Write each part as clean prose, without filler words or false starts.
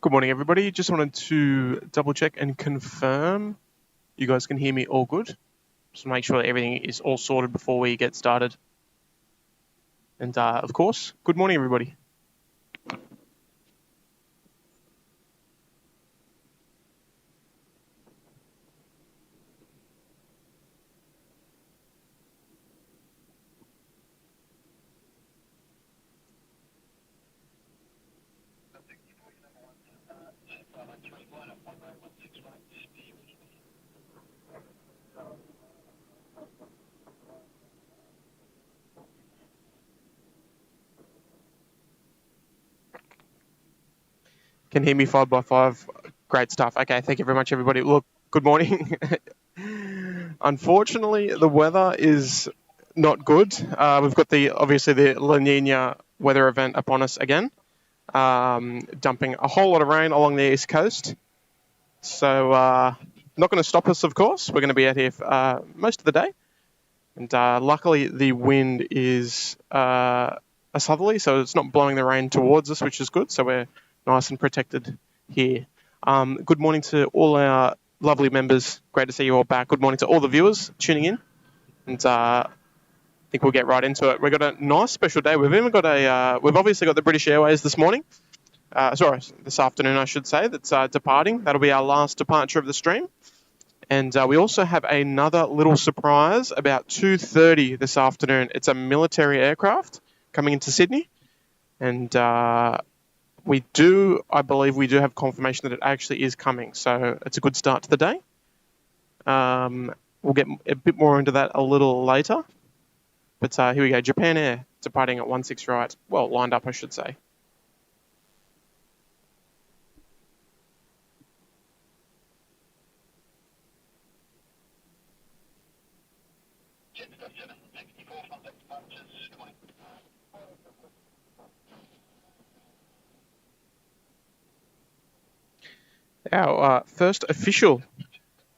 Good morning, everybody. Just wanted to double check and confirm you guys can hear me all good. Just make sure that everything is all sorted before we get started. And of course, good morning, everybody. Can hear me 5x5. Great stuff. Okay, thank you very much, everybody. Look, good morning. Unfortunately, the weather is not good. We've got obviously the La Nina weather event upon us again, dumping a whole lot of rain along the east coast. So not going to stop us, of course. We're going to be out here most of the day. And luckily, the wind is a southerly, so it's not blowing the rain towards us, which is good. So we're nice and protected here. Good morning to all our lovely members. Great to see you all back. Good morning to all the viewers tuning in. And I think we'll get right into it. We've got a nice special day. We've even got we've obviously got the British Airways this morning. This afternoon, I should say, that's departing. That'll be our last departure of the stream. And we also have another little surprise about 2:30 this afternoon. It's a military aircraft coming into Sydney. And I believe we do have confirmation that it actually is coming. So it's a good start to the day. We'll get a bit more into that a little later. But here we go. Japan Air departing at 16 right. Well, lined up, I should say. Our first official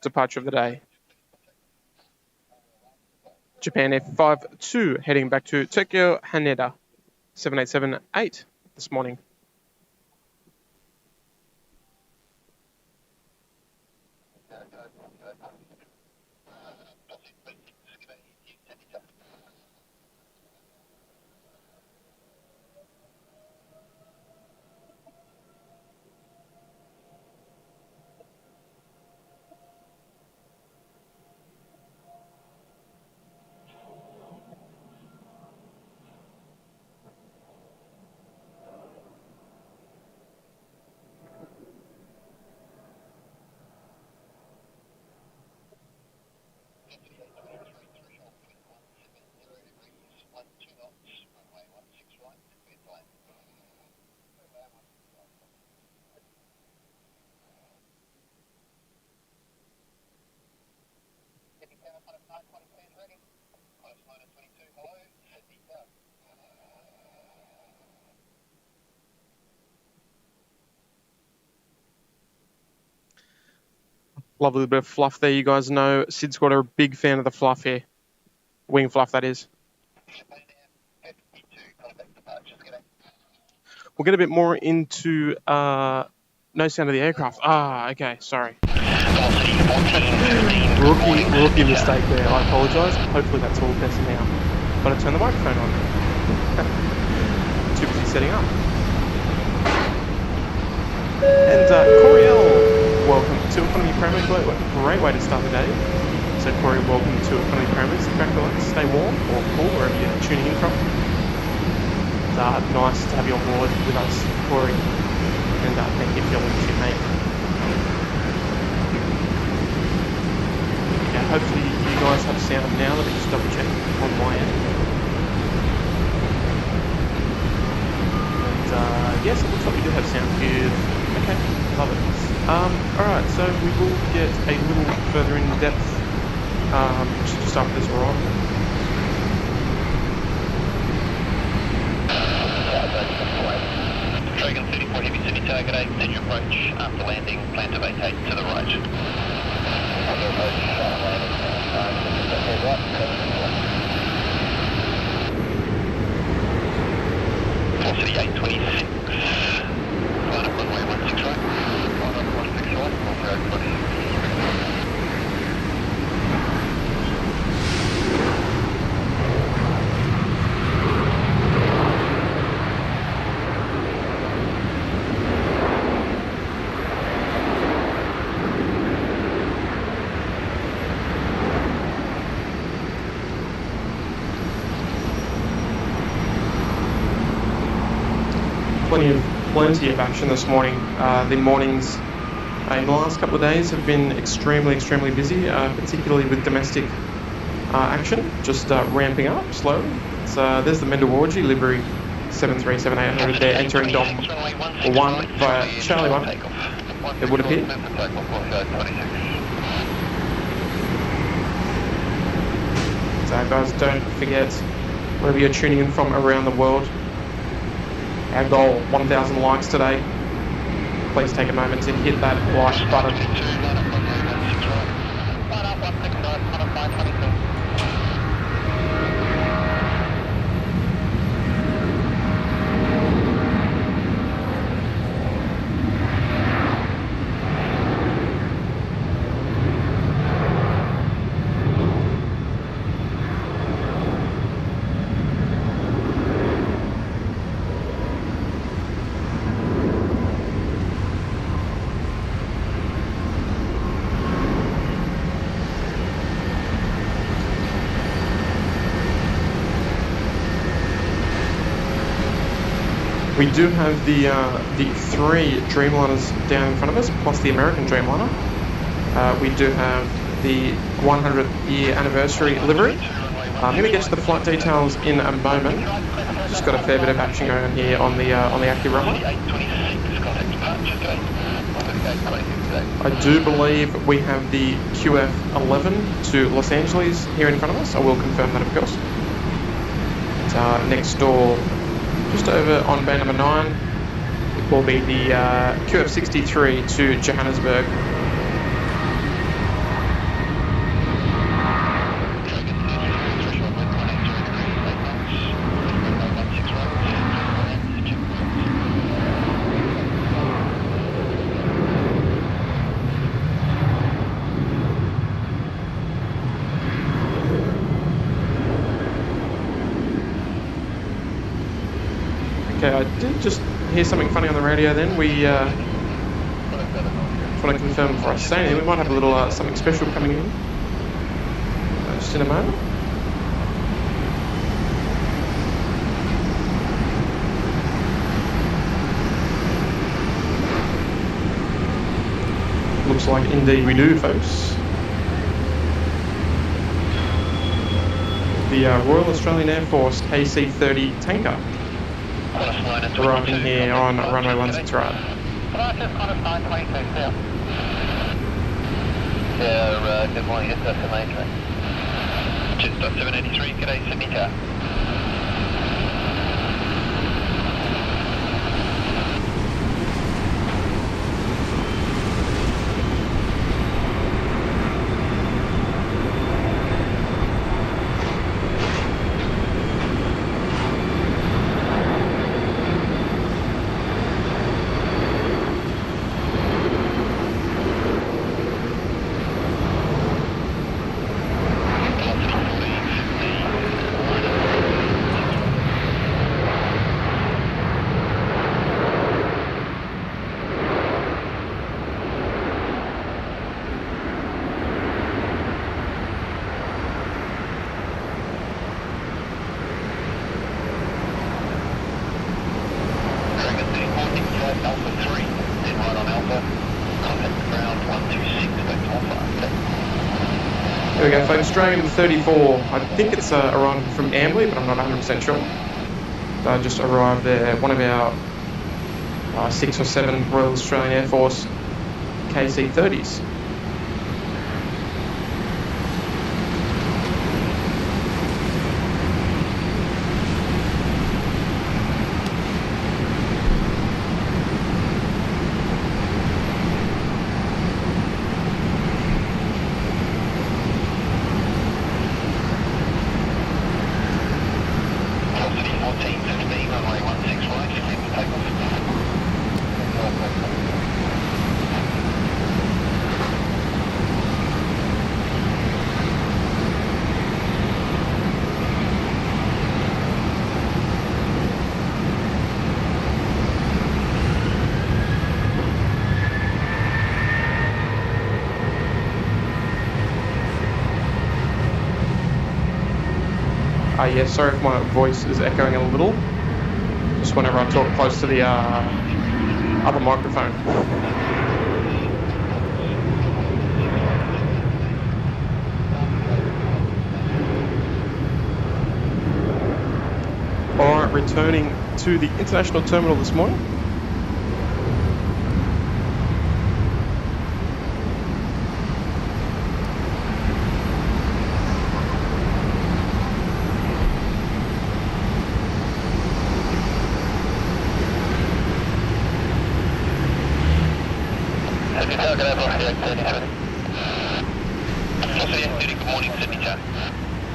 departure of the day. Japan F52 heading back to Tokyo Haneda 7878 this morning. Lovely bit of fluff there. You guys know Sid's got a big fan of the fluff here. Wing fluff, that is. We'll get a bit more into no sound of the aircraft. Okay, sorry. Rookie mistake there. I apologise. Hopefully that's all better now. But I turned the microphone on. Too busy setting up. And Coriel, welcome to Economy Premier. Great way to start the day. So Corey, welcome to Economy Premier. Congratulations. Stay warm or cool wherever you're tuning in from. It's nice to have you on board with us, Corey. And thank you for your leadership, mate. Yeah, hopefully you guys have sound now. Let me just double check on my end. And yes, it looks like we do have sound. Good. Okay, love it. Alright, so we will get a little further in depth just after this we're on. Dragon 34 Heavy City Target 8, send your approach after landing, plan to vacate to the right. City 826, line up runway 16 right. plenty of action this morning. The mornings in the last couple of days have been extremely busy, particularly with domestic action, just ramping up slowly. There's the Mendawarji livery 737-800 there entering Dom 1 via Charlie 1, it would appear. So guys, don't forget, wherever you're tuning in from around the world, our goal, 1,000 likes today. Please take a moment to hit that like button. We do have the three Dreamliners down in front of us, plus the American Dreamliner. We do have the 100th year anniversary livery. I'm going to get to the flight details in a moment. Just got a fair bit of action going on here on the active runway. I do believe we have the QF11 to Los Angeles here in front of us. I will confirm that, of course. Next door, just over on bay number 9, will be the QF63 to Johannesburg. Okay, I did just hear something funny on the radio then. We just want to confirm before I say anything, we might have a little something special coming in just in a moment. Looks like indeed we do, folks. The Royal Australian Air Force KC-30 tanker arriving here on runway 16 right. Yeah, good morning, it's destination. Just 783, g'day Sydney car. There we go, folks. Dragon 34. I think it's arriving from Amberley, but I'm not 100% sure. Just arrived there. One of our 6 or 7 Royal Australian Air Force KC-30s. Yes, sorry if my voice is echoing a little. just whenever I talk close to the other microphone. Alright, returning to the international terminal this morning.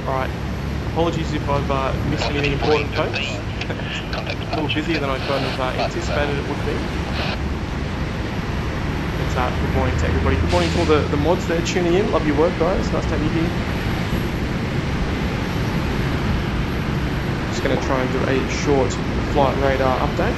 Alright, apologies if I've missed anything important, folks. A little busier than I kind of anticipated it would be. But good morning to everybody. Good morning to all the mods there tuning in. Love your work, guys. Nice to have you here. Just going to try and do a short flight radar update.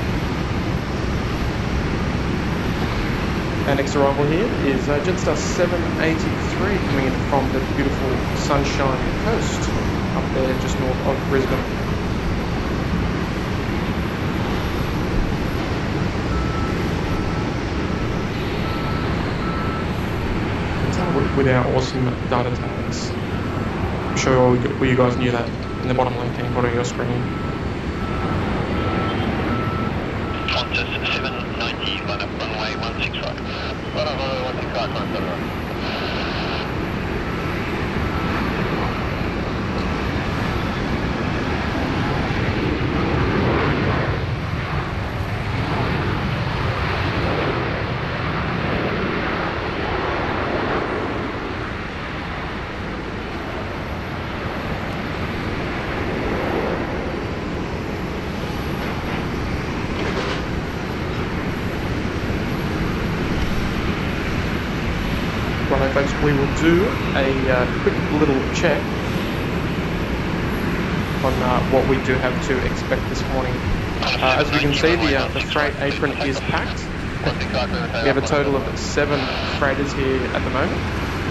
Our next arrival here is Jetstar 783 coming in from the beautiful Sunshine Coast up there just north of Brisbane. With our awesome data tags. I'm sure all you guys knew that in the bottom left-hand corner of your screen. Qantas 790, line up runway 16 right. Right on runway 16 right, climb to the right. Righto folks, we will do a quick little check on what we do have to expect this morning. As we can see, the freight apron is packed. We have a total of 7 freighters here at the moment.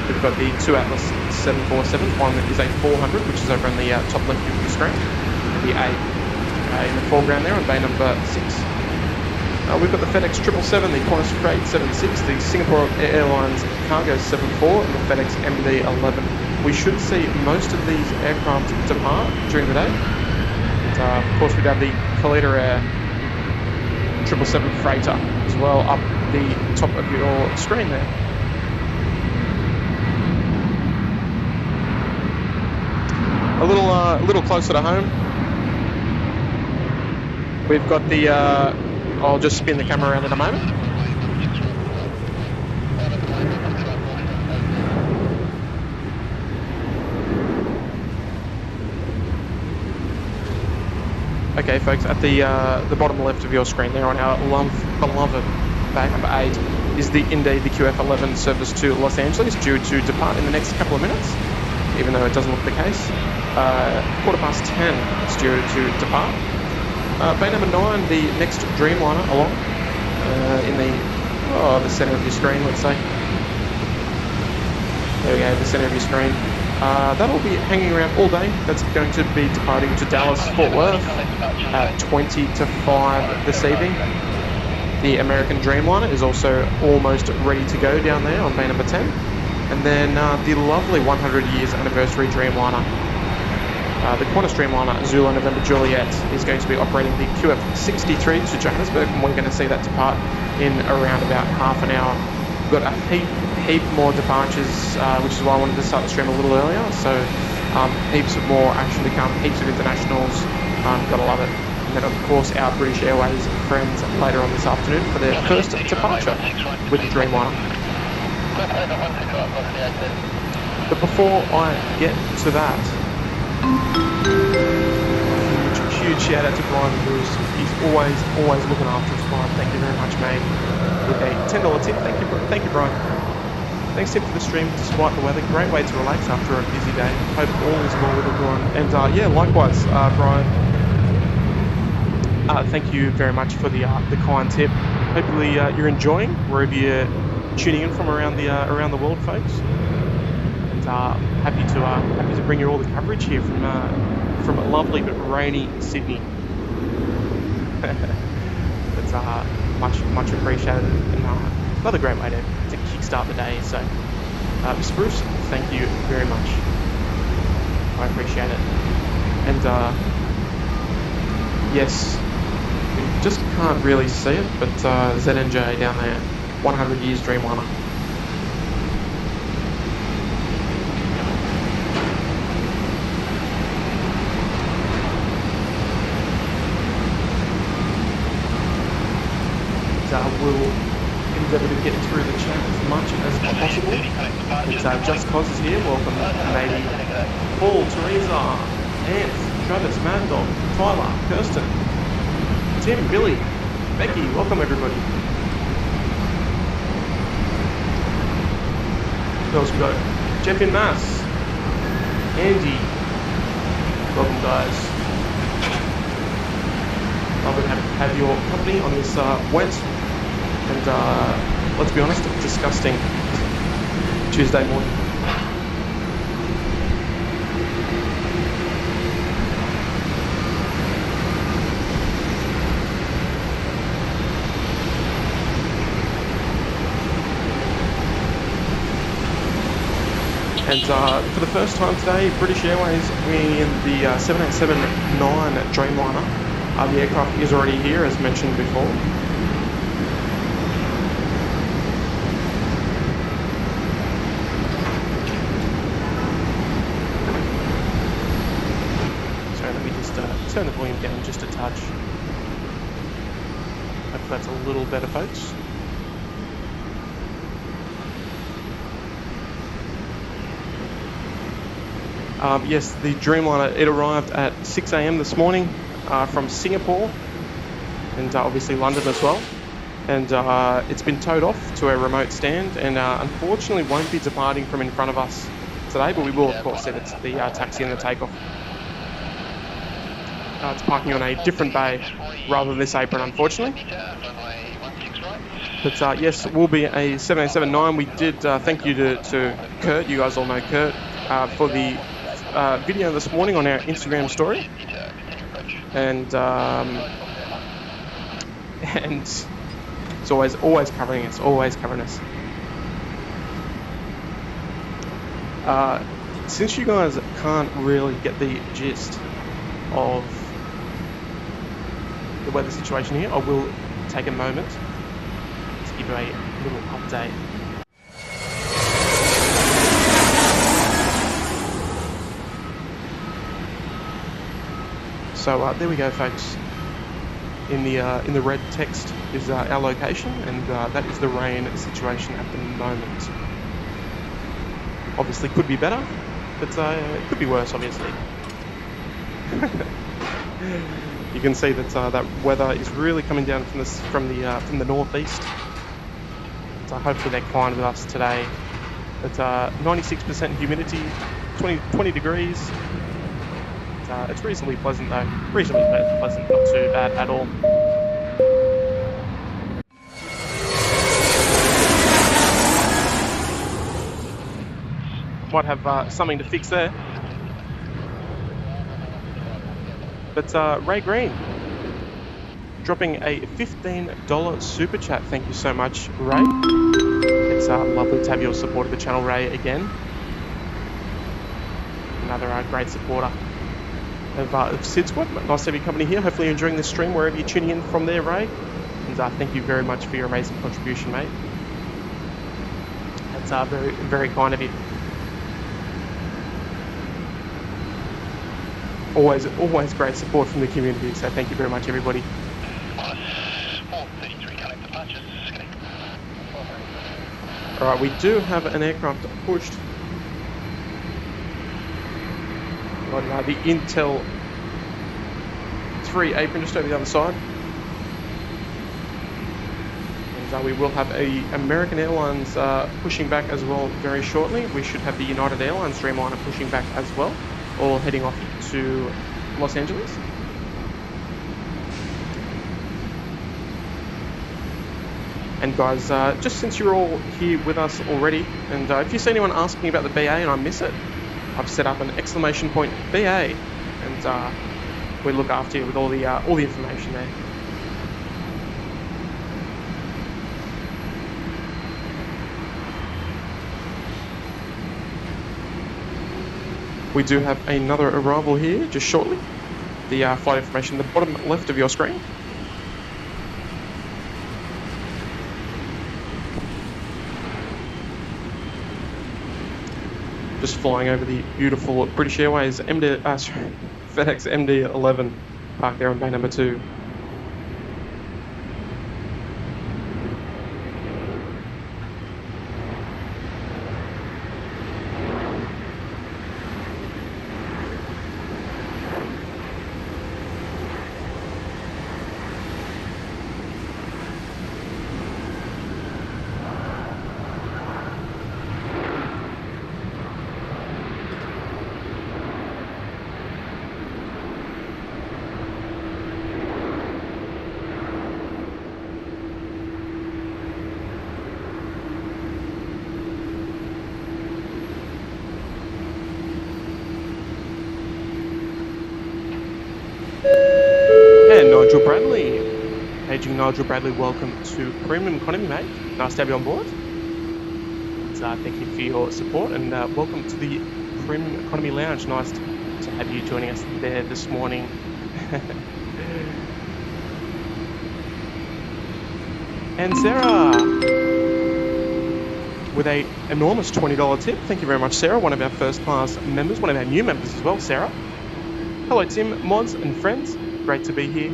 We've got the 2 Atlas 747s, one that is a 400, which is over on the top left of your screen, and the A in the foreground there on bay number 6. We've got the FedEx 777, the Qantas Freight 76, the Singapore Airlines Cargo 74, and the FedEx MD-11. We should see most of these aircraft depart during the day. And, of course, we'd have the Collector Air 777 Freighter as well up the top of your screen there. A little closer to home. We've got the I'll just spin the camera around in a moment. Okay, folks, at the bottom left of your screen there on our beloved bay number 8 is indeed the QF11 service to Los Angeles, due to depart in the next couple of minutes, even though it doesn't look the case. 10:15 it's due to depart. Bay number 9, the next Dreamliner along in the centre of your screen, let's say. There we go, the centre of your screen. That'll be hanging around all day. That's going to be departing to Dallas, Fort Worth at 20 to 5 this evening. The American Dreamliner is also almost ready to go down there on bay number 10. And then the lovely 100 years anniversary Dreamliner. The Qantas Dreamliner Zulu November Juliet is going to be operating the QF63 to Johannesburg, and we're going to see that depart in around about half an hour. We've got a heap more departures, which is why I wanted to start the stream a little earlier. So heaps more actually come, heaps of internationals. Gotta love it. And then of course our British Airways friends later on this afternoon for their first departure with the Dreamliner. But before I get to that, huge shout out to Brian Bruce. He's always looking after his client. Thank you very much, mate. With a $10 tip. Thank you, Brian. Thanks, Tim, for the stream despite the weather. Great way to relax after a busy day. Hope all is well with everyone. And yeah, likewise, Brian. Thank you very much for the kind tip. Hopefully you're enjoying wherever you're tuning in from around the world, folks. And happy to bring you all the coverage here from lovely but rainy Sydney. It's much appreciated, and another great way to kickstart the day. So, Mr. Bruce, thank you very much. I appreciate it. And yes, you just can't really see it, but ZNJ down there, 100 years Dreamliner. We'll endeavour to get through the chat as much as possible. It's Just Cause is here. Welcome, Navy. Paul, Teresa, Ant, Travis, Mad Dog, Tyler, Kirsten, Tim, Billy, Becky. Welcome, everybody. Who else we got? Jeff in Mass, Andy. Welcome, guys. Lovely to have your company on this wet and, let's be honest, disgusting Tuesday morning. And for the first time today, British Airways in the 787-9 Dreamliner. The aircraft is already here, as mentioned before. So let me just turn the volume down just a touch. Hope that's a little better, folks. Yes, the Dreamliner, it arrived at 6 a.m. this morning from Singapore and obviously London as well. And it's been towed off to a remote stand and unfortunately won't be departing from in front of us today, but we will of course set it to the taxi and the takeoff. It's parking on a different bay rather than this apron, unfortunately. But yes, it will be a 787-9. We did thank you to Kurt, you guys all know Kurt, for the video this morning on our Instagram story, and it's always covering us. Since you guys can't really get the gist of the weather situation here, I will take a moment to give you a little update. So there we go, folks. In the red text is our location, and that is the rain situation at the moment. Obviously, could be better, but it could be worse. Obviously, you can see that that weather is really coming down from the northeast. So hopefully they're kind with us today. It's 96% humidity, 20 degrees. It's reasonably pleasant though. Reasonably pleasant, not too bad at all. Might have something to fix there. But Ray Green dropping a $15 super chat. Thank you so much, Ray. It's lovely to have your support of the channel, Ray, again. Another great supporter of Sid Squad. Nice to have your company here. Hopefully you're enjoying this stream wherever you're tuning in from there, Ray. And thank you very much for your amazing contribution, mate. That's very, very kind of you. Always great support from the community, so thank you very much, everybody. Alright, we do have an aircraft pushed on the Intel 3 apron just over the other side. And we will have a American Airlines pushing back as well very shortly. We should have the United Airlines Dreamliner pushing back as well, all heading off to Los Angeles. And guys, just since you're all here with us already, and if you see anyone asking about the BA and I miss it, I've set up an exclamation point BA, and we look after you with all the information there. We do have another arrival here just shortly. The flight information, the bottom left of your screen. Just flying over the beautiful British Airways FedEx MD-11, parked there on bay number 2. And Nigel Bradley. Paging Nigel Bradley, welcome to Premium Economy, mate. Nice to have you on board. And, thank you for your support, and welcome to the Premium Economy Lounge. Nice to have you joining us there this morning. And Sarah, with a enormous $20 tip. Thank you very much, Sarah, one of our first class members, one of our new members as well, Sarah. Hello, Tim, mods, and friends. Great to be here.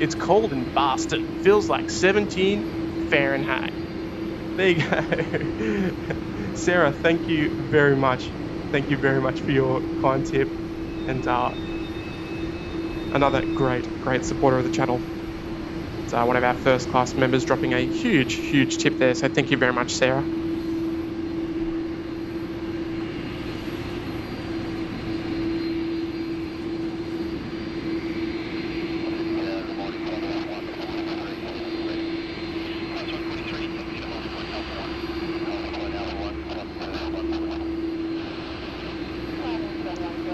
It's cold in Boston. Feels like 17 Fahrenheit. There you go. Sarah, thank you very much. Thank you very much for your kind tip. And another great supporter of the channel. It's one of our first class members dropping a huge tip there. So thank you very much, Sarah.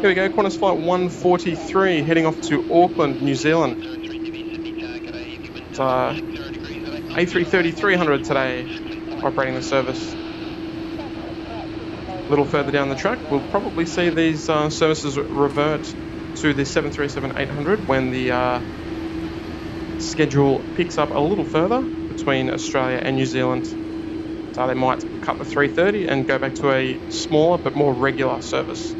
Here we go, Qantas flight 143 heading off to Auckland, New Zealand. It's A330 300 today operating the service. A little further down the track, we'll probably see these services revert to the 737-800 when the schedule picks up a little further between Australia and New Zealand. So they might cut the 330 and go back to a smaller but more regular service.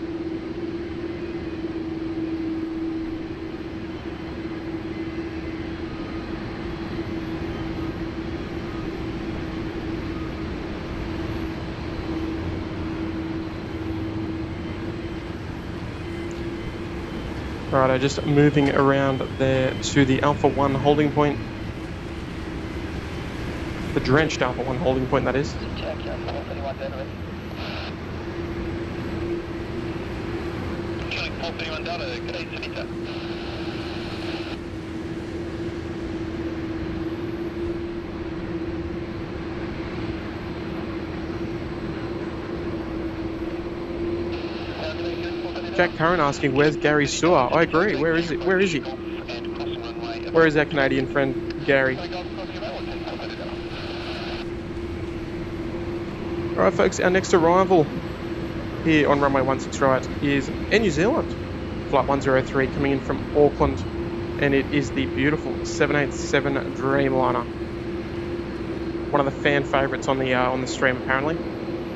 Righto, just moving around there to the Alpha 1 holding point. The drenched Alpha 1 holding point, that is. Jack Curran asking, where's Gary Sewer? I agree. Where is it? Where is he? Where is our Canadian friend, Gary? Alright, folks, our next arrival here on runway 16 right is Air New Zealand. Flight 103 coming in from Auckland, and it is the beautiful 787 Dreamliner. One of the fan favourites on the stream, apparently.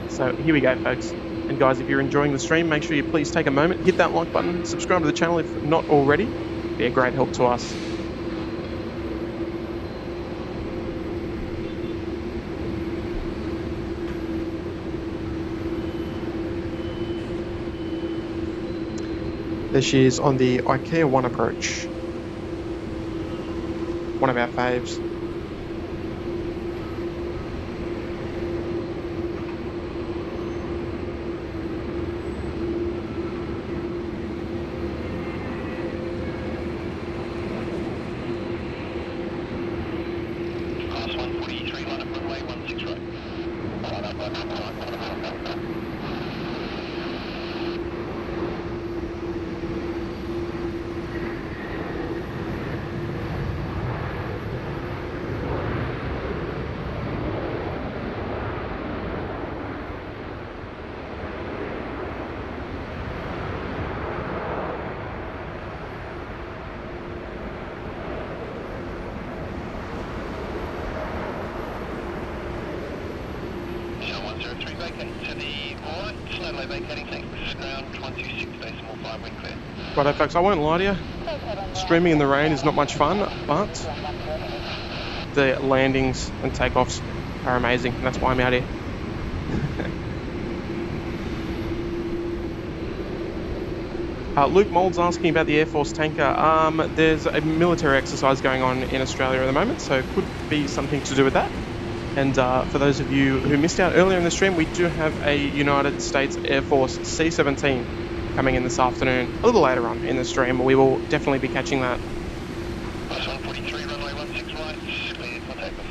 So here we go, folks. And guys, if you're enjoying the stream, make sure you please take a moment, hit that like button, subscribe to the channel if not already. It'd be a great help to us. There she is on the IKEA 1 approach. One of our faves. Okay, to the right, slowly vacating, thanks. Ground 126.5, wind clear. Righto, folks, I won't lie to you. Streaming in the rain is not much fun, but the landings and takeoffs are amazing. And that's why I'm out here. Luke Mold's asking about the Air Force tanker. There's a military exercise going on in Australia at the moment, so it could be something to do with that. And for those of you who missed out earlier in the stream, we do have a United States Air Force C-17 coming in this afternoon, a little later on in the stream. We will definitely be catching that. 143, runway 16 right, clear for takeoff.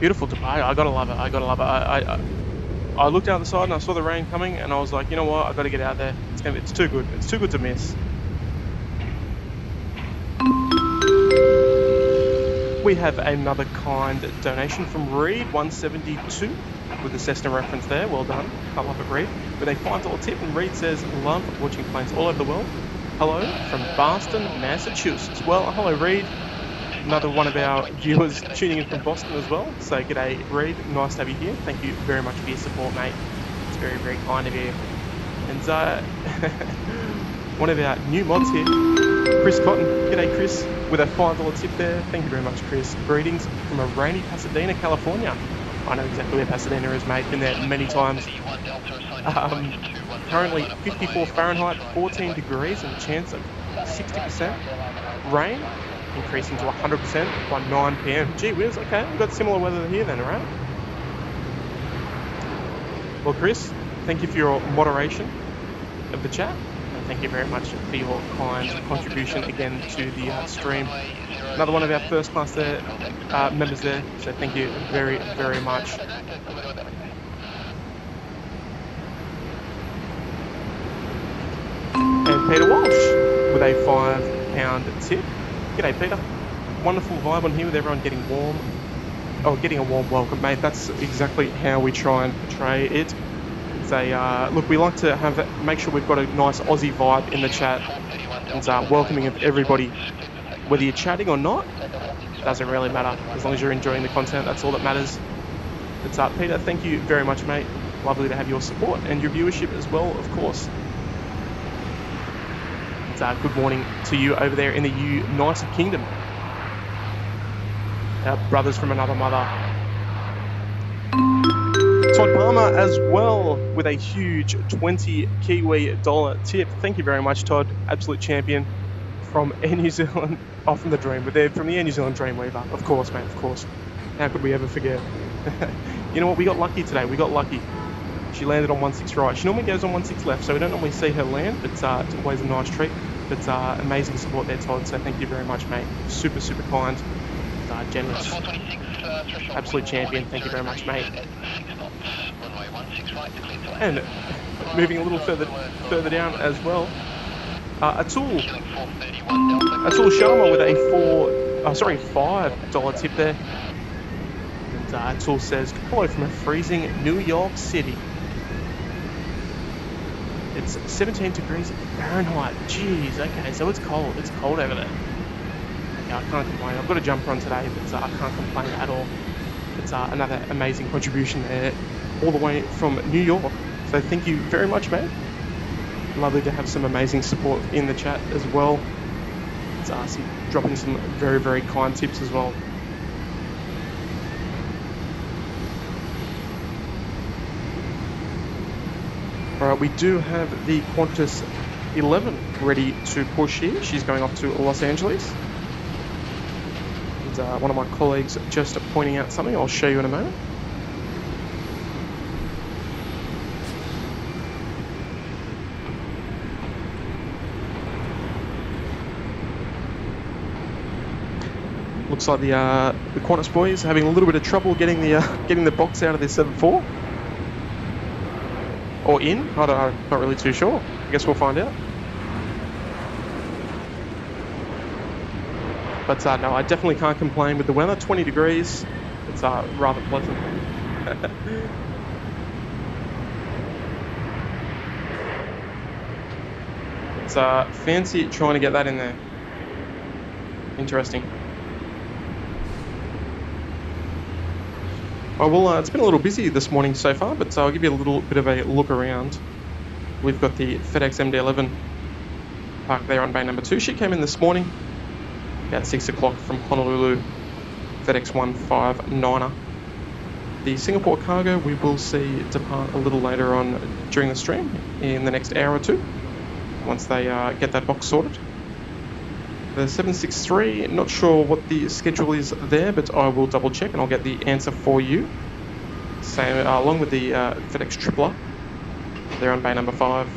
Beautiful Dubai. I gotta love it. I gotta love it. I looked out the side and I saw the rain coming, and I was like, you know what? I gotta get out there. It's too good. It's too good to miss. We have another kind donation from Reed 172 with the Cessna reference there. Well done. I love it, Reed. With a $5 tip, and Reed says, love watching planes all over the world. Hello from Boston, Massachusetts. Well, hello, Reed. Another one of our viewers tuning in from Boston as well. So g'day, Reed. Nice to have you here. Thank you very much for your support, mate. It's very, very kind of you. And one of our new mods here, Chris Cotton. G'day, Chris, with a $5 tip there. Thank you very much, Chris. Greetings from a rainy Pasadena, California. I know exactly where Pasadena is, mate. Been there many times. Currently 54 Fahrenheit, 14 degrees, and a chance of 60% rain, increasing to 100% by 9 p.m. Gee whiz, okay, we've got similar weather here then, right? Well, Chris, thank you for your moderation of the chat, and thank you very much for your kind contribution again to the stream. Another one of our first class there, members there, so thank you very, very much. And Peter Walsh with a £5 tip. G'day, Peter. Wonderful vibe on here with everyone getting warm. Oh, getting a warm welcome, mate. That's exactly how we try and portray it. It's a look. We like to have that. Make sure we've got a nice Aussie vibe in the chat, and welcoming of everybody, whether you're chatting or not. Doesn't really matter as long as you're enjoying the content. That's all that matters. It's Peter. Thank you very much, mate. Lovely to have your support and your viewership as well, of course. Good morning to you over there in the United Kingdom. Our brothers from another mother. Todd Palmer as well with a huge 20 Kiwi dollar tip. Thank you very much, Todd. Absolute champion from Air New Zealand. Oh, from the Dream. But they're from the Air New Zealand Dreamweaver. Of course, mate, of course. How could we ever forget? You know what? We got lucky today. We got lucky. She landed on 16 right. She normally goes on 16 left, so we don't normally see her land, but it's always a nice treat. But amazing support there, Todd, so thank you very much, mate. Super, super kind, generous. Absolute champion, thank you very much, mate. And moving a little further down as well, Atul Sharma with a $5 tip there. And Atul says, hello from a freezing New York City. It's 17 degrees Fahrenheit. Jeez, okay, so it's cold. It's cold over there. Okay, I can't complain. I've got a jumper on today, but I can't complain at all. It's another amazing contribution there, all the way from New York. So thank you very much, mate. Lovely to have some amazing support in the chat as well. It's dropping some very, very kind tips as well. Alright, we do have the Qantas 11 ready to push here. She's going off to Los Angeles. And, one of my colleagues just pointing out something I'll show you in a moment. Looks like the Qantas boys are having a little bit of trouble getting the box out of their 7.4. Or in, I'm not really too sure. I guess we'll find out. But no, I definitely can't complain with the weather. 20 degrees, it's rather pleasant. It's fancy trying to get that in there. Interesting. Oh, well, it's been a little busy this morning so far, but I'll give you a little bit of a look around. We've got the FedEx MD-11 parked there on bay number 2. She came in this morning about 6 o'clock from Honolulu, FedEx 159er. The Singapore cargo we will see depart a little later on during the stream in the next hour or two, once they get that box sorted. The 763, not sure what the schedule is there, but I will double check and I'll get the answer for you. Same along with the FedEx Tripler, they're on bay number 5.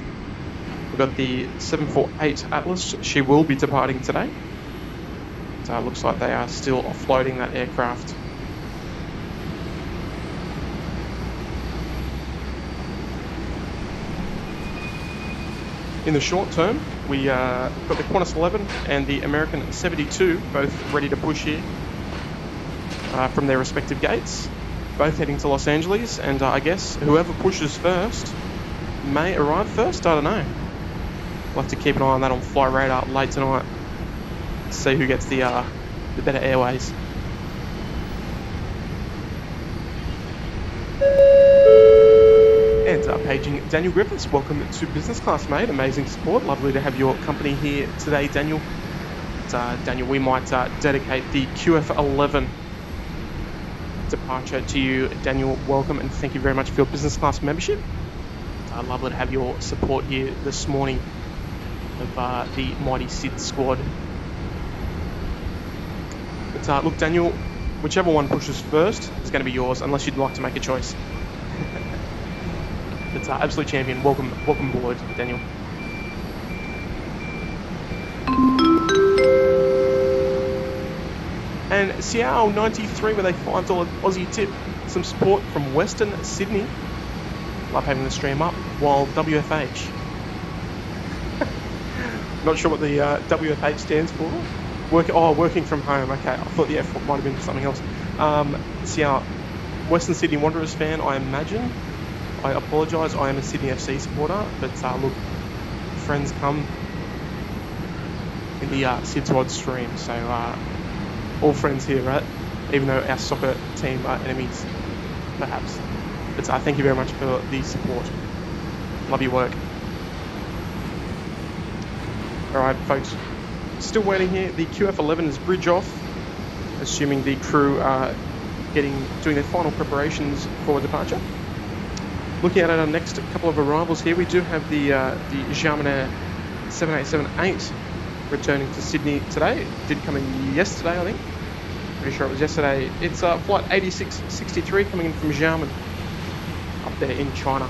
We've got the 748 Atlas, she will be departing today. It looks like they are still offloading that aircraft. In the short term, we got the Qantas 11 and the American 72 both ready to push here from their respective gates, both heading to Los Angeles, and I guess whoever pushes first may arrive first. I don't know. We'll have to keep an eye on that on Flight Radar late tonight. See who gets the better airways. And paging Daniel Griffiths, welcome to business class, mate. Amazing support. Lovely to have your company here today, Daniel. Daniel, we might dedicate the QF11 departure to you. Daniel, welcome and thank you very much for your business class membership. Lovely to have your support here this morning of the mighty Sid squad. But look, Daniel, whichever one pushes first is going to be yours, unless you'd like to make a choice. But absolute champion, welcome aboard, Daniel. And Seattle 93 with a $5 Aussie tip. Some support from Western Sydney. Love having the stream up. While WFH. Not sure what the WFH stands for. Working from home. Okay, I thought the F might have been something else. Seattle, Western Sydney Wanderers fan, I imagine. I apologise, I am a Sydney FC supporter, but look, friends come in the Sid Squad stream, so all friends here, right? Even though our soccer team are enemies, perhaps. But thank you very much for the support. Love your work. Alright, folks, still waiting here. The QF11 is bridge off, assuming the crew are doing their final preparations for departure. Looking at our next couple of arrivals here, we do have the Xiamen Air 7878 returning to Sydney today. It did come in yesterday, I think. Pretty sure it was yesterday. It's flight 8663 coming in from Xiamen up there in China.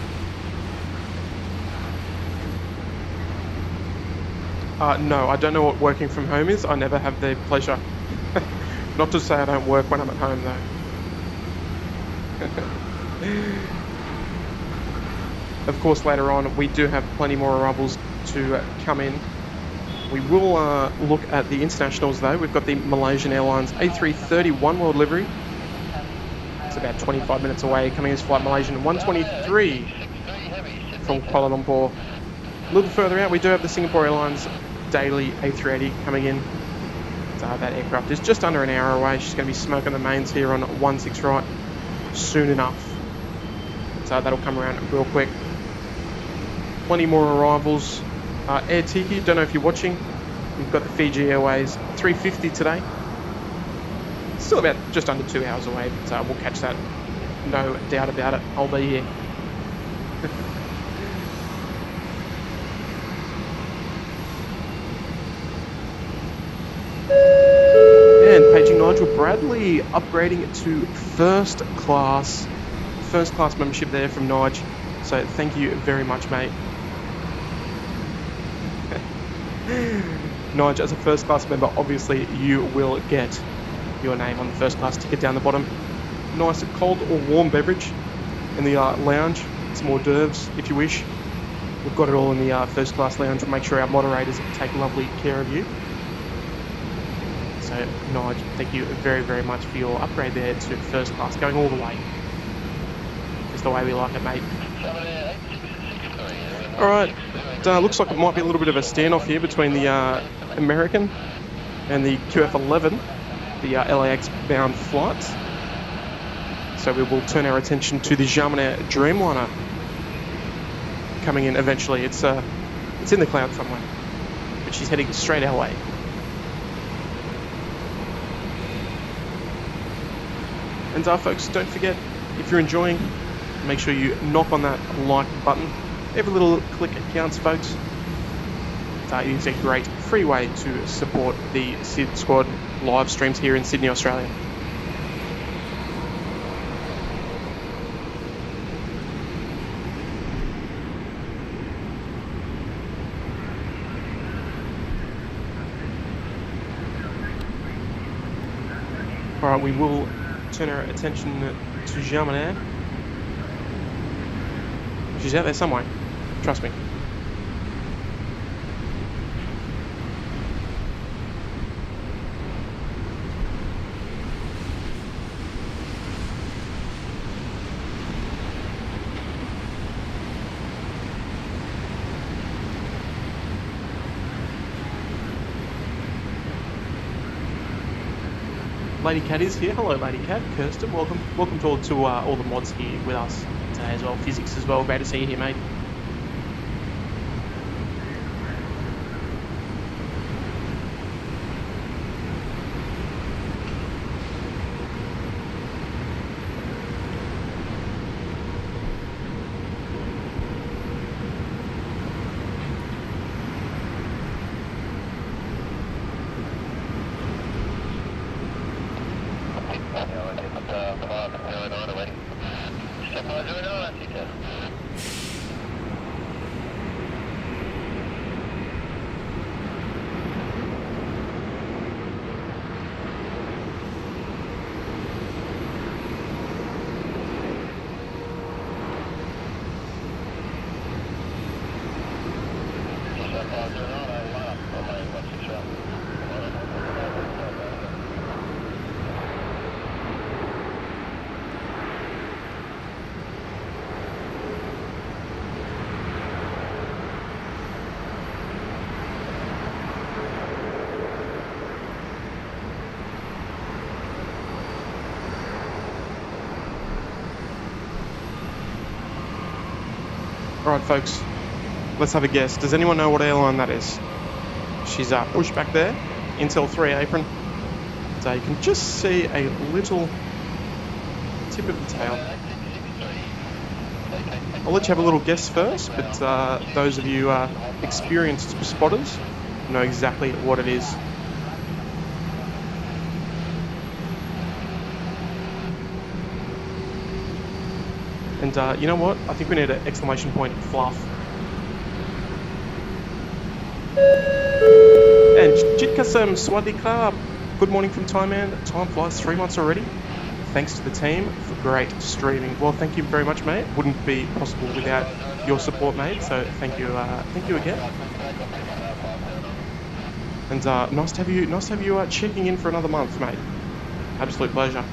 No, I don't know what working from home is. I never have the pleasure. Not to say I don't work when I'm at home, though. Of course, later on, we do have plenty more arrivals to come in. We will look at the internationals, though. We've got the Malaysian Airlines A330 one world livery. It's about 25 minutes away, coming as flight Malaysian 123 from Kuala Lumpur. A little further out, we do have the Singapore Airlines daily A380 coming in. That aircraft is just under an hour away. She's going to be smoking the mains here on 16 right soon enough. So that'll come around real quick. plenty more arrivals. Air Tiki, don't know if you're watching. We've got the Fiji Airways 350 today. Still about just under 2 hours away, but we'll catch that. No doubt about it. I'll be here. And paging Nigel Bradley, upgrading to first class membership there from Nige. So thank you very much, mate. Nige, as a first class member, obviously you will get your name on the first class ticket down the bottom. Nice cold or warm beverage in the lounge. Some hors d'oeuvres if you wish. We've got it all in the first class lounge. We'll make sure our moderators take lovely care of you. So, Nige, thank you very, very much for your upgrade there to first class, going all the way. Just the way we like it, mate. Alright, looks like it might be a little bit of a standoff here between the American and the QF11, the LAX bound flights. So we will turn our attention to the German Dreamliner coming in eventually. It's in the cloud somewhere, but she's heading straight our way. And folks, don't forget, if you're enjoying, make sure you knock on that like button. Every little click counts, folks. It is a great free way to support the SID Squad live streams here in Sydney, Australia. Alright, we will turn our attention to German Air. She's out there somewhere, trust me. Lady Cat is here. Hello, Lady Cat. Kirsten, welcome to all the mods here with us today as well. Physics as well. Great to see you here, mate. Alright folks, let's have a guess. Does anyone know what airline that is? She's pushed back there, Intel 3 apron. So you can just see a little tip of the tail. I'll let you have a little guess first, but those of you experienced spotters know exactly what it is. And you know what? I think we need an exclamation point fluff. And Jitkasam Swadika, good morning from Thailand. Time flies 3 months already. Thanks to the team for great streaming. Well, thank you very much, mate. Wouldn't be possible without your support, mate. So thank you again. And nice to have you checking in for another month, mate. Absolute pleasure.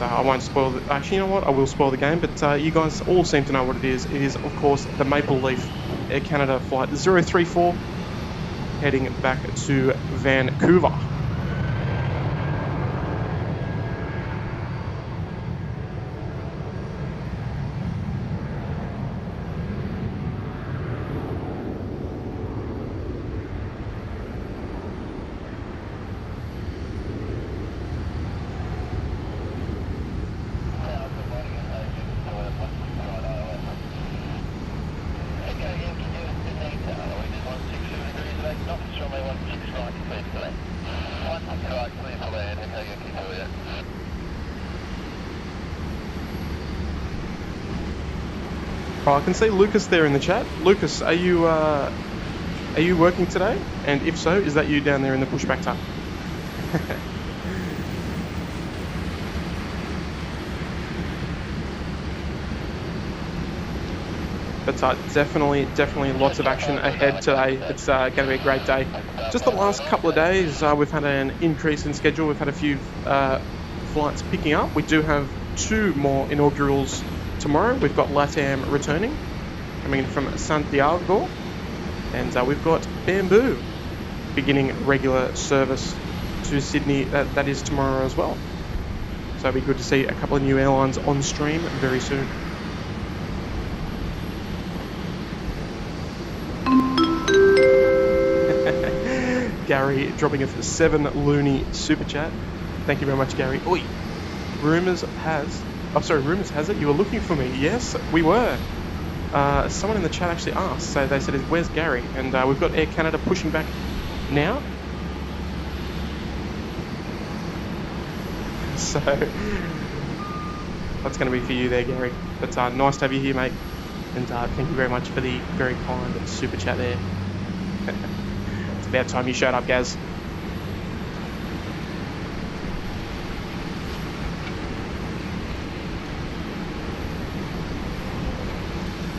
I won't spoil the... Actually, you know what? I will spoil the game, but you guys all seem to know what it is. It is, of course, the Maple Leaf Air Canada Flight 034 heading back to Vancouver. Oh, I can see Lucas there in the chat. Lucas, are you working today? And if so, is that you down there in the pushback tuck? But definitely lots of action ahead today. It's going to be a great day. Just the last couple of days, we've had an increase in schedule. We've had a few flights picking up. We do have 2 more inaugurals tomorrow. We've got LATAM returning, coming in from Santiago. And we've got Bamboo beginning regular service to Sydney. That is tomorrow as well. So it'll be good to see a couple of new airlines on stream very soon. Gary dropping a 7 loony super chat. Thank you very much, Gary. Oi, rumours has it you were looking for me. Yes, we were. Someone in the chat actually asked, so they said, where's Gary? And we've got Air Canada pushing back now. So that's going to be for you there, Gary. But nice to have you here, mate. And thank you very much for the very kind super chat there. It's about time you showed up, Gaz.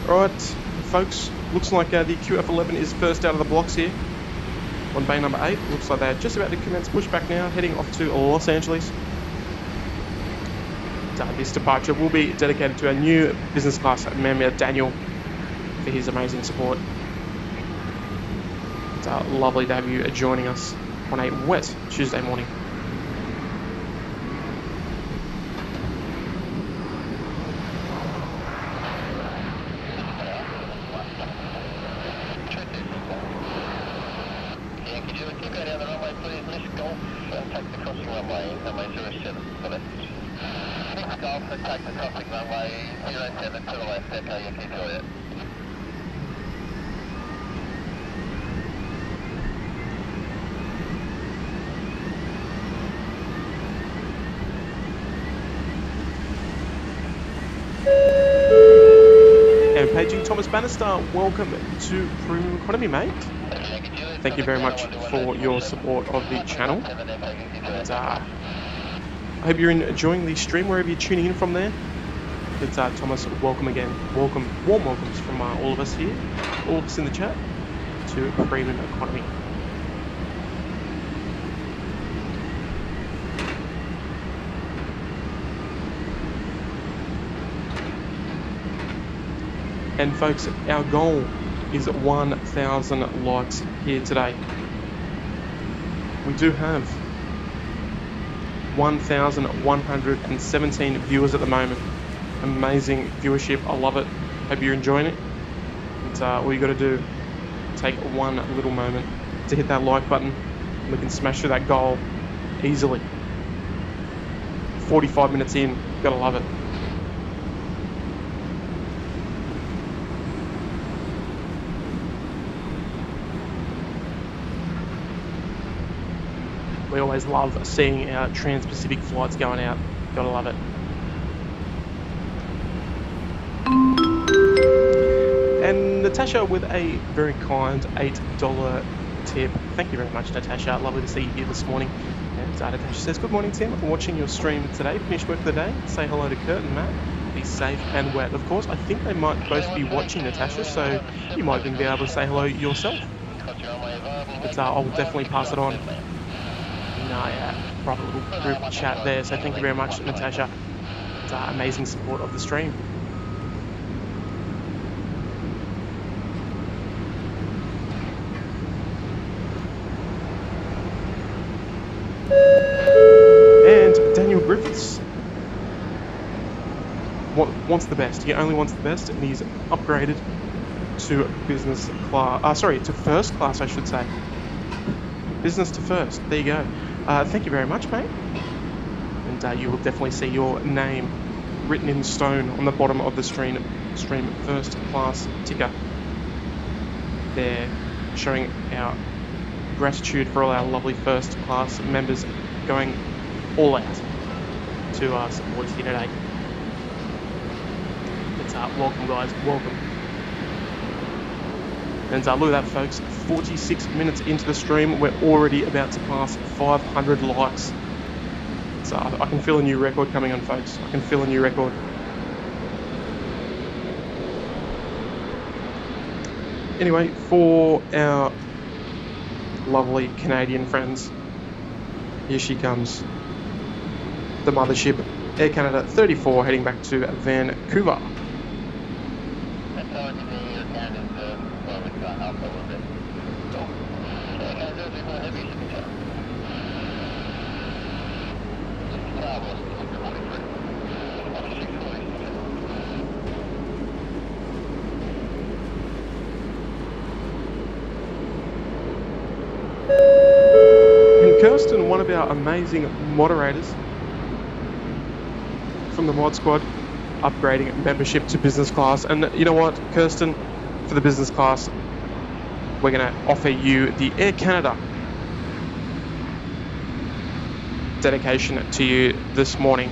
Alright, folks, looks like the QF11 is first out of the blocks here on bay number 8. Looks like they're just about to commence pushback now, heading off to Los Angeles. This departure will be dedicated to our new business class member, Daniel, for his amazing support. It's lovely to have you joining us on a wet Tuesday morning. Bannister, welcome to Premium Economy, mate. Thank you very much for your support of the channel. And, I hope you're enjoying the stream wherever you're tuning in from there. It's Thomas, welcome again. Warm welcomes from all of us here, all of us in the chat, to Premium Economy. And folks, our goal is 1,000 likes here today. We do have 1,117 viewers at the moment. Amazing viewership, I love it. Hope you're enjoying it. And all you got to do, take one little moment to hit that like button. And we can smash through that goal easily. 45 minutes in, gotta love it. We always love seeing our trans-Pacific flights going out. Gotta love it. And Natasha with a very kind $8 tip. Thank you very much, Natasha. Lovely to see you here this morning. And Natasha says, good morning, Tim. I'm watching your stream today. Finished work for the day. Say hello to Kurt and Matt. Be safe and wet. Of course, I think they might both be watching, Natasha, so you might even be able to say hello yourself. But I'll definitely pass it on. Private little group chat there, so thank you very much, Natasha. It's amazing support of the stream. And Daniel Griffiths wants the best. He only wants the best, and he's upgraded to business class. To first class, I should say. Business to first. There you go. Thank you very much, mate. And you will definitely see your name written in stone on the bottom of the stream first class ticker. There, showing our gratitude for all our lovely first class members going all out to support us here today. But Welcome, guys. Welcome. And look at that, folks. 46 minutes into the stream, we're already about to pass 500 likes. So I can feel a new record coming on, folks. I can feel a new record. Anyway, for our lovely Canadian friends, here she comes. The mothership, Air Canada 34, heading back to Vancouver. And Kirsten, one of our amazing moderators from the mod squad, upgrading membership to business class. And you know what, Kirsten, for the business class, we're going to offer you the Air Canada dedication to you this morning.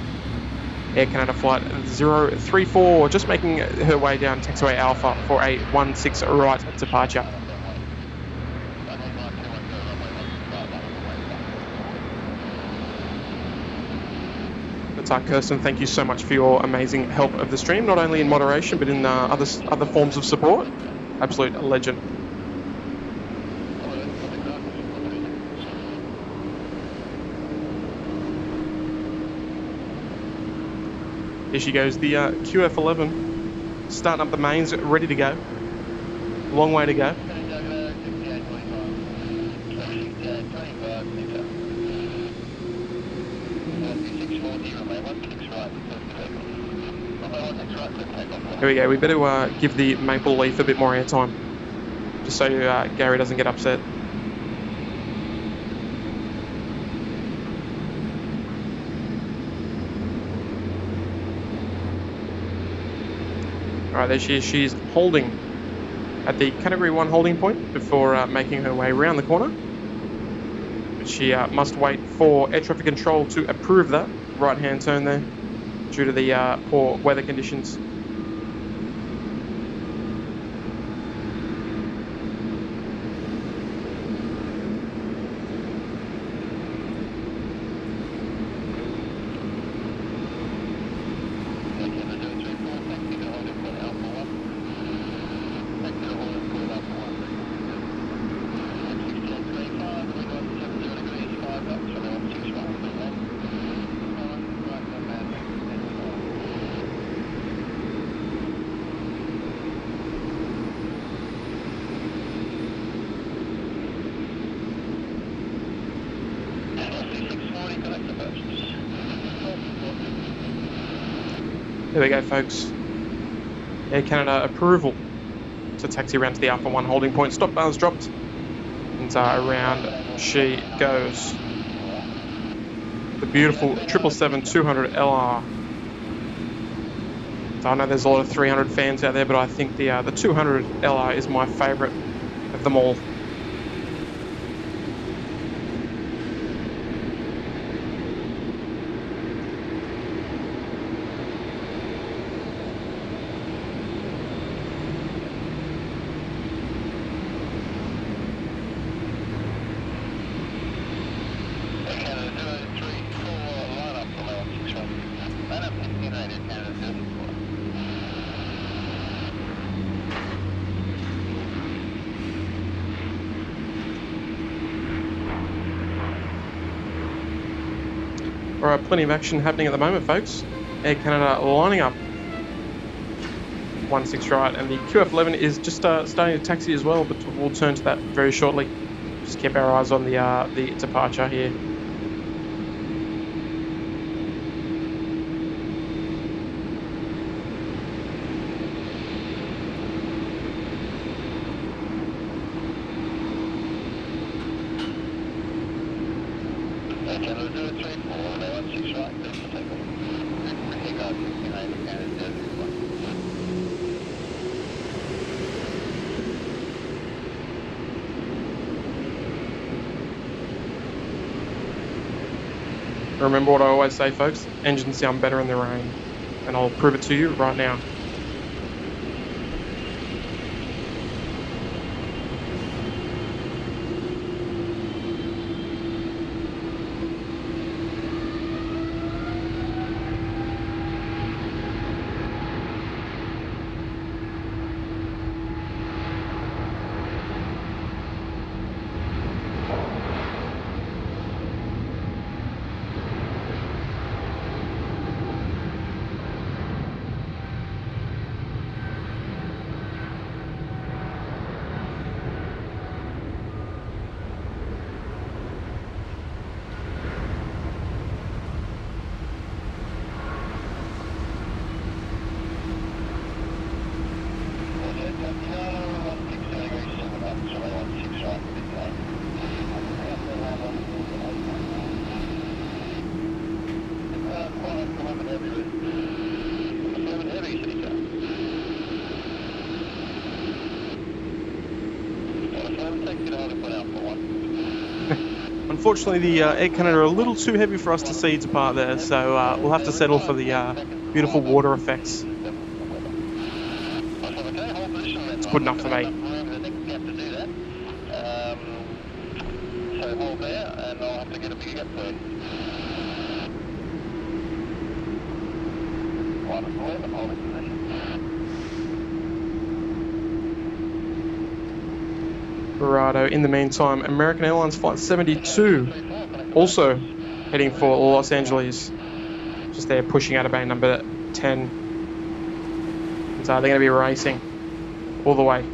Air Canada flight 034, just making her way down taxiway Alpha for a 16 right departure. Kirsten, thank you so much for your amazing help of the stream, not only in moderation but in other forms of support. Absolute legend. Here she goes, the QF11, starting up the mains, ready to go. Long way to go. Here we go, we better give the Maple Leaf a bit more airtime, just so Gary doesn't get upset. Alright, there she is, she's holding at the Category 1 holding point before making her way around the corner. But she must wait for air traffic control to approve that right-hand turn there, due to the poor weather conditions. There we go, folks. Air Canada approval to taxi around to the Alpha 1 holding point. Stop bars dropped. And around she goes. The beautiful 777-200 LR. So I know there's a lot of 300 fans out there, but I think the 200 LR is my favourite of them all. Alright, plenty of action happening at the moment, folks. Air Canada lining up 16 right, and the QF11 is just starting to taxi as well, but we'll turn to that very shortly. Just keep our eyes on the departure here. Remember what I always say, folks, engines sound better in the rain, and I'll prove it to you right now. taxi to Hollywood Alpha 1. Unfortunately, the Air Canada are a little too heavy for us to see depart there, so we'll have to settle for the beautiful water effects. It's good enough for me. I think we have to do that. So hold there, and I'll have to get a bigger gap for you. Holding position. Righto. In the meantime, American Airlines Flight 72 also heading for Los Angeles. Just there pushing out of bay number 10. So they're going to be racing all the way.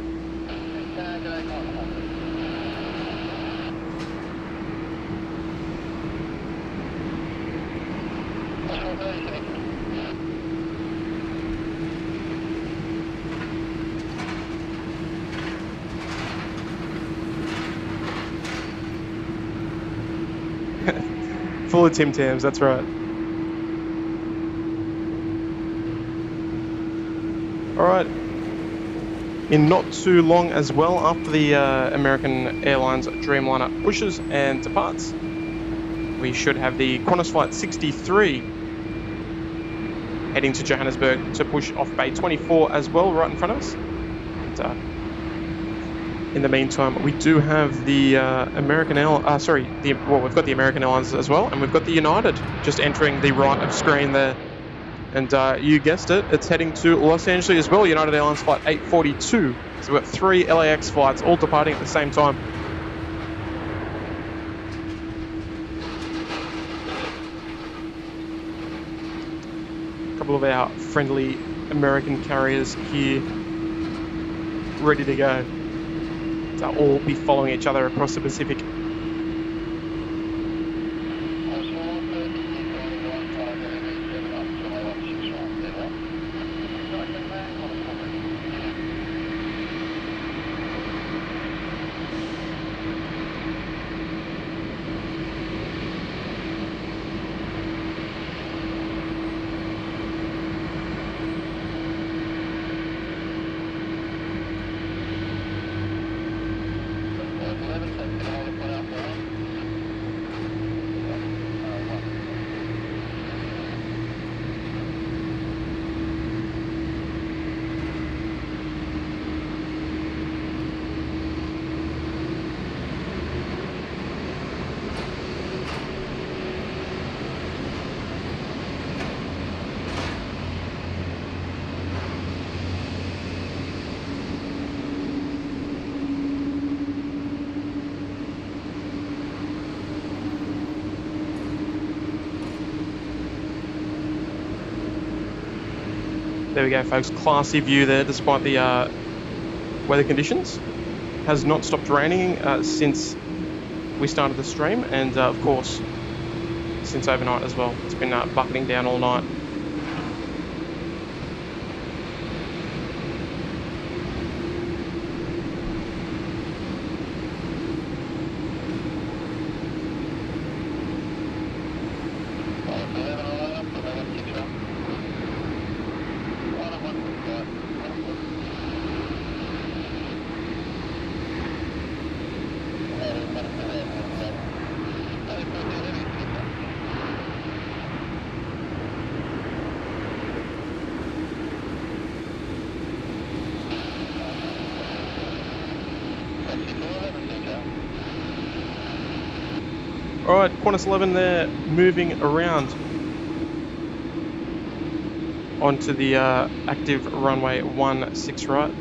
Full of Tim Tams, that's right. Alright. In not too long as well, after the American Airlines Dreamliner pushes and departs, we should have the Qantas Flight 63 heading to Johannesburg to push off Bay 24 as well, right in front of us. And, in the meantime, we do have the American Airlines, we've got the American Airlines as well, and we've got the United just entering the right of screen there. And you guessed it, it's heading to Los Angeles as well, United Airlines Flight 842. So we've got 3 LAX flights all departing at the same time. A couple of our friendly American carriers here, ready to go. They'll all be following each other across the Pacific. There we go, folks. Classy view there, despite the weather conditions. Has not stopped raining since we started the stream, and of course, since overnight as well. It's been bucketing down all night. Alright, Qantas 11 there, moving around onto the active runway 16 right.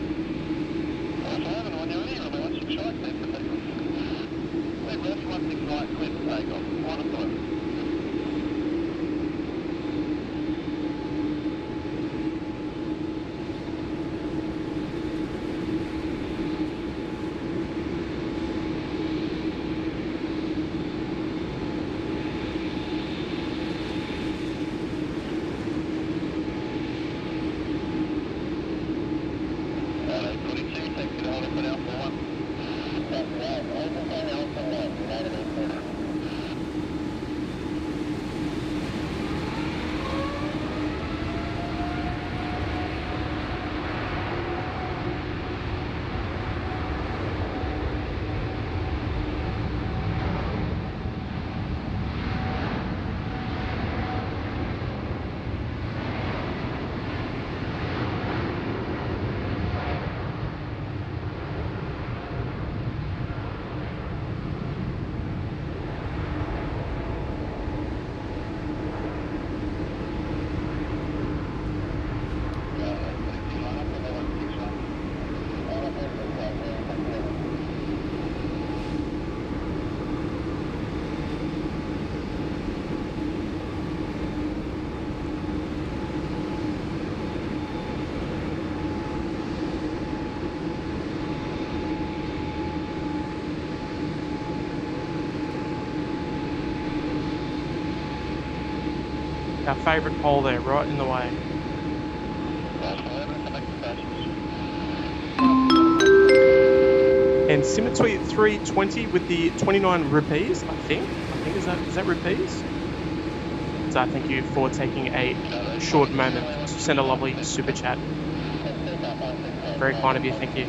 Our favourite pole there, right in the way. And Symmetry 320 with the 29 rupees, I think is that rupees? So thank you for taking a short moment to send a lovely super chat. Very kind of you, thank you.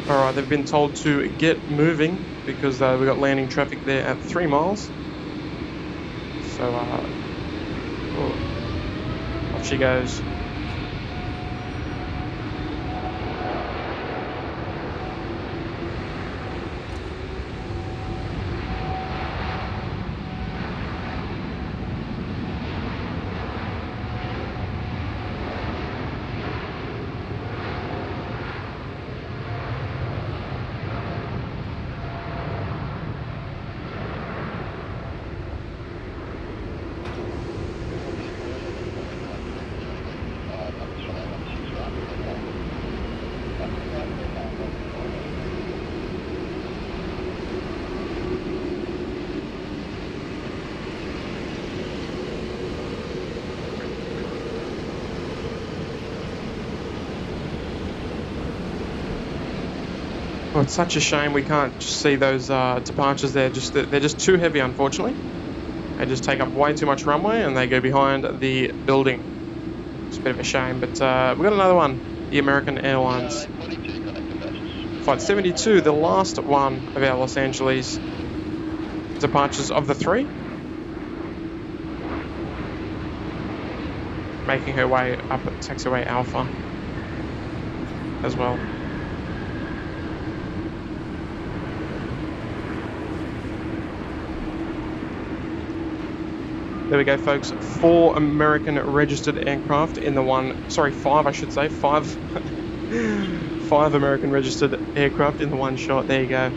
Alright, they've been told to get moving because we've got landing traffic there at 3 miles. So, off she goes. Well, it's such a shame we can't just see those departures there. They're just too heavy, unfortunately. They just take up way too much runway and they go behind the building. It's a bit of a shame, but we've got another one. The American Airlines Flight 72, the last one of our Los Angeles departures of the 3. Making her way up at taxiway Alpha as well. There we go, folks. 4 American registered aircraft in the one. Sorry, 5, I should say. 5. 5 American registered aircraft in the one shot. There you go.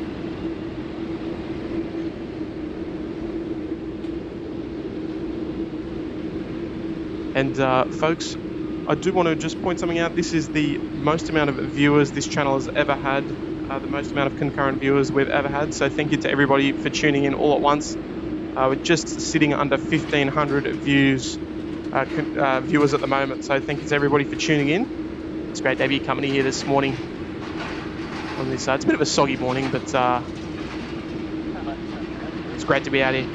And folks, I do want to just point something out. This is the most amount of viewers this channel has ever had. The most amount of concurrent viewers we've ever had. So thank you to everybody for tuning in all at once. We're just sitting under 1,500 viewers at the moment. So thank you to everybody for tuning in. It's great to have your company here this morning on this. It's a bit of a soggy morning, but it's great to be out here.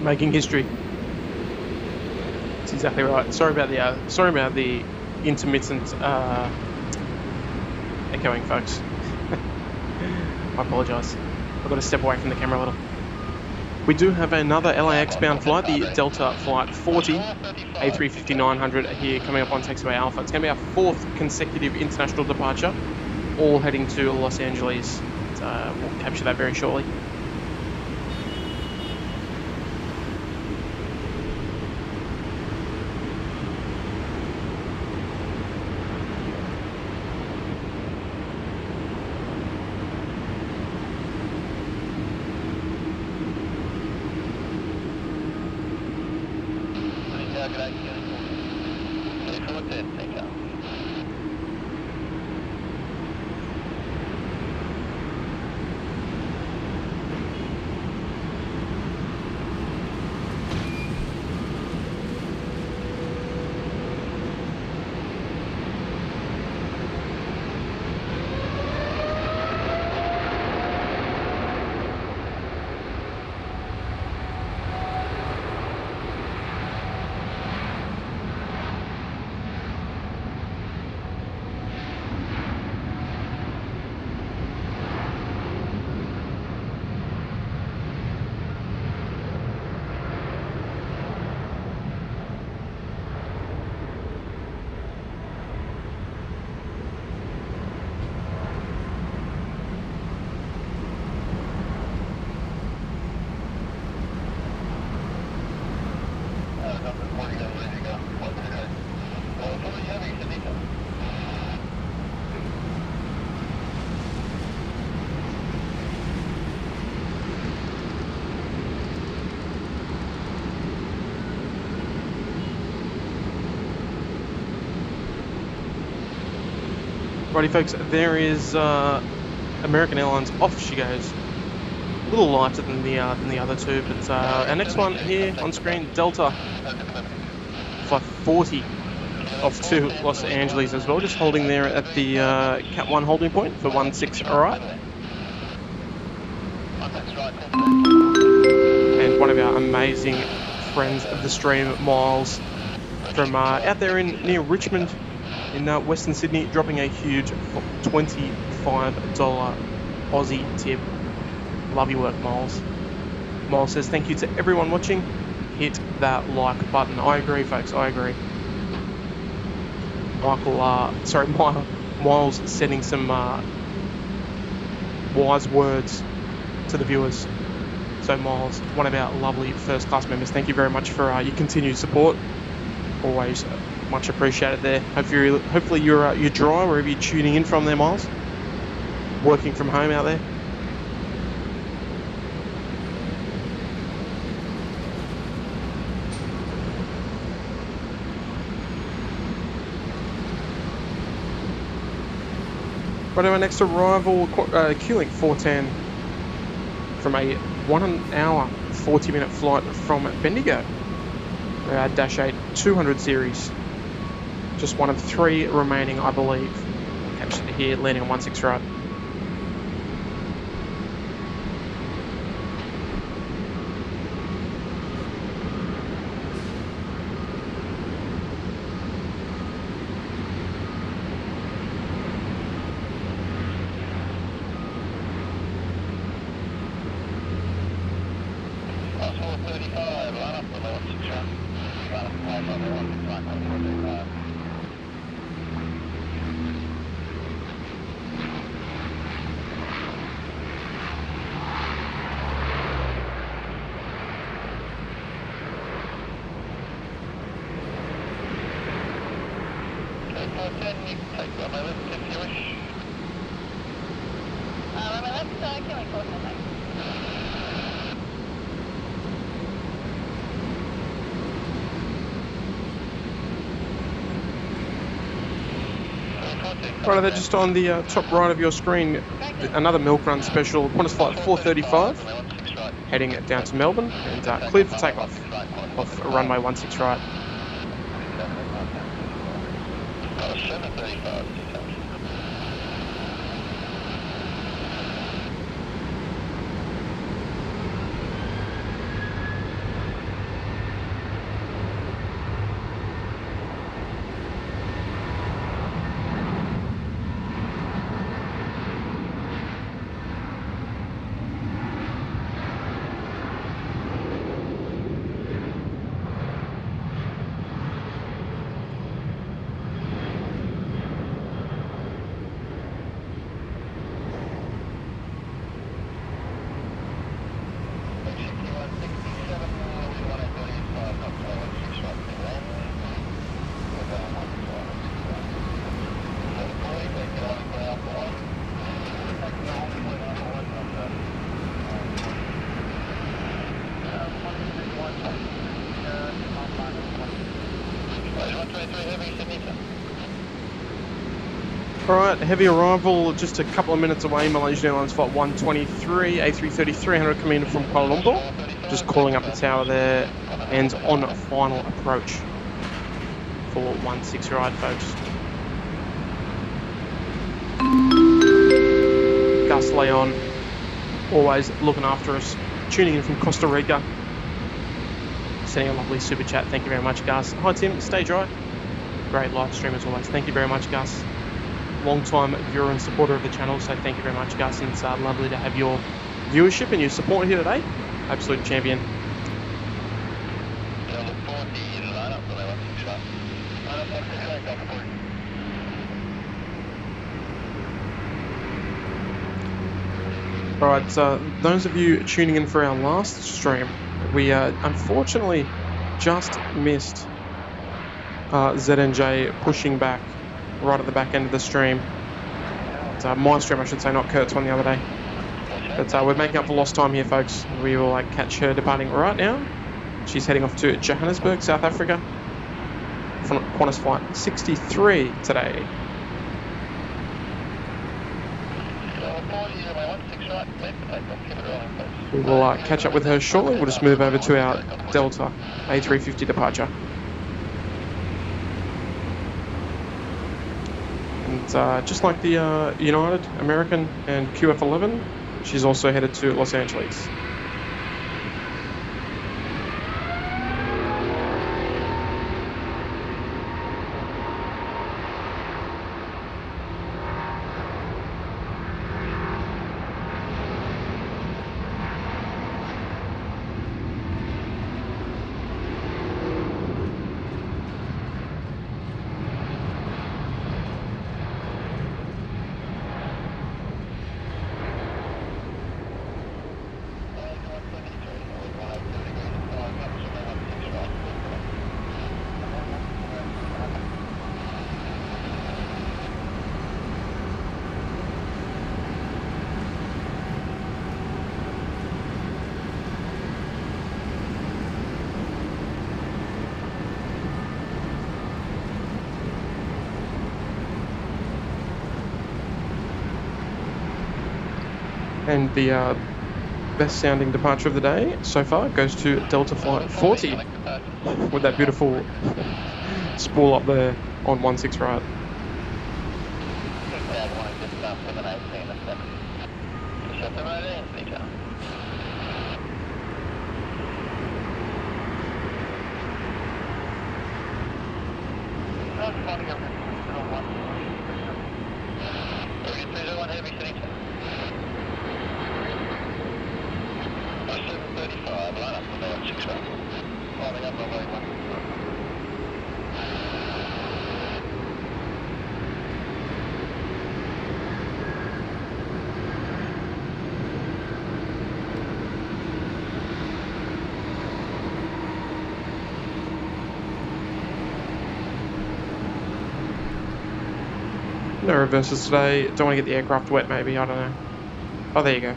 Making history. That's exactly right. Sorry about the intermittent echoing, folks. I apologise. I've got to step away from the camera a little. We do have another LAX bound flight, the Delta Flight 40, A350-900 here coming up on taxiway Alpha. It's going to be our 4th consecutive international departure, all heading to Los Angeles. We'll capture that very shortly. Righty folks, there is American Airlines, off she goes. A little lighter than the other two, but our next one here on screen, Delta Flight 40 off to Los Angeles as well, just holding there at the Cat 1 holding point for 16, alright. And one of our amazing friends of the stream, Miles, from out there near Richmond in Western Sydney, dropping a huge $25 Aussie tip. Love your work, Miles. Miles says, thank you to everyone watching. Hit that like button. I agree, folks. I agree. Miles sending some wise words to the viewers. So, Miles, one of our lovely first-class members, thank you very much for your continued support. Always much appreciated there. Hopefully you're dry wherever you're tuning in from there, Miles. Working from home out there. Right, our next arrival, Q-Link 410 from a 1 hour, 40-minute flight from Bendigo. Dash 8 200 series. Just one of 3 remaining, I believe. Catch it here, landing on 16 right. Right, they're just on the top right of your screen. Another milk run special. Qantas flight 435, heading down to Melbourne and cleared for takeoff off runway 16 right. Alright, heavy arrival just a couple of minutes away. Malaysian Airlines flight 123, A330 300 coming in from Kuala Lumpur. Just calling up the tower there and on final approach for 16 right, folks. Gus Leon, always looking after us, tuning in from Costa Rica. Sending a lovely super chat. Thank you very much, Gus. Hi, Tim. Stay dry. Great live stream as always. Thank you very much, Gus. Long-time viewer and supporter of the channel, so thank you very much, Gus, and it's lovely to have your viewership and your support here today. Absolute champion. Alright, those of you tuning in for our last stream, we unfortunately just missed ZNJ pushing back right at the back end of the stream. My stream, I should say, not Kurt's one the other day. But we're making up for lost time here, folks. We will catch her departing right now. She's heading off to Johannesburg, South Africa, from Qantas flight 63 today. We will catch up with her shortly. We'll just move over to our Delta A350 departure. And just like the United, American, and QF11, she's also headed to Los Angeles. And the best sounding departure of the day so far goes to Delta Flight 40 with that beautiful spool up there on 16 right. No reverses today. Don't want to get the aircraft wet, maybe. I don't know. Oh, there you go.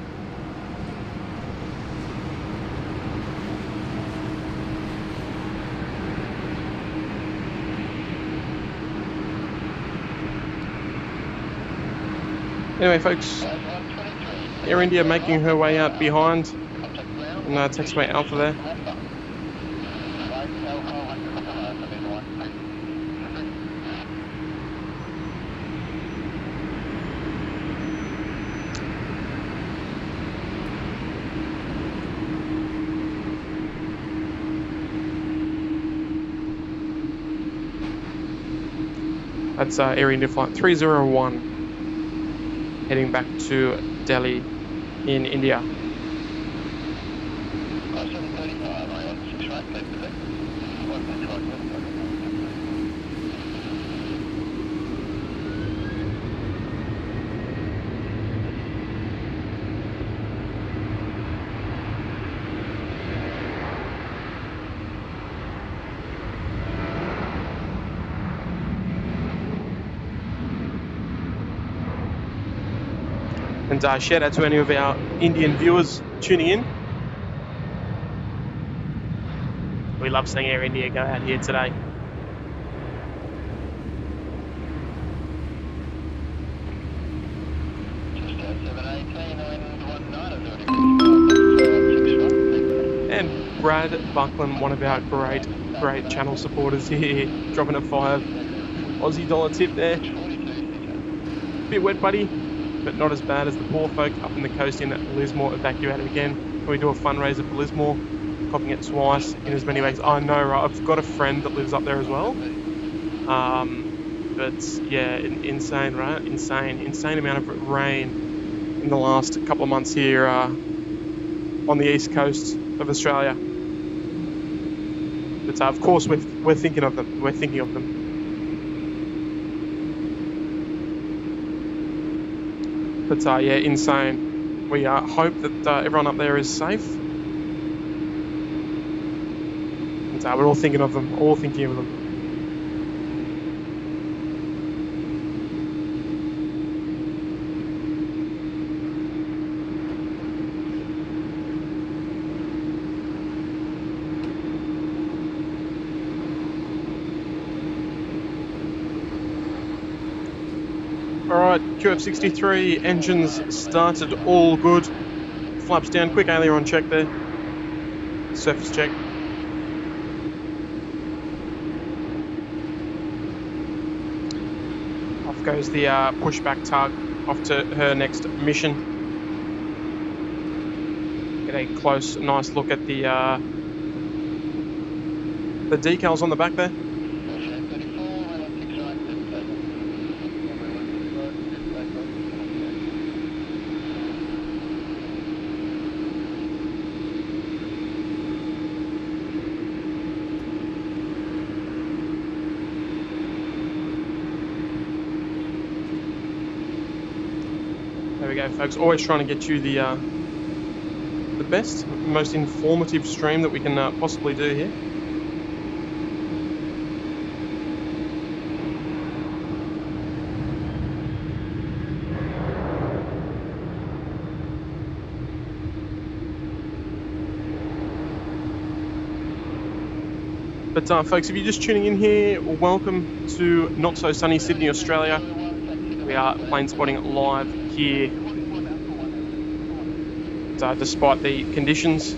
Anyway, folks, Air India making her way out behind and taxiway Alpha there. That's Air India Flight 301 heading back to Delhi in India. And shout out to any of our Indian viewers tuning in. We love seeing Air India go out here today. And Brad Buckland, one of our great channel supporters here, dropping a $5 Aussie tip there. Bit wet, buddy, but not as bad as the poor folk up in the coast in Lismore evacuated again. Can we do a fundraiser for Lismore? Copying it twice in as many ways. I know, right? I've got a friend that lives up there as well. But yeah, insane, right? Insane amount of rain in the last couple of months here on the east coast of Australia. But of course, we're thinking of them. We're thinking of them. But yeah, insane. We hope that everyone up there is safe. And we're all thinking of them. All thinking of them. All right. QF63, engines started, all good. Flaps down, quick aileron check there. Surface check. Off goes the pushback tug off to her next mission. Get a close, nice look at the decals on the back there. There we go, folks. Always trying to get you the best, most informative stream that we can possibly do here. But folks, if you're just tuning in here, welcome to not so sunny Sydney, Australia. We are plane spotting live here. Despite the conditions,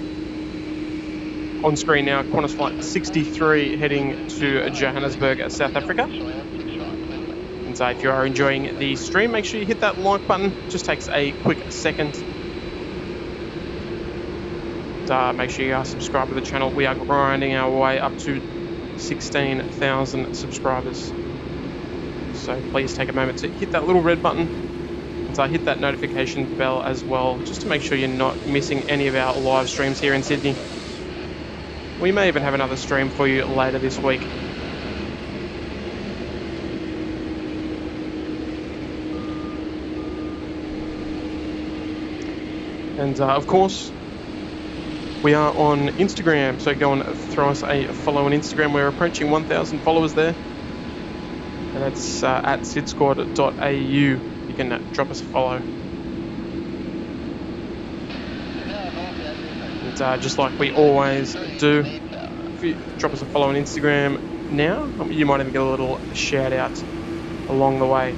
on screen now, Qantas Flight 63 heading to Johannesburg, South Africa. And if you are enjoying the stream, make sure you hit that like button. Just takes a quick second. Make sure you are subscribed to the channel. We are grinding our way up to 16,000 subscribers. So please take a moment to hit that little red button. And hit that notification bell as well, just to make sure you're not missing any of our live streams here in Sydney. We may even have another stream for you later this week. And of course, we are on Instagram, so go and throw us a follow on Instagram. We're approaching 1,000 followers there, and that's at sidsquad.au. You can drop us a follow. And just like we always do, if you drop us a follow on Instagram now, you might even get a little shout out along the way.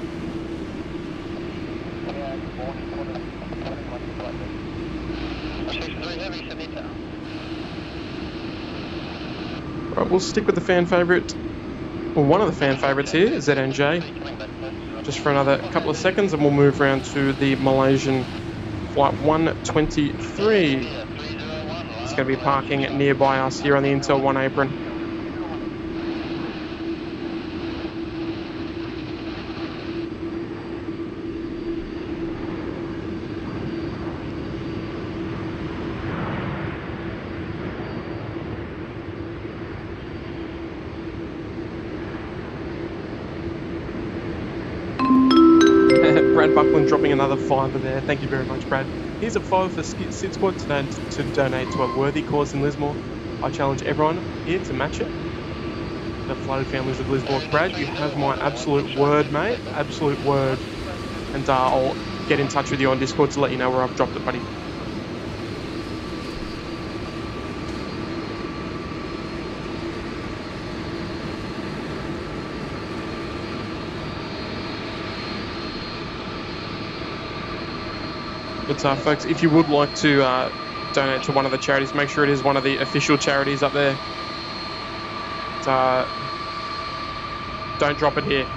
Right, we'll stick with the fan favourite, well, one of the fan favourites here, ZNJ. Just for another couple of seconds, and we'll move around to the Malaysian Flight 123. It's going to be parking nearby us here on the Intel 1 apron. Dropping another $5 there. Thank you very much, Brad. Here's a $5 for Sid Squad to donate to a worthy cause in Lismore. I challenge everyone here to match it. The flooded families of Lismore. Brad, you have my absolute word, mate. Absolute word. And I'll get in touch with you on Discord to let you know where I've dropped it, buddy. But folks, if you would like to donate to one of the charities, make sure it is one of the official charities up there. Don't drop it here.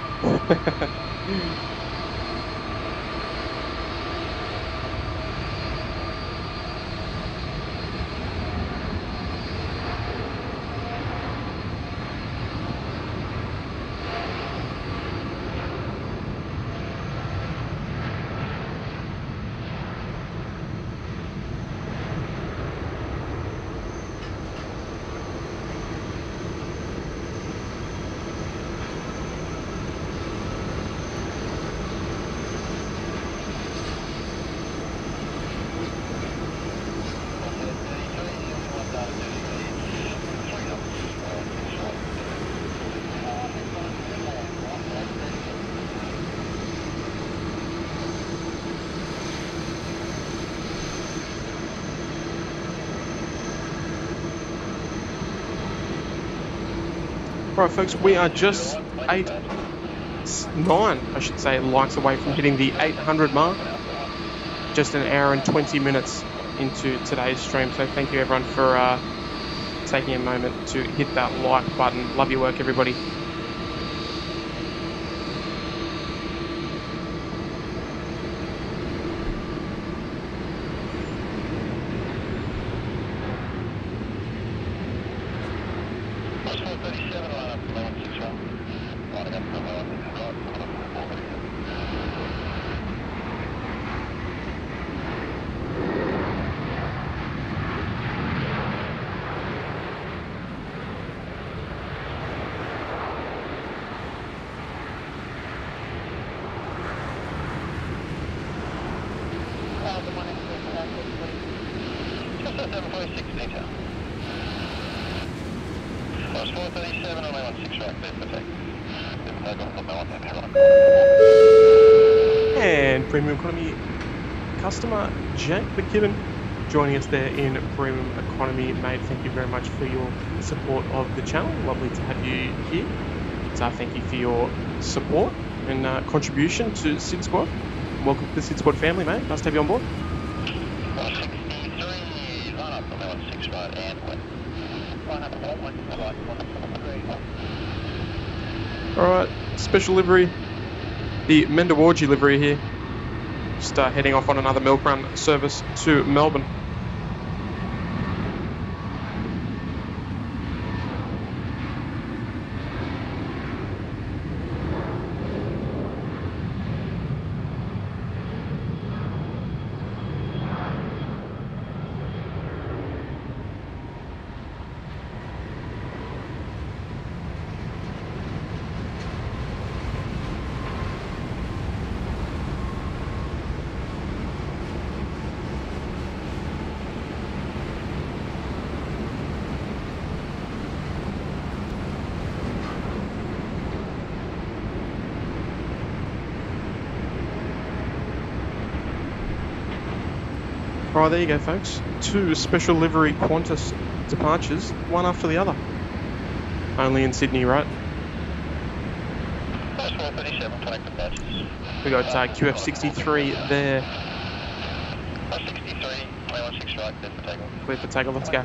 Right, folks, we are just 8 9, I should say, likes away from hitting the 800 mark. Just an hour and 20 minutes into today's stream. So thank you everyone for taking a moment to hit that like button. Love your work, everybody. And Premium Economy customer Jake McKibben joining us there in Premium Economy, mate. Thank you very much for your support of the channel. Lovely to have you here. So thank you for your support and contribution to Sid Squad. Welcome to the Sid Squad family, mate. Nice to have you on board. 63, line up from 16 right and west. Line up 1 right, 1 Alright, special livery, the Mendawarji livery here. Just heading off on another milk run service to Melbourne. Alright, there you go, folks. 2 special livery Qantas departures, one after the other. Only in Sydney, right? We got QF63 there. 63, 116 right, clear for takeoff. Clear for takeoff, let's go.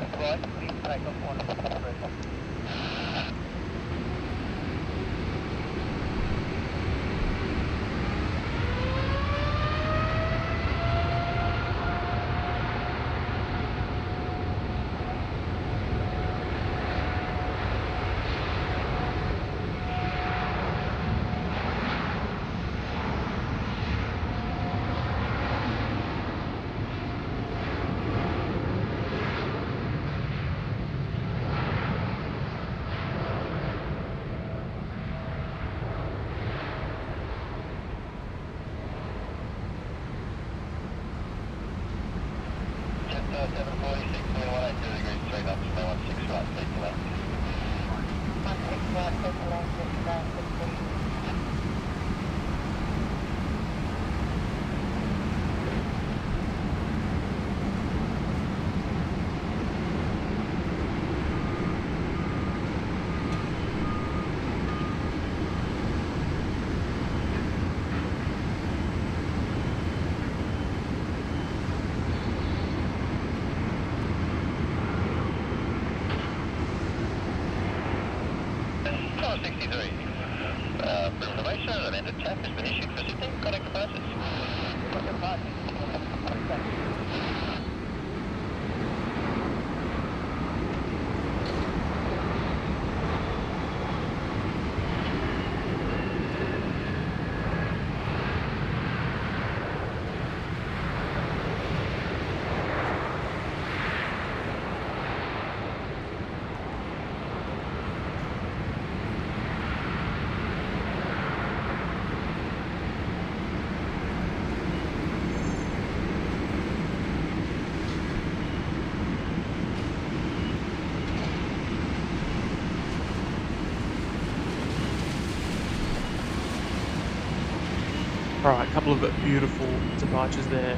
Alright, a couple of beautiful departures there.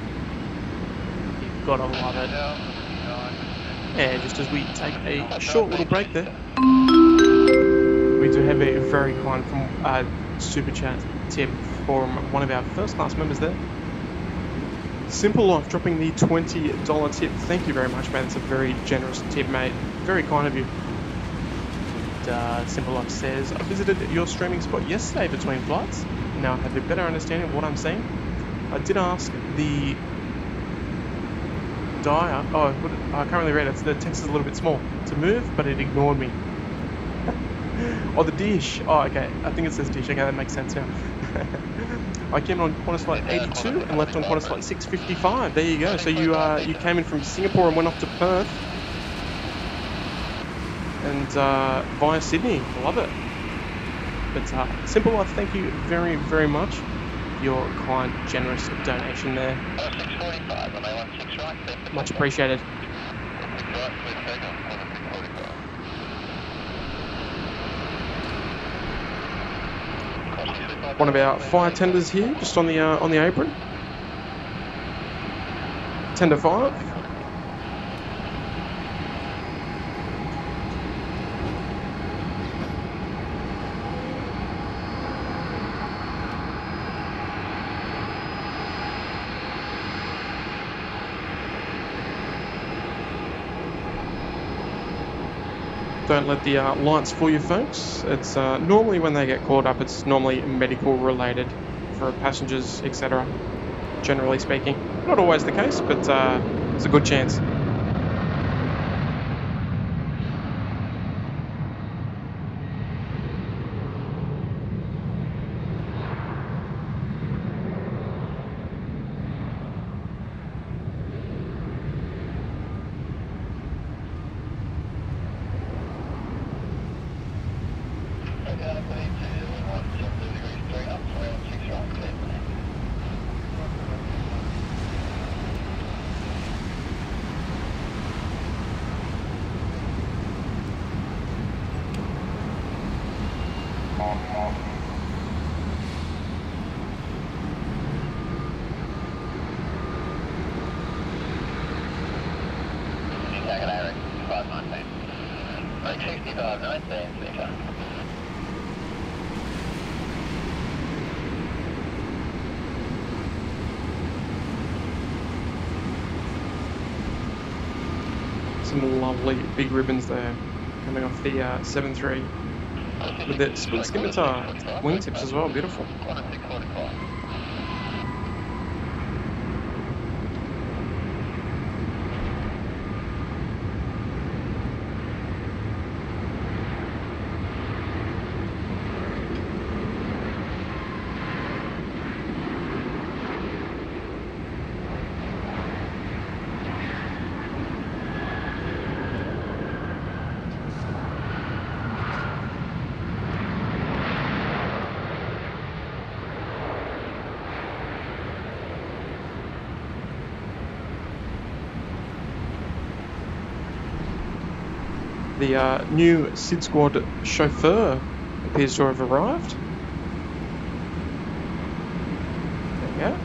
You've got to love it. And just as we take a short little break there, we do have a very kind from super chat tip from one of our first class members there. Simple Life dropping the $20 tip. Thank you very much, mate. It's a very generous tip, mate. Very kind of you. And, Simple Life says, I visited your streaming spot yesterday between flights. Now I have a better understanding of what I'm seeing. I did ask the dial. Oh, I can't really read it. The text is a little bit small. To move, but it ignored me. Oh, the dish. Oh, okay. I think it says dish. Okay, that makes sense now. I came on Qantas flight 82 and left on Qantas flight 655. There you go. So you came in from Singapore and went off to Perth. And via Sydney. Love it. But Simple Life, thank you very, very much for your kind, generous donation there. 645, and I want 6 right. Much appreciated. 6 right, please take off. 645. One of our fire tenders here, just on the apron. Tender 5. Don't let the lights fool you, folks. It's normally when they get called up, it's normally medical related for passengers, etc. Generally speaking, not always the case, but it's a good chance. Some lovely big ribbons there coming off the 7.3 with the split scimitar wingtips as well. Beautiful. The new SID Squad chauffeur appears to have arrived. There you go.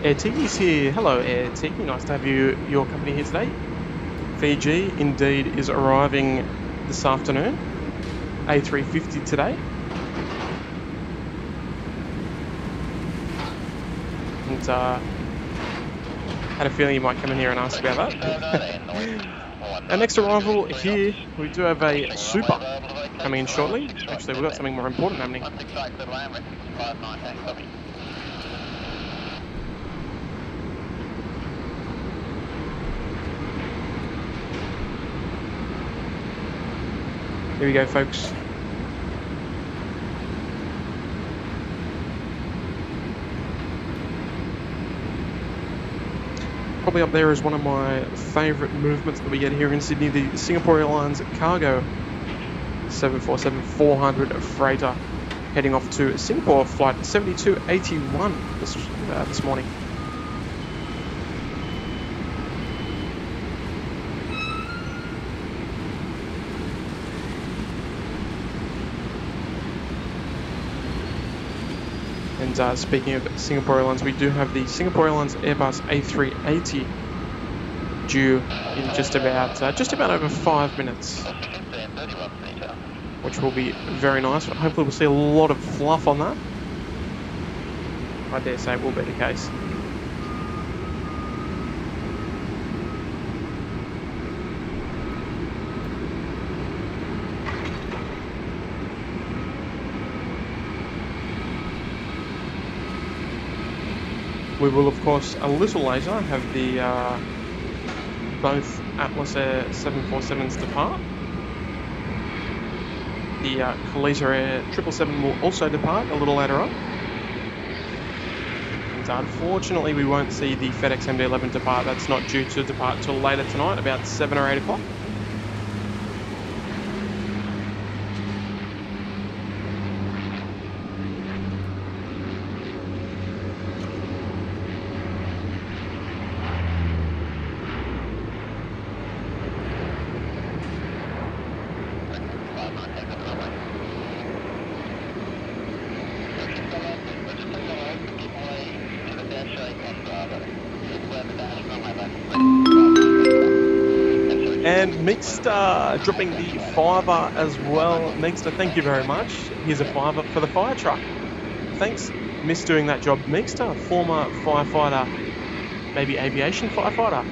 Air Tiki's here. Hello, Air Tiki. Nice to have your company here today. Fiji indeed is arriving this afternoon. A350 today. And had a feeling you might come in here and ask about that. Our next arrival here, we do have a super coming in shortly. Actually, we've got something more important happening. Here we go, folks. Probably up there is one of my favourite movements that we get here in Sydney, the Singapore Airlines cargo 747-400 freighter heading off to Singapore flight 7281 this morning. And speaking of Singapore Airlines, we do have the Singapore Airlines Airbus A380 due in just about over 5 minutes, which will be very nice. Hopefully we'll see a lot of fluff on that. I dare say it will be the case. We will, of course, a little later have the both Atlas Air 747s depart. The Malaysian Air 777 will also depart a little later on. And unfortunately, we won't see the FedEx MD-11 depart. That's not due to depart till later tonight, about 7 or 8 o'clock. And Mixter dropping the $5 as well. Mixter, thank you very much. Here's a $5 for the fire truck. Thanks, miss doing that job. Mixter, former firefighter, maybe aviation firefighter.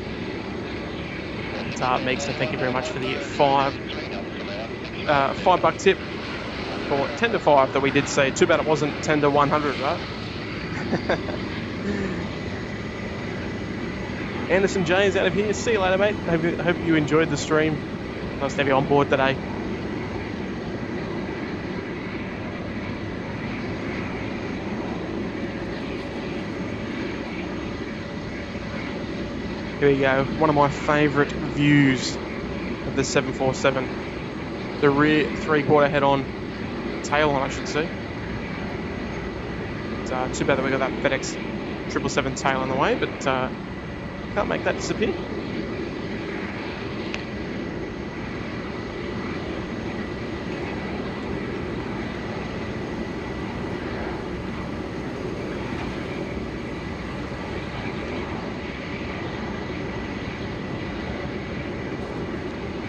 Mixter, thank you very much for the $5 tip for 10 to 5 that we did say. Too bad it wasn't 10 to 100, right? Anderson J is out of here. See you later, mate. Hope you enjoyed the stream. Nice to have you on board today. Here we go. One of my favourite views of the 747. The rear 3/4 head-on, tail on, I should say. Too bad that we got that FedEx 777 tail in the way, but can't make that disappear.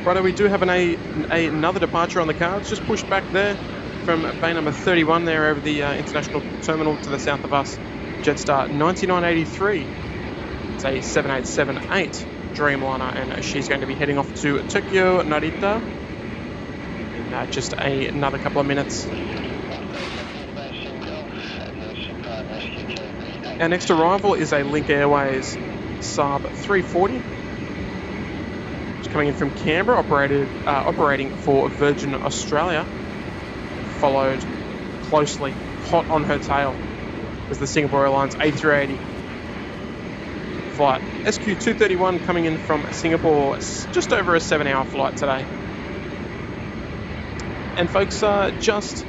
Righto, we do have another departure on the cards, just pushed back there from bay number 31 there over the international terminal to the south of us. Jetstar 9983. It's a 7878 Dreamliner, and she's going to be heading off to Tokyo Narita in just another couple of minutes. Our next arrival is a Link Airways Saab 340. It's coming in from Canberra, operating for Virgin Australia. Followed closely, hot on her tail, is the Singapore Airlines A380 flight. SQ231 coming in from Singapore, just over a 7-hour flight today. And folks, just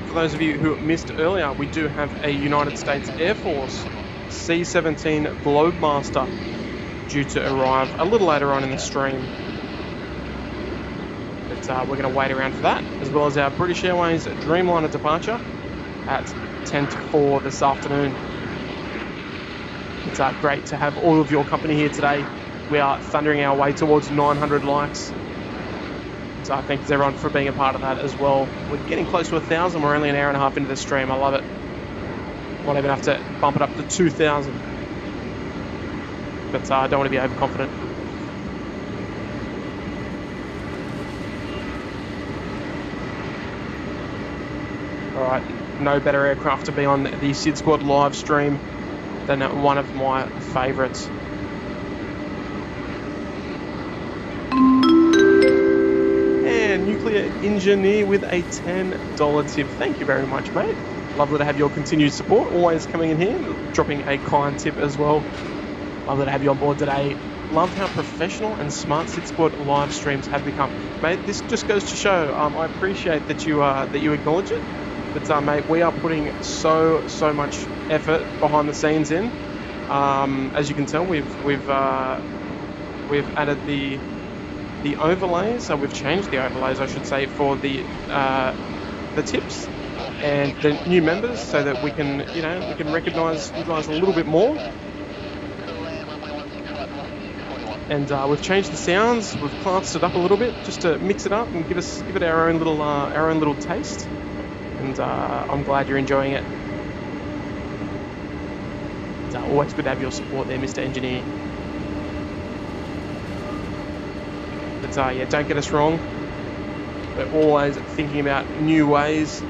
for those of you who missed earlier, we do have a United States Air Force C-17 Globemaster due to arrive a little later on in the stream. But we're going to wait around for that, as well as our British Airways Dreamliner departure at 10 to 4 this afternoon. It's great to have all of your company here today. We are thundering our way towards 900 likes. So thanks everyone for being a part of that as well. We're getting close to 1,000. We're only an hour and a half into the stream. I love it. Won't even have to bump it up to 2,000. But I don't want to be overconfident. Alright, no better aircraft to be on the SID Squad live stream than one of my favourites. And Nuclear Engineer with a $10 tip. Thank you very much, mate. Lovely to have your continued support. Always coming in here, dropping a kind tip as well. Lovely to have you on board today. Love how professional and smart SID Squad live streams have become. Mate, this just goes to show, I appreciate that you acknowledge it. But mate, we are putting so much effort behind the scenes in. As you can tell, we've added the overlays. We've changed the overlays, I should say, for the tips. and the new members, so that we can, we can recognise you guys a little bit more. And we've changed the sounds. We've classed it up a little bit just to mix it up and give it our own little taste. And I'm glad you're enjoying it. It's always good to have your support there, Mr. Engineer. But yeah, don't get us wrong. We're always thinking about new ways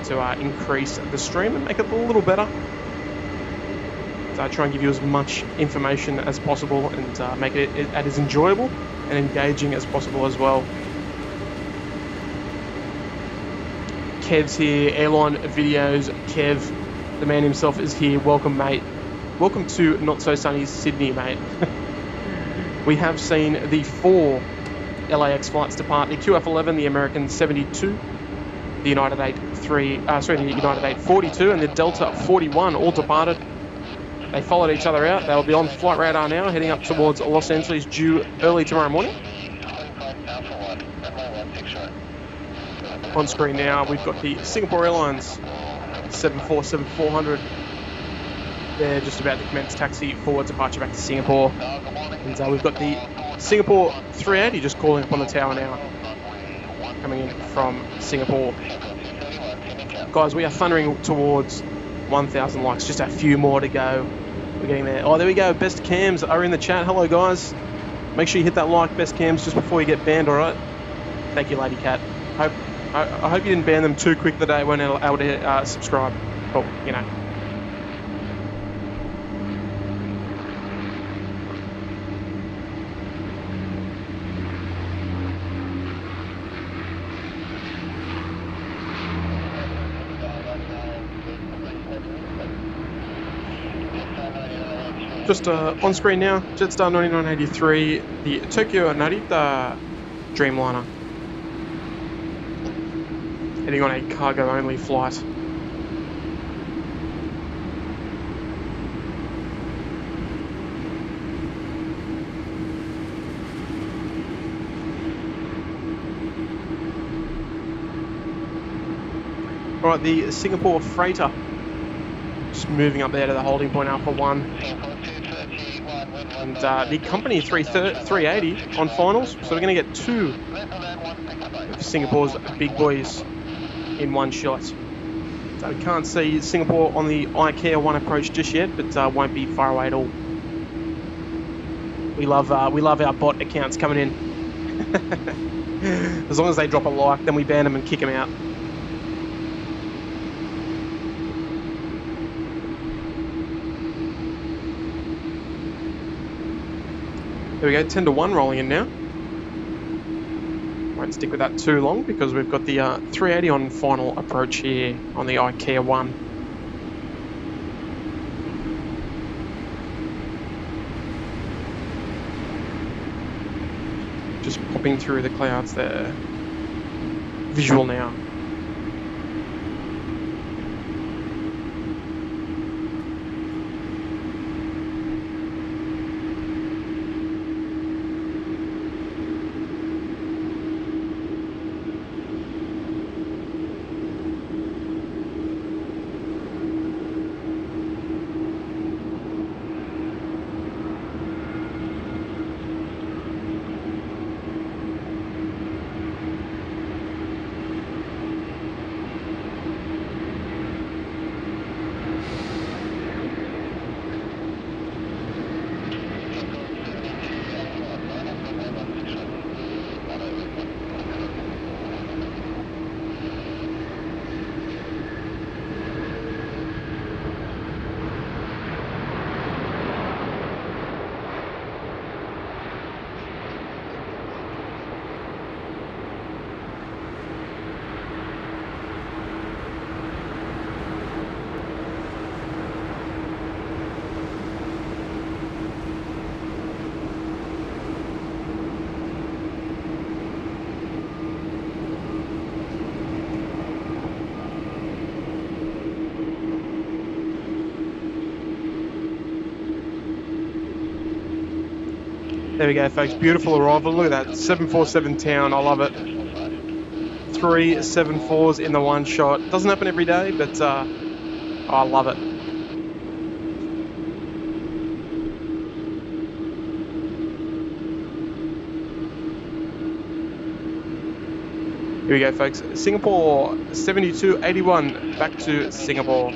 to increase the stream and make it a little better. Try and give you as much information as possible and make it as enjoyable and engaging as possible as well. Kev's here, Airline Videos. Kev, the man himself, is here. Welcome, mate. Welcome to Not So Sunny Sydney, mate. We have seen the 4 LAX flights depart: the QF11, the American 72, the United 842, and the Delta 41 all departed. They followed each other out. They'll be on flight radar now, heading up towards Los Angeles, due early tomorrow morning. On screen now, we've got the Singapore Airlines 747-400. They're just about to commence taxi forward departure back to Singapore. And we've got the Singapore 380 just calling up on the tower now, coming in from Singapore. Guys, we are thundering towards 1,000 likes, just a few more to go. We're getting there. Oh, there we go. Best cams are in the chat. Hello, guys. Make sure you hit that like, best cams, just before you get banned, all right? Thank you, Lady Cat. I hope you didn't ban them too quick that they weren't able to subscribe. But, Just on screen now, Jetstar 9983, the Tokyo Narita Dreamliner, heading on a cargo-only flight. All right, the Singapore Freighter, just moving up there to the holding point, Alpha 1. And the company 380 on finals, so we're going to get 2 of Singapore's big boys in one shot. So we can't see Singapore on the IKEA 1 approach just yet, but won't be far away at all. We love our bot accounts coming in. As long as they drop a like, then we ban them and kick them out. There we go, 10-1 rolling in now. Won't stick with that too long because we've got the 380 on final approach here on the IKEA 1. Just popping through the clouds there. Visual now. There we go, folks. Beautiful arrival. Look at that 747 town. I love it. 3 7.4s in the one shot. Doesn't happen every day, but I love it. Here we go, folks. Singapore 7281 back to Singapore.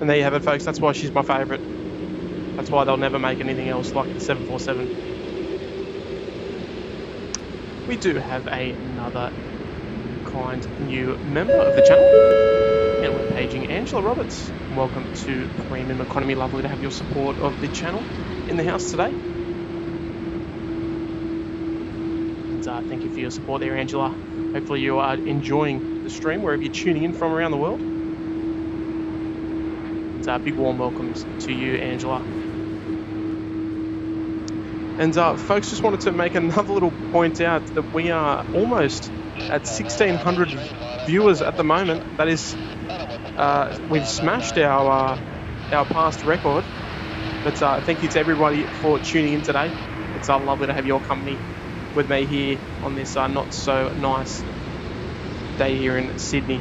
And there you have it, folks. That's why she's my favourite. That's why they'll never make anything else like the 747. We do have another kind new member of the channel, and we're paging Angela Roberts. Welcome to Premium Economy. Lovely to have your support of the channel in the house today. And thank you for your support there, Angela. Hopefully you are enjoying the stream wherever you're tuning in from around the world. Big warm welcomes to you, Angela. And folks, just wanted to make another little point out that we are almost at 1,600 viewers at the moment. That is, we've smashed our past record. But thank you to everybody for tuning in today. It's lovely to have your company with me here on this not so nice day here in Sydney.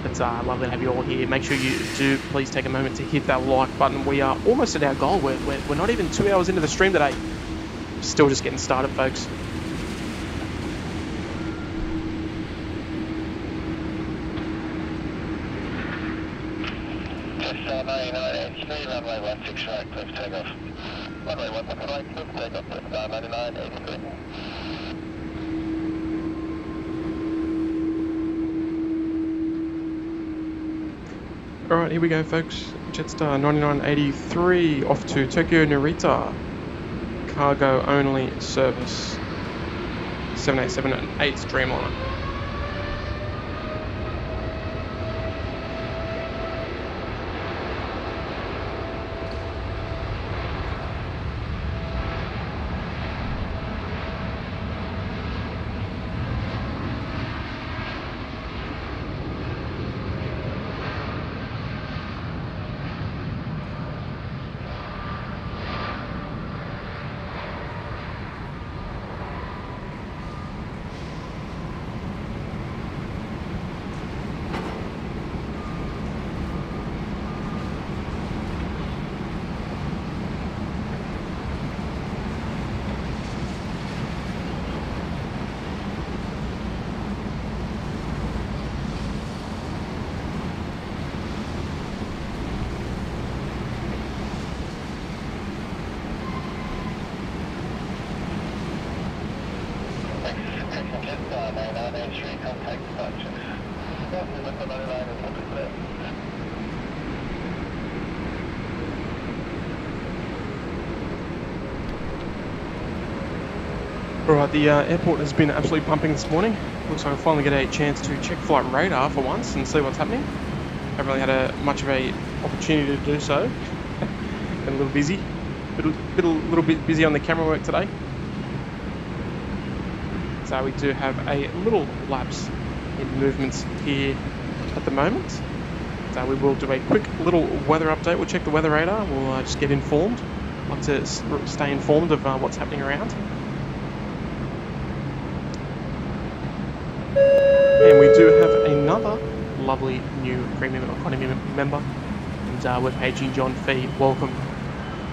It's lovely to have you all here. Make sure you do please take a moment to hit that like button. We are almost at our goal. We're not even 2 hours into the stream today. Still just getting started, folks. Just 9983, runway 16 right, clear for takeoff. Runway 16 right, clear for takeoff, clear for 9983. Alright, here we go, folks. Jetstar 9983 off to Tokyo Narita. Cargo only service. 787 and 8 Streamliner. Alright, the airport has been absolutely pumping this morning. Looks like I'll finally get a chance to check flight radar for once and see what's happening. Haven't really had much of a opportunity to do so. Been a little busy. A little bit busy on the camera work today. So we do have a little lapse in movements here at the moment. So we will do a quick little weather update. We'll check the weather radar. We'll just get informed. Like to stay informed of what's happening around. And we do have another lovely new Premium Economy member. And we're paging John Fee. Welcome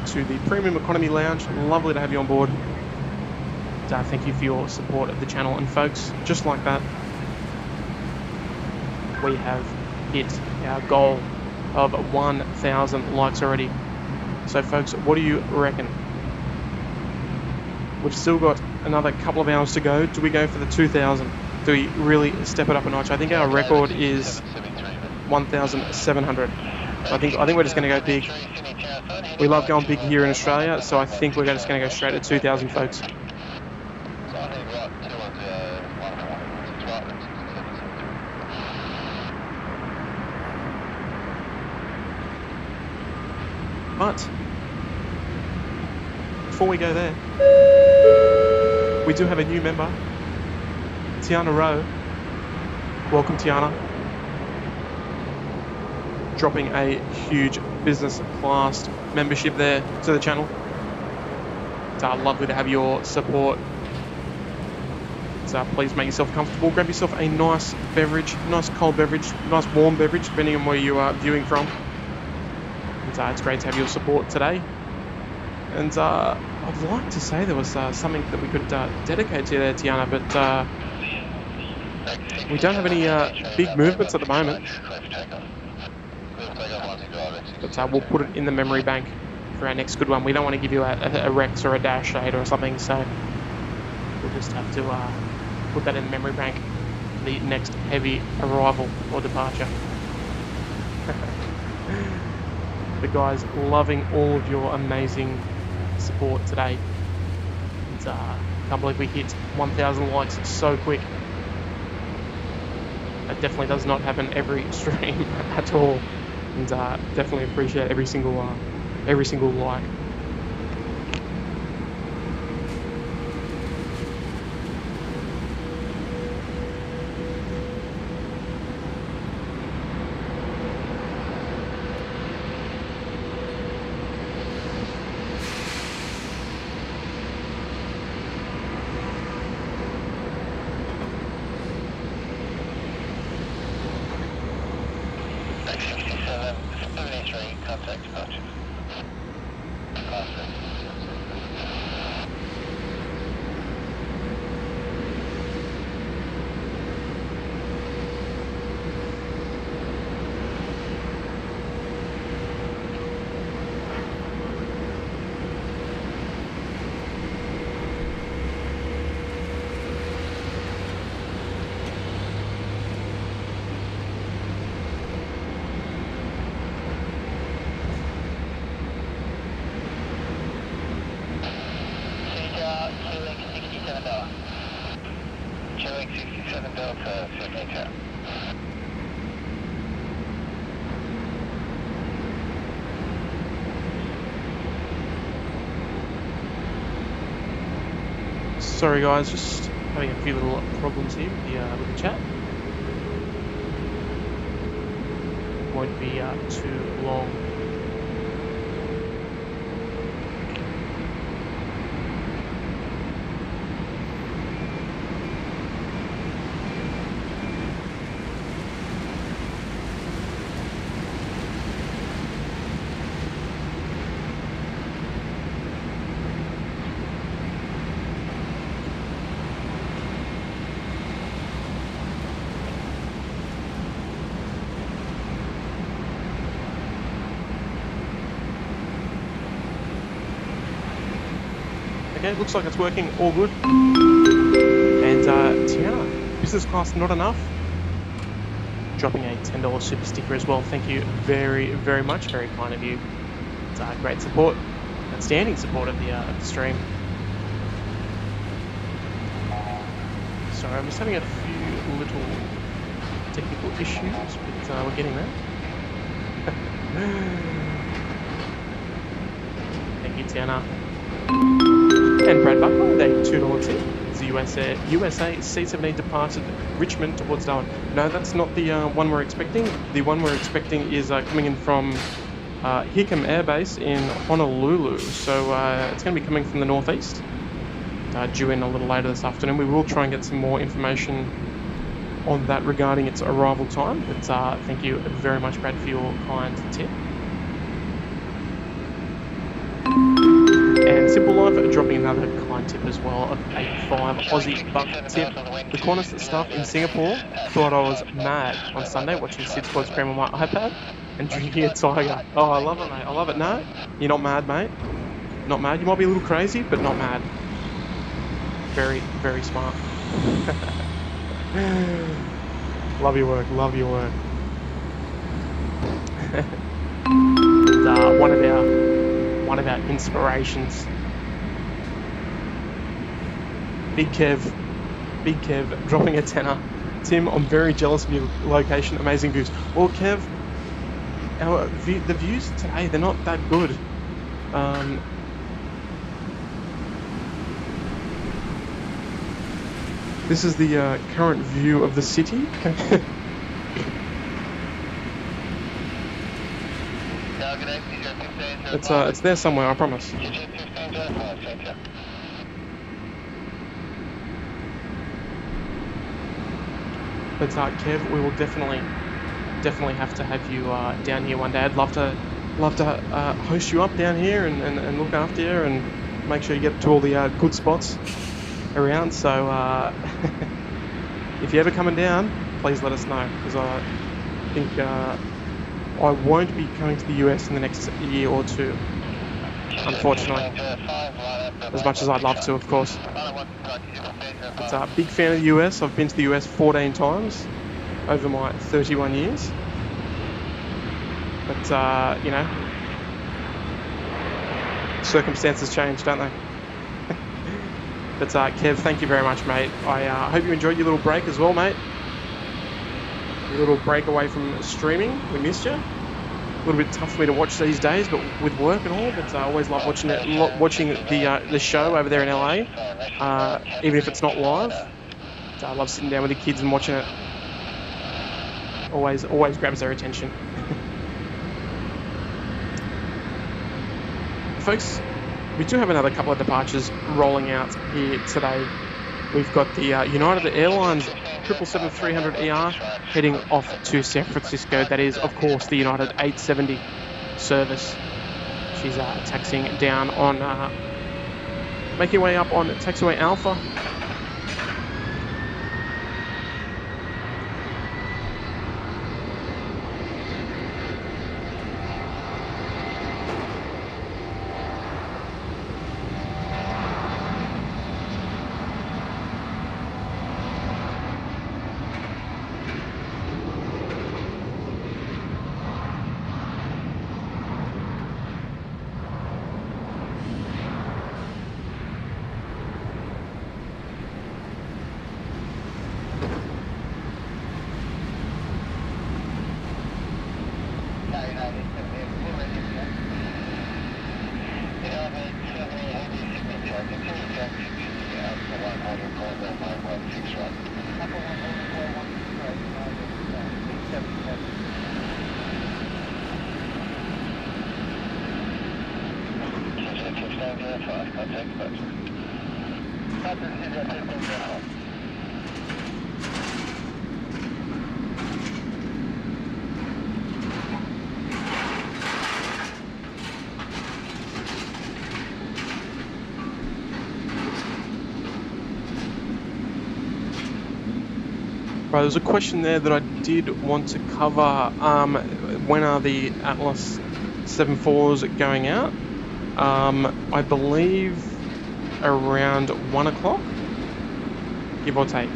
to the Premium Economy Lounge. Lovely to have you on board. And, thank you for your support of the channel. And folks, just like that, we have hit our goal of 1,000 likes already. So folks, what do you reckon? We've still got another couple of hours to go. Do we go for the 2,000? Do we really step it up a notch? I think our record is 1,700. I think we're just going to go big. We love going big here in Australia, so I think we're just going to go straight at 2,000, folks. But before we go there, we do have a new member, Tiana Rowe. Welcome, Tiana. Dropping a huge business class membership there to the channel. It's lovely to have your support. So please make yourself comfortable. Grab yourself a nice beverage, nice cold beverage, nice warm beverage, depending on where you are viewing from. It's great to have your support today. And I'd like to say there was something that we could dedicate to you there, Tiana, but we don't have any big movements at the moment. But we'll put it in the memory bank for our next good one. We don't want to give you a Rex or a Dash 8 or something, so we'll just have to put that in the memory bank for the next heavy arrival or departure. The guys loving all of your amazing support today. And, can't believe we hit 1,000 likes so quick. That definitely does not happen every stream at all. And definitely appreciate every single like. Sorry guys, just having a few little problems here with the chat. Won't be too long. Okay, looks like it's working all good. And Tiana, business class not enough. Dropping a $10 super sticker as well. Thank you very, very much. Very kind of you. It's great support, outstanding support of the stream. Sorry, I'm just having a few little technical issues, but we're getting there. Thank you, Tiana. And Brad Buckler with a $2 tip. the USA C-17 departed Richmond towards Darwin. No, that's not the one we're expecting. The one we're expecting is coming in from Hickam Air Base in Honolulu. So it's going to be coming from the northeast, due in a little later this afternoon. We will try and get some more information on that regarding its arrival time. But thank you very much, Brad, for your kind tip. And Simple Life dropping another kind tip as well of a $5 Aussie buck tip. The Qantas staff in Singapore thought I was mad on Sunday watching Sid Squad Scream on my iPad and drinking a Tiger. Oh, I love it, mate. I love it. No, you're not mad, mate. Not mad. You might be a little crazy, but not mad. Very, very smart. Love your work. Love your work. And, one of our inspirations. Big Kev dropping a tenner. Tim, I'm very jealous of your location. Amazing views. Well, Kev, the views today, they're not that good. This is the current view of the city. It's there somewhere, I promise. But Kev, we will definitely have to have you down here one day. I'd love to host you up down here and look after you and make sure you get to all the good spots around. So if you're ever coming down, please let us know, because I think I won't be coming to the US in the next year or two, unfortunately. As much as I'd love to, of course. But big fan of the US. I've been to the US 14 times over my 31 years. But, you know, circumstances change, don't they? But Kev, thank you very much, mate. I hope you enjoyed your little break as well, mate. Your little break away from streaming. We missed you. A little bit tough for me to watch these days, but with work and all. But I always love watching the show over there in LA, even if it's not live. I love sitting down with the kids and watching it. Always grabs their attention. Folks, we do have another couple of departures rolling out here today. We've got the United Airlines 777-300ER heading off to San Francisco. That is, of course, the United A380 service. She's taxiing down on, making her way up on taxiway Alpha. Right, there's a question there that I did want to cover. When are the Atlas 74s going out? I believe around 1 o'clock, give or take.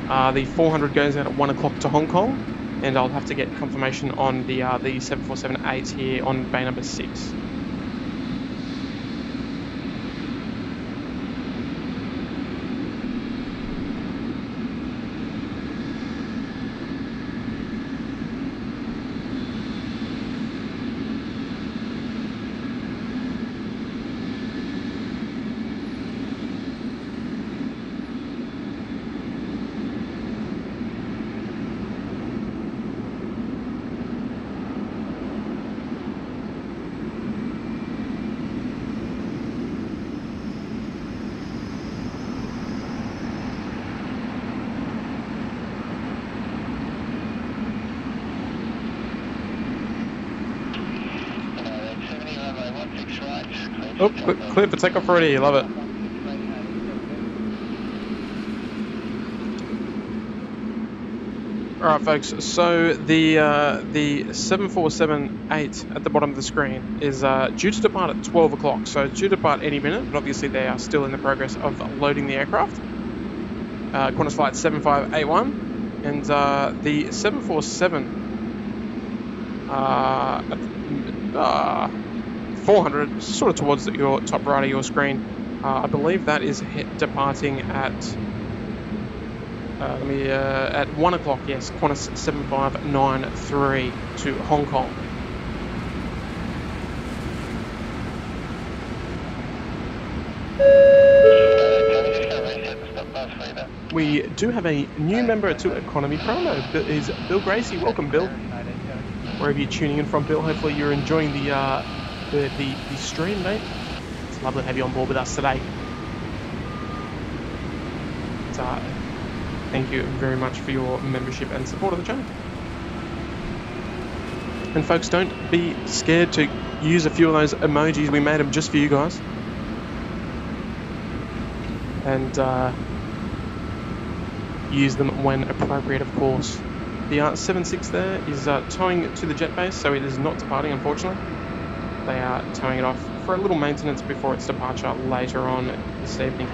The 400 goes out at 1 o'clock to Hong Kong, and I'll have to get confirmation on the 747-8 here on bay number 6. Oh, clear for takeoff already. Love it. All right, folks. So the 747-8 at the bottom of the screen is due to depart at 12 o'clock. So it's due to depart any minute, but obviously they are still in the progress of loading the aircraft. Qantas flight 7581, and the 747 400, sort of towards your top right of your screen. I believe that is departing at. At 1 o'clock, yes, Qantas 7593 to Hong Kong. We do have a new member to Economy Promo. Is Bill Gracie. Welcome, Bill. Wherever you're tuning in from, Bill. Hopefully you're enjoying the stream, mate. It's lovely to have you on board with us today. Thank you very much for your membership and support of the channel. And folks, don't be scared to use a few of those emojis. We made them just for you guys. And use them when appropriate, of course. The 76 there is towing to the jet base, so it is not departing, unfortunately. They are towing it off for a little maintenance before its departure later on this evening.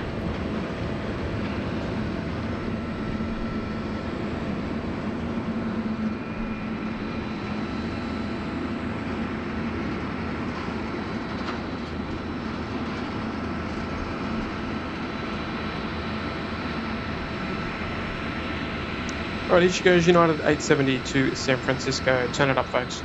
Alright, here she goes, United 870 to San Francisco. Turn it up, folks.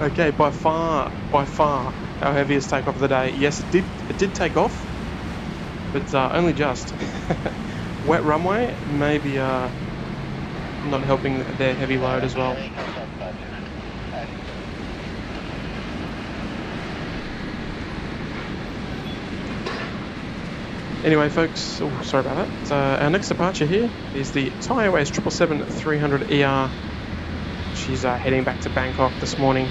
Okay, by far our heaviest takeoff of the day. Yes, it did take off, but only just. Wet runway, maybe not helping their heavy load as well. Anyway, folks, sorry about that. Our next departure here is the Thai Airways 777-300ER. She's heading back to Bangkok this morning,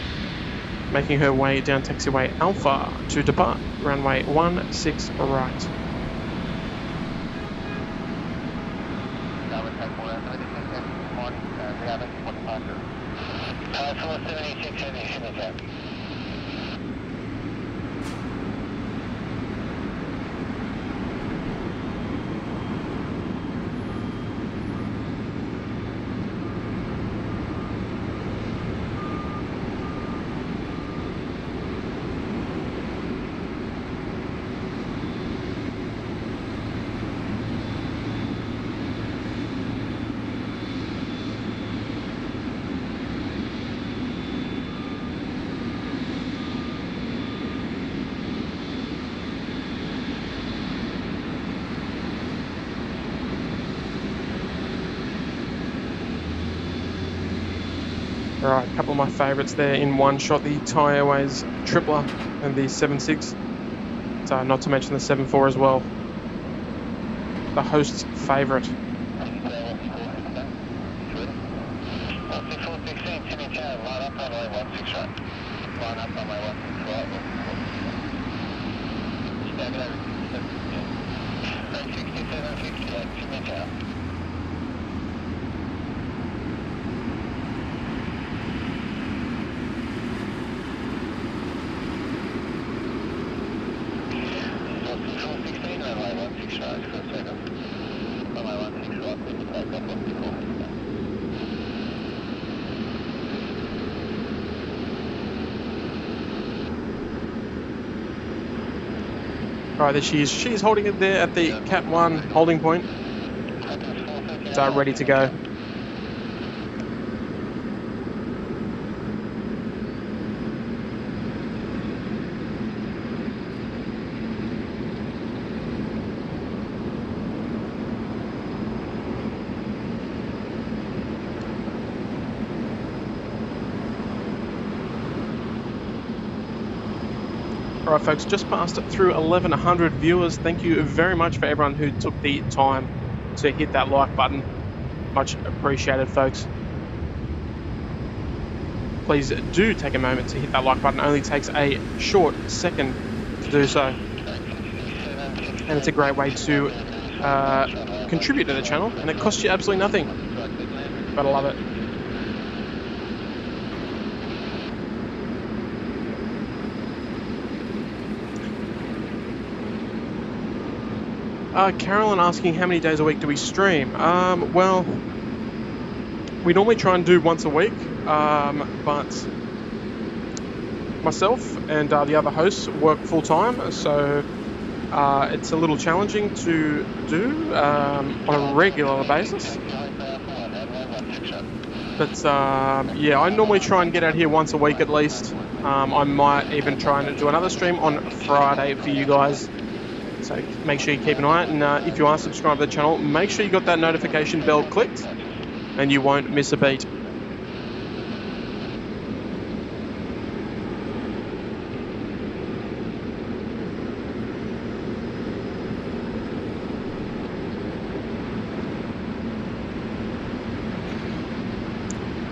making her way down taxiway Alpha to depart runway 16 right. Alright, a couple of my favourites there in one shot, the Thai Airways tripler and the 76. Not to mention the 74 as well. The host's favourite. All right, there she is. She's holding it there at the Cat 1 holding point. It's ready to go. Alright folks, just passed through 1100 viewers. Thank you very much for everyone who took the time to hit that like button. Much appreciated, folks. Please do take a moment to hit that like button. It only takes a short second to do so. And it's a great way to contribute to the channel, and it costs you absolutely nothing. But I love it. Carolyn asking how many days a week do we stream? Well, we normally try and do once a week, but myself and the other hosts work full time, so it's a little challenging to do on a regular basis. But yeah, I normally try and get out here once a week at least. I might even try and do another stream on Friday for you guys. So make sure you keep an eye out, and if you are subscribed to the channel, make sure you got that notification bell clicked, and you won't miss a beat.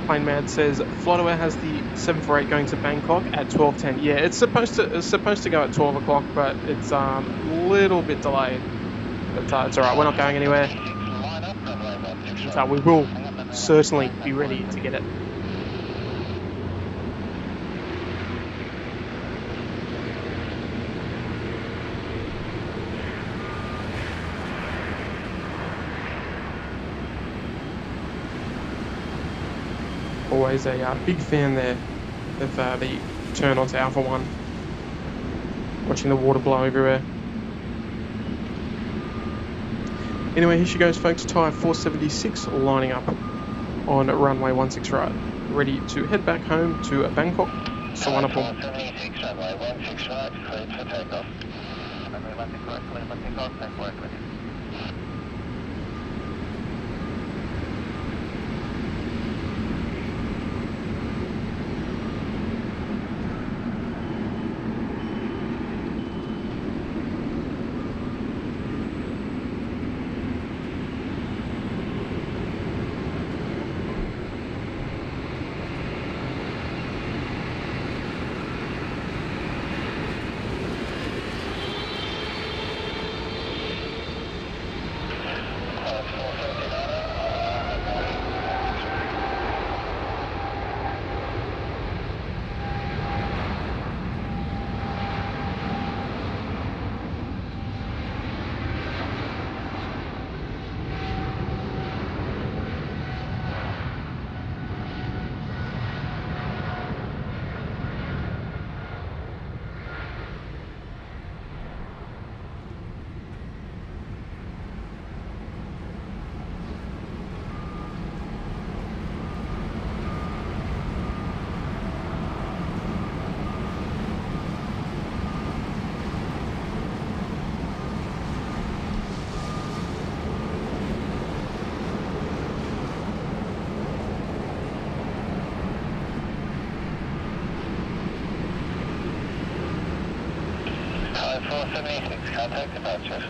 Plane Mad says FlightAware has the 748 going to Bangkok at 12:10. Yeah, it's supposed to go at 12 o'clock, but it's a little bit delayed. But it's all right. We're not going anywhere. So we will certainly be ready to get it. Always a big fan there of the turn onto Alpha 1. Watching the water blow everywhere. Anyway, here she goes, folks. Tyre 476 lining up on runway 16 right. Ready to head back home to Bangkok. Sawanapum. 476, runway 16 right, cleared for takeoff. Runway 16 right, cleared for takeoff, thank you.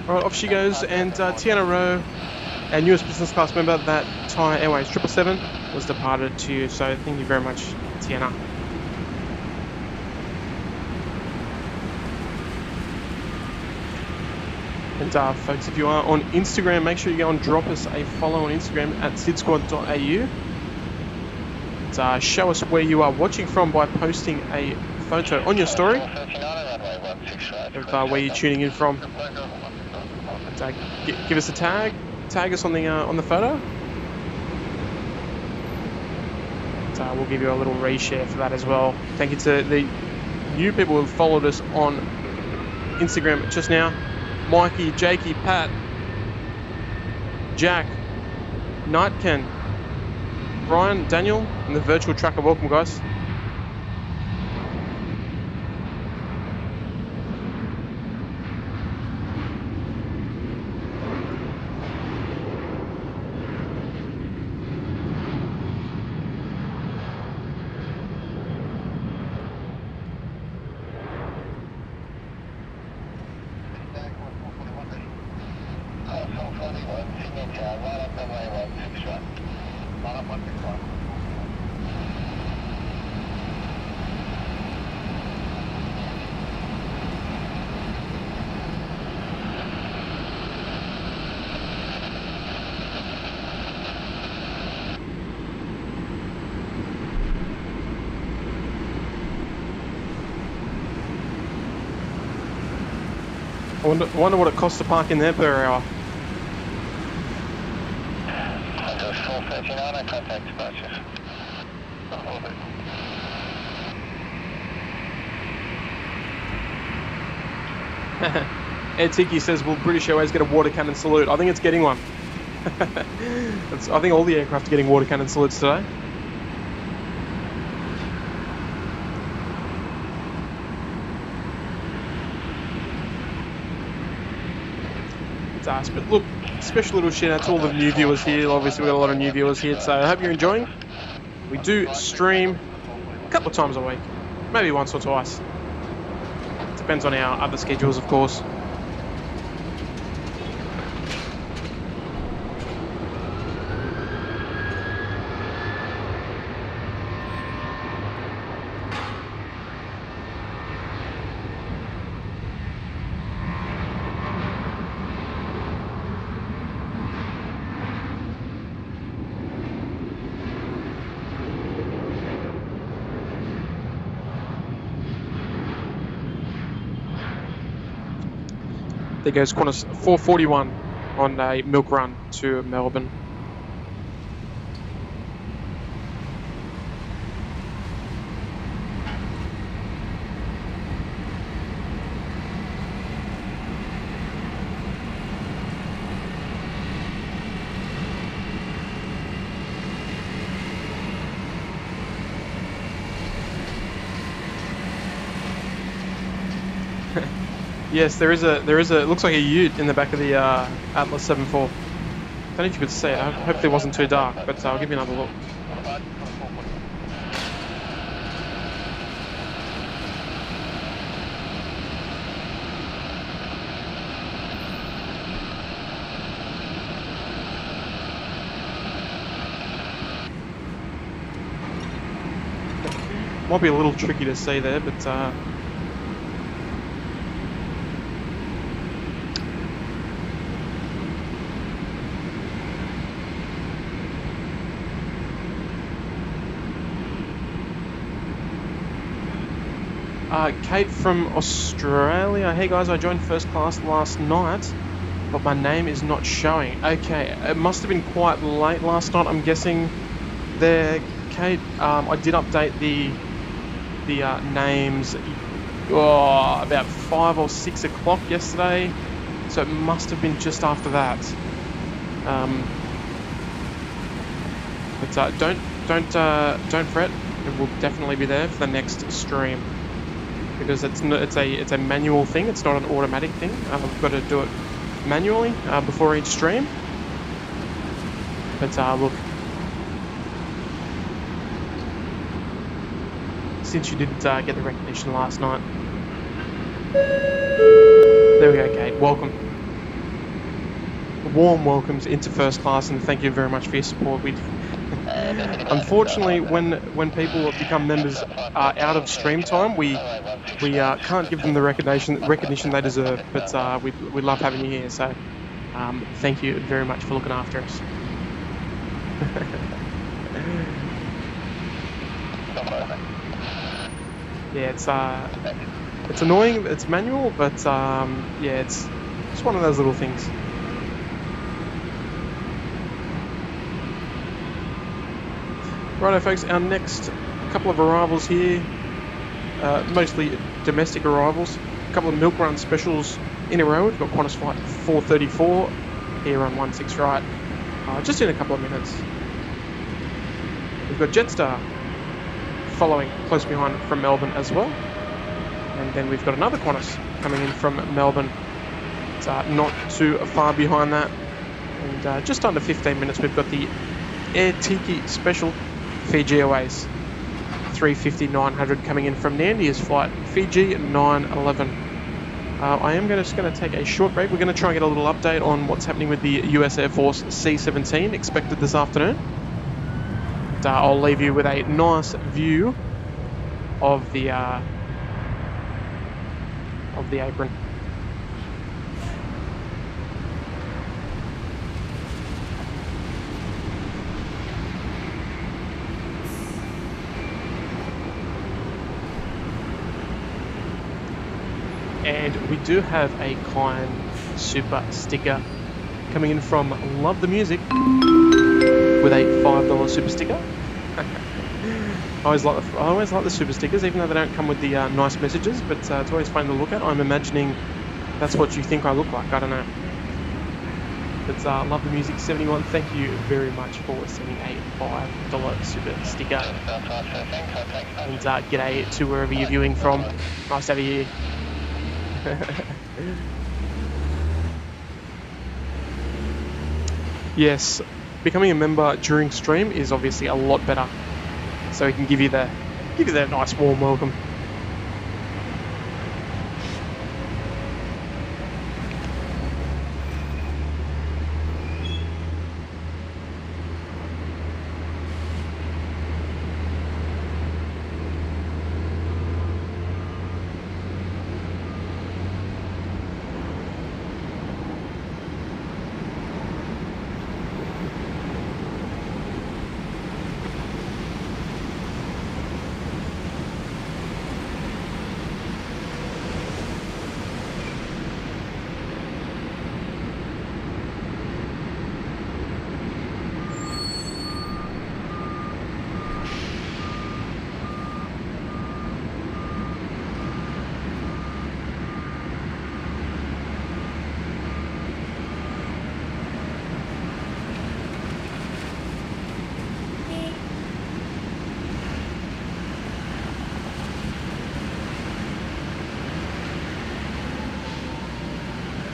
Alright, off she goes, and Tiana Rowe, our newest business class member, that Thai Airways 777 was departed to you, so thank you very much, Tiana. And folks, if you are on Instagram, make sure you go and drop us a follow on Instagram at sidsquad.au. And show us where you are watching from by posting a photo on your story of where you're tuning in from. And, give us a tag us on the photo. And, we'll give you a little reshare for that as well. Thank you to the new people who followed us on Instagram just now. Mikey, Jakey, Pat, Jack, Nightken, Brian, Daniel, and the virtual tracker. Welcome, guys. I wonder what it costs to park in there per hour. Ed Tiki says, will British Airways get a water cannon salute? I think it's getting one. I think all the aircraft are getting water cannon salutes today. But look, special little shout out to all the new viewers here. Obviously, we've got a lot of new viewers here, so I hope you're enjoying. We do stream a couple of times a week, maybe once or twice. Depends on our other schedules, of course. There goes Qantas 441 on a milk run to Melbourne. Yes, there is a. It looks like a ute in the back of the Atlas 74. Don't know if you could see it. I hope it wasn't too dark, but I'll give you another look. Might be a little tricky to see there, but Kate from Australia. Hey guys, I joined first class last night, but my name is not showing. Okay, it must have been quite late last night, I'm guessing there, Kate. I did update the names about 5 or 6 o'clock yesterday, so it must have been just after that. But don't fret. It will definitely be there for the next stream, because it's a manual thing. It's not an automatic thing. We've got to do it manually before each stream. But look, since you didn't get the recognition last night, there we go, Kate. Welcome. Warm welcomes into first class, and thank you very much for your support. Unfortunately, when people become members out of stream time, we can't give them the recognition they deserve. But we love having you here, so thank you very much for looking after us. Yeah, it's annoying. It's manual, but yeah, it's one of those little things. Righto folks, our next couple of arrivals here, mostly domestic arrivals. couple of milk run specials in a row. We've got Qantas flight 434 here on 16 right, just in a couple of minutes. We've got Jetstar following close behind from Melbourne as well. And then we've got another Qantas coming in from Melbourne. It's not too far behind that. And just under 15 minutes, we've got the Air Tiki special Fiji Airways 350-900 coming in from Nandia's flight Fiji 911. I am just going to take a short break. We're going to try and get a little update on what's happening with the US Air Force C-17 expected this afternoon. And, I'll leave you with a nice view of the apron. And we do have a Klein super sticker coming in from Love the Music with a $5 super sticker. I always like the super stickers, even though they don't come with the nice messages, but it's always fun to look at. I'm imagining that's what you think I look like. I don't know. But Love the Music 71, thank you very much for sending a $5 super sticker. And g'day to wherever you're viewing from. Nice to have you here. Yes, becoming a member during stream is obviously a lot better, so we can give you that nice warm welcome.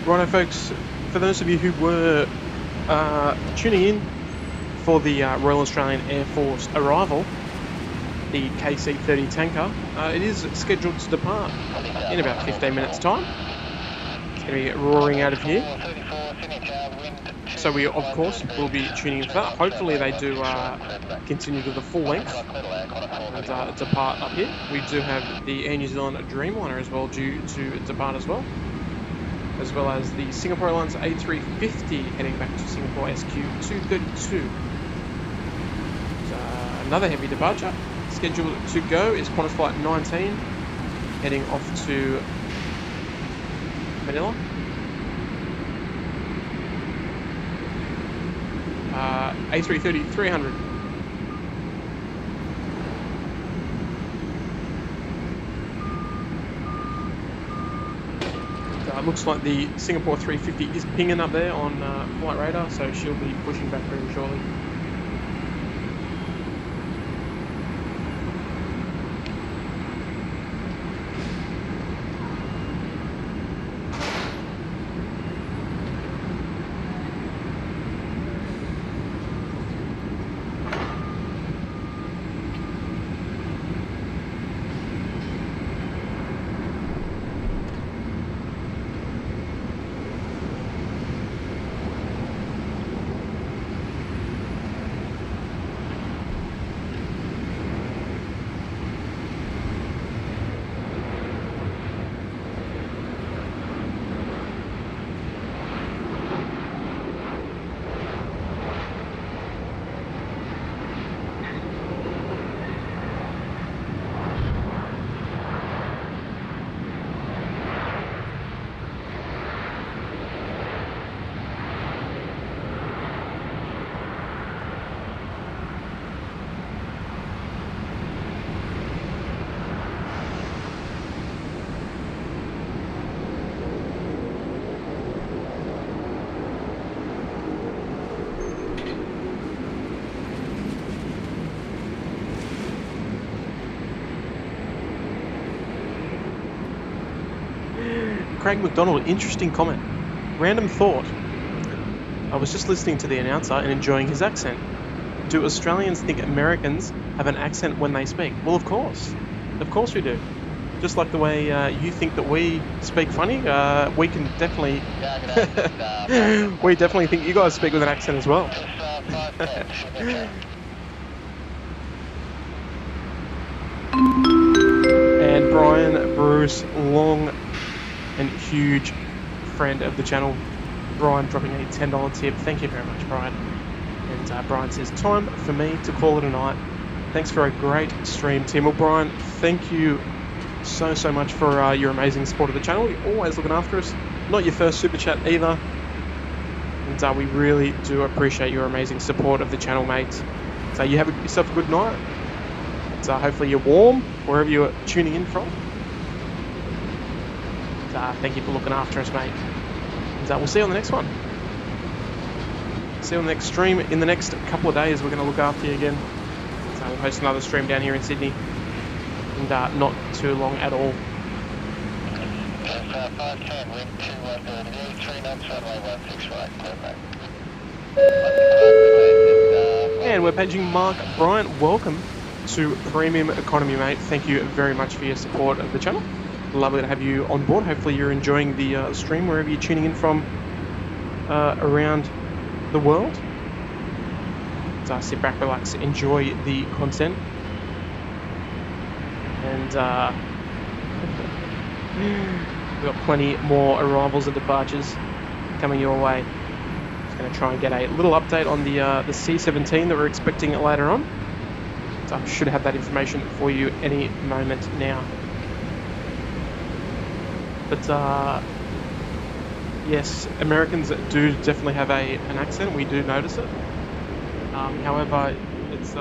Righto folks, for those of you who were tuning in for the Royal Australian Air Force arrival, the KC-30 tanker, it is scheduled to depart in about 15 minutes time. It's going to be roaring out of here. So we, of course, will be tuning in for that. Hopefully they do continue to the full length and depart up here. We do have the Air New Zealand Dreamliner as well due to depart as well as the Singapore Airlines A350 heading back to Singapore SQ 232. Another heavy departure. Scheduled to go is Qantas Flight 19 heading off to Manila. A330 300. It looks like the Singapore 350 is pinging up there on flight radar, so she'll be pushing back very shortly. Craig McDonald, interesting comment. Random thought. I was just listening to the announcer and enjoying his accent. Do Australians think Americans have an accent when they speak? Well, of course. Of course we do. Just like the way you think that we speak funny, we can definitely... we definitely think you guys speak with an accent as well. And Brian Bruce, long and huge friend of the channel. Brian dropping a $10 tip. Thank you very much, Brian. And Brian says, time for me to call it a night. Thanks for a great stream, Tim. Well, Brian, thank you so much for your amazing support of the channel. You're always looking after us. Not your first super chat either. And we really do appreciate your amazing support of the channel, mate. So you have yourself a good night. So hopefully you're warm wherever you're tuning in from. Thank you for looking after us, mate. And we'll see you on the next one. See you on the next stream. In the next couple of days, we're going to look after you again. So we'll host another stream down here in Sydney. And not too long at all. And we're paging Mark Bryant. Welcome to Premium Economy, mate. Thank you very much for your support of the channel. Lovely to have you on board. Hopefully you're enjoying the stream wherever you're tuning in from around the world. So sit back, relax, enjoy the content. And we've got plenty more arrivals and departures coming your way. Just going to try and get a little update on the C-17 that we're expecting later on. So I should have that information for you any moment now. But yes, Americans do definitely have an accent. We do notice it. However, it's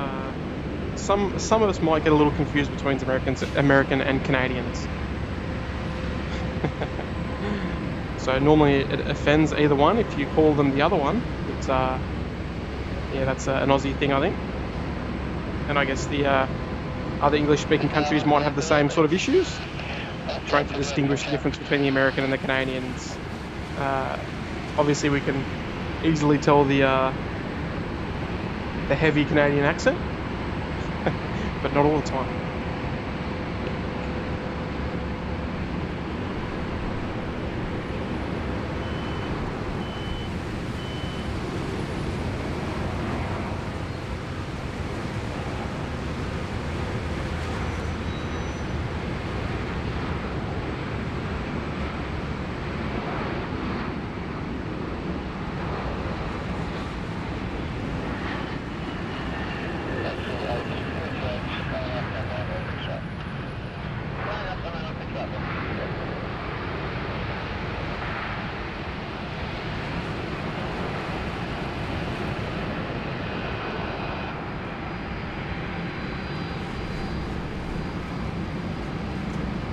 some of us might get a little confused between American and Canadians. So normally it offends either one if you call them the other one. But yeah, that's an Aussie thing, I think. And I guess the other English-speaking countries might have the same sort of issues, trying to distinguish the difference between the American and the Canadians. Obviously, we can easily tell the heavy Canadian accent, but not all the time.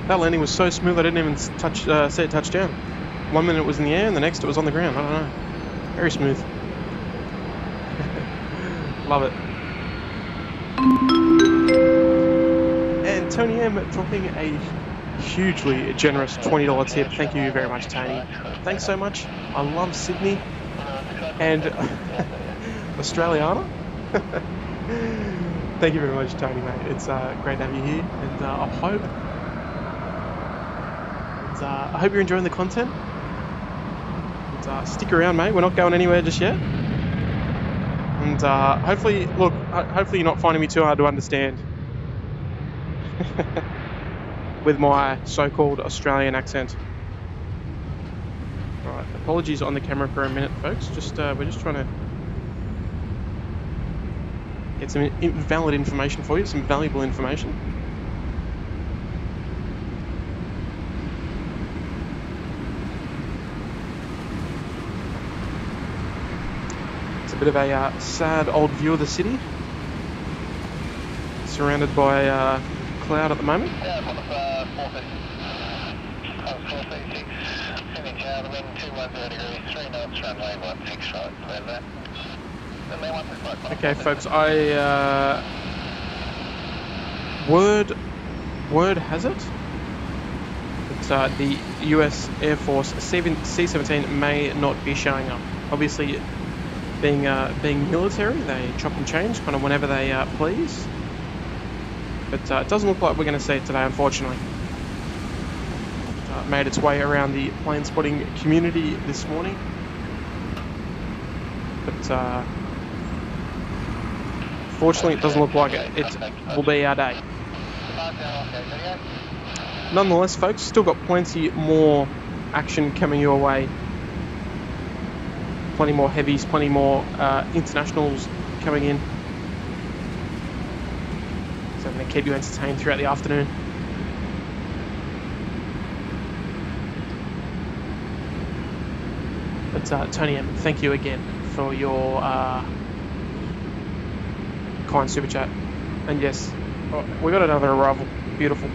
That landing was so smooth I didn't even see it touch down. 1 minute it was in the air and the next it was on the ground. I don't know. Very smooth. Love it. And Tony M dropping a hugely generous $20 tip. Thank you very much, Tony. Thanks so much. I love Sydney and Australiana. Thank you very much, Tony, mate. It's great to have you here, and I hope you're enjoying the content. And, stick around, mate. We're not going anywhere just yet. And hopefully you're not finding me too hard to understand with my so-called Australian accent. Right, apologies on the camera for a minute, folks. We're just trying to get some valid information for you, some valuable information. A bit of a sad old view of the city, surrounded by cloud at the moment. Yeah, I'm on the 436, heading out, wind 210 degrees, 3 knots, runway 16 right, clear that. Okay, folks, word has it But the US Air Force C-17 may not be showing up. Obviously, being military, they chop and change kind of whenever they please. But it doesn't look like we're going to see it today, unfortunately. Made its way around the plane spotting community this morning. But fortunately, it doesn't look like it will be our day. Nonetheless, folks, still got plenty more action coming your way. Plenty more heavies, plenty more internationals coming in. So I'm going to keep you entertained throughout the afternoon. But Tony M, thank you again for your kind super chat. And yes, we got another arrival. Beautiful.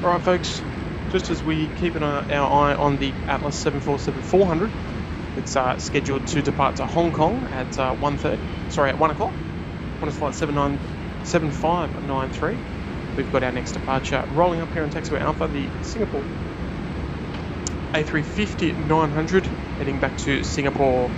Alright folks, just as we keep our eye on the Atlas 747-400, it's scheduled to depart to Hong Kong at 1 o'clock. On flight 7593. We've got our next departure rolling up here on taxiway Alpha, the Singapore A350-900, heading back to Singapore.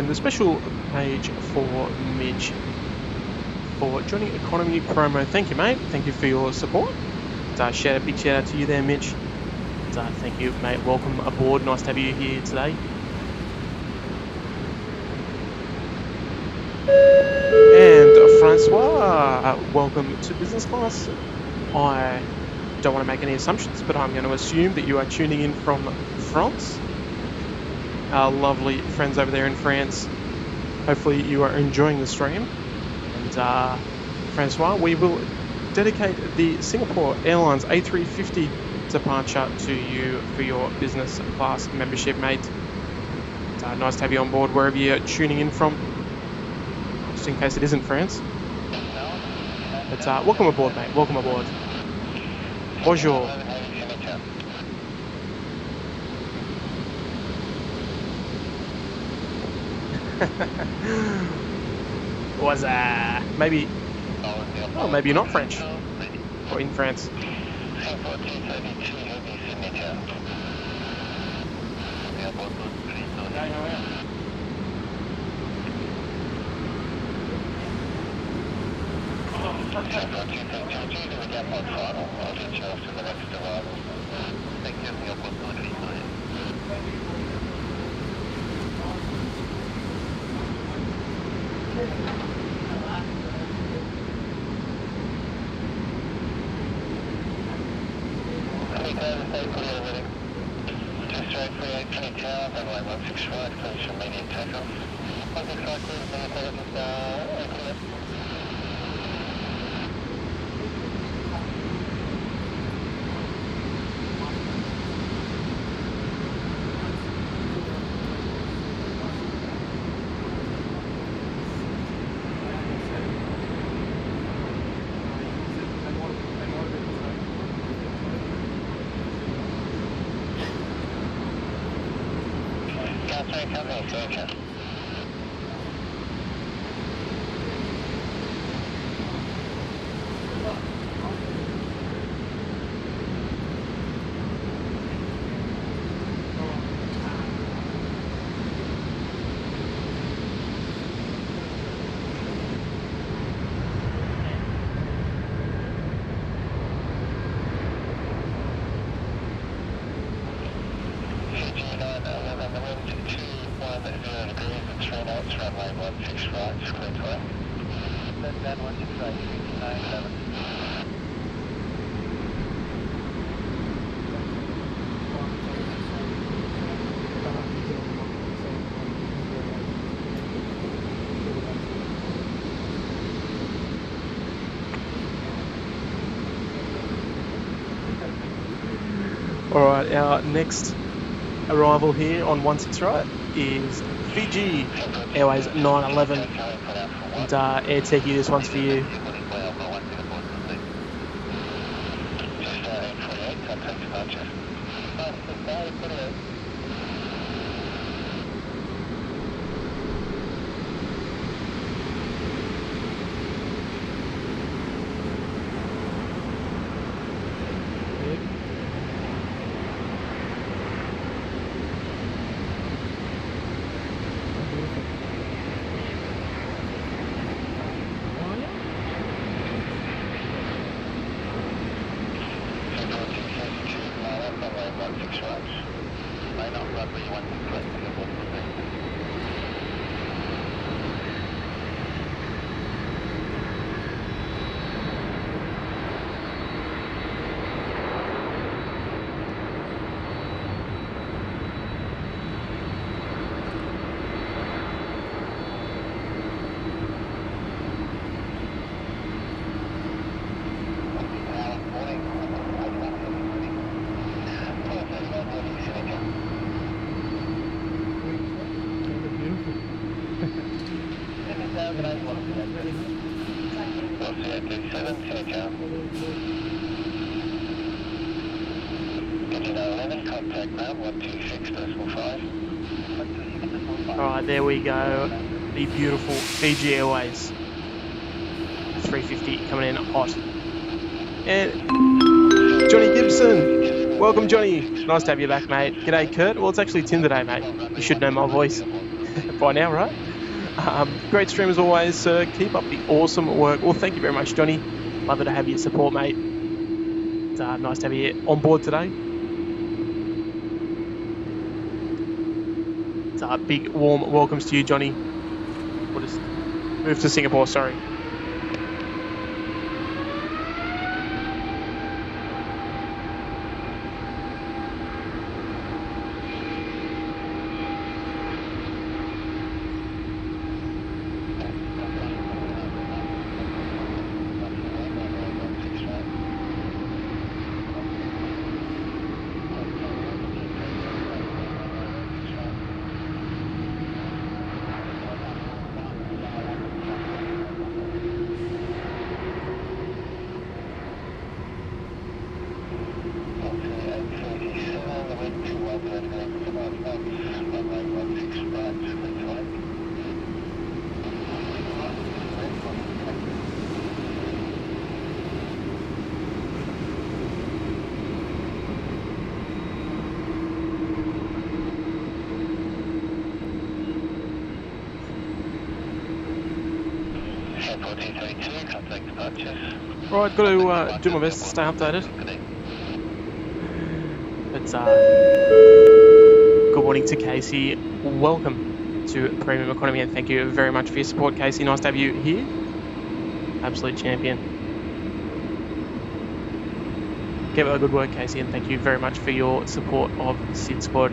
A special page for Midge for joining Economy Promo. Thank you, mate. Thank you for your support. Big shout out to you there, Mitch. Thank you, mate. Welcome aboard. Nice to have you here today. And Francois, welcome to business class. I don't want to make any assumptions, but I'm going to assume that you are tuning in from France. Our lovely friends over there in France. Hopefully you are enjoying the stream. And Francois, we will dedicate the Singapore Airlines A350 departure to you for your business class membership, mate. Nice to have you on board wherever you're tuning in from, just in case it isn't France. But welcome aboard, mate. Welcome aboard. Bonjour. Was maybe? Oh, maybe you're not French. Or in France. Alright, our next arrival here on 16 right is Fiji Airways 911. And Air Techie, this one's for you. Alright, there we go. The beautiful Fiji Airways 350 coming in hot. And Johnny Gibson. Welcome, Johnny. Nice to have you back, mate. G'day, Kurt. Well, it's actually Tim today, mate. You should know my voice by now, right? Great stream as always, sir. Keep up the awesome work. Well, thank you very much, Johnny. Love to have your support, mate. It's nice to have you on board today. big warm welcomes to you, Johnny. We'll just move to Singapore, sorry. Right, got to do my best to stay updated. But good morning to Casey. Welcome to Premium Economy, and thank you very much for your support, Casey. Nice to have you here. Absolute champion. Keep up the good work, Casey, and thank you very much for your support of Sid Squad.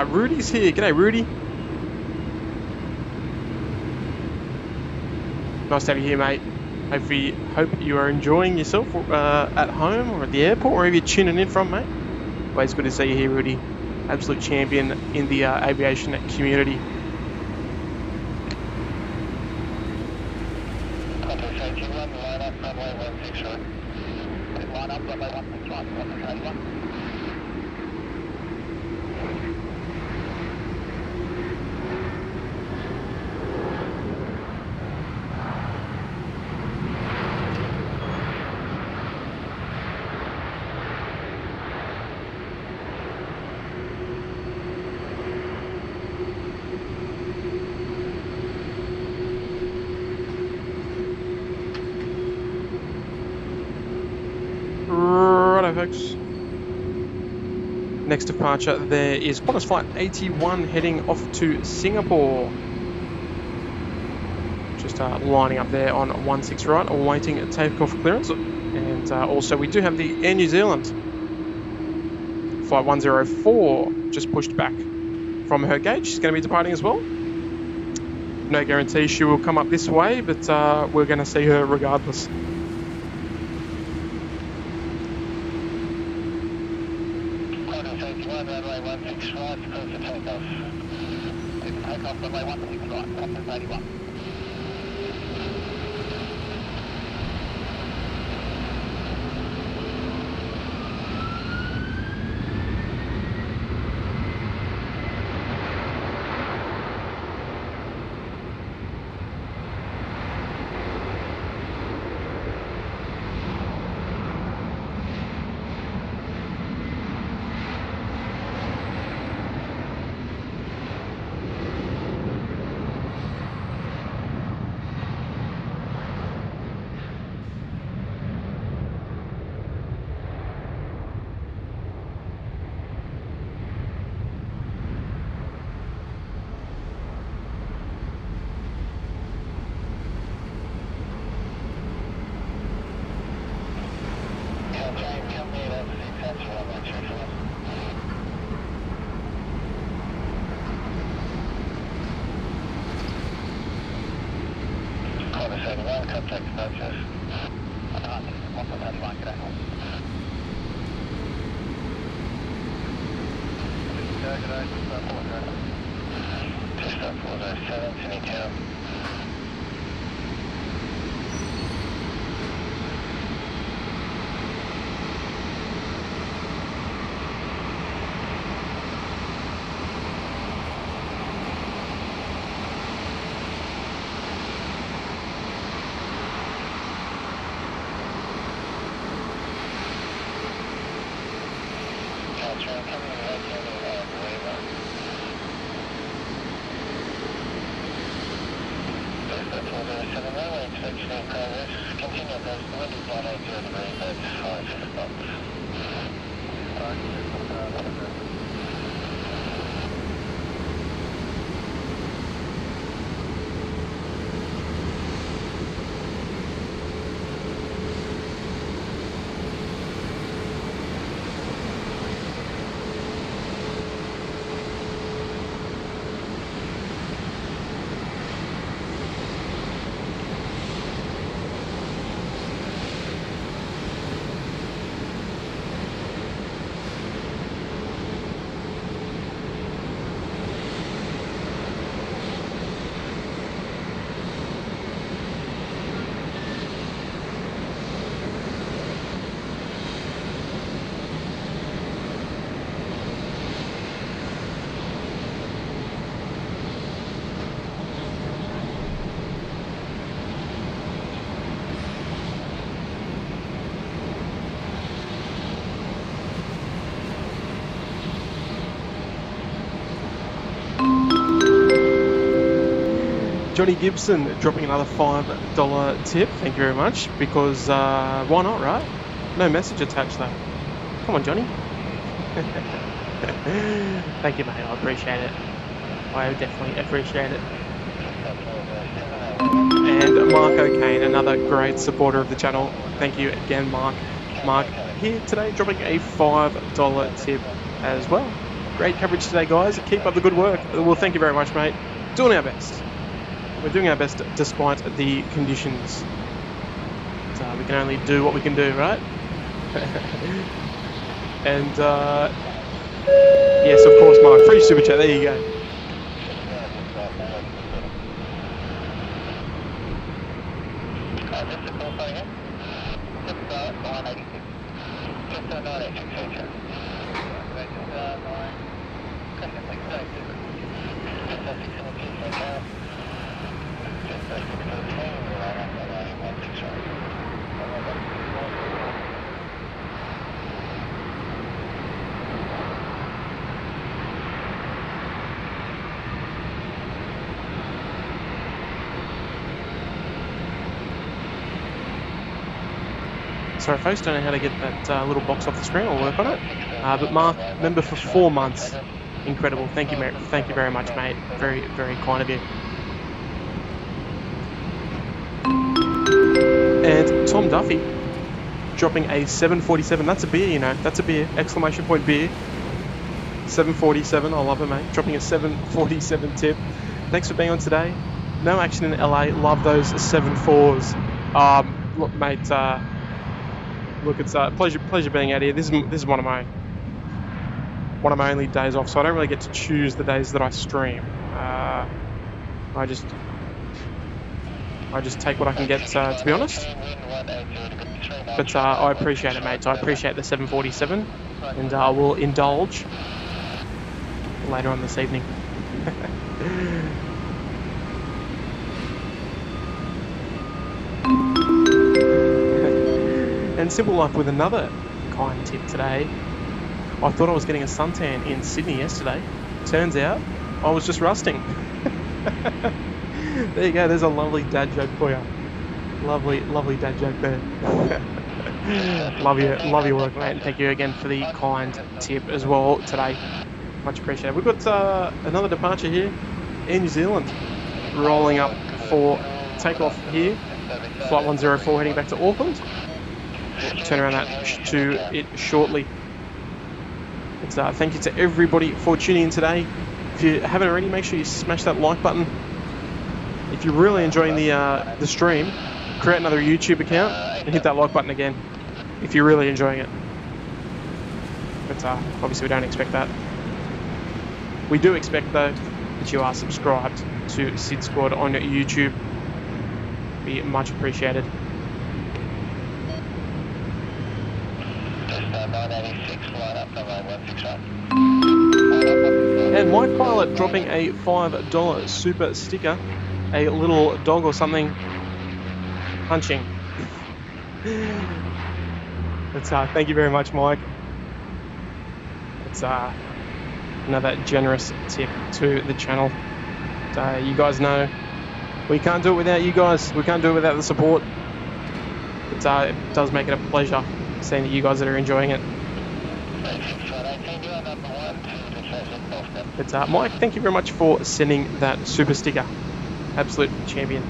Rudy's here. G'day, Rudy. Nice to have you here, mate. Hope you are enjoying yourself at home or at the airport, wherever you're tuning in from, mate. Always good to see you here, Rudy. Absolute champion in the aviation community. Folks. Next departure there is Qantas Flight 81 heading off to Singapore. Just lining up there on 16 right, awaiting takeoff clearance. And also we do have the Air New Zealand Flight 104 just pushed back from her gate. She's going to be departing as well. No guarantee she will come up this way, but we're going to see her regardless. Johnny Gibson dropping another $5 tip. Thank you very much. Because why not, right? No message attached though. Come on, Johnny. Thank you, mate. I appreciate it. I definitely appreciate it. And Mark O'Kane, another great supporter of the channel. Thank you again, Mark. Mark here today dropping a $5 tip as well. Great coverage today, guys. Keep up the good work. Well, thank you very much, mate. Doing our best. We're doing our best despite the conditions. So we can only do what we can do, right? And yes, of course, Mark. Free super chat. There you go. Sorry folks, don't know how to get that little box off the screen. I'll work on it. But Mark, member for 4 months. Incredible. Thank you very much, mate. Very, very kind of you. And Tom Duffy dropping a 747. That's a beer, you know. That's a beer. Exclamation point beer. 747. I love it, mate. Dropping a 747 tip. Thanks for being on today. No action in LA. Love those 7.4s. Look, mate. Look, it's a pleasure being out here. This is one of my only days off, so I don't really get to choose the days that I stream. I just take what I can get, to be honest. But I appreciate it, mate. I appreciate the 747, and I will indulge later on this evening. And Simple Life with another kind tip today. I thought I was getting a suntan in Sydney yesterday. Turns out I was just rusting. There you go. There's a lovely dad joke for you. Lovely dad joke there. Love your work, mate. And thank you again for the kind tip as well today. Much appreciated. We've got another departure here. Air New Zealand rolling up for takeoff here. Flight 104 heading back to Auckland. Turn around that to it shortly. It's, thank you to everybody for tuning in today. If you haven't already, make sure you smash that like button. If you're really enjoying the stream, create another YouTube account and hit that like button again if you're really enjoying it. But obviously we don't expect that. We do expect though that you are subscribed to Sid Squad on YouTube. Be much appreciated. And Mike Pilot dropping a $5 super sticker. A little dog or something punching. That's thank you very much, Mike. It's another generous tip to the channel. You guys know we can't do it without you guys. We can't do it without the support. It does make it a pleasure seeing that you guys that are enjoying it. But Mike, thank you very much for sending that super sticker. Absolute champion.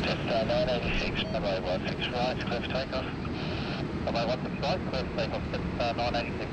Test 986, runway 16 right, clear for takeoff. Runway 16 right, clear for takeoff, test 986.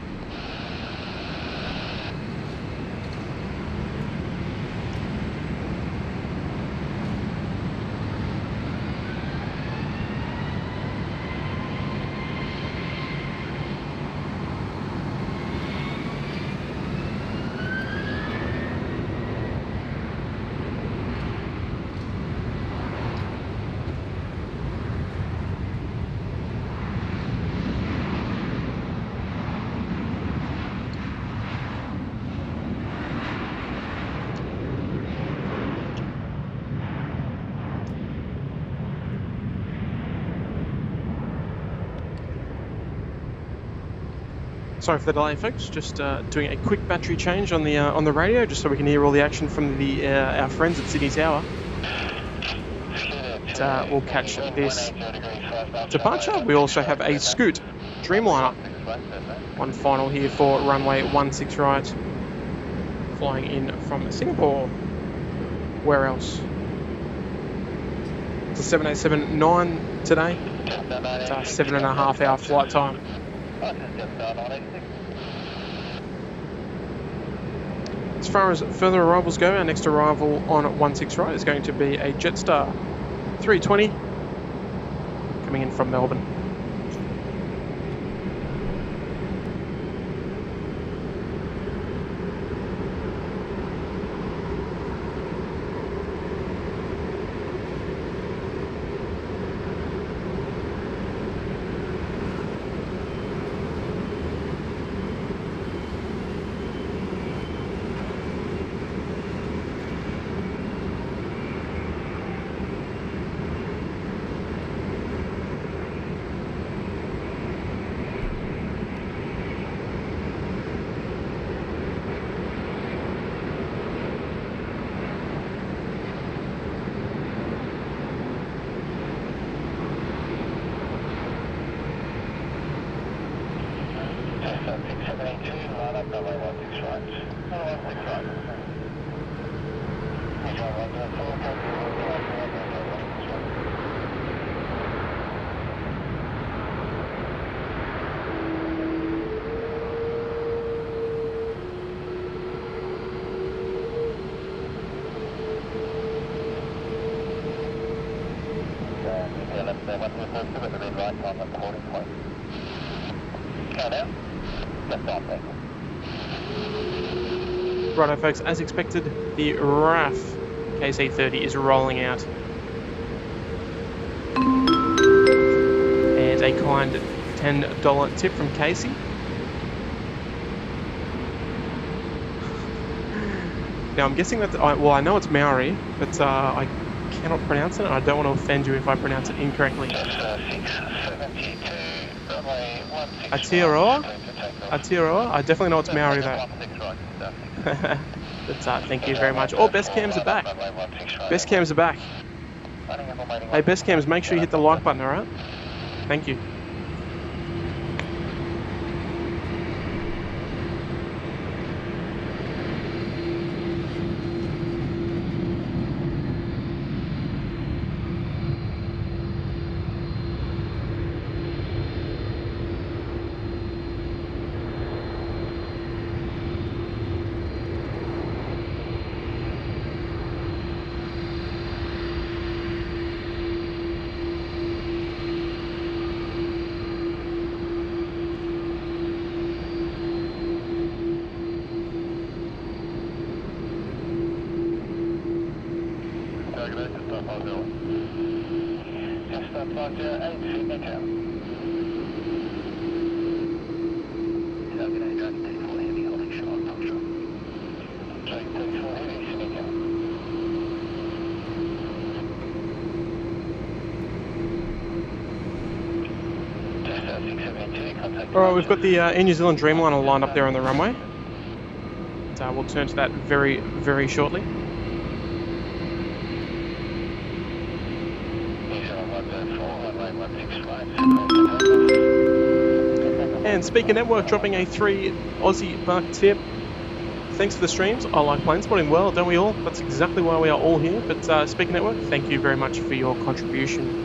Sorry for the delay, folks. Just doing a quick battery change on the radio, just so we can hear all the action from our friends at Sydney Tower. We'll catch this departure. We also have a Scoot Dreamliner. One final here for runway 16 right, flying in from Singapore. Where else? It's a 787-9 today. It's a 7.5 hour flight time. As far as further arrivals go, our next arrival on 16 right is going to be a Jetstar 320 coming in from Melbourne. Righto, folks, as expected, the RAF KC-30 is rolling out. And a kind $10 tip from Casey. Now, I'm guessing that, I know it's Maori, but I cannot pronounce it, and I don't want to offend you if I pronounce it incorrectly. Aotearoa? Aotearoa? I definitely know it's Maori, though. But thank you very much. Oh, best cams are back. Best cams are back. Hey, best cams, make sure you hit the like button, alright? Thank you. Alright, we've got the Air New Zealand Dreamliner lined up there on the runway. We'll turn to that very, very shortly. And Speaker Network dropping a 3 Aussie buck tip. Thanks for the streams. I like plane spotting well, don't we all? That's exactly why we are all here. But Speaker Network, thank you very much for your contribution.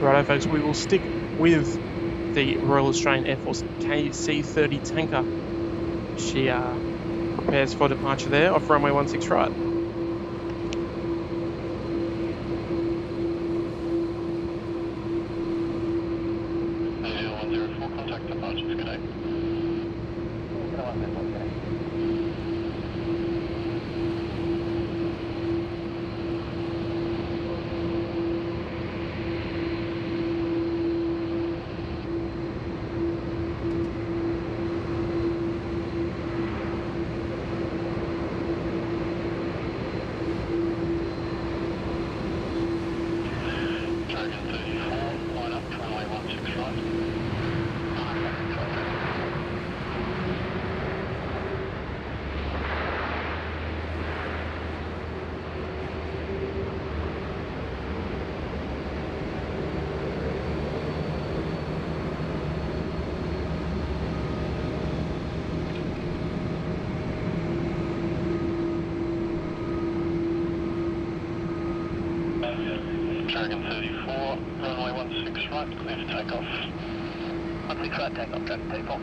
Righto folks, we will stick with the Royal Australian Air Force KC-30 tanker. She prepares for departure there off runway 16 right. Contact departures, good day. Dragon 34, runway 16 right, clear for takeoff. 16 right, takeoff, Dragon 34.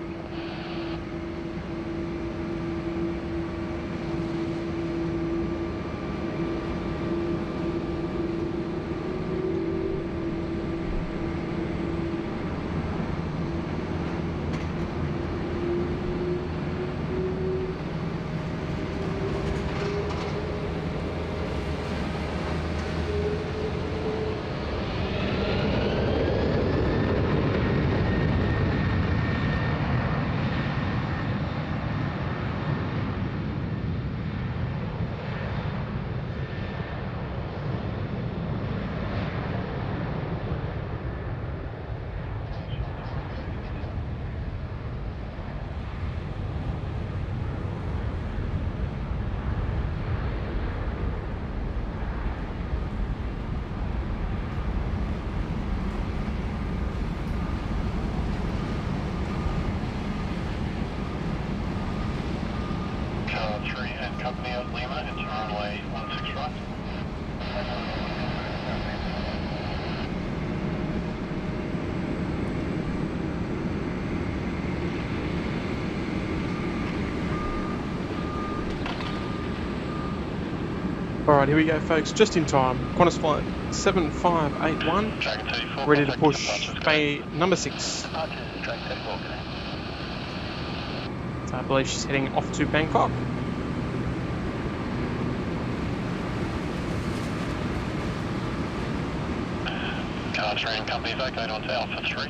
Company of Lima into runway 16 right. Alright, here we go folks, just in time. Qantas flight 7581, Dragon 34, ready to push bay number 6. So I believe she's heading off to Bangkok. Australian company vacated onto Alpha 3.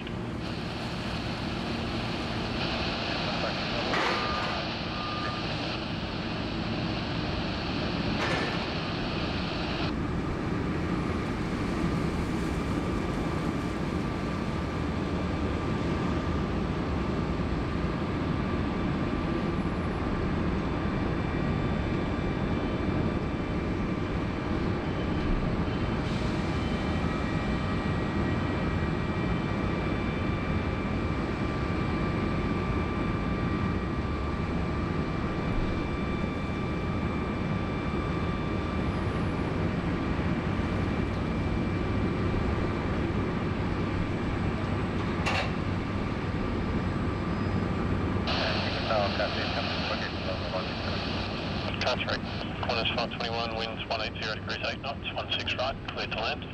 degrees 8 knots, 16 right, clear to land.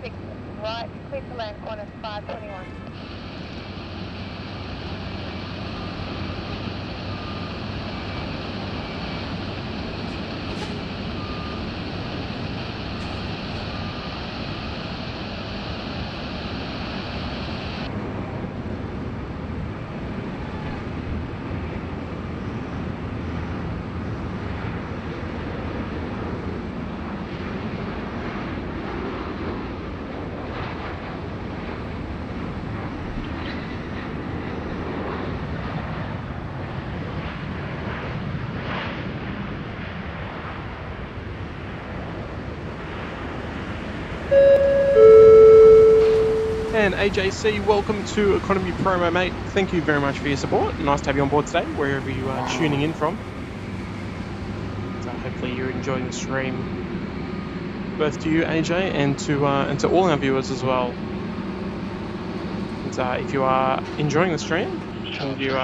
16 right, clear to land, Qantas 521. And AJC, welcome to Economy Promo, mate. Thank you very much for your support. Nice to have you on board today, wherever you are tuning in from. So hopefully you're enjoying the stream, both to you, AJ, and to all our viewers as well. And, if you are enjoying the stream, and you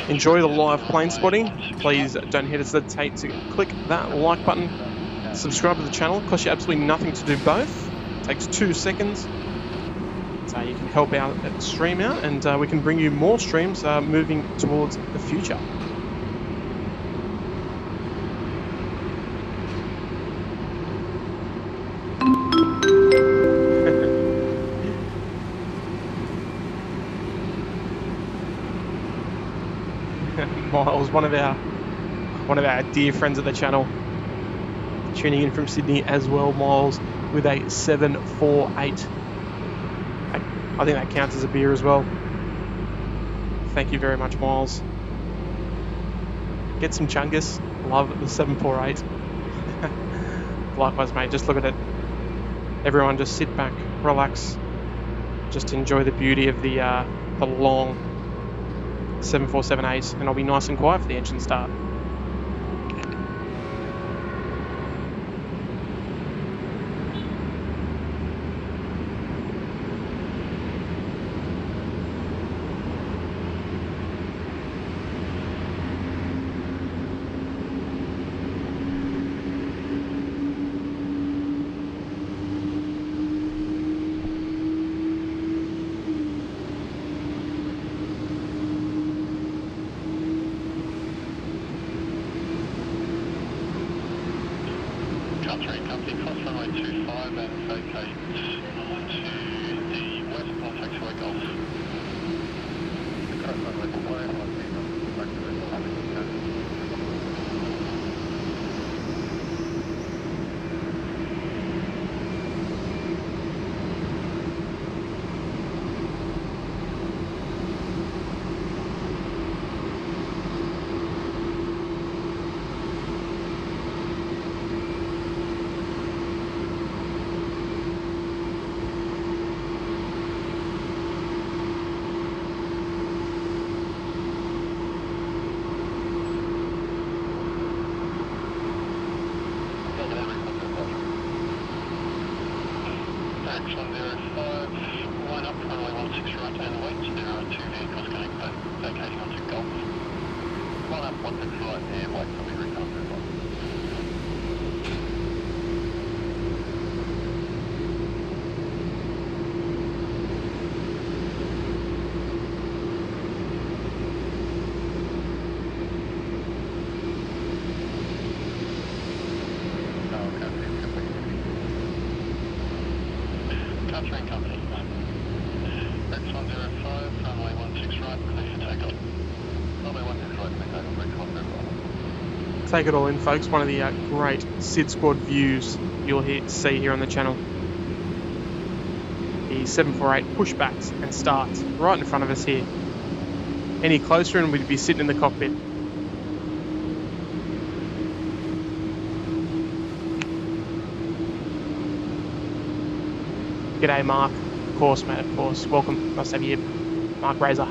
enjoy the live plane spotting, please don't hesitate to click that like button, subscribe to the channel. It costs you absolutely nothing to do both. It takes 2 seconds. So you can help out the stream out, and we can bring you more streams moving towards the future. Miles, one of our dear friends of the channel, tuning in from Sydney as well. Miles with a 748. I think that counts as a beer as well. Thank you very much, Miles. Get some chungus. Love the 748. Likewise, mate. Just look at it. Everyone just sit back, relax. Just enjoy the beauty of the long 747-8, and I'll be nice and quiet for the engine start. Take it all in, folks. One of the great SID Squad views you'll see here on the channel. The 748 pushbacks and starts right in front of us here. Any closer and we'd be sitting in the cockpit. G'day, Mark. Of course, mate, of course. Welcome. Nice to have you here, Mark Razor.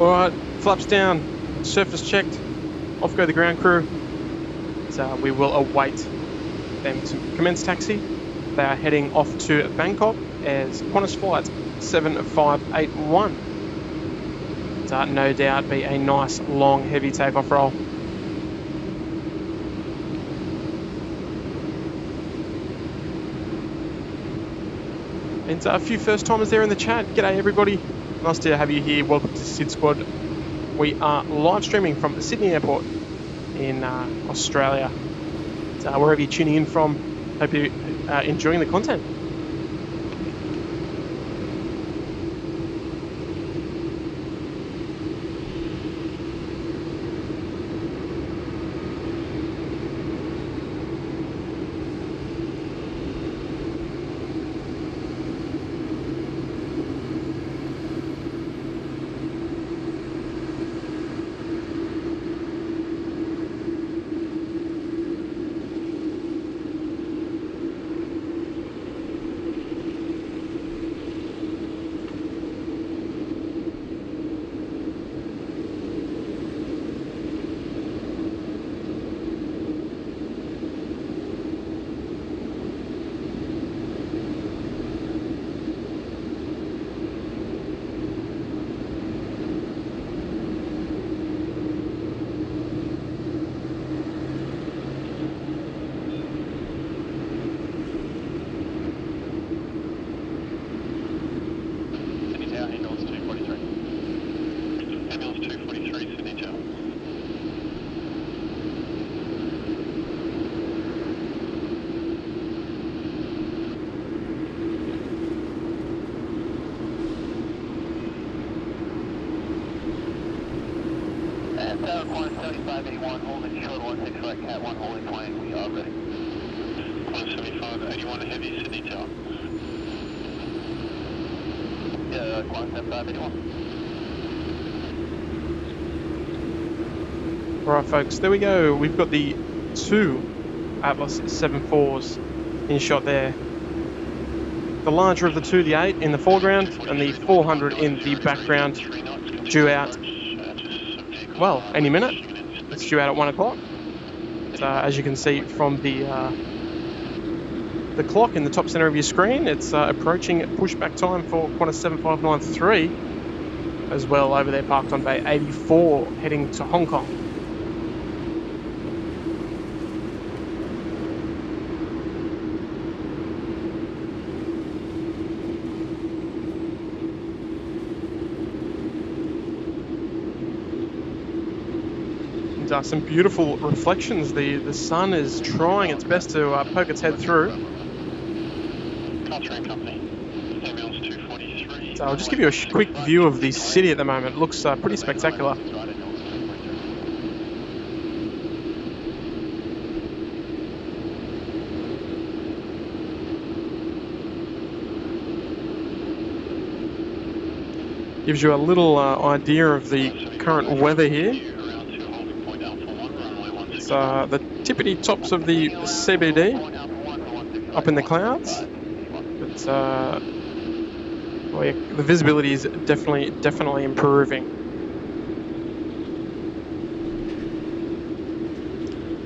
Alright, flaps down, surface checked, off go the ground crew. So we will await them to commence taxi. They are heading off to Bangkok as Qantas Flight 7581. No doubt be a nice, long, heavy takeoff roll. And a few first timers there in the chat. G'day everybody. Nice to have you here. Welcome to Sid Squad. We are live streaming from Sydney Airport in Australia. So wherever you're tuning in from, hope you're enjoying the content. Qantas 7581, holding short 16 right, cat 1 holding plane, we are ready. Qantas 7581, heavy, Sydney Tower. Yeah, Qantas 7581. Alright folks, there we go. We've got the two Atlas 74s in shot there. The larger of the two, the 8 in the foreground, and the 400 in the background, due out, well, any minute. It's due out at 1 o'clock. As you can see from the clock in the top center of your screen, it's approaching pushback time for Qantas 7593 as well, over there parked on Bay 84 heading to Hong Kong. Some beautiful reflections. The sun is trying its best to poke its head through. So I'll just give you a quick view of the city at the moment. It looks pretty spectacular. Gives you a little idea of the current weather here. The tippity tops of the CBD up in the clouds, but well, yeah, the visibility is definitely improving.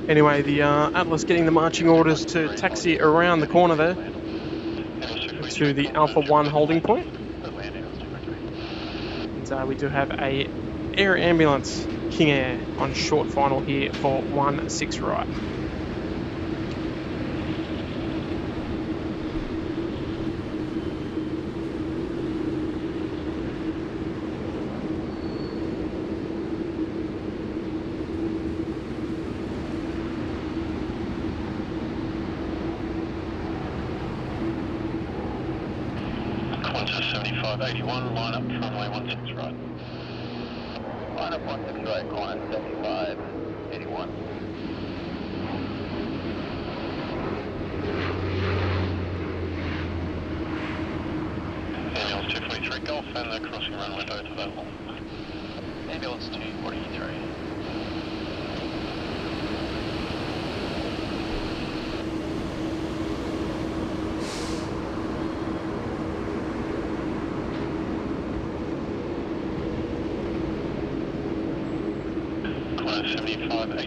Anyway, the Atlas getting the marching orders to taxi around the corner there to the Alpha 1 holding point. And we do have a air ambulance King Air on short final here for 16 right. Qantas 7581, line up runway 16 right. Line up 16 right, Qantas 7581. Ambulance 243 Golf and the crossing runway both available. Ambulance 243.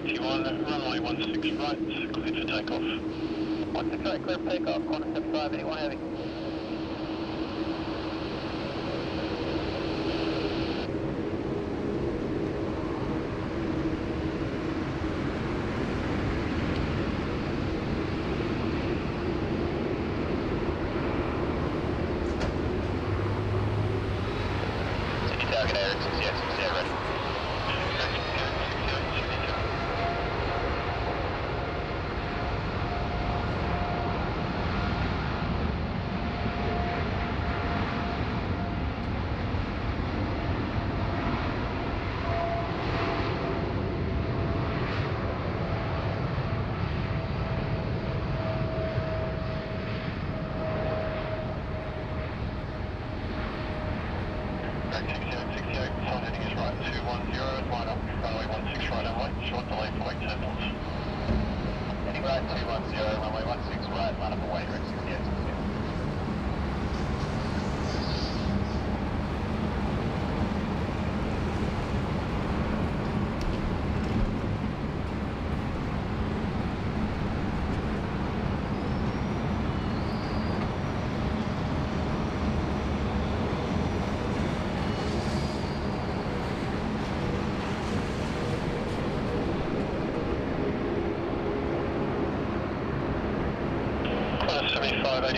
81, runway 16 right, cleared for takeoff. 16 right, clear for takeoff, corner 75, 81 heavy. Target air, 68, 68 ready.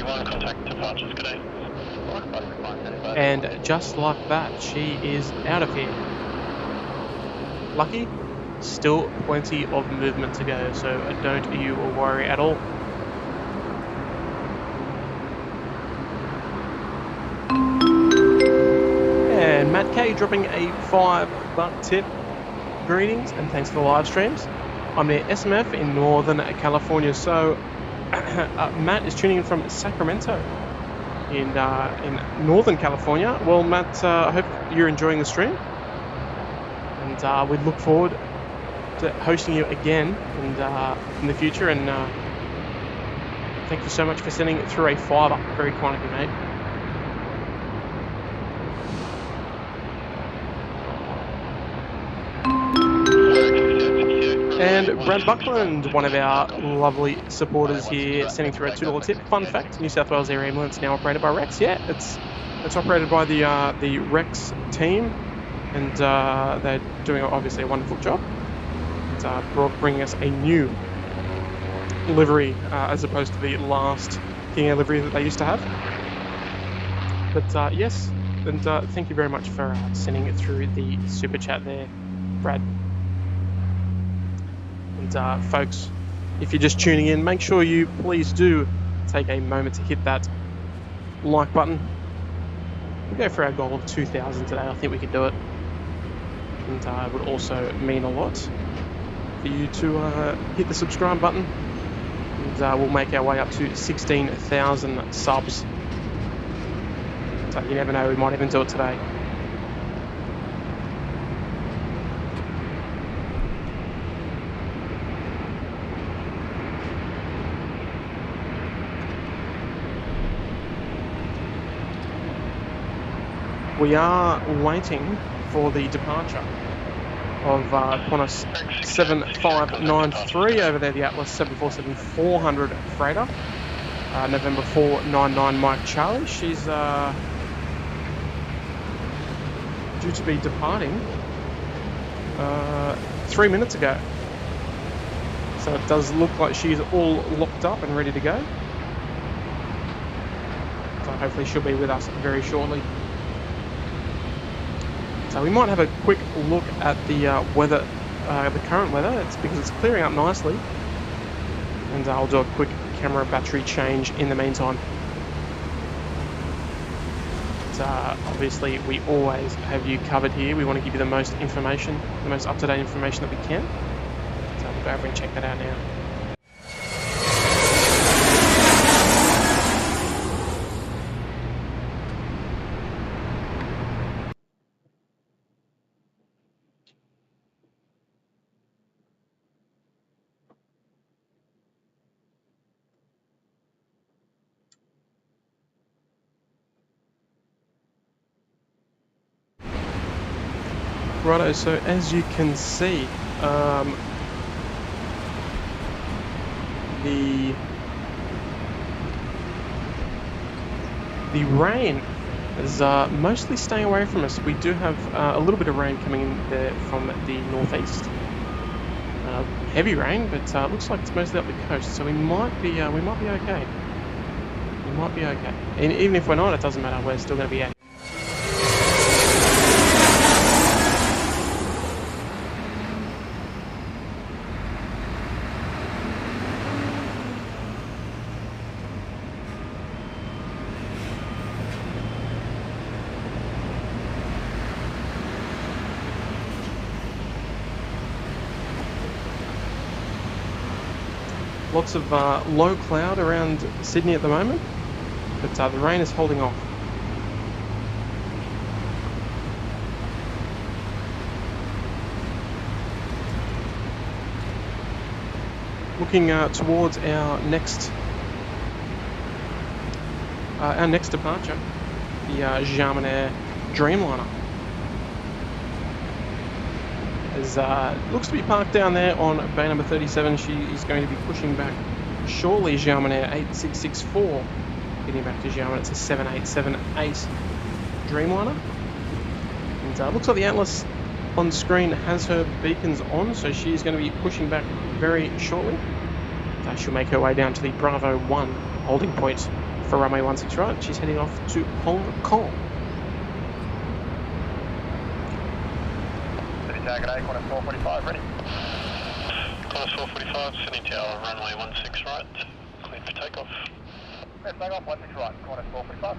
Contact departures, good day. And just like that, she is out of here. Lucky, still plenty of movement to go, so don't you worry at all. And Matt K dropping a $5 tip. Greetings and thanks for the live streams. I'm near SMF in Northern California, so Matt is tuning in from Sacramento in Northern California. Well, Matt, I hope you're enjoying the stream, and we look forward to hosting you again in the future. And thank you so much for sending it through a $5. Very kind of you, mate. And Brad Buckland, one of our lovely supporters here, sending through a $2 tip. Fun fact: New South Wales Air Ambulance now operated by Rex. Yeah, it's operated by the Rex team, and they're doing obviously a wonderful job. Bringing us a new livery as opposed to the last King Air livery that they used to have. But yes, and thank you very much for sending it through the super chat there, Brad. And folks, if you're just tuning in, make sure you please do take a moment to hit that like button. We'll go for our goal of 2,000 today. I think we can do it. And it would also mean a lot for you to hit the subscribe button. And we'll make our way up to 16,000 subs. So you never know, we might even do it today. We are waiting for the departure of Qantas 7593 over there, the Atlas 747-400 freighter, November 499 Mike Charlie. She's due to be departing 3 minutes ago. So it does look like she's all locked up and ready to go. So hopefully she'll be with us very shortly. So we might have a quick look at the weather, the current weather. It's because it's clearing up nicely. And I'll do a quick camera battery change in the meantime. But, obviously, we always have you covered here. We want to give you the most information, the most up-to-date information that we can. So we'll go over and check that out now. Righto, so as you can see, the rain is mostly staying away from us. We do have a little bit of rain coming in there from the northeast. Heavy rain, but it looks like it's mostly up the coast, so we might be okay. We might be okay. And even if we're not, it doesn't matter. We're still going to be out. Lots of low cloud around Sydney at the moment, but the rain is holding off. Looking towards our next departure, the Xiamen Air Dreamliner. Looks to be parked down there on bay number 37. She is going to be pushing back shortly. Xiamen Air 8664 getting back to Xiamen. It's a 7878 Dreamliner, and looks like the Atlas on screen has her beacons on, so she's going to be pushing back very shortly. She'll make her way down to the Bravo 1 holding point for runway 16 right. She's heading off to Hong Kong. Target A, Qantas 445, ready. Qantas 445, Sydney Tower, runway 16 right, cleared for takeoff. Clear for takeoff, 16 right, Qantas 445.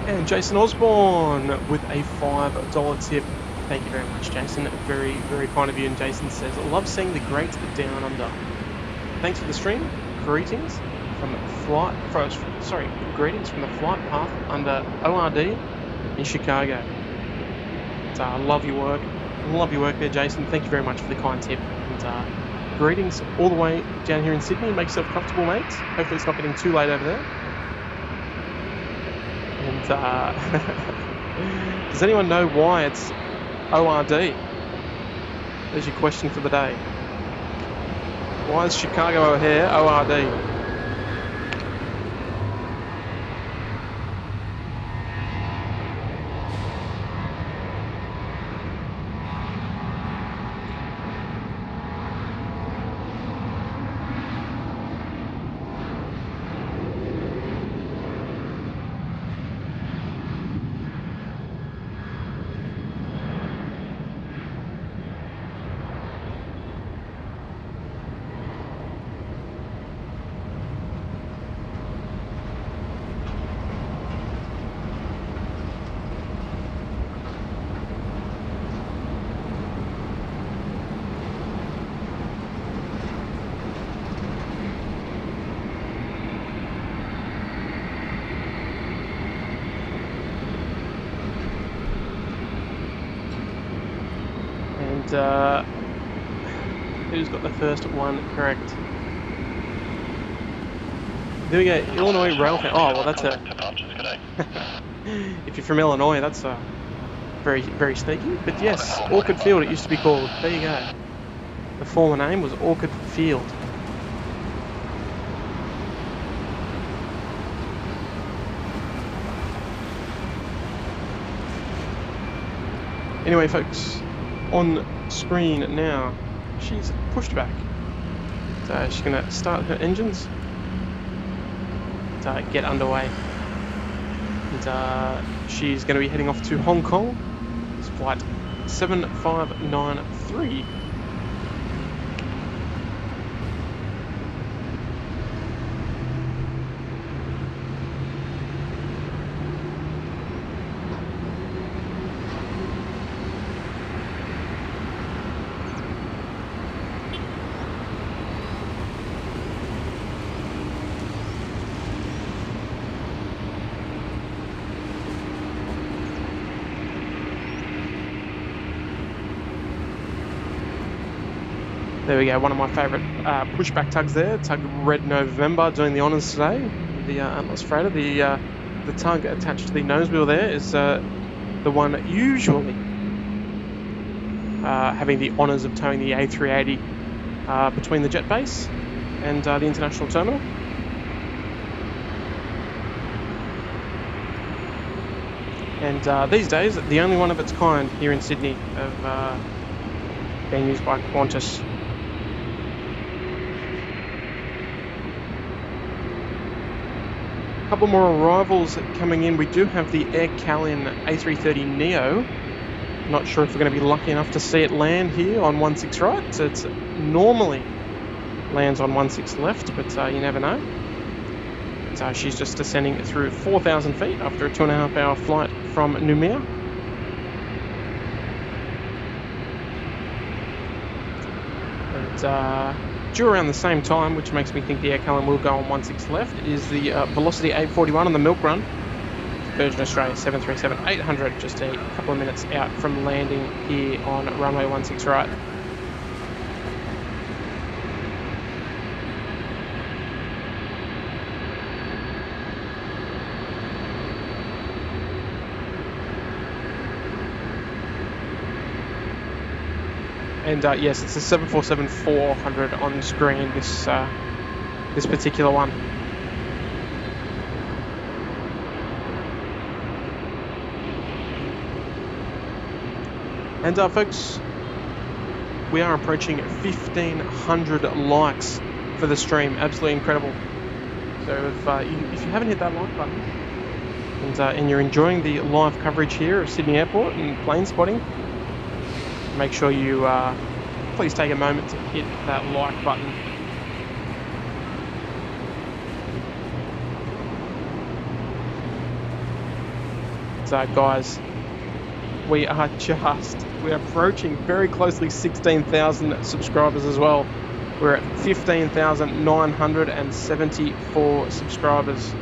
And Jason Osborne with a $5 tip. Thank you very much, Jason. Very, very kind of you. And Jason says, love seeing the great down under. Thanks for the stream. Greetings from the flight path under ORD in Chicago. So I love your work. There, Jason. Thank you very much for the kind tip. And greetings all the way down here in Sydney. Make yourself comfortable, mates. Hopefully it's not getting too late over there. And does anyone know why it's ORD? There's your question for the day. Why is Chicago O'Hare ORD? Who's got the first one correct? There we go, Illinois Railfan. Oh, well, that's a... If you're from Illinois, that's very, very sneaky. But yes, Orchid Field it used to be called. There you go. The former name was Orchid Field. Anyway, folks, on screen now, she's pushed back. So she's going to start her engines to get underway. And she's going to be heading off to Hong Kong. It's flight 7593. There we go, one of my favourite pushback tugs there, tug Red November, doing the honours today. The Atlas freighter, the tug attached to the nose wheel there is the one usually having the honours of towing the A380 between the jet base and the international terminal. And these days, the only one of its kind here in Sydney of being used by Qantas. A couple more arrivals coming in. We do have the Air Calin A330 Neo. Not sure if we're going to be lucky enough to see it land here on 16 right. So it normally lands on 16 left, but you never know. So she's just descending through 4,000 feet after a 2.5-hour flight from Noumea. And due around the same time, which makes me think the Air Calin will go on 16 left, is the Velocity 841 on the Milk Run. Virgin Australia 737-800, just a couple of minutes out from landing here on runway 16 right. And yes, it's the 747-400 on screen, this particular one. And folks, we are approaching 1,500 likes for the stream. Absolutely incredible. So if you haven't hit that like button and you're enjoying the live coverage here of Sydney Airport and plane spotting, make sure you please take a moment to hit that like button. So guys, we are approaching very closely 16,000 subscribers as well. We're at 15,974 subscribers.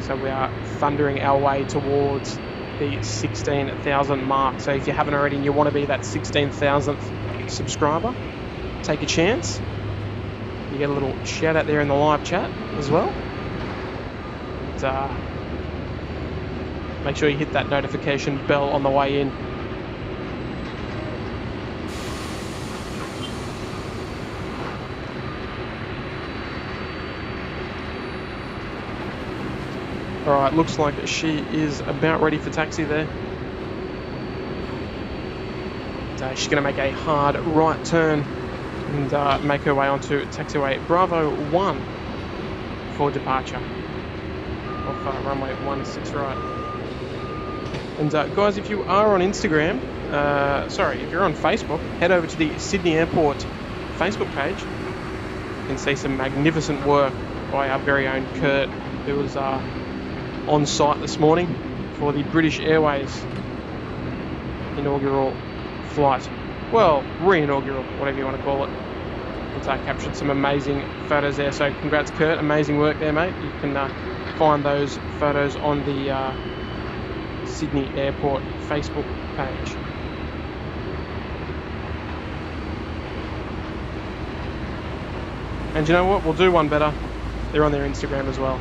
So we are thundering our way towards the 16,000 mark. So if you haven't already and you want to be that 16,000th subscriber, take a chance. You get a little shout out there in the live chat as well. And, make sure you hit that notification bell on the way in. Alright, looks like she is about ready for taxi there. So she's going to make a hard right turn and make her way onto taxiway Bravo 1 for departure off runway 16 right. And guys, if you are on Instagram, if you're on Facebook, head over to the Sydney Airport Facebook page. You can see some magnificent work by our very own Kurt, who was on site this morning for the British Airways inaugural flight. Well, re-inaugural, whatever you want to call it. And captured some amazing photos there. So congrats, Kurt. Amazing work there, mate. You can find those photos on the Sydney Airport Facebook page. And you know what? We'll do one better. They're on their Instagram as well.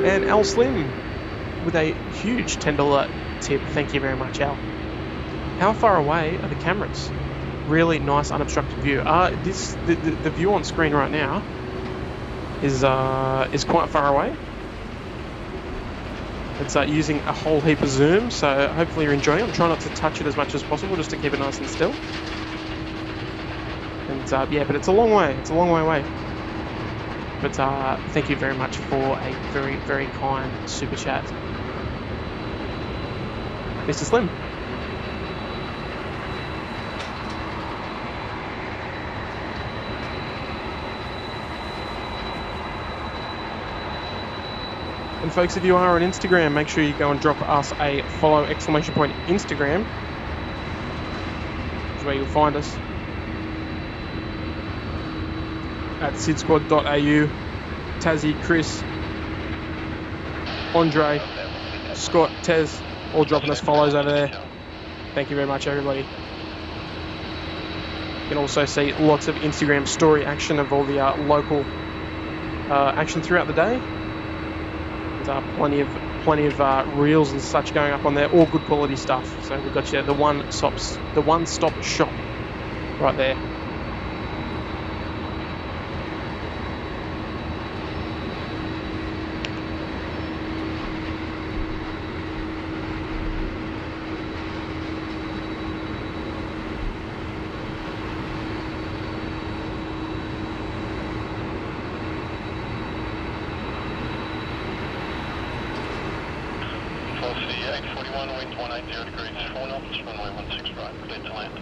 And Al Slim with a huge $10 tip. Thank you very much, Al. How far away are the cameras? Really nice unobstructed view. The view on screen right now is quite far away. It's using a whole heap of zoom, so hopefully you're enjoying it. I'm trying not to touch it as much as possible, just to keep it nice and still. And yeah, but it's a long way. It's a long way away. But thank you very much for a very, very kind super chat, Mr. Slim. And folks, if you are on Instagram, make sure you go and drop us a follow Instagram. That's where you'll find us. At sidsquad.au, Tassie, Chris, Andre, Scott, Tez, all dropping us follows over there. Thank you very much, everybody. You can also see lots of Instagram story action of all the local action throughout the day. There's plenty of reels and such going up on there, all good quality stuff. So we've got you the one-stop shop right there. Wind 180 degrees, 4 knots, runway 16 right, clear to land.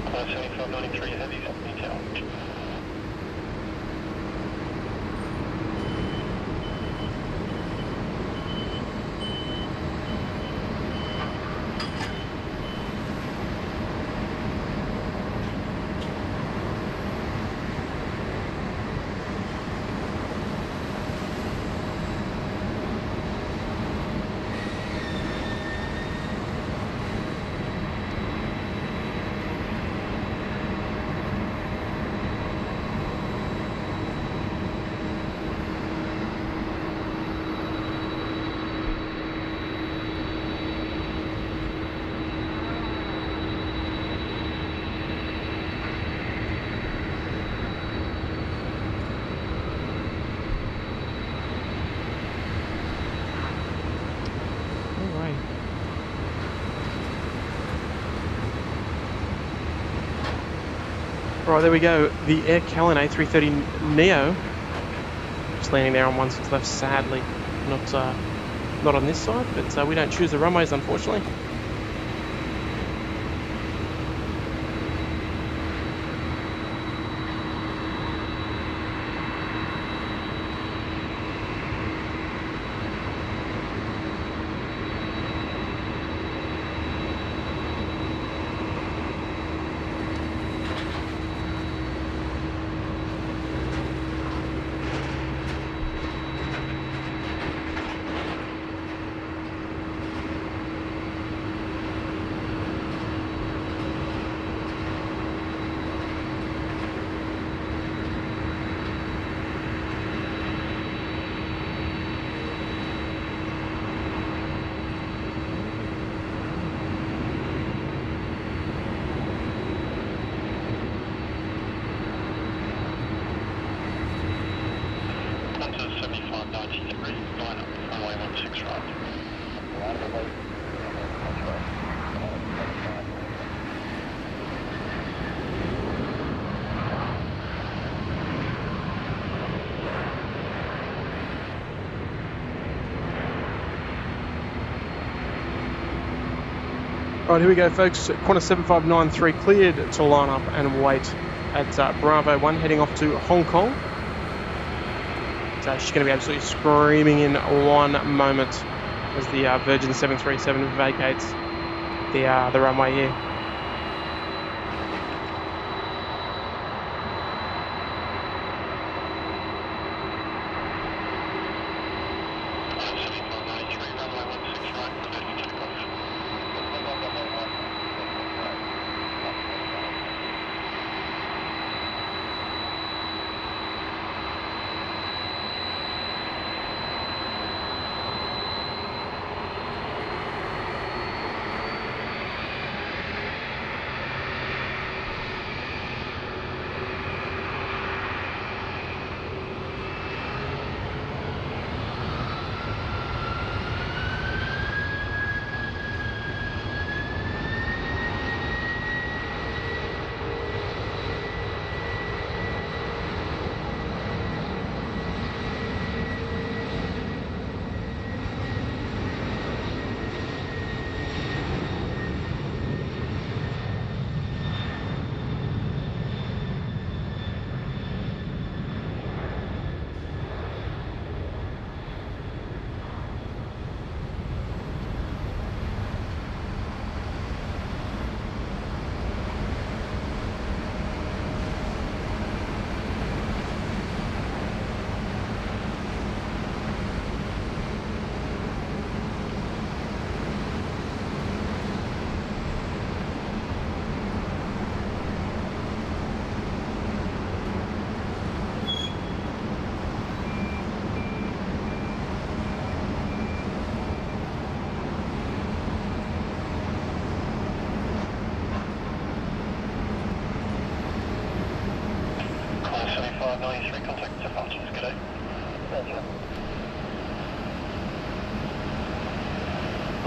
Climb 7593 heavies, detail. Right, there we go. The Air Callan A330 Neo. Just landing there on 16 left, sadly. Not on this side, but we don't choose the runways, unfortunately. Right, here we go, folks. Qantas 7593 cleared to line up and wait at Bravo 1, heading off to Hong Kong. So she's going to be absolutely screaming in one moment as the Virgin 737 vacates the runway here.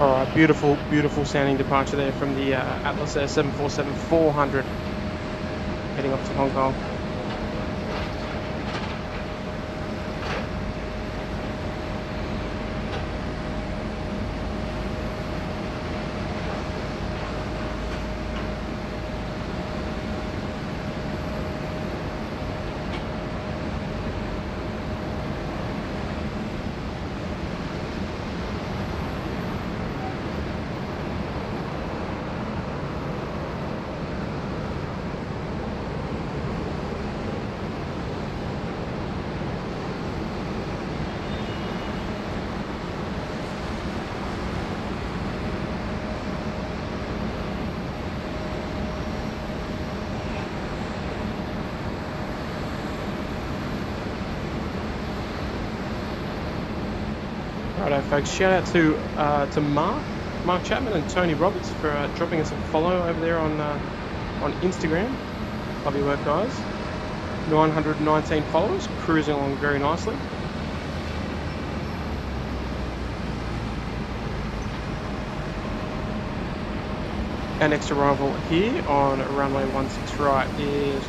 All right, beautiful, beautiful sounding departure there from the Atlas Air 747-400 heading off to Hong Kong. Righto, folks. Shout out to Mark Chapman and Tony Roberts for dropping us a follow over there on Instagram. Love your work, guys. 919 followers, cruising along very nicely. Our next arrival here on runway 16 right is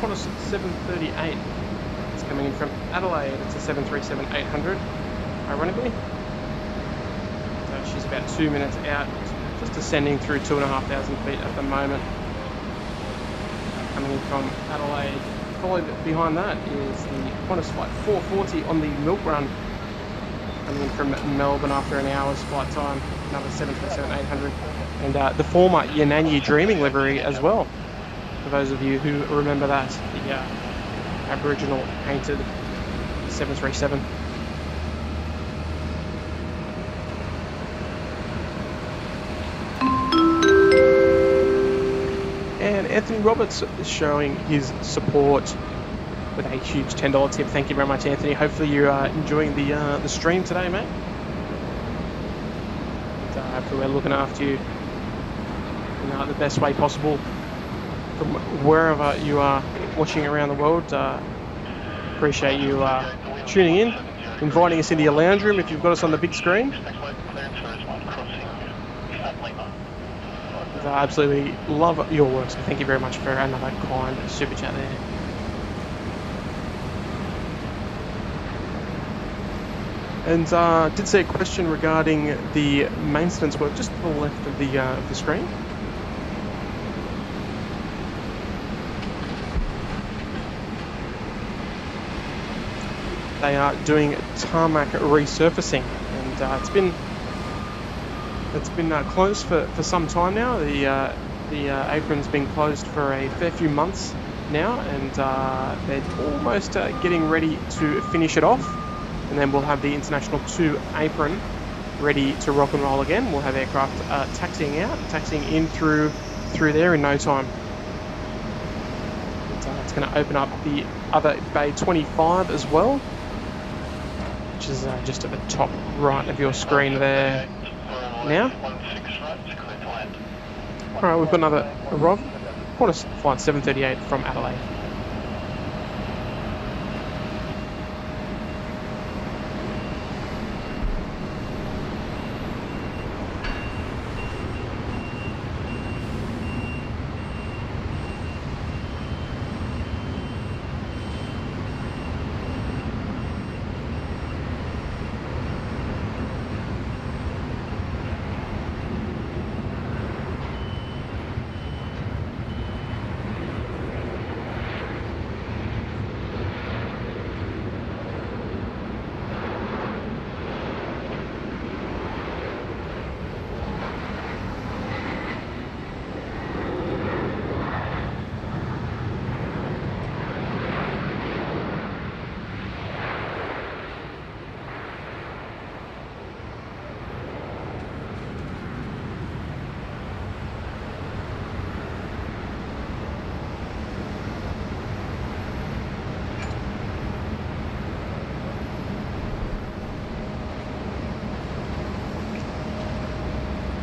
Qantas 738. It's coming in from Adelaide. It's a 737-800. Ironically, so she's about 2 minutes out, just ascending through 2,500 feet at the moment. Coming in from Adelaide. Followed behind that is the Qantas flight 440 on the milk run. Coming in from Melbourne after an hour's flight time, another 737-800, and the former Yananyi Dreaming livery as well. For those of you who remember that, the Aboriginal painted 737. And Anthony Roberts is showing his support with a huge $10 tip. Thank you very much, Anthony. Hopefully you're enjoying the stream today, mate. And, hopefully we're looking after you in the best way possible from wherever you are watching around the world. Appreciate you tuning in, inviting us into your lounge room if you've got us on the big screen. I absolutely love your work, so thank you very much for another kind super chat there. And did see a question regarding the maintenance work just to the left of the screen. They are doing tarmac resurfacing, and it's been closed for some time now. The apron's been closed for a fair few months now, and they're almost getting ready to finish it off, and then we'll have the International 2 apron ready to rock and roll again. We'll have aircraft taxiing in through there in no time. It's going to open up the other Bay 25 as well, which is just at the top right of your screen there now. Alright, we've got another arrival. Qantas flight 738 from Adelaide.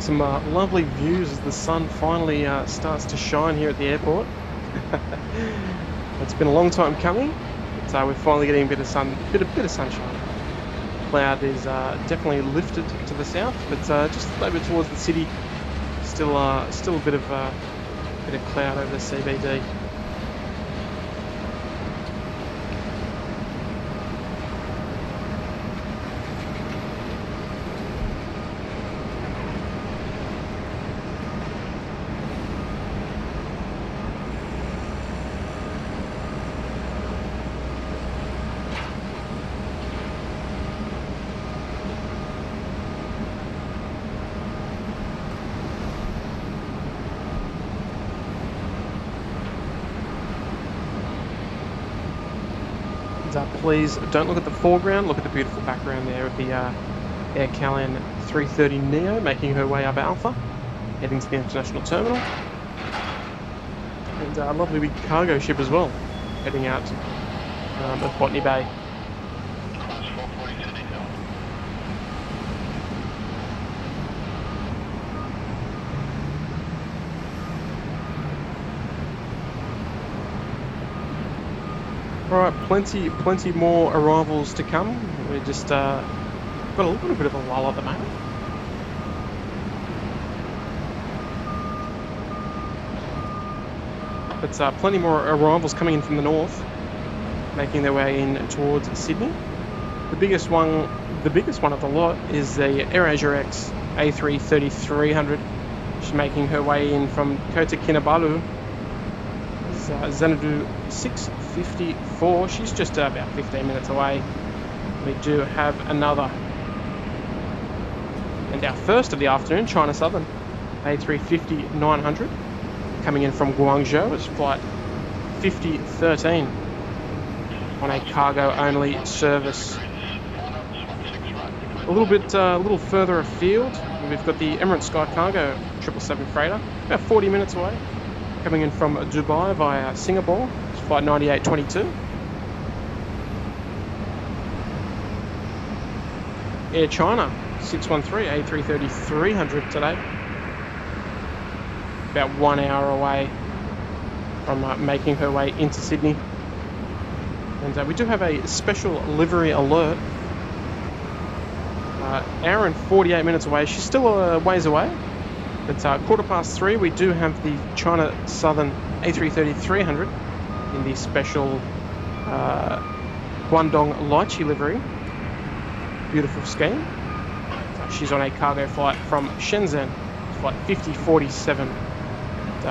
Some lovely views as the sun finally starts to shine here at the airport. It's been a long time coming, but we're finally getting a bit of sunshine. cloud is definitely lifted to the south, but just over towards the city, still a bit of cloud over the CBD. Please don't look at the foreground, look at the beautiful background there of the Air Callan 330 Neo making her way up Alpha, heading to the international terminal. And a lovely big cargo ship as well, heading out of Botany Bay. Alright, plenty more arrivals to come. We're just got a little bit of a lull at the moment. But plenty more arrivals coming in from the north, making their way in towards Sydney. The biggest one of the lot is the AirAsia X A330-300. She's making her way in from Kota Kinabalu. Xanadu 654. She's just about 15 minutes away. We do have another. And our first of the afternoon, China Southern A350-900 coming in from Guangzhou. It's flight 5013 on a cargo-only service. A little further afield, we've got the Emirates Sky Cargo 777 freighter, about 40 minutes away, coming in from Dubai via Singapore. It's flight 9822. Air China 613 A330-300 today. About 1 hour away from making her way into Sydney. And we do have a special livery alert. Hour and 48 minutes away. She's still a ways away. But 3:15, we do have the China Southern A330-300 in the special Guangdong Lychee livery. Beautiful scheme. She's on a cargo flight from Shenzhen, flight 5047.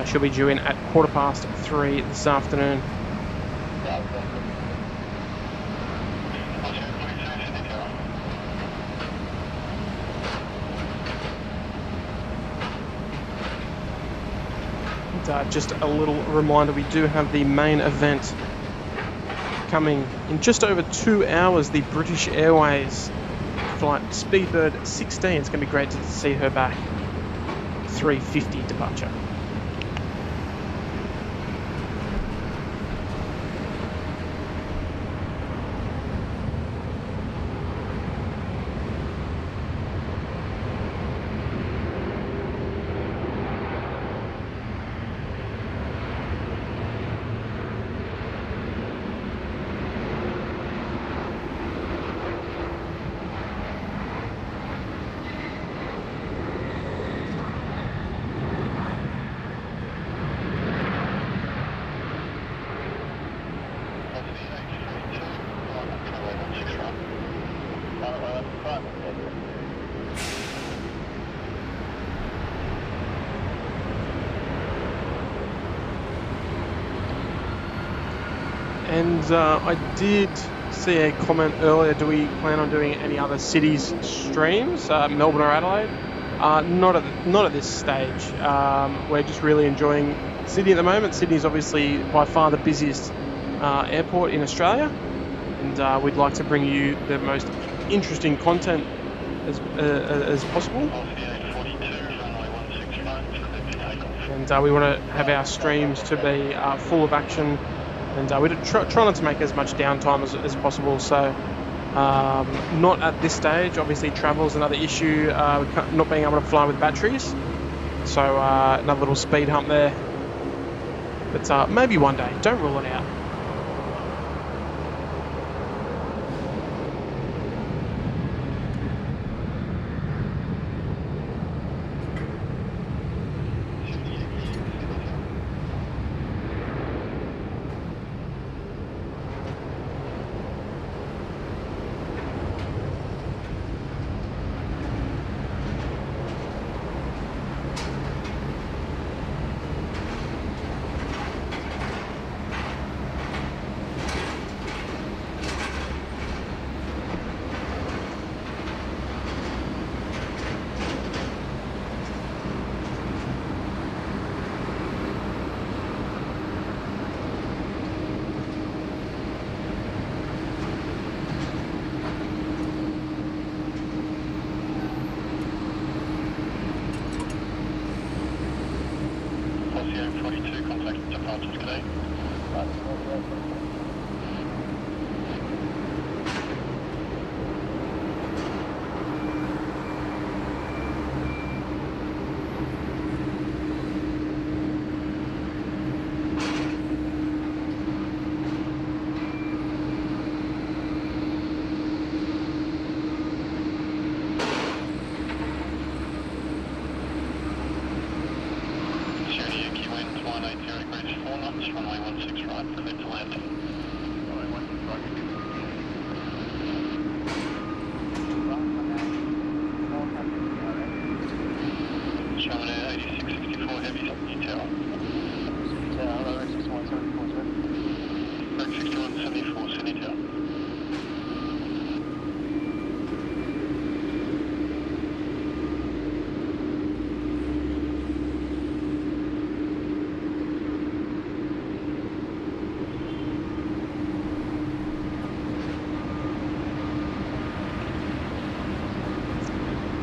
She'll be due in at 3:15 this afternoon. Just a little reminder, we do have the main event coming in just over 2 hours, the British Airways flight Speedbird 16. It's going to be great to see her back. 3:50 departure. And I did see a comment earlier, do we plan on doing any other cities streams, Melbourne or Adelaide? Not at this stage. We're just really enjoying Sydney at the moment. Sydney's obviously by far the busiest airport in Australia, and we'd like to bring you the most interesting content as possible. And we want to have our streams to be full of action. And we try not to make as much downtime as possible. So not at this stage. Obviously travel is another issue, not being able to fly with batteries. So another little speed hump there. But maybe one day, don't rule it out.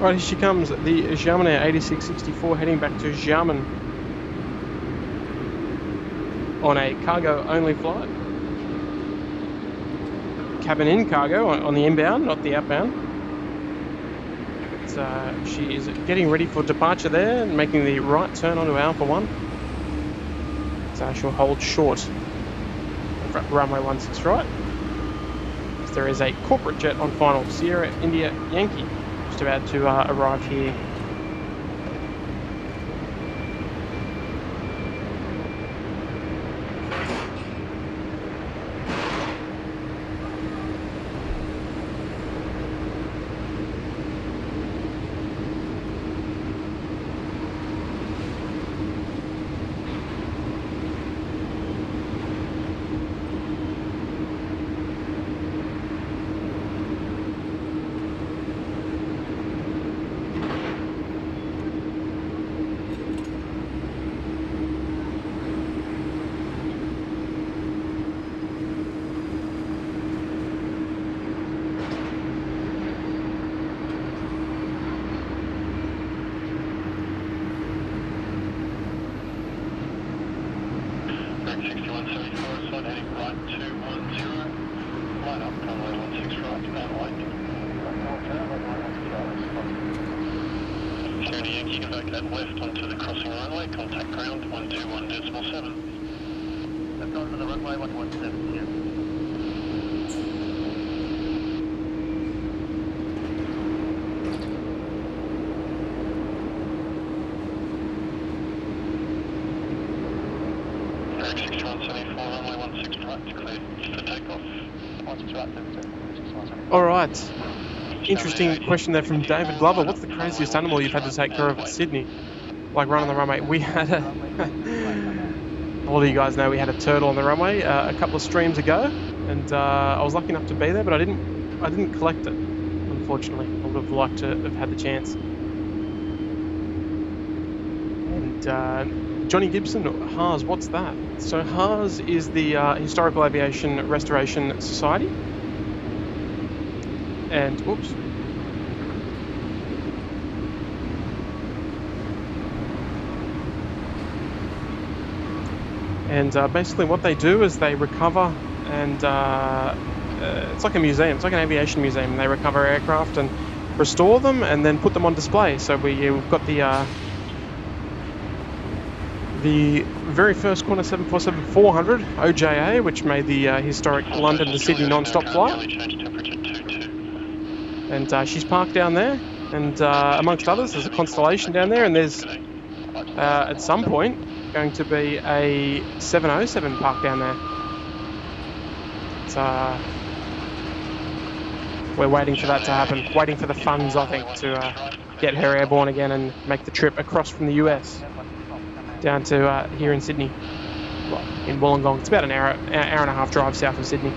Right, here she comes, the Xiamen Air 8664 heading back to Xiamen on a cargo-only flight. Cabin-in cargo on the inbound, not the outbound. She is getting ready for departure there and making the right turn onto Alpha 1. So she'll hold short of runway 16 right. As there is a corporate jet on final, Sierra India Yankee, just about to arrive here. Left onto the crossing runway, contact ground 121.7. Left onto the runway 117. Eric 6174, runway 16 right, clear for takeoff. 16 right, Alright. Interesting question there from David Glover. What's the craziest animal you've had to take care of at Sydney? Like running the runway. We had a lot of you guys know we had a turtle on the runway a couple of streams ago, and I was lucky enough to be there, but I didn't collect it, unfortunately. I would have liked to have had the chance. And Johnny Gibson, HARS, what's that? So HARS is the Historical Aviation Restoration Society. And oops. And basically what they do is they recover, and it's like a museum, it's like an aviation museum, and they recover aircraft and restore them and then put them on display. So we've got the very first Qantas 747-400 OJA, which made the historic London to Sydney non-stop flight. And she's parked down there, and amongst others there's a Constellation down there, and there's at some point going to be a 707 parked down there. It's, we're waiting for that to happen, waiting for the funds, I think, to get her airborne again and make the trip across from the US down to here in Sydney, in Wollongong. It's about an hour and a half drive south of Sydney.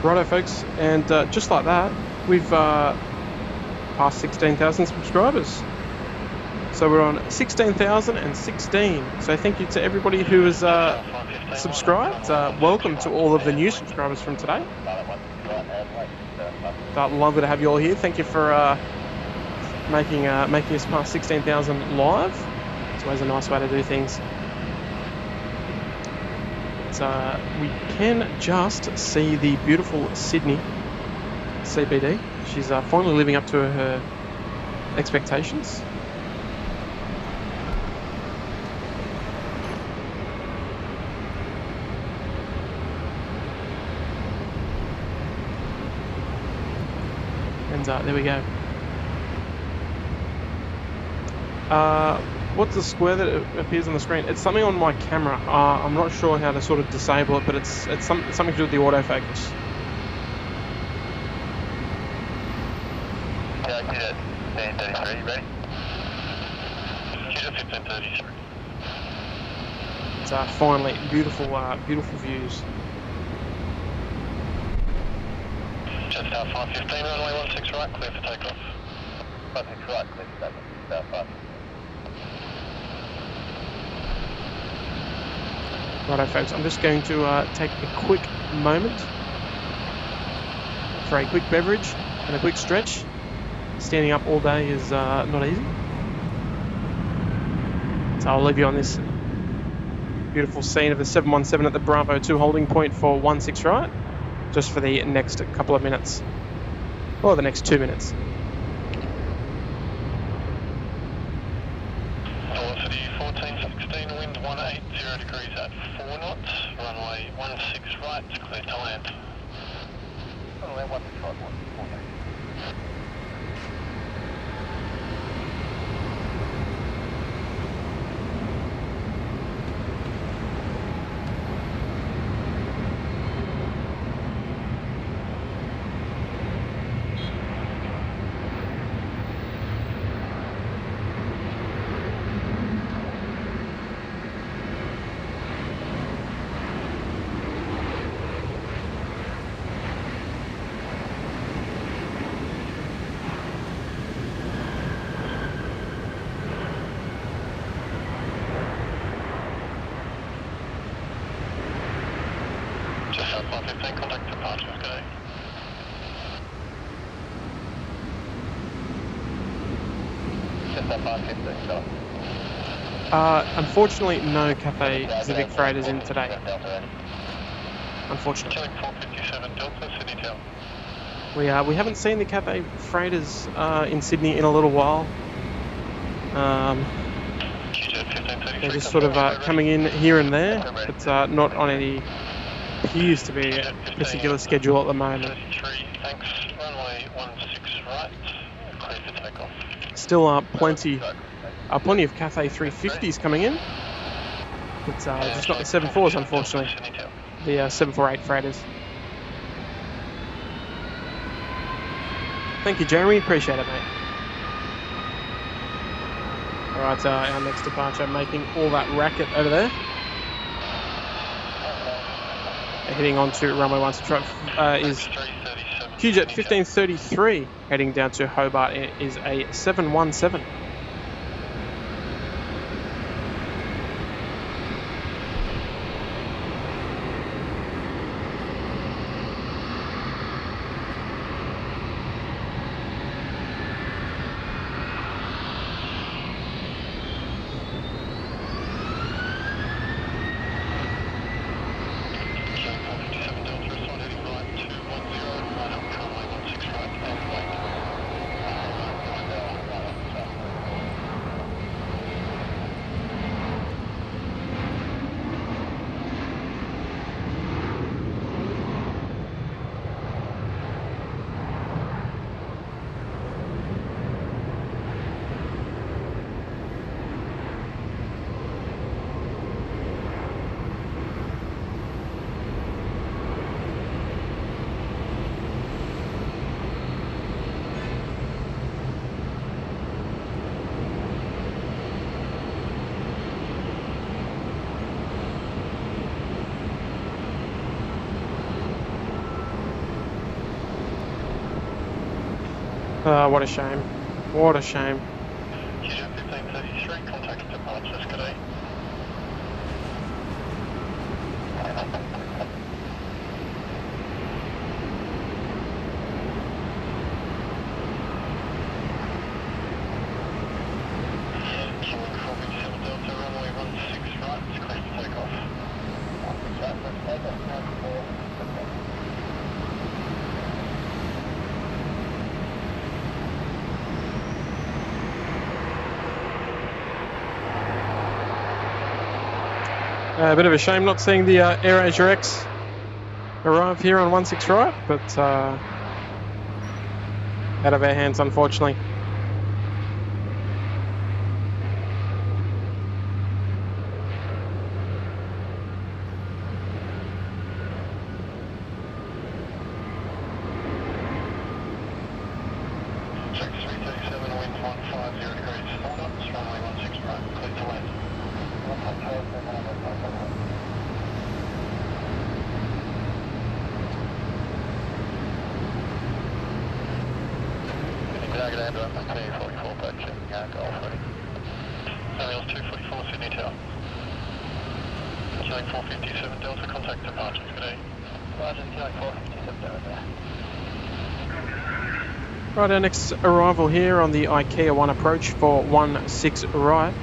Righto folks, and just like that, we've past 16,000 subscribers. So we're on 16,016. So thank you to everybody who has subscribed. Welcome to all of the new subscribers from today. Lovely to have you all here. Thank you for making us past 16,000 live. It's always a nice way to do things. We can just see the beautiful Sydney CBD. She's finally living up to her expectations. And there we go. What's the square that appears on the screen? It's something on my camera. I'm not sure how to sort of disable it, but it's something to do with the autofocus. Yeah, I see that. 1533, ready? Choose 1533. It's finally beautiful views. Just 515, runway 16 right, clear for takeoff. 16 right, clear for takeoff. 5. Righto folks, I'm just going to take a quick moment for a quick beverage and a quick stretch. Standing up all day is not easy. So I'll leave you on this beautiful scene of the 717 at the Bravo 2 holding point for 16 right, just for the next couple of minutes, or the next 2 minutes. Velocity 1416, wind 180 degrees at 4 knots, runway 16 right, clear to land. Runway 16 right, 14. Just 515, contact departure, okay. Just 515, go. Unfortunately, no Cathay Pacific freighters in today. Unfortunately. Killing 457, Delta, Sydney Tower. We haven't seen the Cathay freighters in Sydney in a little while. They're just sort of coming in here and there, but not on any appears to be a particular schedule at the moment. 33, thanks. Runway 16 right, clear for takeoff. Still plenty of Cathay 350s coming in, but just not the 74s, unfortunately. The 748 freighters. Thank you, Jeremy. Appreciate it, mate. All right, our next departure, making all that racket over there. Heading on to runway 16 is QJet 1533, heading down to Hobart. It is a 717. What a shame. What a shame. QJ 1533, contact departures, good day. A bit of a shame not seeing the Airways Rex arrive here on 16 right, but out of our hands, unfortunately. Check 337, wind 150 degrees, hold up, runway 16 right, clear to land. Alexander, T44 back checking out, Golf ready. Samuel's 244 Sydney Tower. Killing 457 Delta, contact departures, good day. Roger, killing 457 Delta. Right, our next arrival here on the IKEA 1 approach for 16 right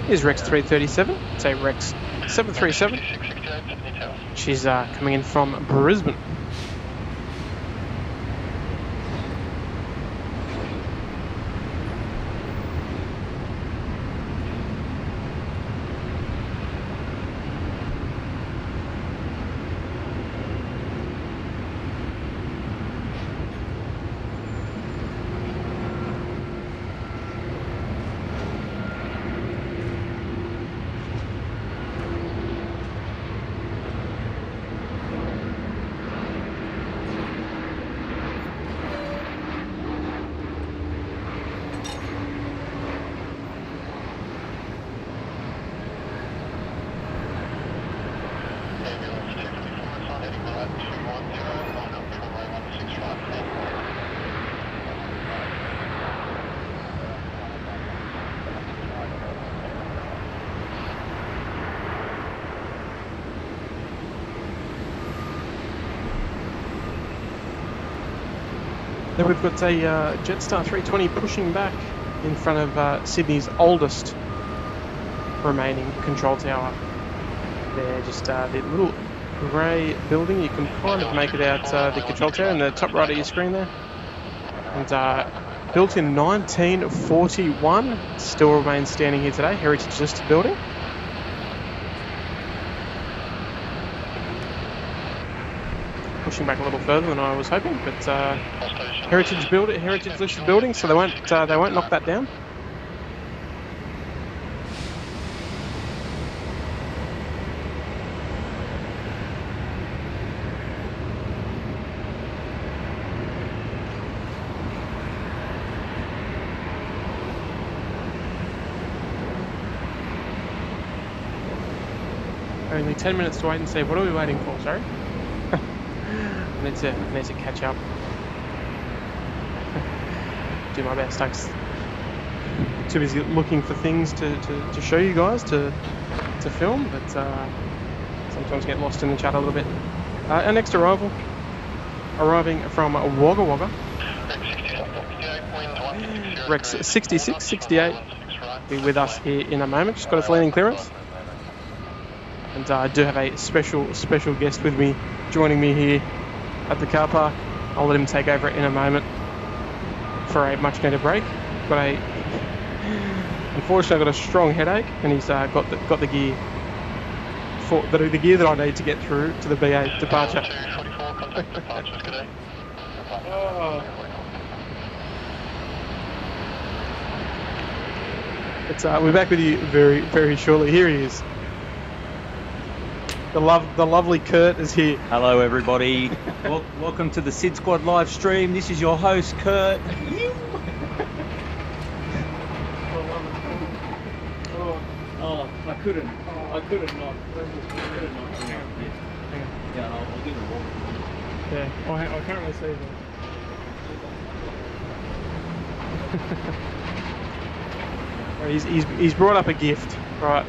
is Rex 337. It's a Rex 737. She's coming in from Brisbane. Then we've got a Jetstar 320 pushing back in front of Sydney's oldest remaining control tower. They're just the little grey building. You can kind of make it out the control tower in the top right of your screen there. And built in 1941, still remains standing here today, heritage listed building. Pushing back a little further than I was hoping, but heritage listed building, so they won't knock that down. Only 10 minutes to wait and see. What are we waiting for? Sorry. I need to catch up. Do my best. I'm too busy looking for things to show you guys to film, but sometimes get lost in the chat a little bit. Our next arriving from Wagga Wagga. Rex 6668 be with us here in a moment. Just got his landing clearance. And I do have a special guest with me, joining me here at the car park. I'll let him take over in a moment for a much needed break. Unfortunately, I've got a strong headache, and he's got the gear for the gear that I need to get through to the BA departure. 244, contact departures, good day. We're back with you very, very shortly. Here he is. The lovely Kurt is here. Hello, everybody. Welcome to the Sid Squad live stream. This is your host, Kurt. I couldn't not. Yeah, I'll give it a walk. Yeah, I can't really see that. He's brought up a gift, right?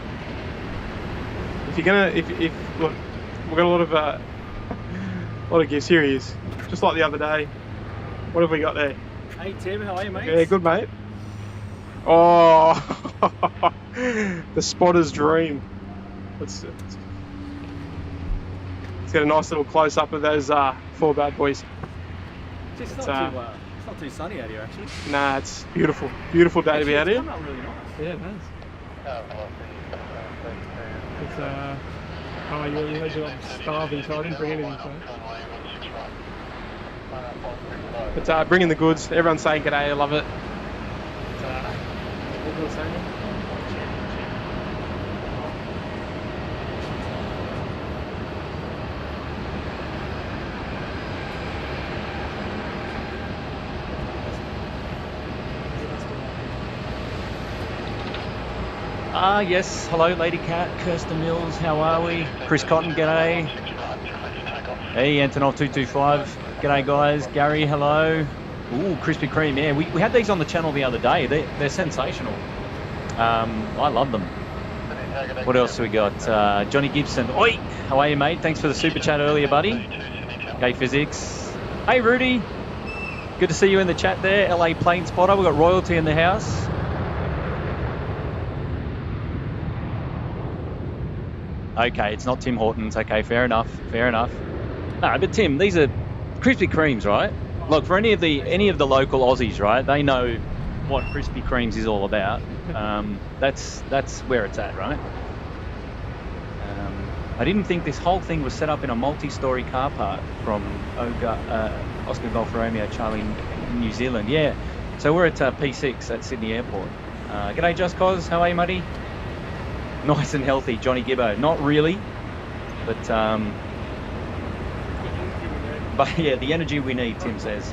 If you're gonna, if look, we've got a lot of gifts. Here he is, just like the other day. What have we got there? Hey Tim, how are you, mate? Yeah, good, mate. Oh, the spotter's dream. Let's get a nice little close up of those 4 bad boys. It's not too sunny out here, actually. Nah, it's beautiful. Beautiful day to be out here. It's coming up really nice. Yeah, it has. It's, oh, you imagine I'm starving, so I didn't bring anything. But bringing the goods. Everyone's saying g'day. I love it. What was I saying? Yes. Hello, Lady Cat, Kirsten Mills. How are we? Chris Cotton, g'day. Hey, Antonov 225. G'day, guys. Gary, hello. Ooh, Krispy Kreme. Yeah, we had these on the channel the other day. They're sensational. I love them. What else do we got? Johnny Gibson. Oi! How are you, mate? Thanks for the super chat earlier, buddy. Gay Physics. Hey, Rudy. Good to see you in the chat there. LA Plane Spotter. We've got royalty in the house. Okay, it's not Tim Hortons. Okay, fair enough. Fair enough. No, but Tim, these are Krispy Kremes, right? Look, for any of the local Aussies, right? They know what Krispy Kremes is all about. That's where it's at, right? I didn't think this whole thing was set up in a multi-story car park from Oscar Golf Romeo Charlie, New Zealand. Yeah. So we're at P6 at Sydney Airport. G'day, Just Cause. How are you, buddy? Nice and healthy, Johnny Gibbo. Not really, but yeah, the energy we need, Tim says.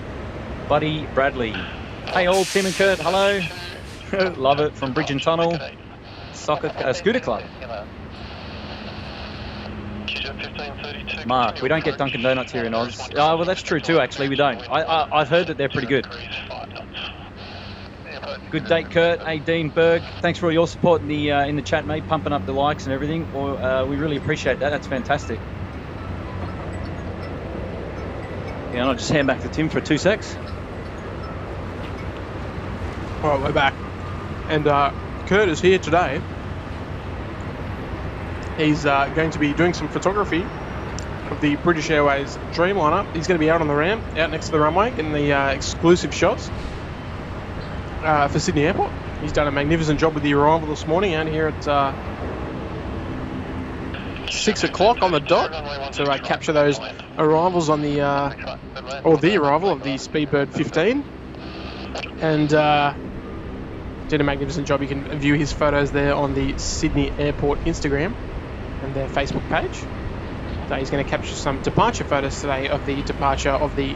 Buddy Bradley. Hey, all, Tim and Kurt. Hello. Love it from Bridge and Tunnel. Scooter Club. Mark, we don't get Dunkin' Donuts here in Oz. Oh, well, that's true too. Actually, we don't. I've heard that they're pretty good. Good date, Kurt. Hey, Dean Berg. Thanks for all your support in the chat, mate. Pumping up the likes and everything. We really appreciate that. That's fantastic. Yeah, and I'll just hand back to Tim for 2 secs. All right, we're back. And Kurt is here today. He's going to be doing some photography of the British Airways Dreamliner. He's going to be out on the ramp, out next to the runway, in the exclusive shots. For Sydney Airport. He's done a magnificent job with the arrival this morning out here at 6 o'clock on the dot to capture those arrivals on the arrival of the Speedbird 15, and did a magnificent job. You can view his photos there on the Sydney Airport Instagram and their Facebook page. So he's going to capture some departure photos today of the departure of the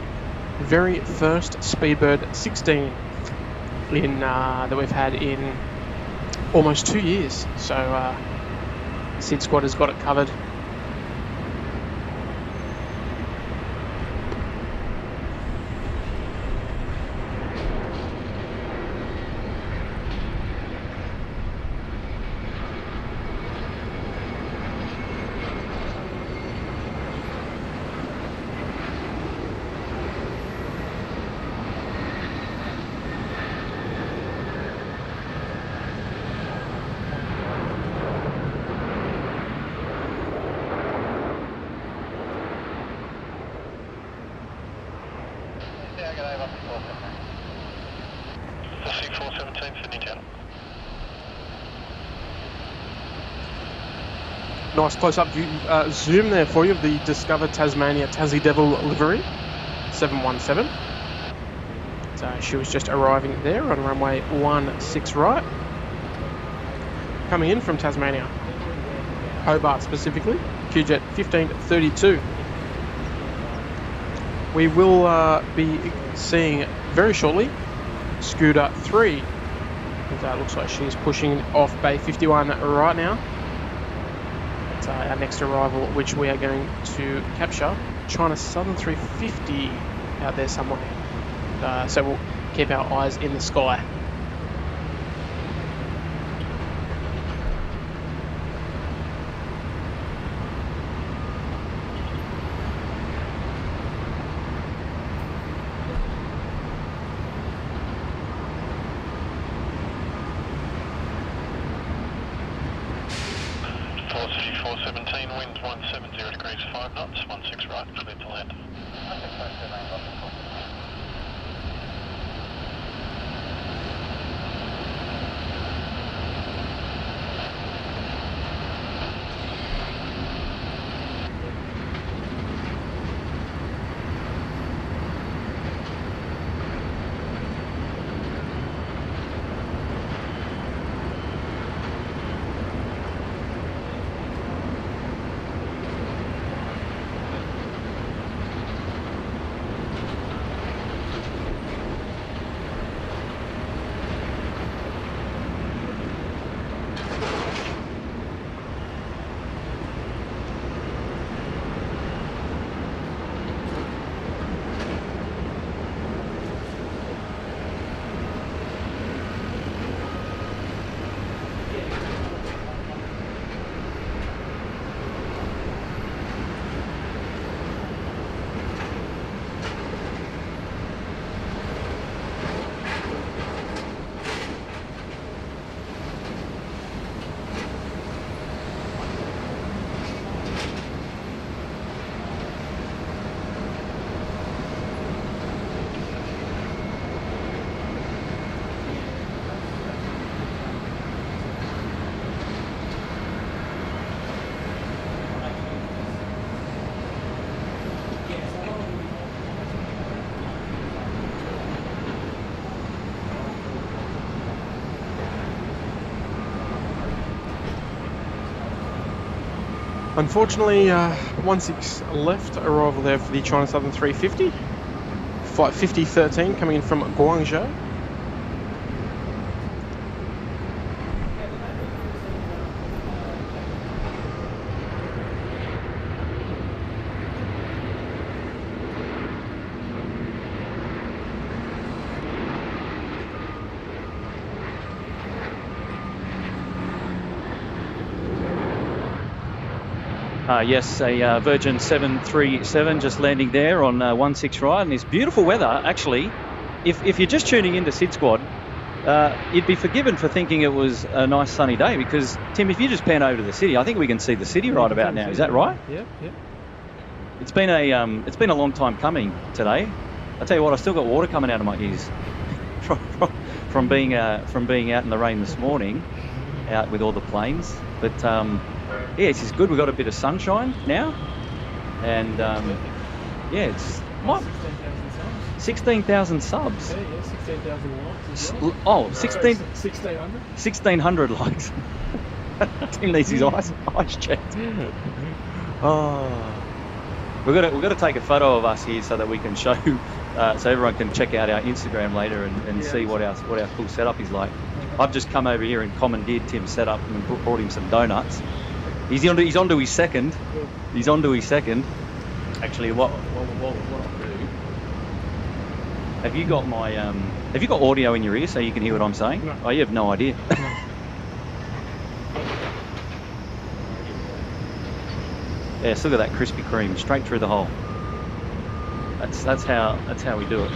very first Speedbird 16 that we've had in almost 2 years. So Sid Squad has got it covered. Nice close-up view, zoom there for you of the Discover Tasmania Tassie Devil livery, 717. So she was just arriving there on runway 16 right. Coming in from Tasmania, Hobart specifically, QJet 1532. We will be seeing very shortly Scooter 3. It looks like she's pushing off Bay 51 right now. Our next arrival, which we are going to capture, China Southern 350 out there somewhere. So we'll keep our eyes in the sky. Wind 170 degrees 5 knots, 16 right, clear to land. Unfortunately, 16 left, arrival there for the China Southern 350. Flight 5013 coming in from Guangzhou. Yes, a Virgin 737 just landing there on 16 right, and it's beautiful weather. Actually, if you're just tuning into Sid Squad, you'd be forgiven for thinking it was a nice sunny day, because Tim, if you just pan over to the city, I think we can see the city right about now. Is that right? Yep. It's been a long time coming today. I tell you what, I still got water coming out of my ears from being out in the rain this morning, out with all the planes. But yeah, it's good. We've got a bit of sunshine now, and yeah, it's what? 16,000 subs. Yeah, 16,000 likes as well. Oh, 1,600. 1,600 likes. Tim needs his eyes checked. Oh, we've got to take a photo of us here so that we can show, so everyone can check out our Instagram later and see what our cool setup is like. I've just come over here and commandeered Tim's setup and brought him some donuts. He's on to his second. He's on to his second. Actually, what I'll do? Have you got audio in your ear so you can hear what I'm saying? No. Oh, you have no idea. No. Yes, look at that Krispy Kreme straight through the hole. That's how we do it.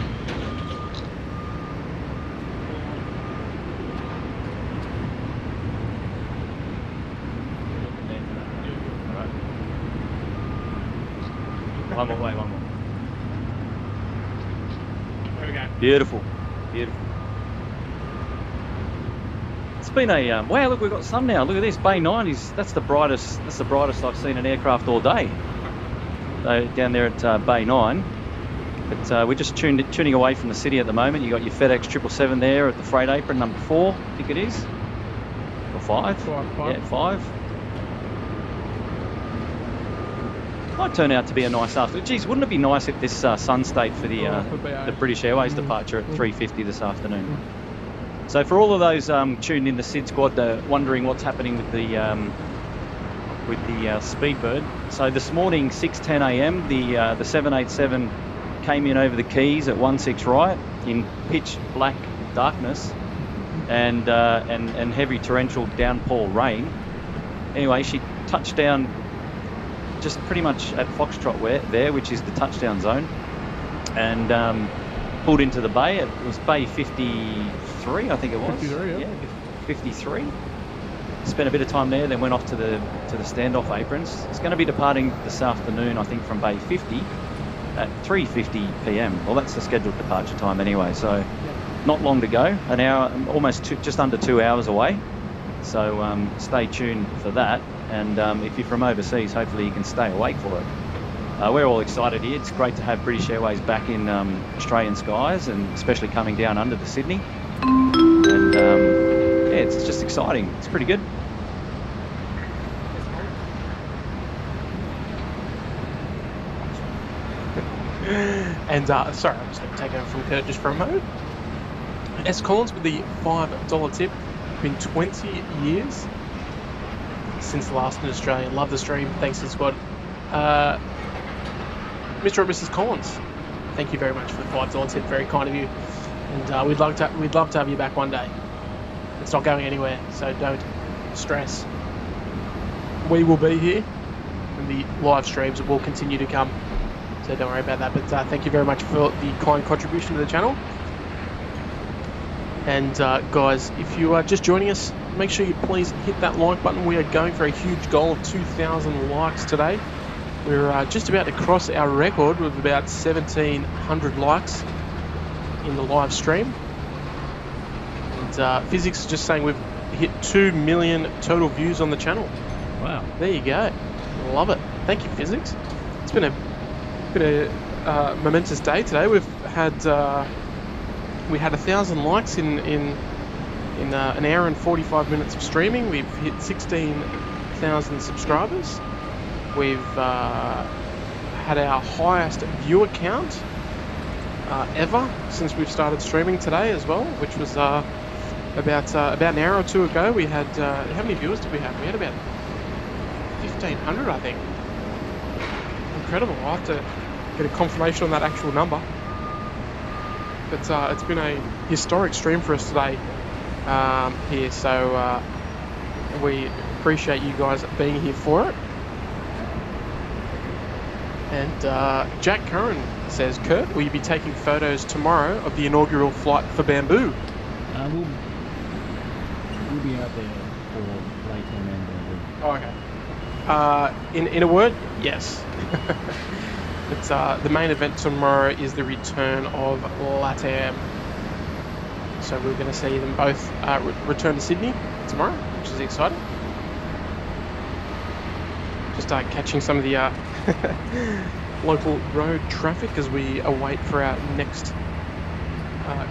One more. There we go. Beautiful. It's been a wow. Look, we've got sun now. Look at this. Bay 9 that's the brightest I've seen an aircraft all day. So down there at Bay 9. But we're just tuning away from the city at the moment. You got your FedEx 777 there at the freight apron, number 4, I think it is, or 5. 5. Yeah, 5. Might turn out to be a nice afternoon. Geez, wouldn't it be nice if this sun stayed for the British Airways departure at 3:50 this afternoon? So for all of those tuned in the Sid Squad, wondering what's happening with the Speedbird. So this morning, 6:10 a.m., the 787 came in over the Keys at 16 right in pitch black darkness and heavy torrential downpour rain. Anyway, she touched down just pretty much at Foxtrot there, which is the touchdown zone, and pulled into the bay. It was Bay 53, I think it was. 53, yeah. 53. Spent a bit of time there, then went off to the standoff aprons. It's going to be departing this afternoon, I think, from Bay 50 at 3:50 p.m. Well, that's the scheduled departure time anyway, so not long to go. An hour, almost just under 2 hours away. So stay tuned for that. And if you're from overseas, hopefully you can stay awake for it. We're all excited here. It's great to have British Airways back in Australian skies, and especially coming down under to Sydney. And yeah, it's just exciting. It's pretty good. And sorry, I'm just going to take over from Kurt just for a moment. S. Collins with the $5 tip. Been 20 years since last in Australia. Love the stream. Thanks to the squad. Mr. or Mrs. Collins, thank you very much for the $5 tip. Very kind of you. And we'd love to have you back one day. It's not going anywhere, so don't stress. We will be here, and the live streams will continue to come. So don't worry about that. But thank you very much for the kind contribution to the channel. And guys, if you are just joining us, make sure you please hit that like button. We are going for a huge goal of 2,000 likes today. We're just about to cross our record with about 1,700 likes in the live stream. And Physics is just saying we've hit 2 million total views on the channel. Wow. There you go. Love it. Thank you, Physics. It's been a momentous day today. We've had we had 1,000 likes in an hour and 45 minutes of streaming. We've hit 16,000 subscribers. We've had our highest viewer count ever since we've started streaming today as well, which was about an hour or two ago. We had how many viewers did we have? We had about 1,500, I think. Incredible. I'll have to get a confirmation on that actual number. But it's been a historic stream for us today here, so we appreciate you guys being here for it. And Jack Curran says, Kurt, will you be taking photos tomorrow of the inaugural flight for Bamboo? We'll be out there for Layton and Bamboo. Oh, okay. In a word, yes. It's the main event tomorrow is the return of LATAM. So we're going to see them both return to Sydney tomorrow, which is exciting. Just catching some of the local road traffic as we await for our next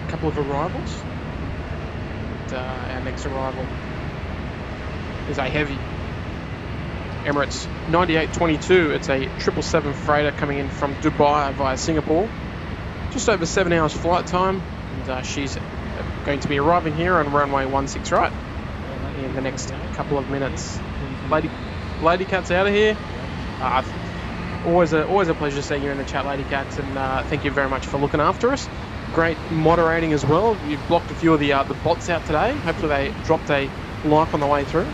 couple of arrivals. And, our next arrival is a heavy Emirates 9822. It's a 777 freighter coming in from Dubai via Singapore. Just over 7 hours flight time, and she's going to be arriving here on runway 16 right in the next couple of minutes. Lady Cat's out of here. Always a pleasure seeing you in the chat, Lady Cats, and thank you very much for looking after us. Great moderating as well. You've blocked a few of the bots out today. Hopefully they dropped a like on the way through.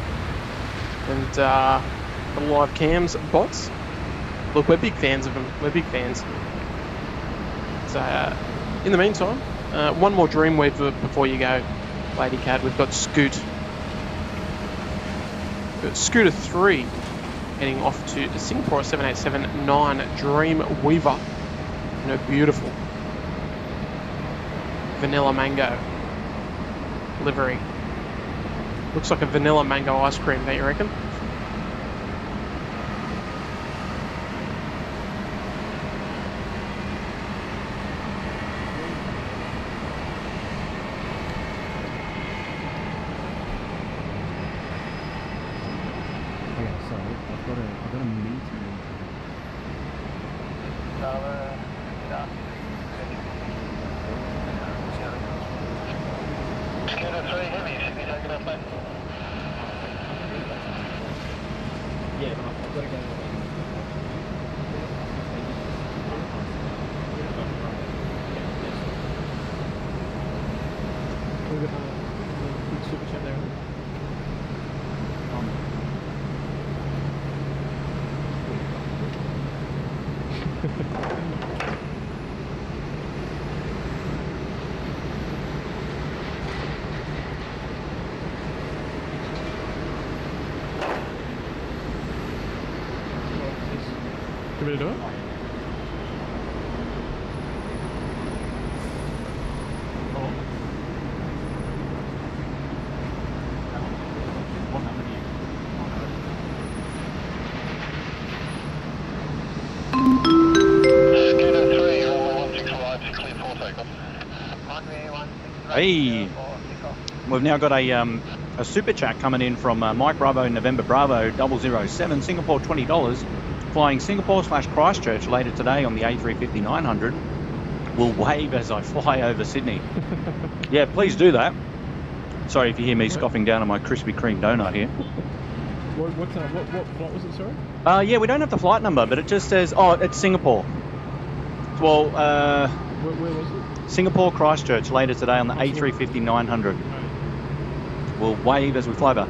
And the live cams bots. Look, we're big fans of them. We're big fans. So in the meantime, one more Dreamweaver before you go, Lady Cat. We've got Scooter 3 heading off to Singapore 7879 Dreamweaver in a beautiful vanilla mango livery. Looks like a vanilla mango ice cream, don't you reckon? we got a big super chat there. Give it a do it. Hey, we've now got a super chat coming in from Mike Bravo November Bravo 007 Singapore $20 flying Singapore / Christchurch later today on the A350 900. Will wave as I fly over Sydney. Yeah, please do that. Sorry if you hear me scoffing down on my Krispy Kreme donut here. What flight was it, sorry? Yeah, we don't have the flight number, but it just says, oh, it's Singapore. Well, where was it? Singapore Christchurch later today on the A350 900. We'll wave as we fly over.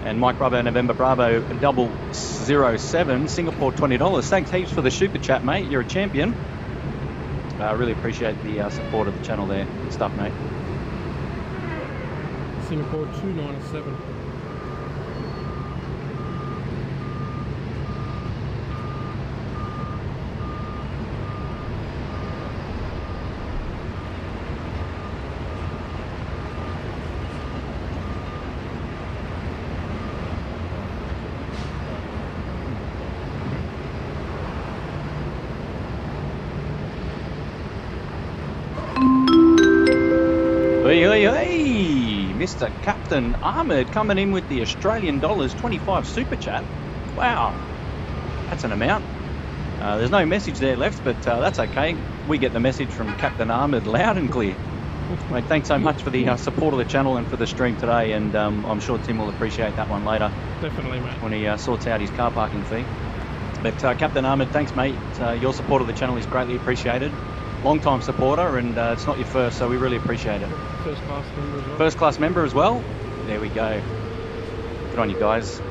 And Mike Bravo November Bravo 007 Singapore $20. Thanks heaps for the super chat, mate. You're a champion. I really appreciate the support of the channel there. Good stuff, mate. Singapore 297. Hey, Mr. Captain Ahmed coming in with the Australian dollars 25 super chat. Wow, that's an amount. There's no message there left, but that's okay. We get the message from Captain Ahmed loud and clear. Mate, thanks so much for the support of the channel and for the stream today, and I'm sure Tim will appreciate that one later. Definitely, mate. When he sorts out his car parking fee. But Captain Ahmed, thanks, mate. Your support of the channel is greatly appreciated. Long-time supporter, and it's not your first, so we really appreciate it. First class member as well. First class member as well. There we go. Good on you guys.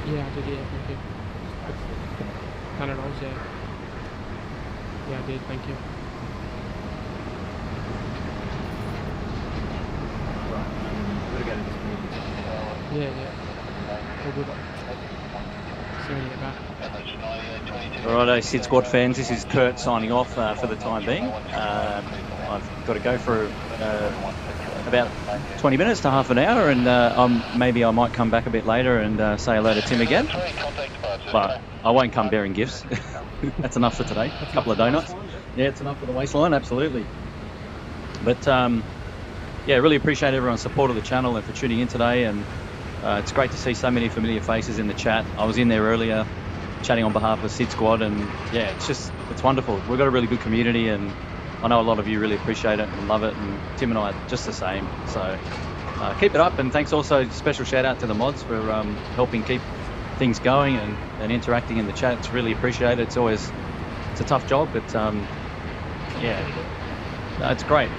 Yeah, I did, yeah, thank you. $100, yeah. Yeah, I did, thank you. Yeah. All good. See when you get back. Alrighto, Sid Squad fans, this is Kurt signing off for the time being. I've got to go for about 20 minutes to half an hour, and maybe I might come back a bit later and say hello to Tim again. But I won't come bearing gifts. That's enough for today. A couple of donuts. Yeah, it's enough for the waistline, absolutely. But yeah, really appreciate everyone's support of the channel and for tuning in today, and it's great to see so many familiar faces in the chat. I was in there earlier chatting on behalf of Sid Squad, and yeah, it's wonderful. We've got a really good community, and I know a lot of you really appreciate it and love it, and Tim and I are just the same. So keep it up, and thanks also, special shout out to the mods for helping keep things going and interacting in the chat. It's really appreciated. It's a tough job, but yeah, it's great.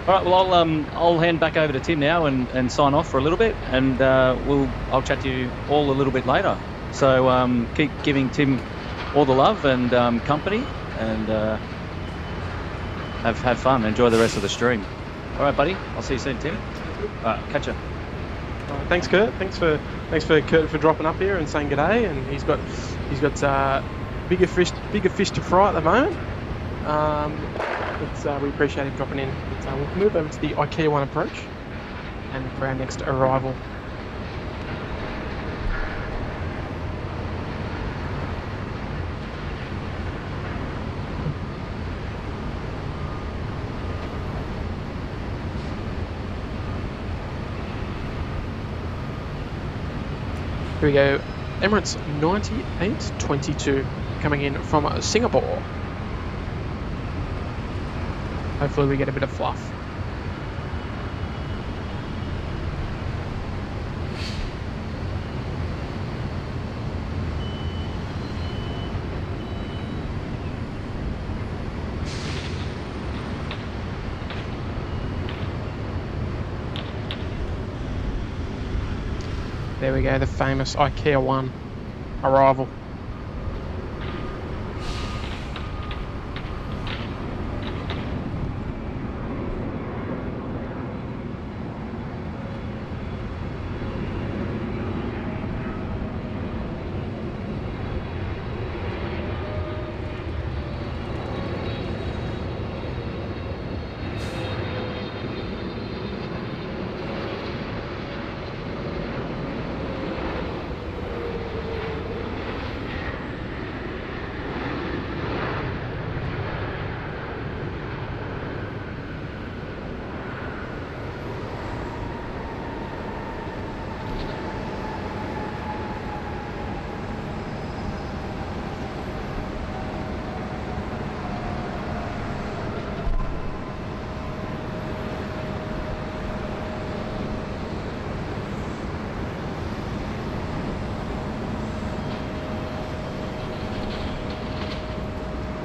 All right, well I'll hand back over to Tim now and sign off for a little bit, and I'll chat to you all a little bit later. So keep giving Tim all the love and company, and have fun. Enjoy the rest of the stream. All right, buddy. I'll see you soon, Tim. All right, catch ya. Thanks, Kurt. Thanks for Kurt for dropping up here and saying g'day. And he's got bigger fish to fry at the moment. We appreciate him dropping in. But, we'll move over to the IKEA 1 approach and for our next arrival. Here we go. Emirates 9822 coming in from Singapore. Hopefully we get a bit of fluff. There we go, the famous IKEA 1 arrival.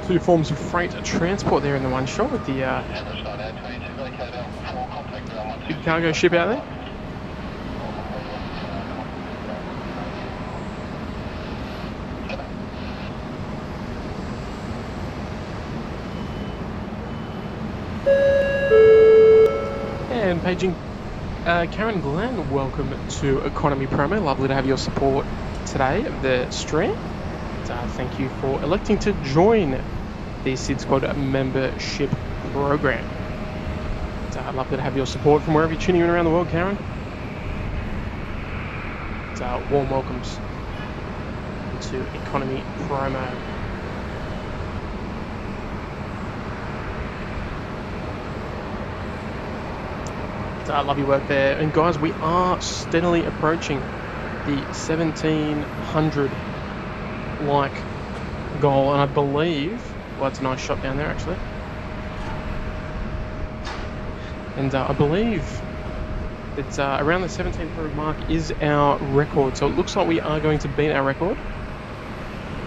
Two forms of freight transport there in the one shot with the big cargo ship out there. And paging Karen Glenn, welcome to Economy Promo. Lovely to have your support today of the stream. Thank you for electing to join the SID Squad membership program. Lovely to have your support from wherever you're tuning in around the world, Karen. Warm welcomes to Economy Promo. I love your work there. And guys, we are steadily approaching the 1700 like goal, and I believe, well, it's a nice shot down there actually, and I believe that around the 1700 mark is our record, so it looks like we are going to beat our record.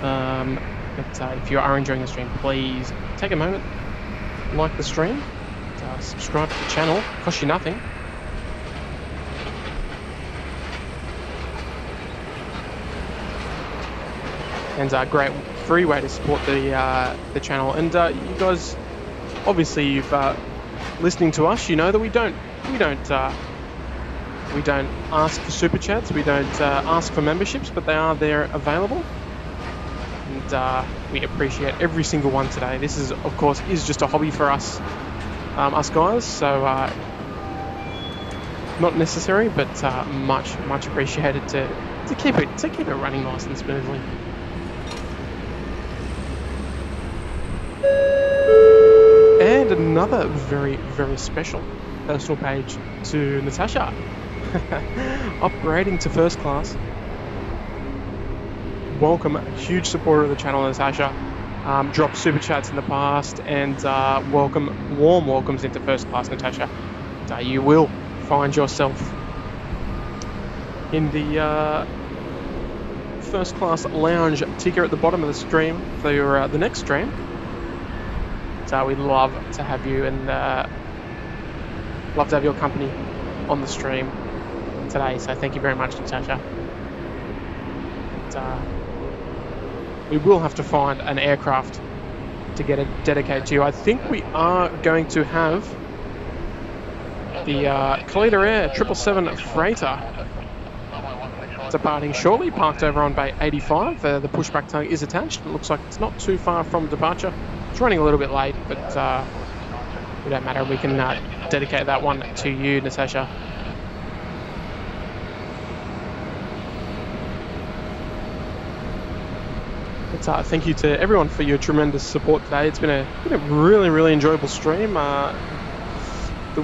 But if you are enjoying the stream, please take a moment, like the stream, subscribe to the channel, costs you nothing. And a great free way to support the channel. And you guys, obviously, you've listening to us. You know that we don't ask for super chats. We don't ask for memberships, but they are there available. And we appreciate every single one today. This is, of course, just a hobby for us, us guys. So not necessary, but much appreciated to keep it running nice and smoothly. And another very, very special personal page to Natasha. Upgrading to first class. Welcome, huge supporter of the channel, Natasha. Dropped super chats in the past, and warm welcomes into first class, Natasha. You will find yourself in the first class lounge ticker at the bottom of the stream for your, the next stream. So we'd love to have you, and love to have your company on the stream today. So thank you very much, Natasha. And, we will have to find an aircraft to get it dedicated to you. I think we are going to have the Kalita Air 777 freighter departing shortly, parked over on Bay 85. The pushback tug is attached. It looks like it's not too far from departure. It's running a little bit late, but it don't matter. We can dedicate that one to you, Natasha. But, thank you to everyone for your tremendous support today. It's been a really, really enjoyable stream. The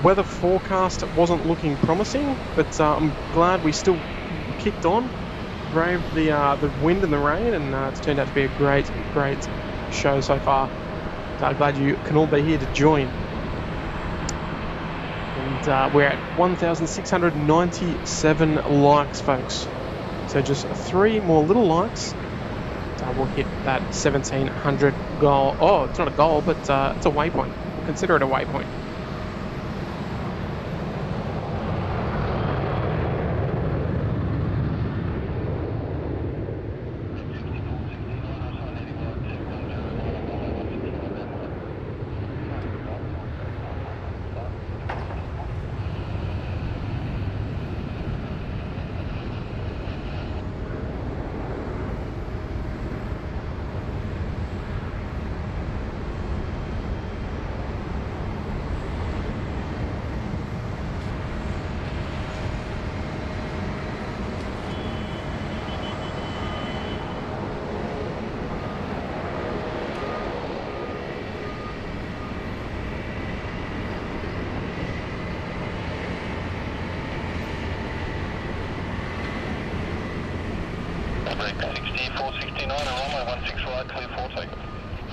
weather forecast wasn't looking promising, but I'm glad we still kicked on. braved the wind and the rain, and it's turned out to be a great show so far. So glad you can all be here to join. And we're at 1,697 likes, folks. So just 3 more little likes. We'll hit that 1,700 goal. Oh, it's not a goal, but it's a waypoint. We'll consider it a waypoint.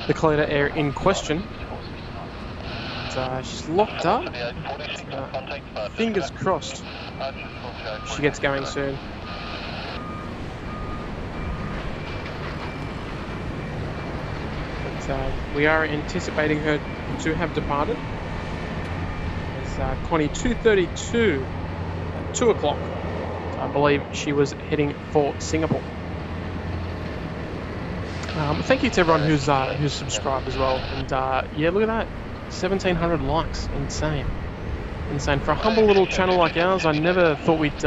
The Collider Air in question. She's locked up. Fingers crossed she gets going soon. But we are anticipating her to have departed. It's Connie 2:32 at 2 o'clock. I believe she was heading for Singapore. Thank you to everyone who's subscribed as well. And yeah, look at that, 1,700 likes, insane for a humble little channel like ours. I never thought we'd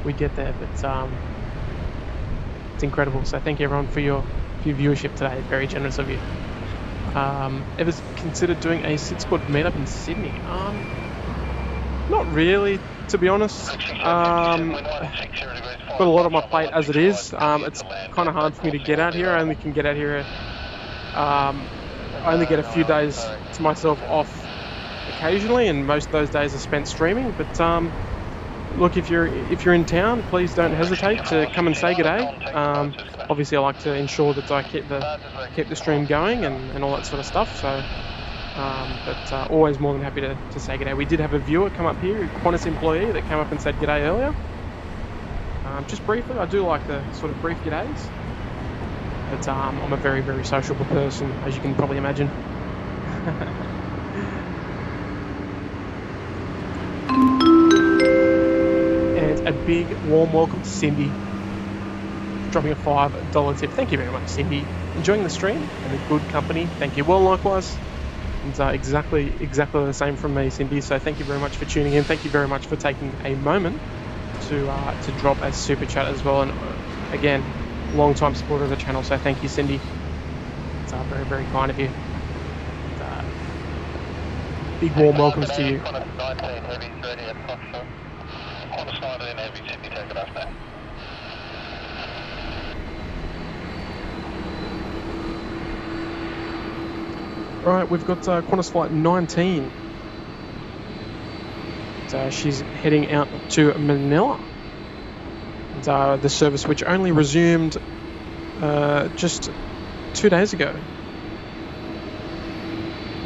we'd get there, but it's incredible. So thank you everyone for your viewership today. Very generous of you. Ever considered doing a sit squad meetup in Sydney? Not really, to be honest. Got a lot on my plate as it is. It's kind of hard for me to get out here. I only can get out here. I only get a few days to myself off occasionally, and most of those days are spent streaming. But look, if you're in town, please don't hesitate to come and say g'day. Obviously, I like to ensure that I keep the stream going and all that sort of stuff. So. But always more than happy to say g'day. We did have a viewer come up here, a Qantas employee, that came up and said g'day earlier. Just briefly, I do like the sort of brief g'days. But I'm a very, very sociable person, as you can probably imagine. And a big warm welcome to Cindy, dropping a $5 tip. Thank you very much, Cindy. Enjoying the stream and the good company. Thank you. Well, likewise. And exactly the same from me, Cindy. So thank you very much for tuning in. Thank you very much for taking a moment to drop a super chat as well. And again, long-time supporter of the channel. So thank you, Cindy. It's very, very kind of you. And, big warm welcomes to you. Right, we've got Qantas flight 19. So she's heading out to Manila. And, the service which only resumed just 2 days ago.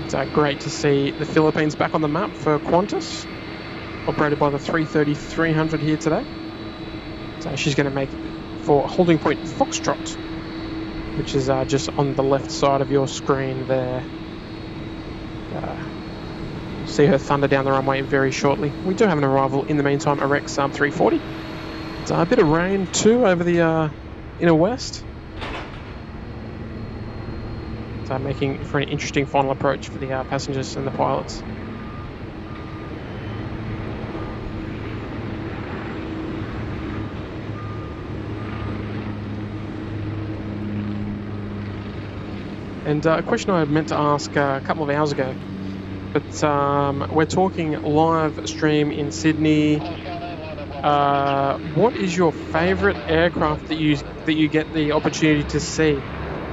It's great to see the Philippines back on the map for Qantas, operated by the 330-300 here today. So she's going to make for holding point Foxtrot, which is just on the left side of your screen there. See her thunder down the runway very shortly. We do have an arrival in the meantime, a Rex 340. It's a bit of rain too over the inner west. So making for an interesting final approach for the passengers and the pilots. And a question I meant to ask a couple of hours ago, but we're talking live stream in Sydney. What is your favourite aircraft that you get the opportunity to see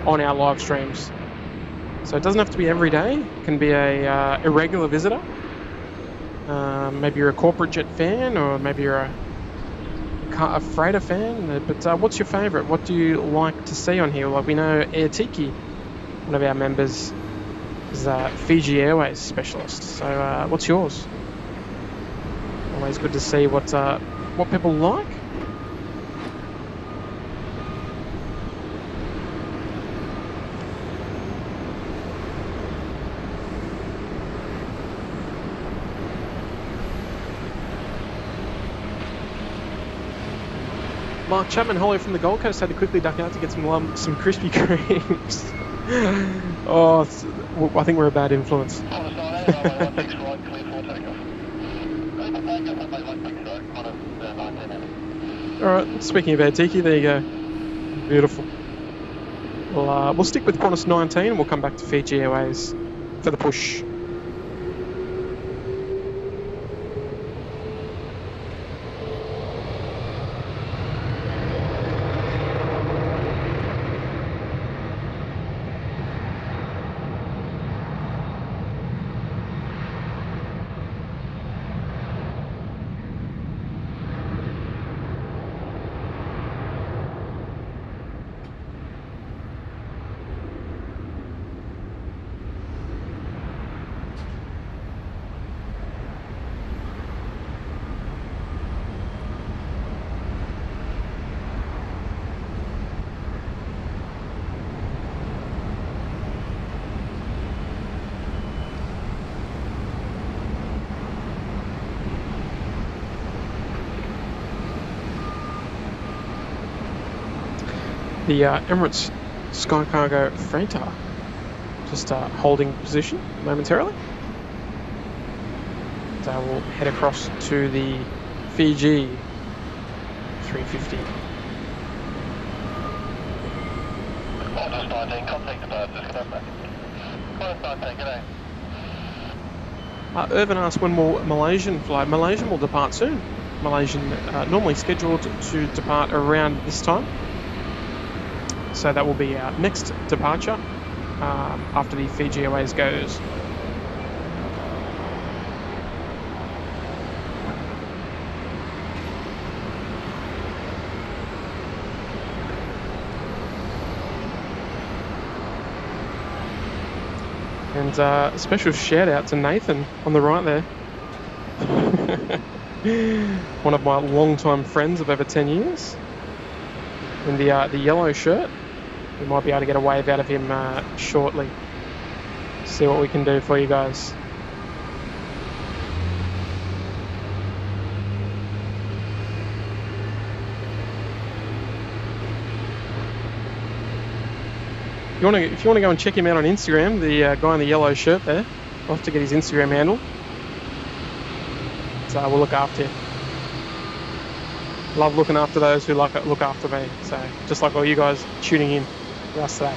on our live streams? So it doesn't have to be every day. It can be a irregular visitor. Maybe you're a corporate jet fan, or maybe you're a freighter fan, but what's your favourite? What do you like to see on here? Like, we know Air Tiki, one of our members, is a Fiji Airways specialist. So what's yours? Always good to see what people like. Mark Chapman, hello from the Gold Coast. Had to quickly duck out to get some Krispy Kremes. Oh, I think we're a bad influence. Alright, speaking of Air Tiki, there you go. Beautiful. We'll stick with Qantas 19 and we'll come back to Fiji Airways for the push. The Emirates Sky Cargo freighter just holding position momentarily. So we'll head across to the Fiji 350. Qantas 19, contact departures, confirm. Qantas 19, g'day. Irvin asked when will Malaysian fly. Malaysian will depart soon. Malaysian normally scheduled to depart around this time. So that will be our next departure after the Fiji Airways goes. And a special shout out to Nathan on the right there. One of my long-time friends of over 10 years. In the yellow shirt. We might be able to get a wave out of him shortly. See what we can do for you guys. If you want to go and check him out on Instagram, the guy in the yellow shirt there, I'll have to get his Instagram handle. So we'll look after you. Love looking after those who look after me. So just like all you guys tuning in for us today.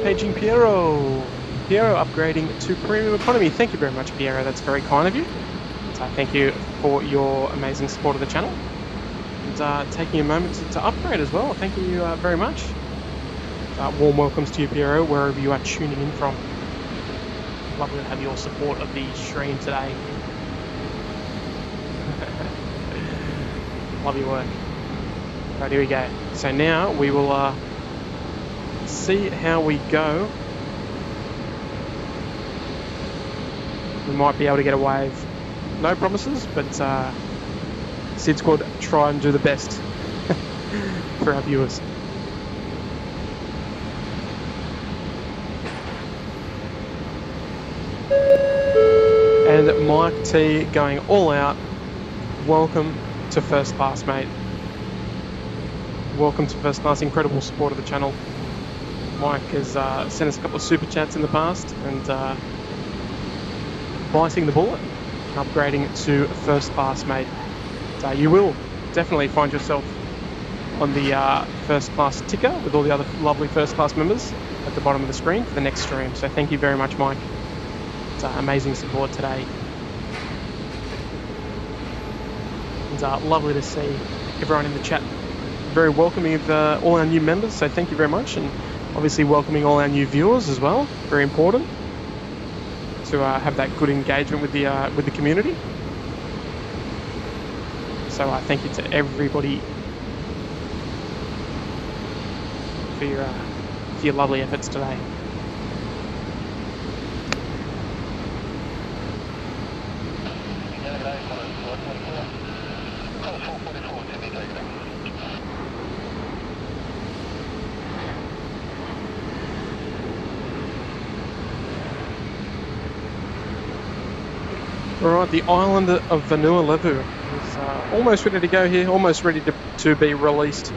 Paging Piero upgrading to premium economy. Thank you very much, Piero. That's very kind of you. So thank you for your amazing support of the channel and taking a moment to upgrade as well. Thank you very much. Warm welcomes to you, Piero, wherever you are tuning in from. Lovely to have your support of the stream today. Love your work. Right, here we go. So now we will see how we go. We might be able to get a wave. No promises, but Sid Squad try and do the best for our viewers. And Mike T going all out. Welcome to first class, mate. Welcome to first class. Incredible support of the channel. Mike has sent us a couple of super chats in the past and biting the bullet and upgrading to first class, mate. You will definitely find yourself on the first class ticker with all the other lovely first class members at the bottom of the screen for the next stream. So thank you very much, Mike. It's amazing support today. It's lovely to see everyone in the chat. Very welcoming of all our new members, so thank you very much, and obviously welcoming all our new viewers as well. Very important to have that good engagement with the community. So thank you to everybody for your lovely efforts today. Alright, the island of Vanuatu is almost ready to go here, almost ready to be released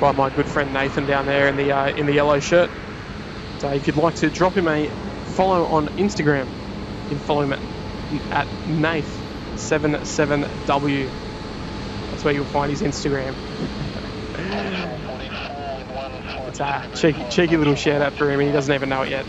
by my good friend Nathan down there in the yellow shirt. So if you'd like to drop him a follow on Instagram, you can follow him at Nath77W. That's where you'll find his Instagram. It's a cheeky little shout out for him, and he doesn't even know it yet.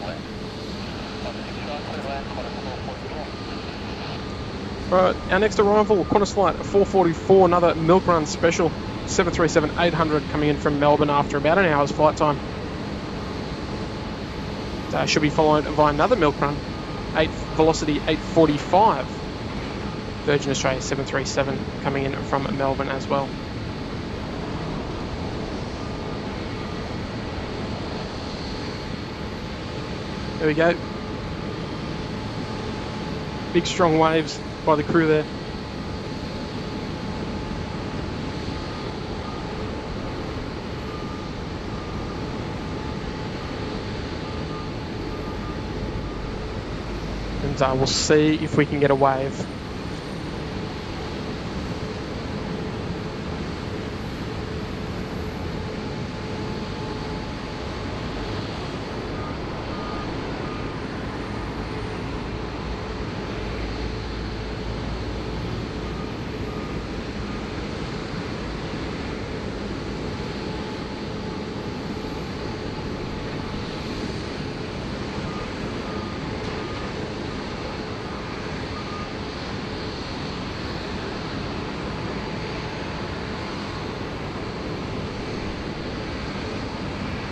Alright, our next arrival, Qantas Flight 444, another milk run special, 737-800 coming in from Melbourne after about an hour's flight time. Should be followed by another milk run, Velocity 845, Virgin Australia 737 coming in from Melbourne as well. There we go. Big strong waves by the crew there. And we'll see if we can get a wave.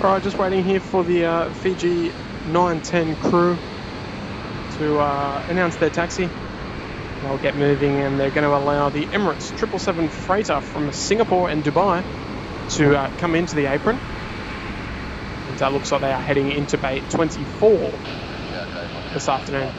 Alright, just waiting here for the Fiji 910 crew to announce their taxi. They'll get moving and they're going to allow the Emirates 777 freighter from Singapore and Dubai to come into the apron. And it looks like they are heading into Bay 24 this afternoon.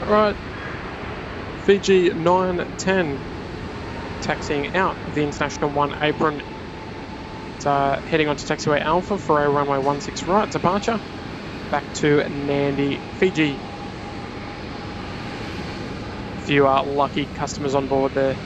Right, Fiji 910 taxiing out of the International 1 apron. It's heading on to taxiway Alpha for a runway 16 right departure back to Nandi, Fiji. A few lucky customers on board there.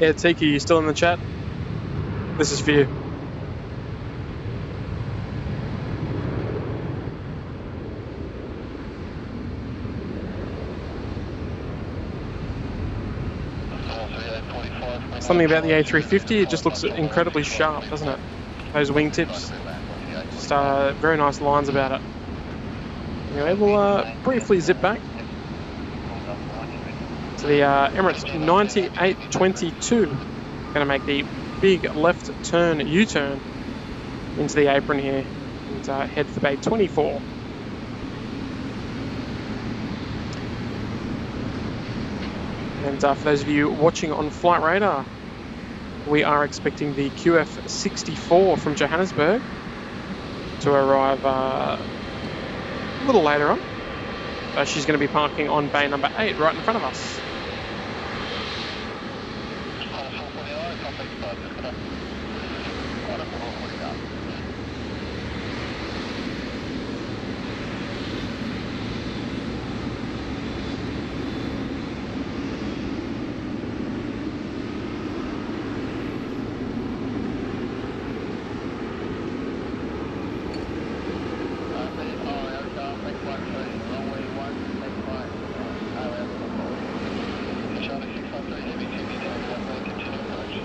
Yeah, Tiki, you still in the chat? This is for you. Something about the A350, it just looks incredibly sharp, doesn't it? Those wingtips, just very nice lines about it. Anyway, we'll briefly zip back to the Emirates 9822. Going to make the big left turn U-turn into the apron here and head for bay 24. And for those of you watching on Flight Radar, we are expecting the QF64 from Johannesburg to arrive a little later on. She's going to be parking on bay number 8 right in front of us.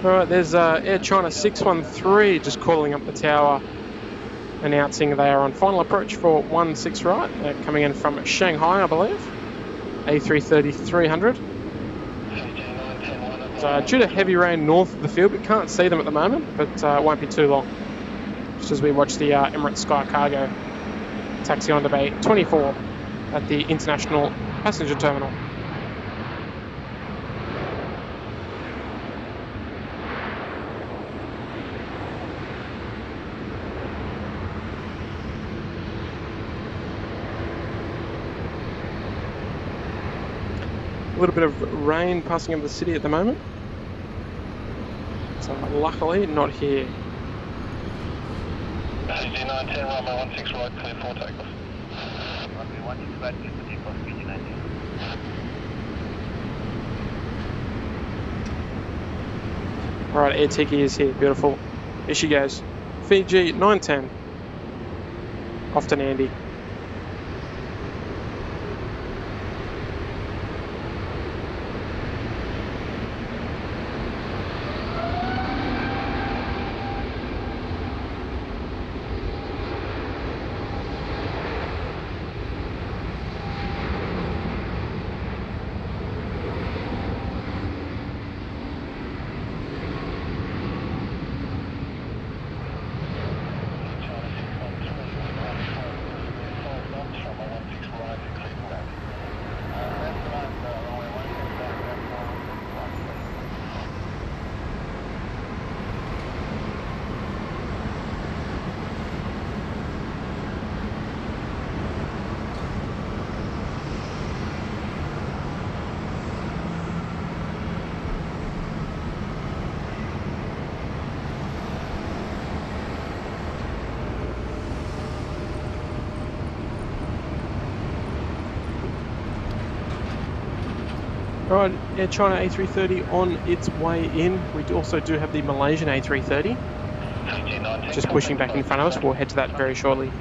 Alright, there's Air China 613 just calling up the tower, announcing they are on final approach for 16 right. They're coming in from Shanghai, I believe. A330-300. So, due to heavy rain north of the field, we can't see them at the moment, but it won't be too long. Just as we watch the Emirates Sky Cargo taxi onto bay 24 at the International Passenger Terminal. A little bit of rain passing over the city at the moment, so luckily not here. CG910, runway 16 right, clear for takeoff. Runway 16 right, clear for takeoff, CG910. Alright, Air Tiki is here, beautiful. Here she goes. Fiji 910. Off to Nandi. Alright, Air China A330 on its way in. We also do have the Malaysian A330 just pushing back in front of us. We'll head to that very shortly.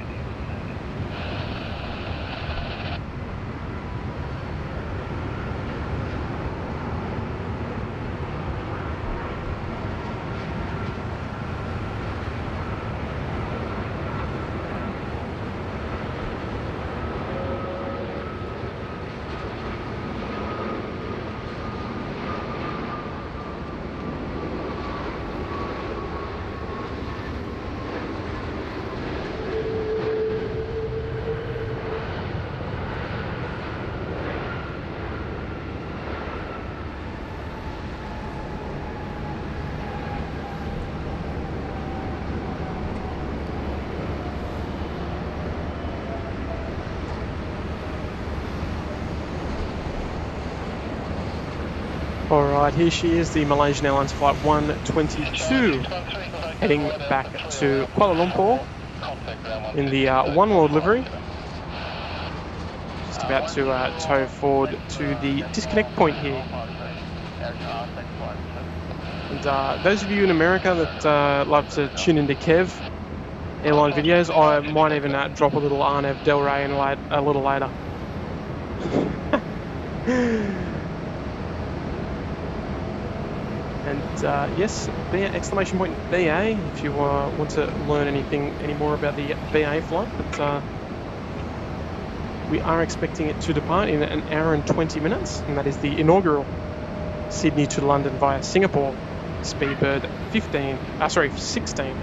Alright, here she is, the Malaysian Airlines Flight 122, heading back to Kuala Lumpur in the One World livery. Just about to tow forward to the disconnect point here. And those of you in America that love to tune into Kev airline videos, I might even drop a little Arnev Del Rey in a little later. And yes, exclamation point BA if you want to learn any more about the BA flight. But we are expecting it to depart in an hour and 20 minutes, and that is the inaugural Sydney to London via Singapore Speedbird 16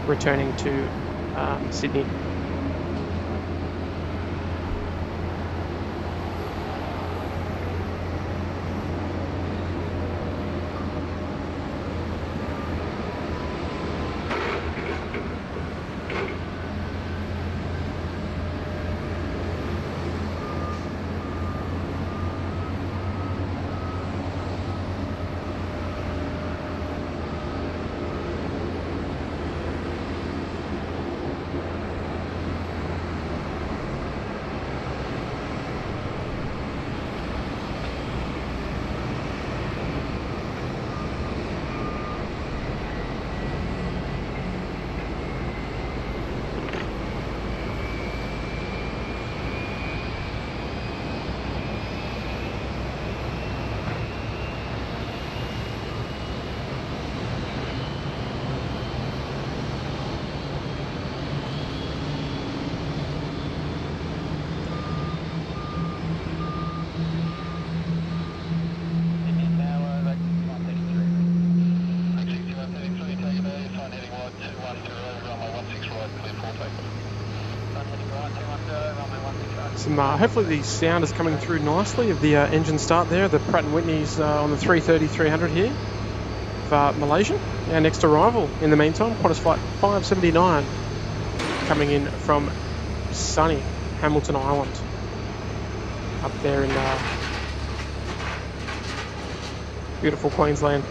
returning to Sydney. Hopefully the sound is coming through nicely of the engine start there. The Pratt & Whitney's on the 330-300 here for Malaysian. Our next arrival in the meantime, Qantas Flight 579 coming in from sunny Hamilton Island up there in beautiful Queensland.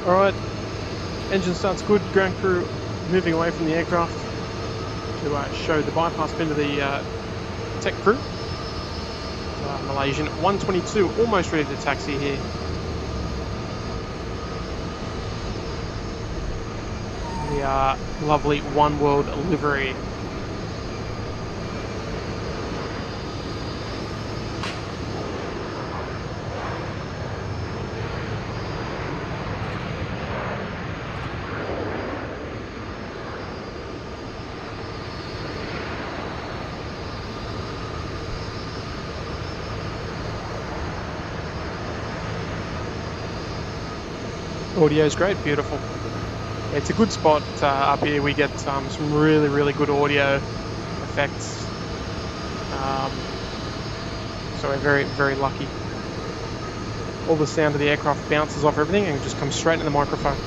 Alright, engine starts good, ground crew moving away from the aircraft to show the bypass bin to the tech crew. Malaysian 122 almost ready to taxi here. The lovely One World livery. Audio's great, beautiful. It's a good spot up here. We get some really, really good audio effects. So we're very, very lucky. All the sound of the aircraft bounces off everything and just comes straight into the microphone.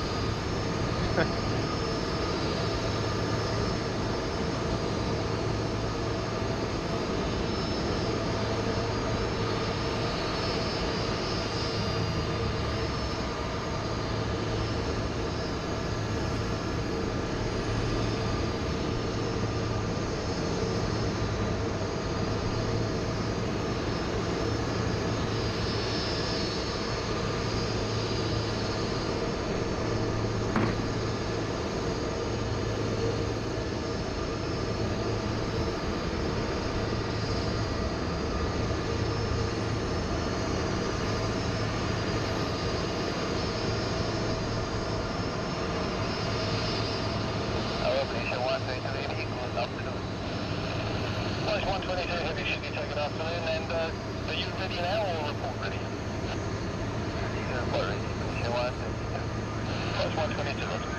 afternoon, and are you ready now or report ready? Quite ready. Close 122.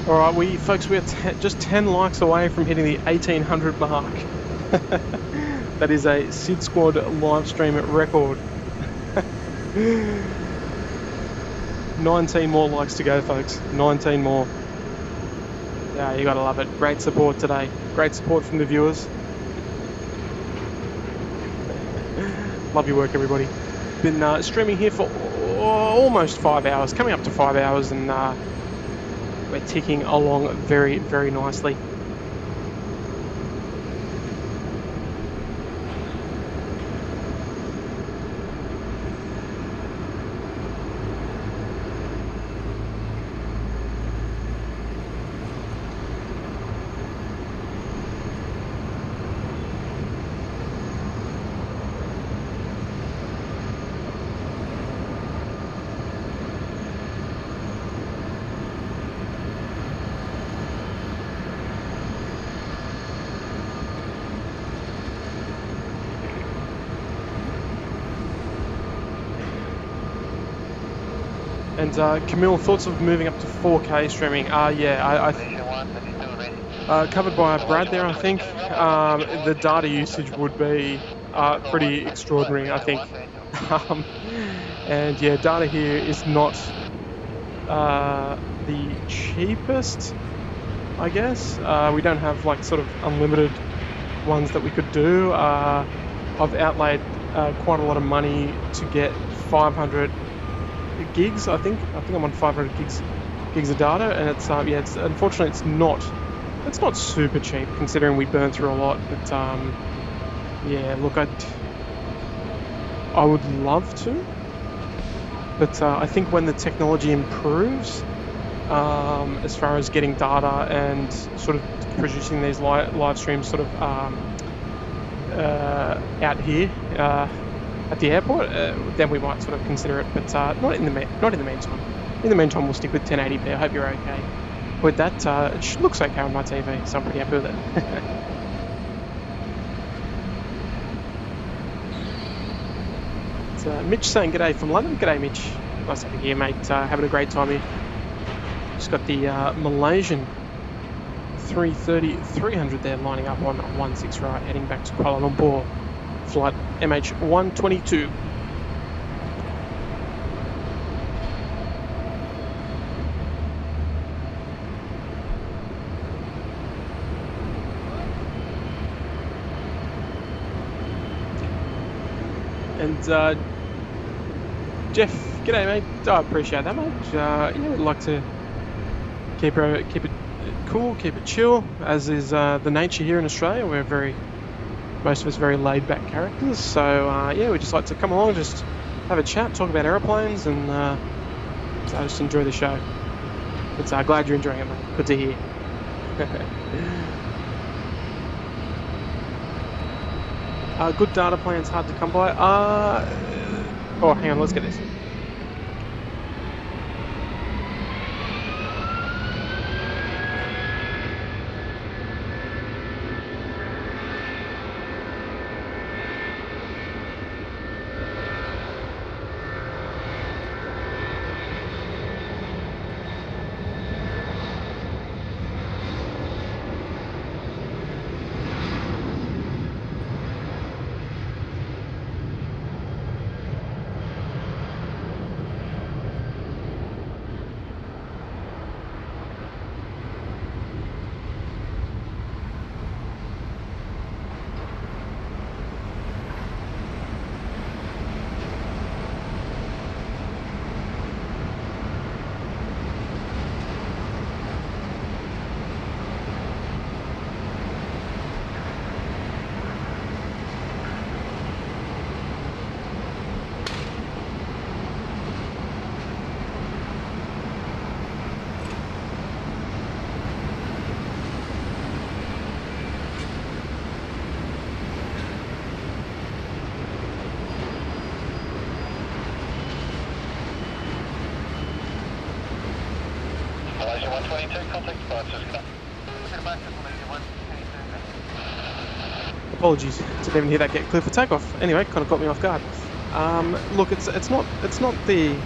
All right, folks, we're just 10 likes away from hitting the 1800 mark. That is a Sid Squad live stream record. 19 more likes to go, folks. 19 more. Yeah, you gotta love it. Great support today. Great support from the viewers. Love your work, everybody. Been streaming here for almost 5 hours, coming up to 5 hours, and we're ticking along very, very nicely. And Camille, thoughts of moving up to 4K streaming? Yeah, covered by Brad there, I think. The data usage would be pretty extraordinary, I think. And yeah, data here is not the cheapest, I guess. We don't have like sort of unlimited ones that we could do. I've outlaid quite a lot of money to get 500 gigs. I think I'm on 500 gigs of data, and it's it's unfortunately it's not super cheap considering we burn through a lot. But yeah, look, I would love to, but I think when the technology improves, as far as getting data and sort of producing these live streams sort of out here at the airport, then we might sort of consider it, but not in the meantime. In the meantime, we'll stick with 1080p. I hope you're okay with that. It looks okay on my TV, so I'm pretty happy with it. It's Mitch saying g'day from London. G'day, Mitch. Nice having you here, mate. Having a great time here. Just got the Malaysian 330-300 there lining up on 16 right, heading back to Kuala Lumpur. Flight MH122. And Jeff, g'day mate. I appreciate that, mate. Yeah, we'd like to keep it cool, keep it chill, as is the nature here in Australia. Most of us very laid-back characters, so yeah, we just like to come along, just have a chat, talk about aeroplanes, and so just enjoy the show. But glad you're enjoying it, mate. Good to hear. Good data plans hard to come by. Oh, hang on, let's get this. Malaysian 122, contact departures. Apologies, didn't even hear that get clear for takeoff. Anyway, kind of caught me off guard. Look, it's not the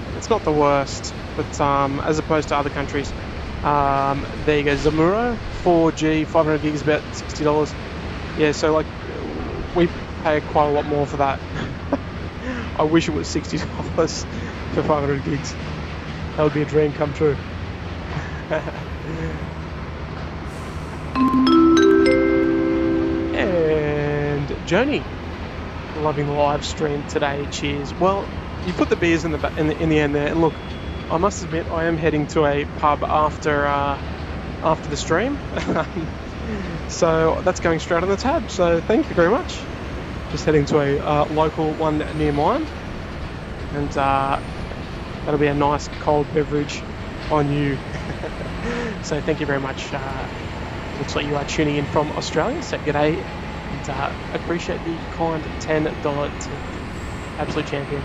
worst, but as opposed to other countries, there you go. Zamuro 4G 500 gigs about $60. Yeah, so like we pay quite a lot more for that. I wish it was $60 for 500 gigs. That would be a dream come true. And Joni, loving the live stream today. Cheers. Well, you put the beers in the end there, and look, I must admit I am heading to a pub after the stream, so that's going straight on the tab. So thank you very much. Just heading to a local one near mine, and that'll be a nice cold beverage on you. So thank you very much. Looks like you are tuning in from Australia, so g'day, and appreciate the kind $10 tip. Absolute champion.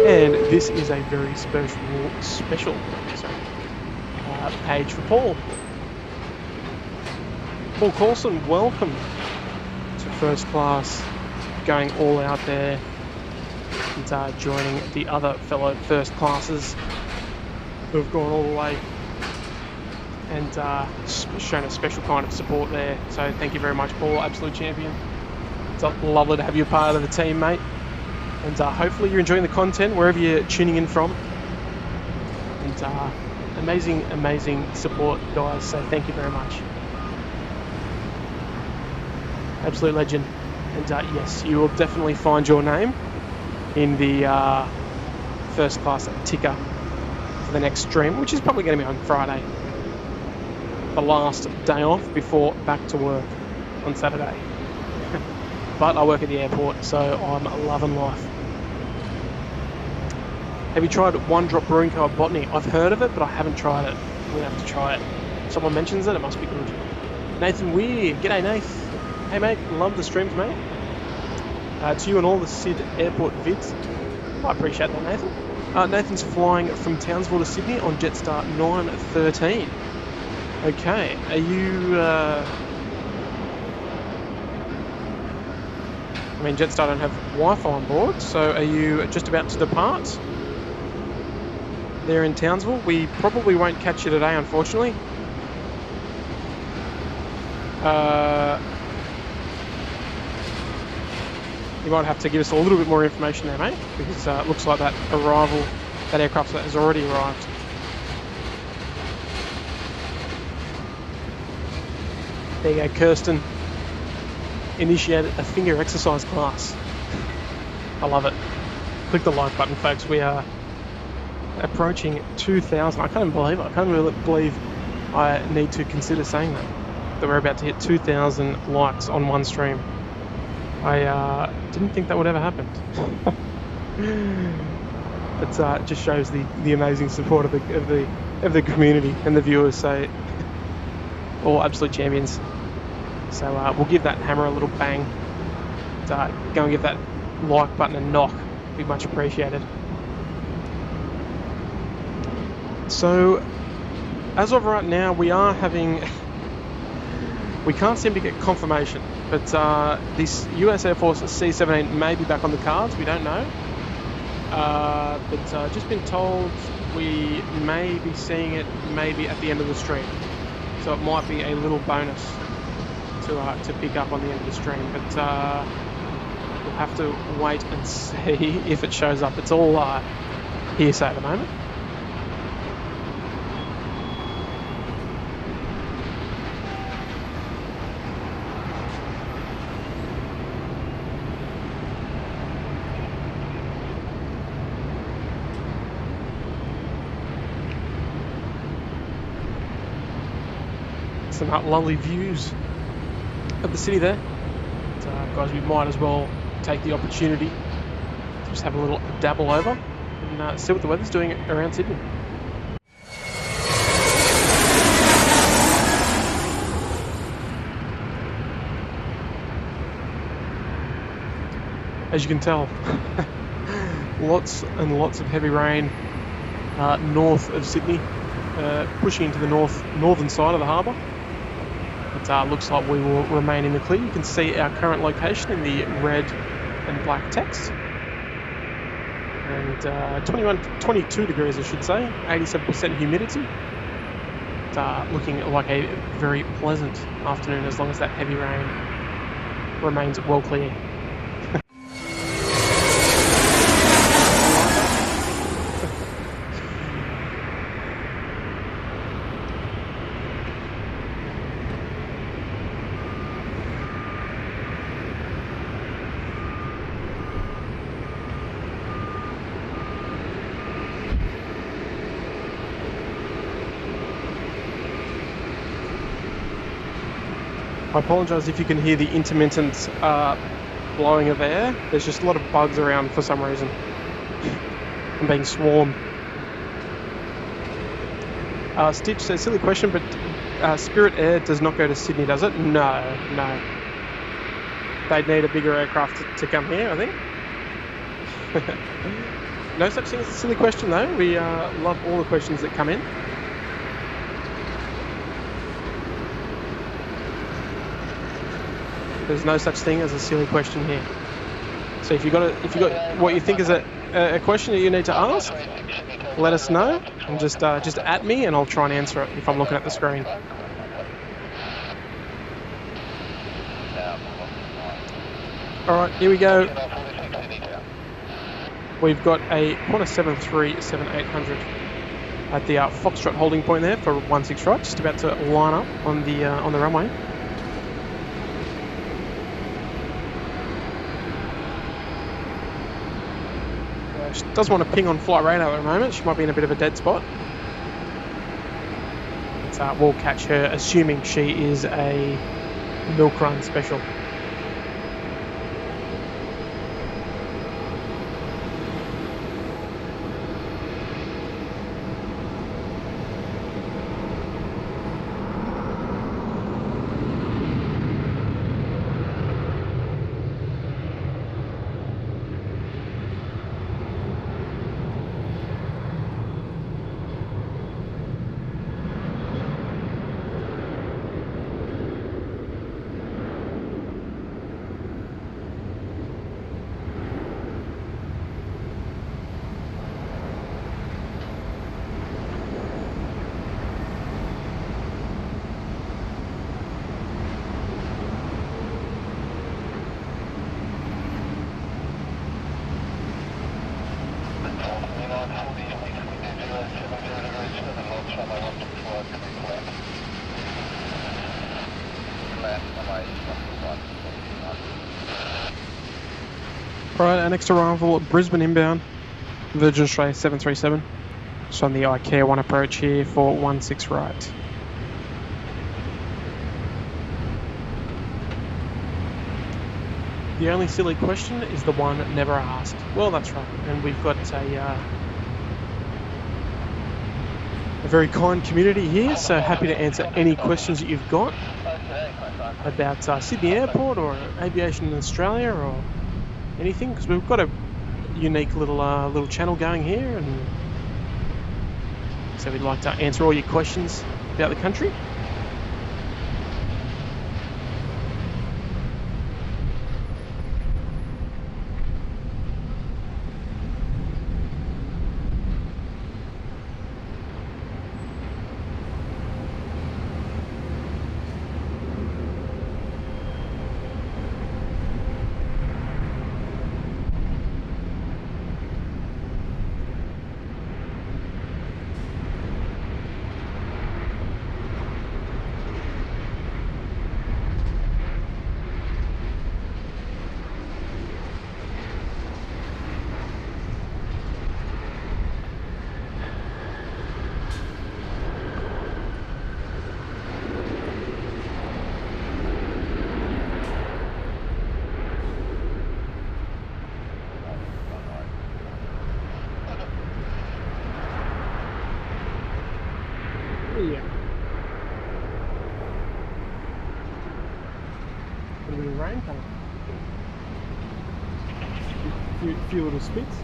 And this is a very special page for Paul. Paul Coulson, welcome to first class, going all out there and joining the other fellow first classes who have gone all the way and shown a special kind of support there. So thank you very much, Paul, absolute champion. It's lovely to have you a part of the team, mate. And hopefully you're enjoying the content wherever you're tuning in from. And amazing support, guys. So thank you very much. Absolute legend. And yes, you will definitely find your name in the first class ticker for the next stream, which is probably going to be on Friday, the last day off before back to work on Saturday. But I work at the airport, so I'm loving life. Have you tried One Drop Brewing Co. at Botany? I've heard of it, but I haven't tried it. I'm going to have to try it. If someone mentions it, it must be good. Nathan Weir, g'day Nath. Hey mate, love the streams, mate. To you and all the Sid Airport vids. I appreciate that, Nathan. Nathan's flying from Townsville to Sydney on Jetstar 913. Okay, are you... I mean, Jetstar don't have Wi-Fi on board, so are you just about to depart? There in Townsville? We probably won't catch you today, unfortunately. You might have to give us a little bit more information there, mate, because it looks like that aircraft has already arrived. There you go, Kirsten. Initiated a finger exercise class. I love it. Click the like button, folks. We are approaching 2,000. I can't believe it. I can't really believe I need to consider saying that we're about to hit 2,000 likes on one stream. I didn't think that would ever happen. It just shows the amazing support of the community and the viewers. So, all absolute champions. So we'll give that hammer a little bang. Go and give that like button a knock. Be much appreciated. So, as of right now, we are having... We can't seem to get confirmation, but this US Air Force C-17 may be back on the cards. We don't know. But just been told we may be seeing it maybe at the end of the stream. So it might be a little bonus to pick up on the end of the stream, but we'll have to wait and see if it shows up. It's all hearsay at the moment. Some lovely views of the city there. But, guys, we might as well take the opportunity to just have a little dabble over and see what the weather's doing around Sydney. as you can tell, lots and lots of heavy rain north of Sydney, pushing into the northern side of the harbour. It looks like we will remain in the clear. You can see our current location in the red and black text. And 22 degrees, I should say, 87% humidity. It's looking like a very pleasant afternoon as long as that heavy rain remains well clear. I apologise if you can hear the intermittent blowing of air. There's just a lot of bugs around for some reason. I'm being swarmed. Stitch says, silly question, but Spirit Air does not go to Sydney, does it? No. They'd need a bigger aircraft to come here, I think. No such thing as a silly question, though. We love all the questions that come in. There's no such thing as a silly question here. So if you got what you think is a question that you need to ask, let us know and just at me, and I'll try and answer it if I'm looking at the screen. All right, here we go. We've got a Qantas 737-800 at the Foxtrot holding point there for 16 right, just about to line up on the runway. She doesn't want to ping on flight radar at the moment. She might be in a bit of a dead spot. We'll catch her, assuming she is a milk run special. Right, our next arrival at Brisbane inbound, Virgin Australia 737. Just on the IKEA 1 approach here for 16 right. The only silly question is the one never asked. Well, that's right, and we've got a very kind community here, so happy to answer any questions that you've got about Sydney Airport or aviation in Australia or anything, because we've got a unique little channel going here, and so we'd like to answer all your questions about the country. Yeah. A bit of rain coming. Few little spits.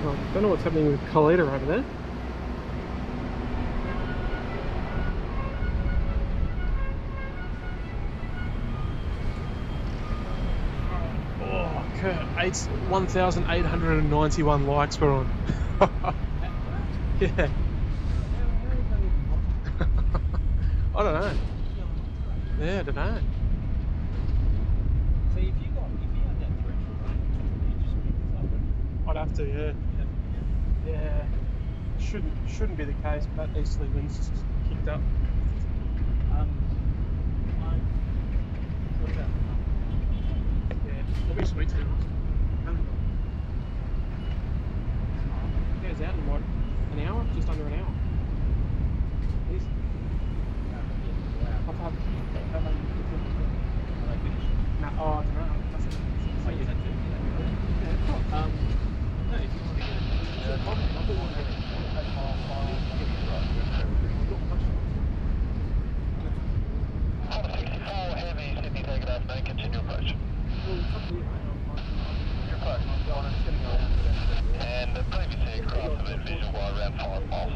Well, don't know what's happening with Coletta over there. Oh, Kurt, 1,891 likes we're on. Yeah. I don't know. Yeah, I don't know. So if you had that threshold, you just pick this up and I'd have to, yeah. Shouldn't be the case, but easterly winds just kicked up. what about Yeah, it'll be sweet to be honest. Goes out in what, an hour? Just under an hour. Easy. How long are they finished? No, oh, I don't know. That's it. Oh, you had to. No, if you want to get heavy, Sydney, take it off, mate, continue approach. You're close, and the previous aircraft have been visual by around 5 miles.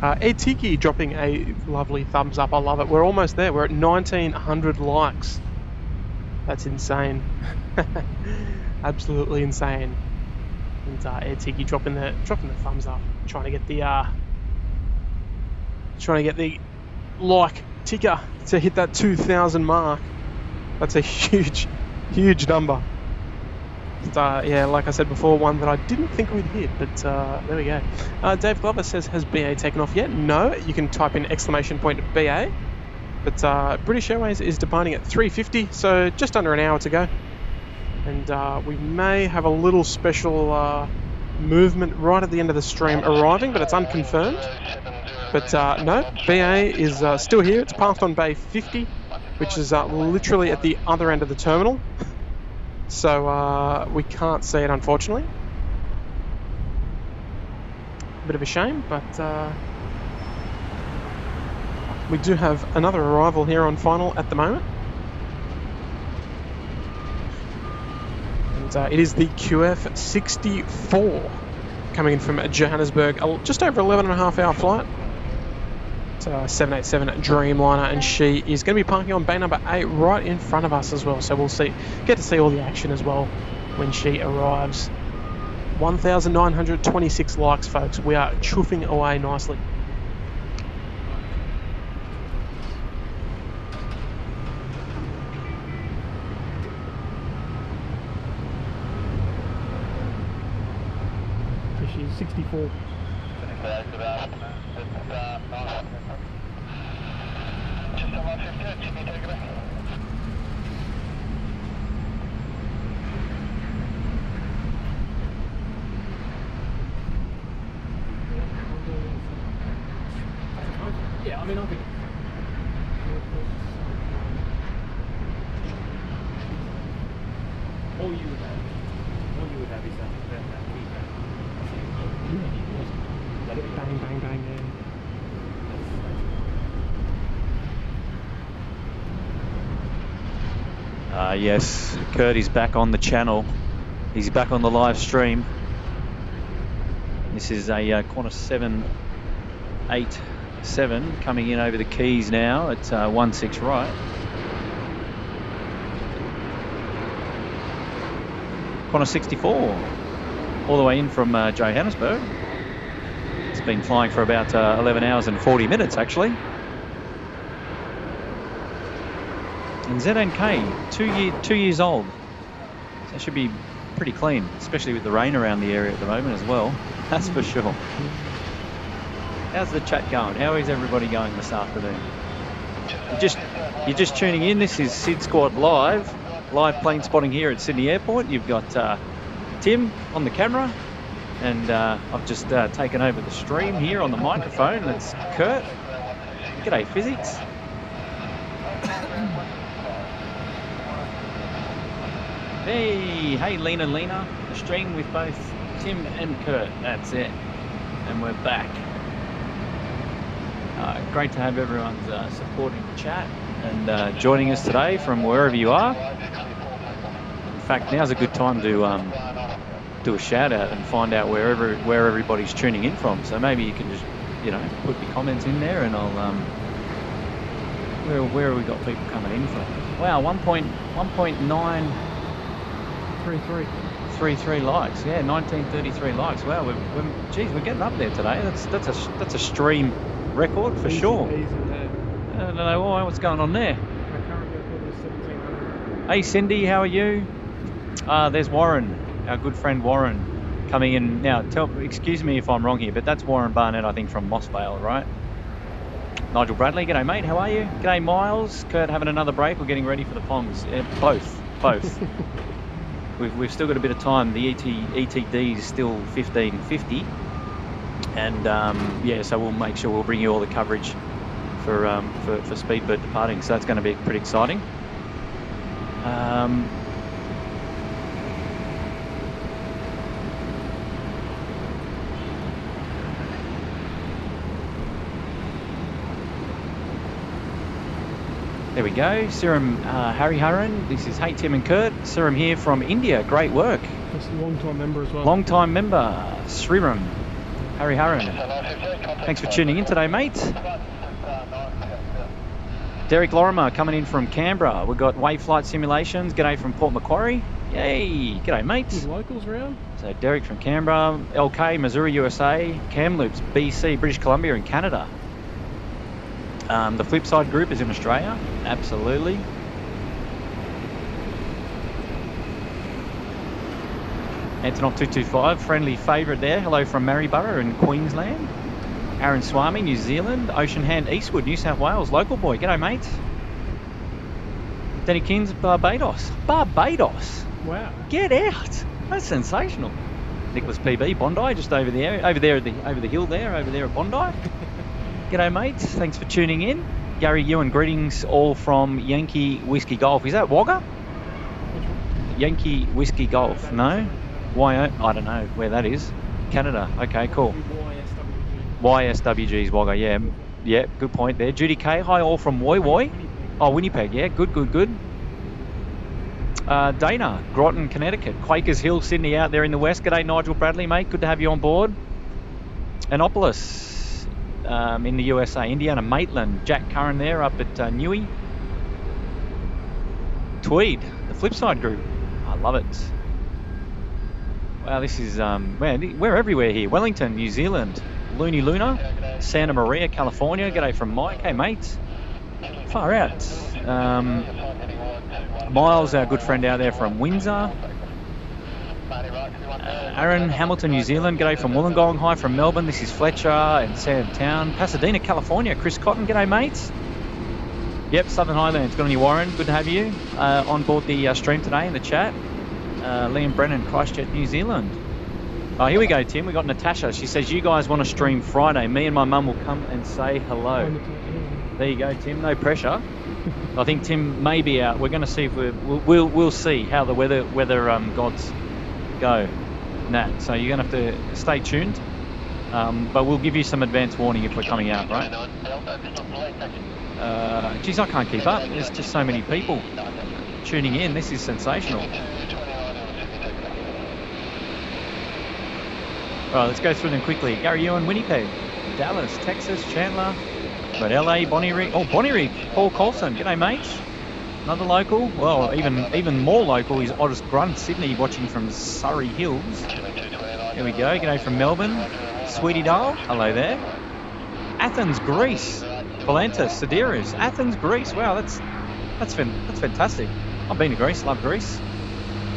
ATC dropping a lovely thumbs up. I love it. We're almost there. We're at 1,900 likes. That's insane. Absolutely insane. And ATC dropping the thumbs up, trying to get the like ticker to hit that 2,000 mark. That's a huge number. But, yeah, like I said before, one that I didn't think we'd hit, but there we go. Dave Glover says, has BA taken off yet? No, you can type in exclamation point BA. But British Airways is departing at 3:50, so just under an hour to go. And we may have a little special movement right at the end of the stream arriving, but it's unconfirmed. But no, BA is still here. It's passed on Bay 50, which is literally at the other end of the terminal. So we can't see it, unfortunately. A bit of a shame, but we do have another arrival here on final at the moment. And it is the QF 64 coming in from Johannesburg, just over 11.5-hour flight. It's a 787 Dreamliner, and she is going to be parking on bay number 8 right in front of us as well. So we'll get to see all the action as well when she arrives. 1,926 likes, folks. We are chuffing away nicely. She's 64. Yeah, I mean, I think. All you would have is that bang, bang, bang, yeah. Yes, Kurt is back on the channel. He's back on the live stream. This is a corner 787 coming in over the keys now at 16 right. Corner 64, all the way in from Johannesburg. It's been flying for about 11 hours and 40 minutes actually. And ZNK, 2 years old. So that should be pretty clean, especially with the rain around the area at the moment as well. That's for sure. How's the chat going? How is everybody going this afternoon? You're just tuning in. This is Sid Squad live plane spotting here at Sydney Airport. You've got Tim on the camera, And I've just taken over the stream here on the microphone. It's Kurt. G'day, Physics. Hey, Lena. The stream with both Tim and Kurt. That's it. And we're back. Great to have everyone's supporting the chat and joining us today from wherever you are. In fact, now's a good time to do a shout out and find out where everybody's tuning in from. So maybe you can just, put your comments in there, and I'll where have we got people coming in from? Wow, 1.933 likes. Yeah, 1933 likes. Wow, we're getting up there today. That's a stream record for sure. I don't know what's going on there. My current record was 1700. Hey Cindy, how are you? There's Warren, our good friend Warren, coming in now. Excuse me if I'm wrong here, but that's Warren Barnett, I think, from Mossvale, right? Nigel Bradley, g'day mate, how are you? G'day Miles. Kurt having another break. We're getting ready for the Pongs. Yeah, both. We've still got a bit of time. The ETD is still 1550, and so we'll make sure we'll bring you all the coverage for Speedbird departing. So that's going to be pretty exciting. There we go. Serum Harry Harran. This is Hey Tim and Kurt. Serum here from India. Great work. That's a long-time member as well. Long-time member, Sriram Harry Harran. Thanks for tuning in today, mate. Derek Lorimer coming in from Canberra. We've got Wave Flight Simulations. G'day from Port Macquarie. Yay. G'day, mate. Good locals around. So Derek from Canberra, LK, Missouri, USA, Kamloops, BC, British Columbia and Canada. The Flipside group is in Australia, absolutely. Antonov 225, friendly favourite there. Hello from Maryborough in Queensland. Aaron Swami, New Zealand. Ocean Hand Eastwood, New South Wales, local boy. G'day, mate. Danny Kins, Barbados. Barbados? Wow. Get out. That's sensational. Nicholas PB, Bondi, just over there over the hill there, over there at Bondi. G'day, mates. Thanks for tuning in. Gary Ewan, greetings all from Yankee Whiskey Golf. Is that Wagga? Yankee Whiskey Golf. No? I don't know where that is. Canada. Okay, cool. YSWG's Wagga. Yeah, good point there. Judy K. Hi, all from Woy Woy. Oh, Winnipeg. Yeah, good. Dana, Groton, Connecticut. Quakers Hill, Sydney out there in the west. G'day, Nigel Bradley, mate. Good to have you on board. Annapolis. In the USA, Indiana, Maitland, Jack Curran there up at Newey. Tweed, the Flipside group. I love it. Wow, this is, we're everywhere here. Wellington, New Zealand, Looney Luna, Santa Maria, California. G'day from Mike. Hey, mate. Far out. Miles, our good friend out there from Windsor. Aaron, Hamilton, New Zealand. G'day from Wollongong. Hi from Melbourne. This is Fletcher and Sam Town. Pasadena, California. Chris Cotton. G'day, mates. Yep, Southern Highlands. Good on you, Warren. Good to have you on board the stream today in the chat. Liam Brennan, Christchurch, New Zealand. Oh, here we go, Tim. We got Natasha. She says, you guys want to stream Friday. Me and my mum will come and say hello. There you go, Tim. No pressure. I think Tim may be out. We're going to see if we'll see how the weather gods go. Nat, so you're going to have to stay tuned, but we'll give you some advance warning if we're coming out, right? Geez, I can't keep up. There's just so many people tuning in. This is sensational. Right, let's go through them quickly. Gary Ewan, Winnipeg, Dallas, Texas, Chandler, but LA, Bonnyrigg. Oh, Bonnyrigg, Paul Colson. G'day, mates. Another local. Well, even more local is Otis Grunt, Sydney, watching from Surrey Hills. Here we go. G'day from Melbourne. Sweetie Doll. Hello there. Athens, Greece. Volantis, Sideris. Athens, Greece. Wow, that's fantastic. I've been to Greece. Love Greece.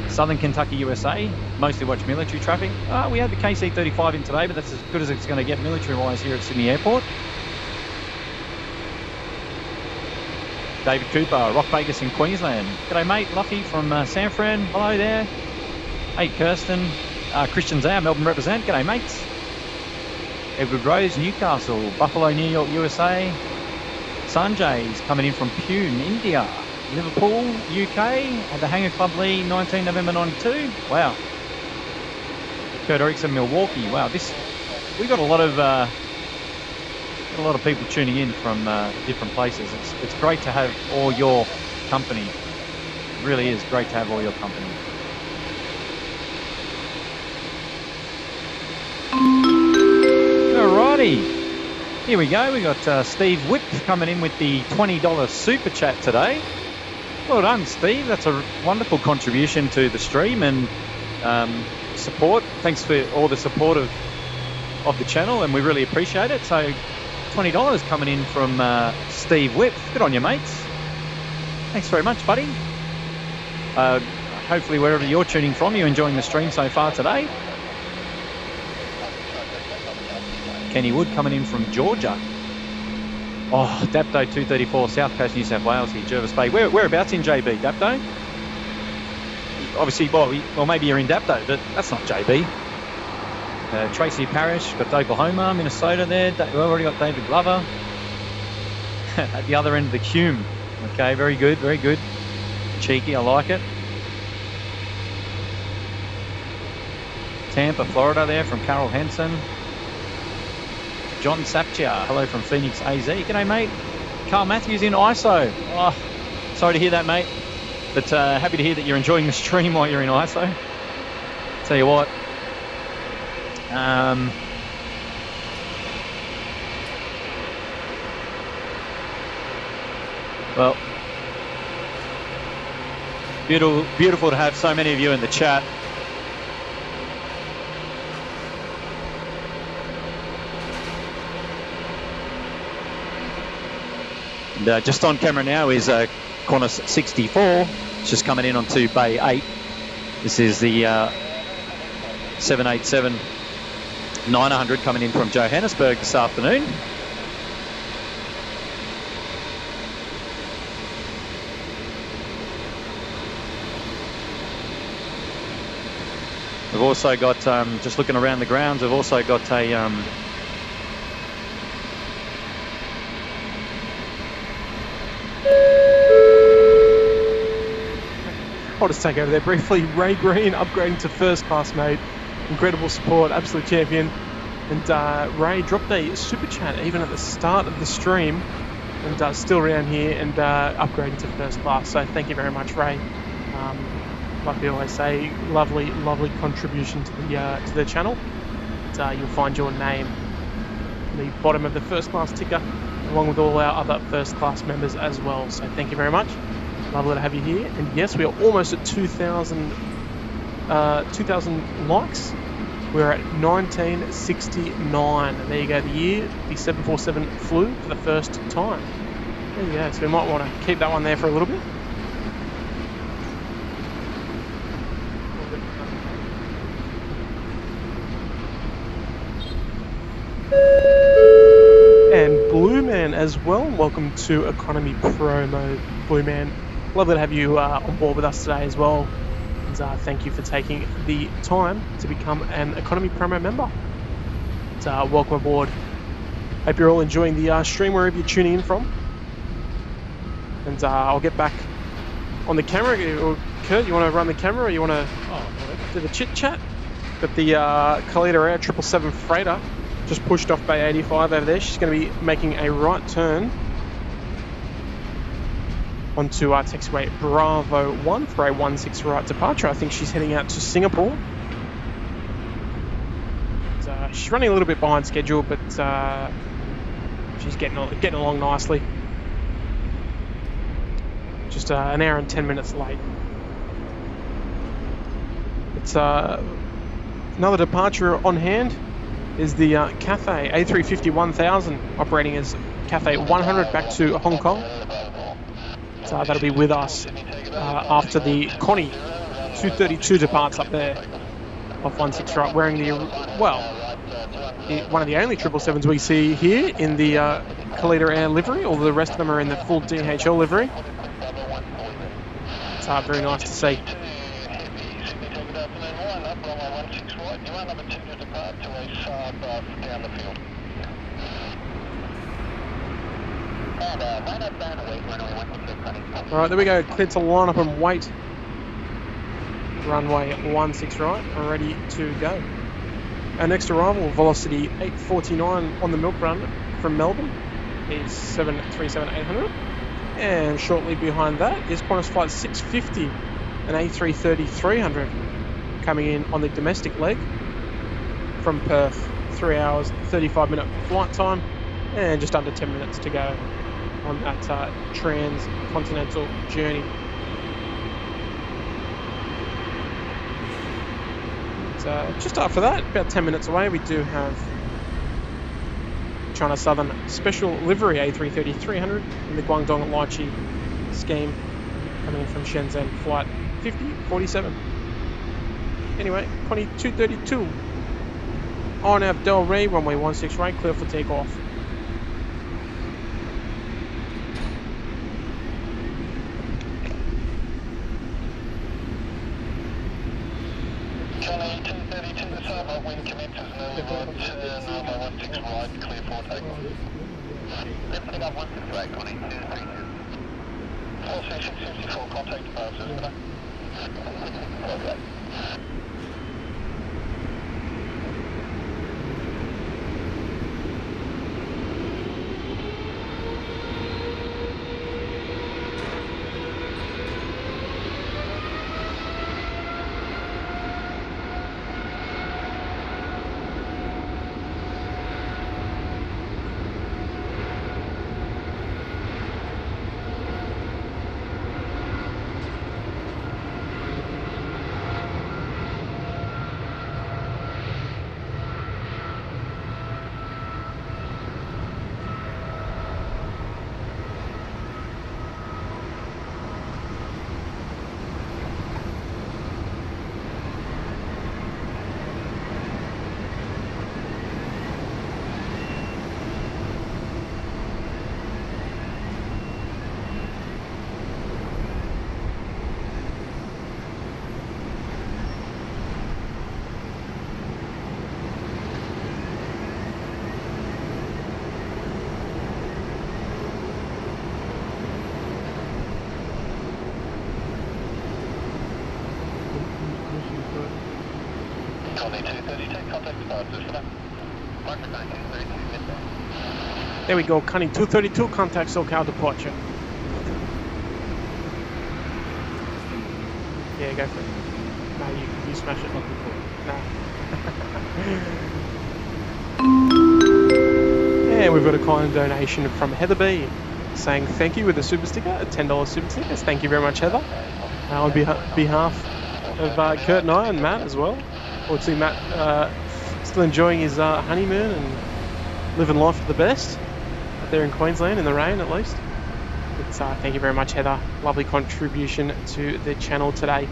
Southern Kentucky, USA. Mostly watch military traffic. We had the KC-35 in today, but that's as good as it's going to get military-wise here at Sydney Airport. David Cooper, Rock Vegas in Queensland. G'day, mate. Luffy from San Fran. Hello there. Hey, Kirsten. Christian Zhao, Melbourne represent. G'day, mates. Edward Rose, Newcastle. Buffalo, New York, USA. Sanjay's coming in from Pune, India. Liverpool, UK. At the Hangar Club Lee, 19 November 92. Wow. Kurt Erickson, Milwaukee. Wow, we got a lot of people tuning in from different places. It's great to have all your company. It really is great to have all your company. Alrighty, here we go. We got Steve Whip coming in with the $20 super chat today. Well done, Steve. That's a wonderful contribution to the stream and support. Thanks for all the support of the channel, and we really appreciate it. So $20 coming in from Steve Whip. Good on you, mates. Thanks very much, buddy. Hopefully wherever you're tuning from, you're enjoying the stream so far today. Kenny Wood coming in from Georgia. Oh, Dapto 234, South Coast, New South Wales here, Jervis Bay. Whereabouts in JB, Dapto? Obviously, well, maybe you're in Dapto, but that's not JB. Tracy Parrish, got Oklahoma, Minnesota there. We've already got David Glover at the other end of the cume. Okay, very good, very good. Cheeky, I like it. Tampa, Florida there from Carol Henson. John Sapchia, hello from Phoenix, AZ. G'day, mate. Carl Matthews in ISO. Oh, sorry to hear that, mate. But happy to hear that you're enjoying the stream while you're in ISO. Tell you what. Well, beautiful to have so many of you in the chat. And just on camera now is Qantas 64. It's just coming in onto Bay 8. This is the 787-900 coming in from Johannesburg this afternoon. We've also got, just looking around the grounds, we've also got a I'll just take over there briefly. Ray Green upgrading to first class, mate. Incredible support, absolute champion. And Ray dropped a super chat even at the start of the stream, and still around here and upgrading to first class. So thank you very much, Ray. Like we always say, lovely contribution to the channel. And, you'll find your name in the bottom of the first class ticker, along with all our other first class members as well. So thank you very much. Lovely to have you here. And yes, we are almost at 2,000 likes. We're at 1969. There you go, the year the 747 flew for the first time. There you go. So we might want to keep that one there for a little bit. And Blue Man as well. Welcome to Economy Pro Mode, Blue Man. Lovely to have you on board with us today as well. And thank you for taking the time to become an Economy Promo member. And, welcome aboard. Hope you're all enjoying the stream wherever you're tuning in from. And I'll get back on the camera. Kurt, you want to run the camera, or you want to do the chit chat? Got the Khalida Air 777 freighter just pushed off Bay 85 over there. She's going to be making a right turn onto taxiway Bravo 1 for a 16 right departure. I think she's heading out to Singapore. She's running a little bit behind schedule, but she's getting along nicely. Just an hour and 10 minutes late. It's another departure on hand is the Cathay A350 1000 operating as Cathay 100 back to Hong Kong. So that'll be with us after the Connie 232 departs up there off 16 right, wearing the one of the only 777s we see here in the Khalida Air livery. All the rest of them are in the full DHL livery. It's very nice to see. right. You want number 2 to depart to a sub down the field. And line up down and wait, runway 16 running. Alright, there we go. Cleared to line up and wait. Runway 16 right, ready to go. Our next arrival, velocity 849 on the milk run from Melbourne, is 737-800. And shortly behind that is Qantas Flight 650, an A330-300, coming in on the domestic leg from Perth. 3 hours, 35-minute flight time, and just under 10 minutes to go on that transcontinental journey. Just after that, about 10 minutes away, we do have China Southern Special Livery A330-300 in the Guangdong Lychee scheme, coming in from Shenzhen, flight 5047. Anyway, Connie 232 on Abdel Ray, runway 16 right, clear for takeoff. Connie 232 to sub, wind commences an early right, runway 16 right, clear for takeoff. Lifting up 16 right, Connie 232. 46654, contact departures, okay? Okay. There we go, Cunning 232, contact SoCal departure. Yeah, go for it. No, you smash it like before. No. And we've got a kind donation from Heather B, saying thank you with a super sticker, a $10 super sticker. Thank you very much, Heather. On behalf of Kurt and I and Matt as well. Obviously, Matt still enjoying his honeymoon and living life to the best up there in Queensland, in the rain at least. But, thank you very much, Heather. Lovely contribution to the channel today.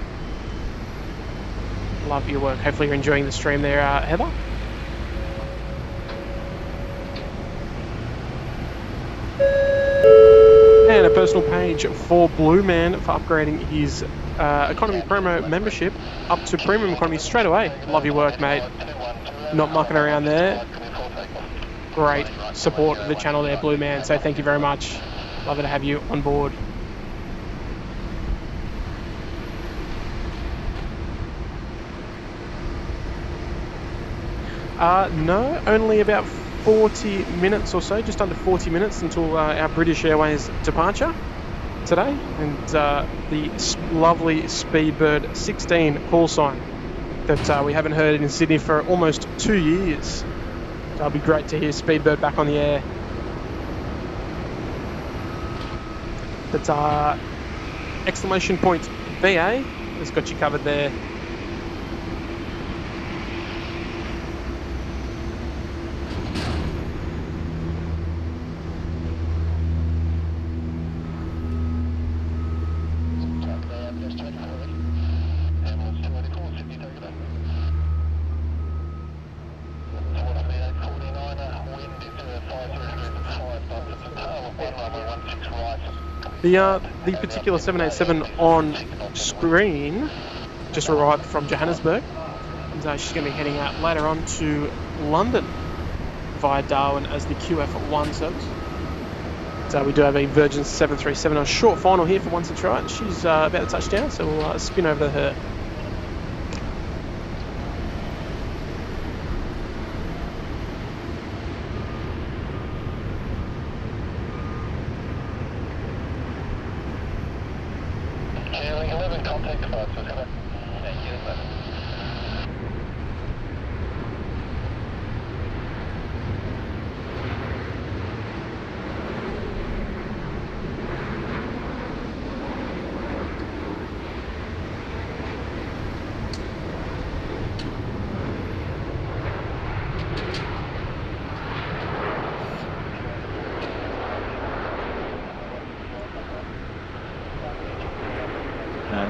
Love your work. Hopefully you're enjoying the stream there, Heather. And a personal page for Blue Man for upgrading his Economy Promo membership up to Premium Economy straight away. Love your work, mate. Not mucking around there. Great support of the channel there, Blue Man. So thank you very much. Love to have you on board. No, only about 40 minutes or so, just under 40 minutes until our British Airways departure today, and the lovely Speedbird 16 call sign that we haven't heard in Sydney for almost 2 years. So it'll be great to hear Speedbird back on the air. But exclamation point VA has got you covered there. The particular 787 on screen just arrived from Johannesburg. And she's going to be heading out later on to London via Darwin as the QF1 service. So we do have a Virgin 737 on a short final here for 16 right. She's about to touch down, so we'll spin over to her. Handling 11, contact flight, so it's going to... Yeah, get 11.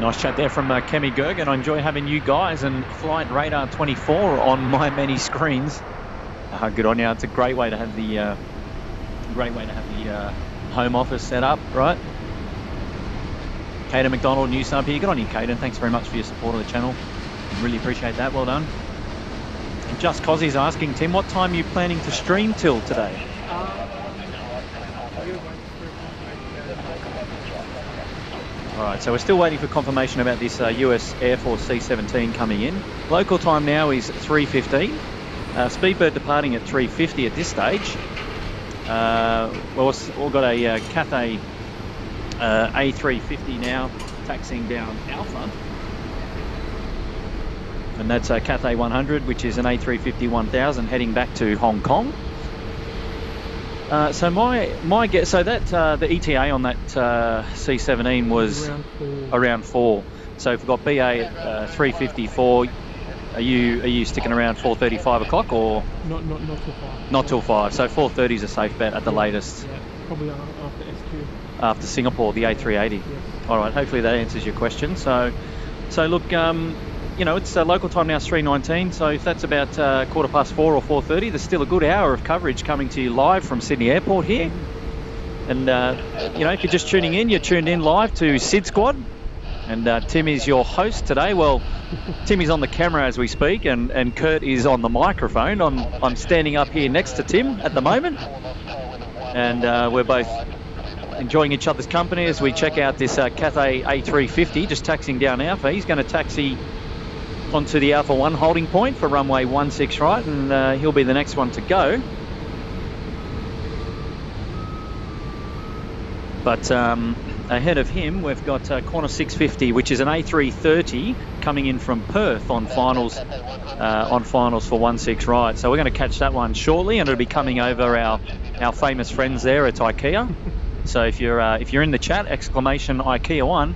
Nice chat there from Kemi Gergen. I enjoy having you guys and Flight Radar 24 on my many screens. Good on you. It's a great way to have the home office set up, right? Caden McDonald, new sub here. Good on you, Caden. Thanks very much for your support of the channel. Really appreciate that. Well done. And Just Cozzy's asking, Tim, what time are you planning to stream till today? Alright, so we're still waiting for confirmation about this US Air Force C-17 coming in. Local time now is 3:15. Speedbird departing at 3:50 at this stage. We've got a Cathay A350 now taxiing down Alpha. And that's a Cathay 100, which is an A350 1000 heading back to Hong Kong. So my guess, so that the ETA on that C-17 was around 4. So if we've got BA at 3:54, are you sticking around 4:30, 5 o'clock, or Not till 5. not till 5? So 4:30 is a safe bet at the latest. Yeah, probably after SQ. After Singapore, the A380. Yes. All right, hopefully that answers your question. So look, you know, it's local time now, 3:19. So if that's about 4:15 or 4:30, there's still a good hour of coverage coming to you live from Sydney Airport here. And you know, if you're just tuning in, you're tuned in live to Sid Squad. And Tim is your host today. Well, Tim is on the camera as we speak, and Kurt is on the microphone. I'm standing up here next to Tim at the moment, and we're both enjoying each other's company as we check out this Cathay A350 just taxiing down Alpha. He's going to taxi onto the Alpha 1 holding point for runway 16 right, and he'll be the next one to go. But ahead of him, we've got corner 650, which is an A330 coming in from Perth on finals for 16 right. So we're going to catch that one shortly, and it'll be coming over our famous friends there at IKEA. So if you're in the chat, exclamation IKEA 1,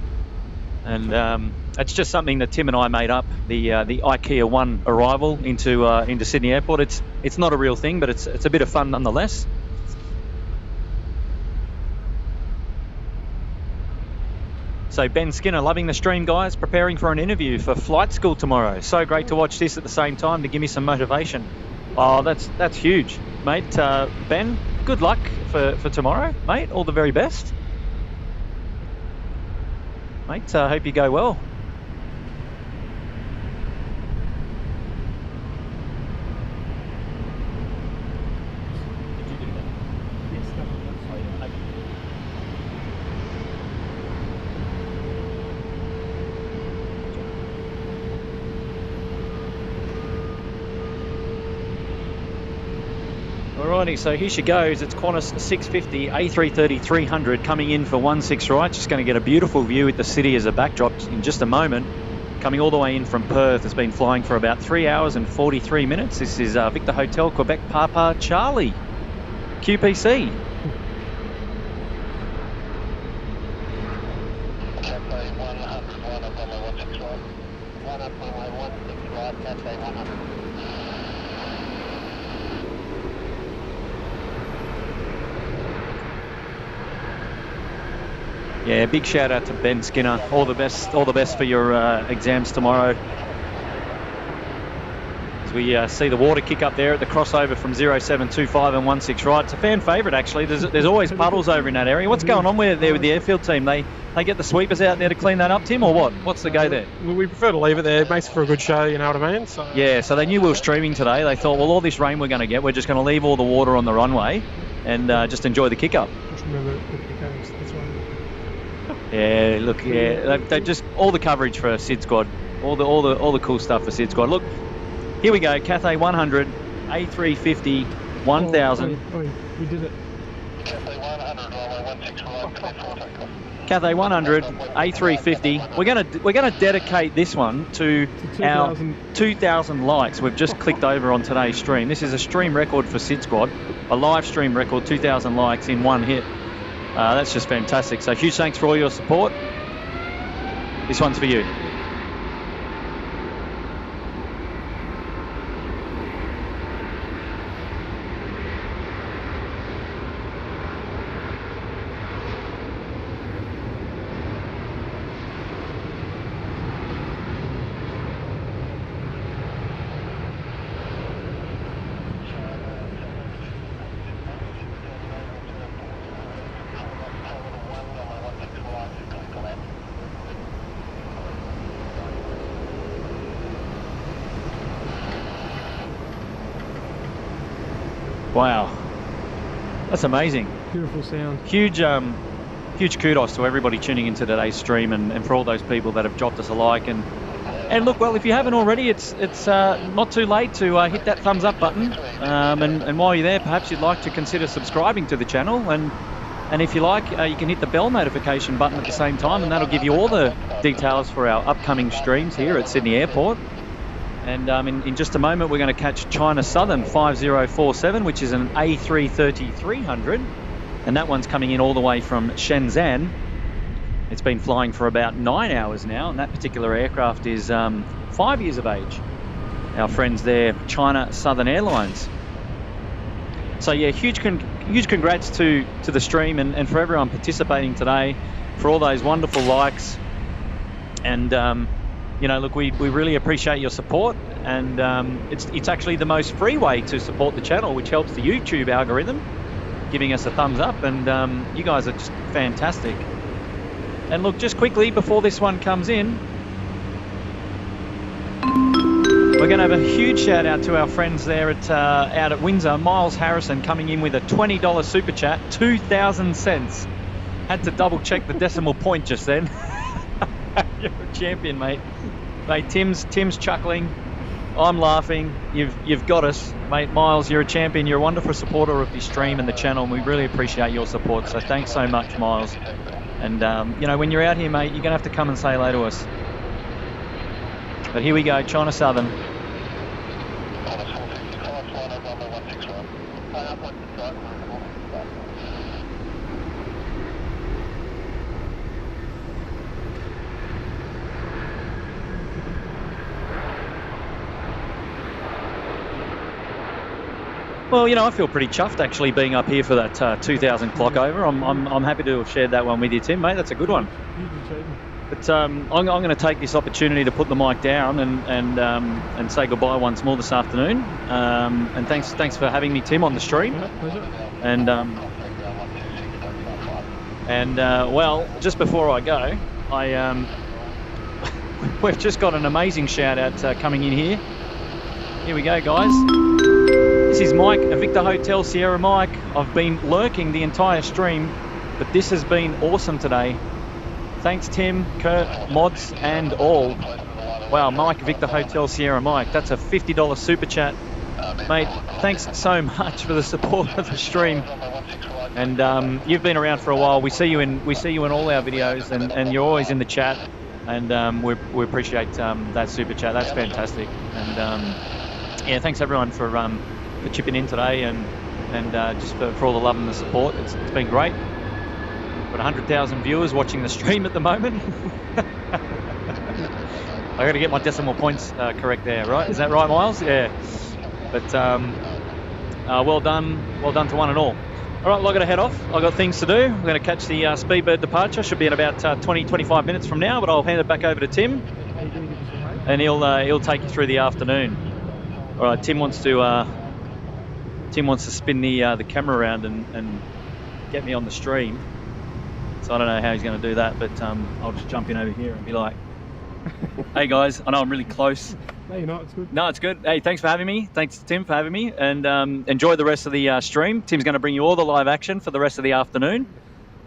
and it's just something that Tim and I made up. The IKEA 1 arrival into Sydney Airport. It's not a real thing, but it's a bit of fun nonetheless. So Ben Skinner, loving the stream, guys, preparing for an interview for flight school tomorrow. So great to watch this at the same time to give me some motivation. Oh, that's huge, mate. Ben, good luck for tomorrow, mate. All the very best. Mate, hope you go well. Alrighty, so here she goes. It's Qantas 650 A330 300 coming in for 16 right. Just going to get a beautiful view with the city as a backdrop in just a moment. Coming all the way in from Perth. It's been flying for about 3 hours and 43 minutes. This is Victor Hotel, Quebec, Papa Charlie, QPC. Cathay 101 up on my 16 right. 1 up on my 16 right, Cathay 100. Yeah, big shout out to Ben Skinner. All the best for your exams tomorrow. As we see the water kick up there at the crossover from 0725 and 16 right. It's a fan favourite actually. There's always puddles over in that area. What's going on there with the airfield team? They They get the sweepers out there to clean that up, Tim, or what? What's the go there? We prefer to leave it there. It makes for a good show, you know what I mean? So Yeah, so they knew we were streaming today. They thought, well, all this rain we're going to get, we're just going to leave all the water on the runway and just enjoy the kick-up. Just remember the takeoffs. That's right. Yeah, look, yeah, they just all the coverage for Sid Squad, all the cool stuff for Sid Squad. Look, here we go, Cathay 100, A350, 1000. Oh, we did it. Cathay 100, runway 16 right, clear for takeoff. Cathay 100, A350. We're gonna dedicate this one to our 2,000 likes. We've just clicked over on today's stream. This is a stream record for Sid Squad, a live stream record, 2,000 likes in one hit. That's just fantastic. So huge thanks for all your support. This one's for you. Wow, that's amazing. Beautiful sound. Huge kudos to everybody tuning into today's stream and for all those people that have dropped us a like and look, well, if you haven't already, it's not too late to hit that thumbs up button, and while you're there, perhaps you'd like to consider subscribing to the channel, and if you like, you can hit the bell notification button at the same time, and that'll give you all the details for our upcoming streams here at Sydney Airport. And in just a moment, we're going to catch China Southern 5047, which is an A330-300. And that one's coming in all the way from Shenzhen. It's been flying for about 9 hours now. And that particular aircraft is 5 years of age. Our friends there, China Southern Airlines. So yeah, huge congrats to the stream and for everyone participating today, for all those wonderful likes. And you know, look, we really appreciate your support, and it's actually the most free way to support the channel, which helps the YouTube algorithm, giving us a thumbs up, and you guys are just fantastic. And look, just quickly before this one comes in, we're going to have a huge shout out to our friends there at out at Windsor. Miles Harrison coming in with a $20 super chat, 2,000 cents. Had to double check the decimal point just then. You're a champion, mate. Mate, Tim's chuckling. I'm laughing. You've got us, mate. Miles, you're a champion. You're a wonderful supporter of this stream and the channel, and we really appreciate your support. So thanks so much, Miles. And you know, when you're out here, mate, you're gonna have to come and say hello to us. But here we go, China Southern. Well, you know, I feel pretty chuffed actually being up here for that 2,000 clock over. I'm happy to have shared that one with you, Tim, mate. That's a good one. But I'm going to take this opportunity to put the mic down and say goodbye once more this afternoon. And thanks for having me, Tim, on the stream. Pleasure. And well, just before I go, we've just got an amazing shout out coming in here. Here we go, guys. This is Mike, a Victor Hotel Sierra Mike. I've been lurking the entire stream, but this has been awesome today. Thanks, Tim, Kurt, mods, and all. Wow, Mike, Victor Hotel Sierra Mike. That's a $50 super chat. Mate, thanks so much for the support of the stream. And you've been around for a while. We see you in all our videos, and you're always in the chat. And we appreciate that super chat. That's fantastic. And yeah, thanks everyone for chipping in today and just for all the love and the support. It's been great. Got 100,000 viewers watching the stream at the moment. I got to get my decimal points correct there, right? Is that right, Miles? Yeah. But well done to one and all. All right, well, I've got to head off. I've got things to do. I'm going to catch the Speedbird departure. Should be in about 20-25 minutes from now, but I'll hand it back over to Tim, and he'll take you through the afternoon. All right, Tim wants to spin the camera around and get me on the stream. So I don't know how he's going to do that, but I'll just jump in over here and be like, hey guys, I know I'm really close. No, you're not. It's good. No, it's good. Hey, thanks for having me. Thanks, Tim, for having me. And enjoy the rest of the stream. Tim's going to bring you all the live action for the rest of the afternoon.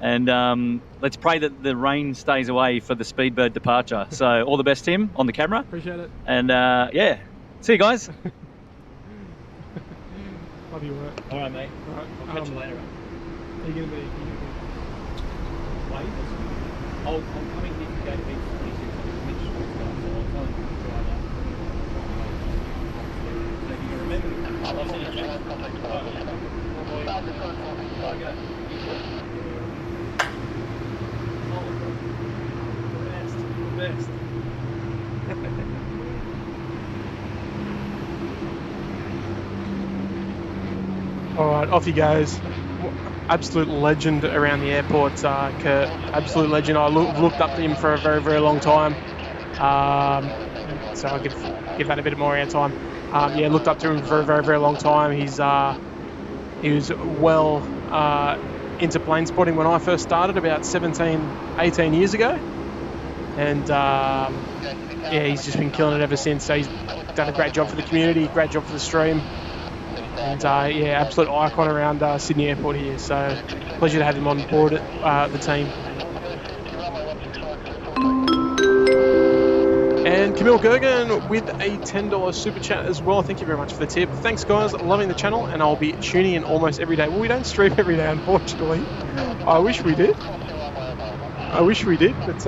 And let's pray that the rain stays away for the Speedbird departure. So all the best, Tim, on the camera. Appreciate it. And yeah, see you guys. Love your work. All right, mate. All right. I'll catch you later. Are you going to be? Wait, I'll come in here to go to beach 26 on Mitch. So I'll tell him to drive up. So if you can remember, I'll send you a best. All right, off he goes. Absolute legend around the airport, Kurt. Absolute legend. I looked up to him for a very, very long time. So I'll give that a bit more airtime. Yeah, looked up to him for a very, very long time. He was well into plane spotting when I first started about 17, 18 years ago. And yeah, he's just been killing it ever since. So he's done a great job for the community, great job for the stream. And yeah, absolute icon around Sydney Airport here. So pleasure to have him on board the team. And Camille Gergen with a $10 super chat as well. Thank you very much for the tip. Thanks, guys. Loving the channel, and I'll be tuning in almost every day. Well, we don't stream every day, unfortunately. I wish we did. But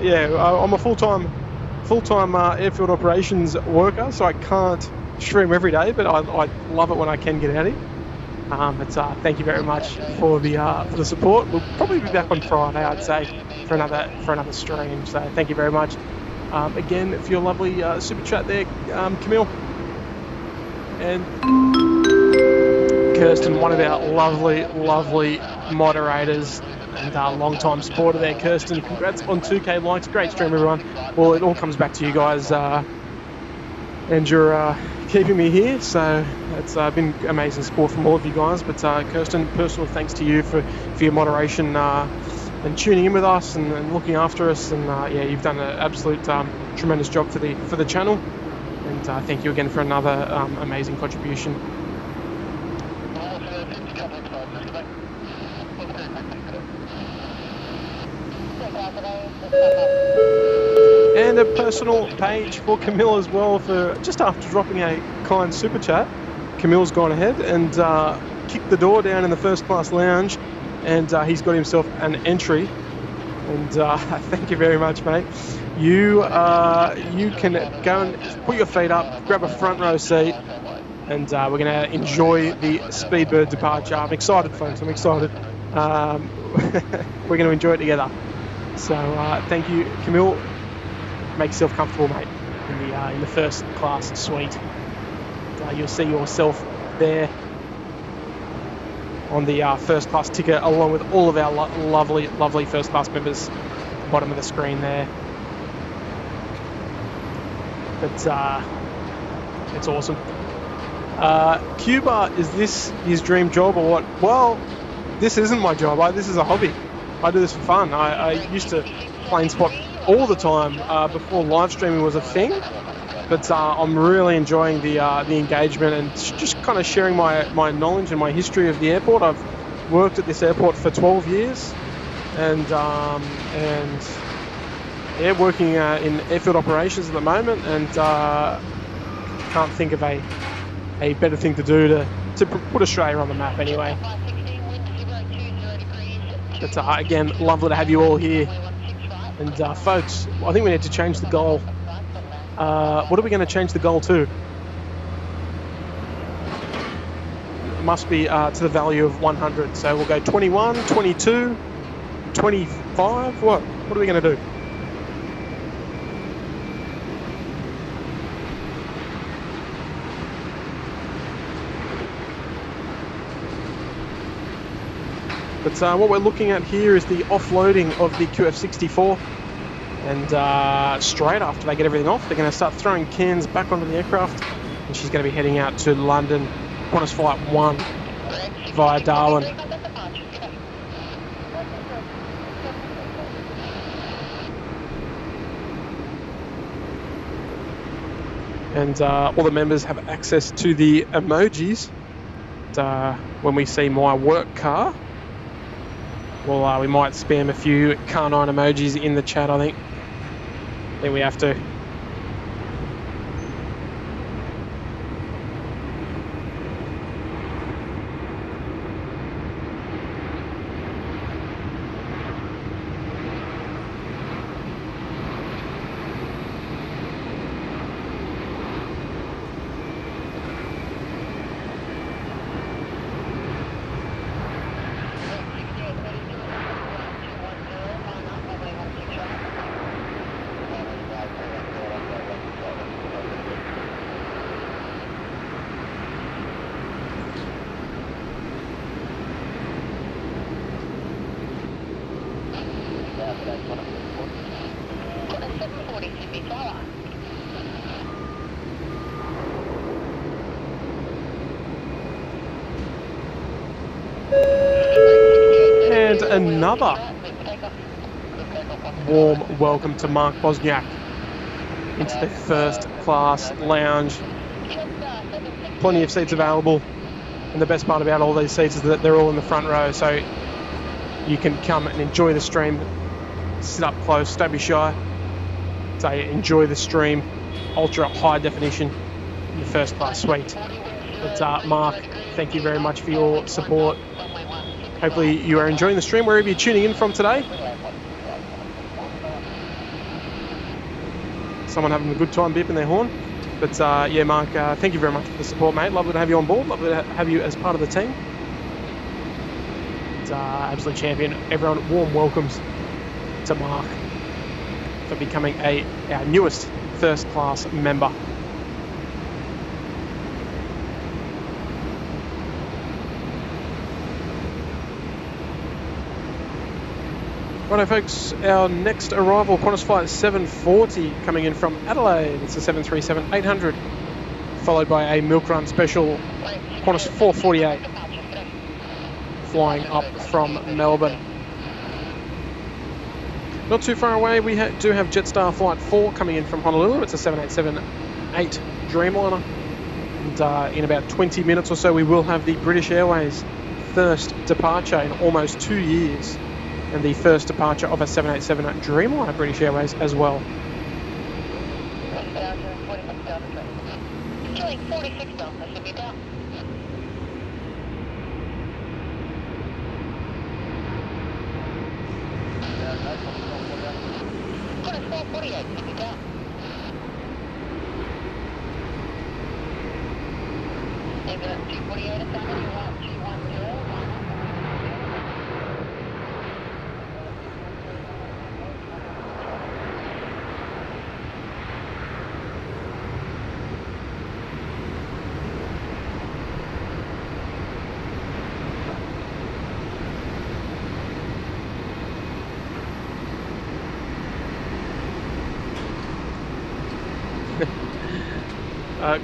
yeah, I'm a full-time airfield operations worker, so I can't stream every day. But I love it when I can get out here. But thank you very much for the support. We'll probably be back on Friday, I'd say, for another stream. So thank you very much. Again, for your lovely super chat there, Camille. And Kirsten, one of our lovely moderators and long-time supporter there, Kirsten. Congrats on 2K likes. Great stream, everyone. Well, it all comes back to you guys, and you're keeping me here. So it's been amazing support from all of you guys. But Kirsten, personal thanks to you for your moderation and tuning in with us and looking after us. And yeah, you've done an absolute tremendous job for the channel. And thank you again for another amazing contribution. And a personal page for Camille as well, for just after dropping a kind super chat. Camille's gone ahead and kicked the door down in the first class lounge, and he's got himself an entry. And thank you very much, mate. You can go and put your feet up, grab a front row seat, and we're going to enjoy the Speedbird departure. I'm excited, folks. I'm excited. We're going to enjoy it together. So thank you, Camille. Make yourself comfortable, mate, in the first class suite. You'll see yourself there on the first class ticket, along with all of our lovely first class members. Bottom of the screen there. But it's awesome. Cuba, is this his dream job or what? Well, this isn't my job. This is a hobby. I do this for fun. I used to plane spot all the time before live streaming was a thing. But I'm really enjoying the engagement and just kind of sharing my knowledge and my history of the airport. I've worked at this airport for 12 years, and yeah, working in airfield operations at the moment, and can't think of a better thing to do to put Australia on the map anyway. But again, lovely to have you all here. And folks, I think we need to change the goal. What are we going to change the goal to? It must be to the value of 100. So we'll go 21, 22, 25. What are we going to do? But what we're looking at here is the offloading of the QF64. And straight after they get everything off, they're going to start throwing cans back onto the aircraft. And she's going to be heading out to London, Qantas Flight 1 via Darwin. and all the members have access to the emojis. When we see my work car, well, we might spam a few car 9 emojis in the chat, I think. Then we have to. And another warm welcome to Mark Bosniak into the first class lounge. Plenty of seats available, and the best part about all these seats is that they're all in the front row, so you can come and enjoy the stream, sit up close, don't be shy. So enjoy the stream, ultra high definition in the first class suite. But Mark, thank you very much for your support. Hopefully you are enjoying the stream wherever you're tuning in from today. Someone having a good time beeping their horn. But yeah, Mark, thank you very much for the support, mate. Lovely to have you on board. Lovely to have you as part of the team. It's absolute champion. Everyone, warm welcomes to Mark for becoming our newest first class member. Righto folks, our next arrival, Qantas flight 740 coming in from Adelaide. It's a 737-800, followed by a milk run special Qantas 448 flying up from Melbourne. Not too far away, we do have Jetstar flight 4 coming in from Honolulu. It's a 787-8 Dreamliner. And in about 20 minutes or so, we will have the British Airways first departure in almost 2 years. And the first departure of a 787 Dreamliner British Airways as well. Doing 46 knots, I should be down. Qantas 448, should be down. Ambulance 248 at the 210.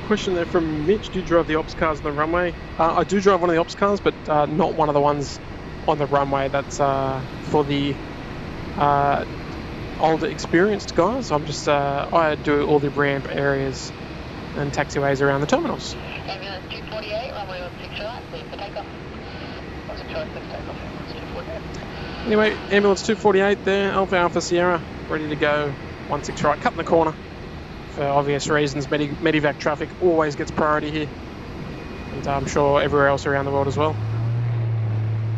Question there from Mitch, do you drive the ops cars on the runway? I do drive one of the ops cars, but not one of the ones on the runway. That's for the older experienced guys. I'm just, I do all the ramp areas and taxiways around the terminals. Ambulance 248, runway 16 right, clear for takeoff. What's the choice of takeoff? Ambulance 248. Anyway, ambulance 248 there, Alpha Alpha Sierra, ready to go. 16 right, cut in the corner. For obvious reasons, Medivac traffic always gets priority here, and I'm sure everywhere else around the world as well.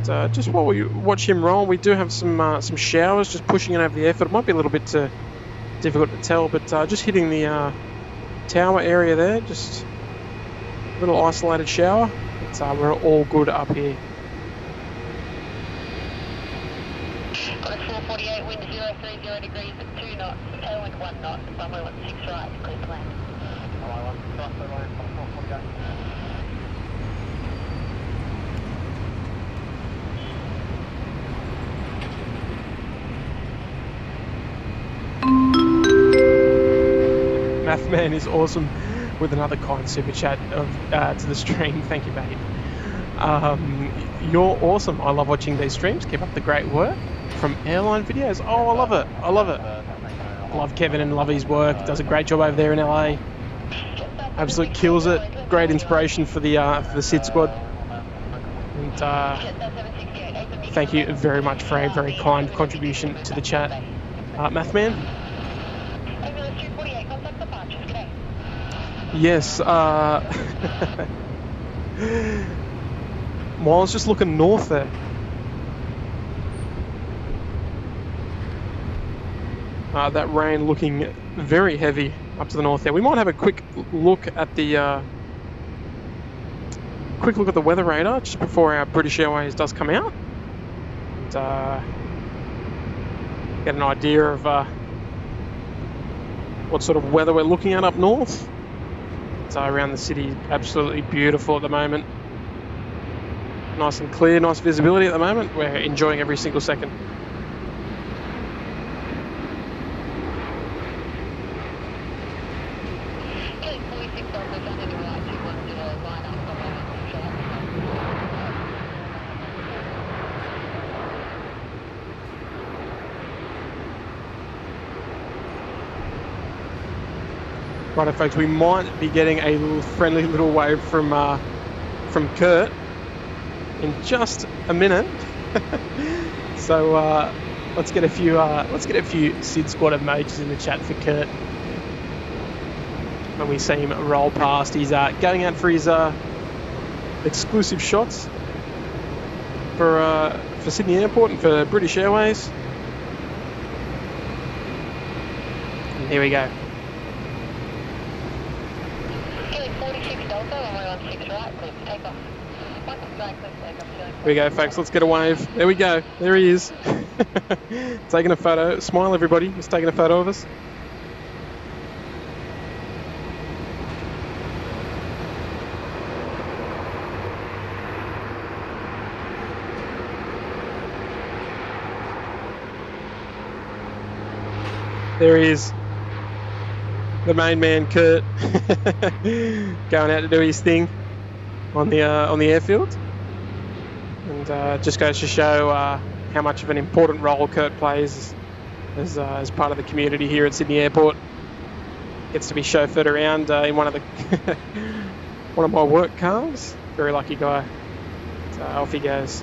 So just while we watch him roll, we do have some showers just pushing in over the airfield. It might be a little bit difficult to tell, but just hitting the tower area there, just a little isolated shower. But we're all good up here. Qantas 448, wind 030 degrees at 2 knots, tailwind 1 knot, runway 16 right, clear to land. Runway 16 right, clear to land, Qantas 448. Mathman is awesome with another kind super chat to the stream. Thank you, mate. You're awesome. I love watching these streams. Keep up the great work. From Airline Videos. Oh, I love it. I love it. Love Kevin and love his work. Does a great job over there in LA. absolute kills it. Great inspiration for the SID squad. And thank you very much for a very kind contribution to the chat, Mathman. Ambulance 248, contact departures, g'day. Yes. Well, I was just looking north there. That rain looking very heavy up to the north there. We might have a quick look at the weather radar just before our British Airways does come out, and get an idea of what sort of weather we're looking at up north. So around the city, absolutely beautiful at the moment. Nice and clear, nice visibility at the moment. We're enjoying every single second. Kelly 46 Delta, down to the right, 210, line up, Righto, folks, we might be getting a friendly little wave from Kurt in just a minute. So let's get a few SID squad emojis in the chat for Kurt when we see him roll past. He's going out for his exclusive shots for Sydney Airport and for British Airways. And here we go. Kelly 46 Delta, runway 16 right, clear for takeoff. Here we go, folks. Let's get a wave. There we go. There he is. Taking a photo. Smile, everybody. He's taking a photo of us. There he is. The main man, Kurt, going out to do his thing on the airfield, and just goes to show how much of an important role Kurt plays as part of the community here at Sydney Airport. Gets to be chauffeured around in one of my work cars. Very lucky guy. So off he goes.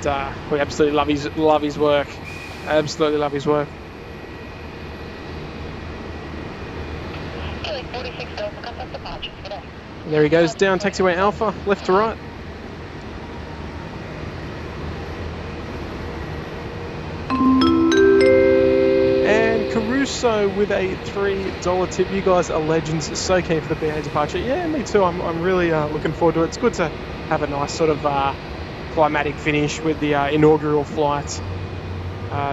And we absolutely love his work. Absolutely love his work. Kelly 46 Delta, contact departures, g'day. And there he goes down taxiway Alpha, left to right. And Caruso with a $3 tip. You guys are legends. So keen for the BA departure. Yeah, me too. I'm really looking forward to it. It's good to have a nice sort of climatic finish with the inaugural flight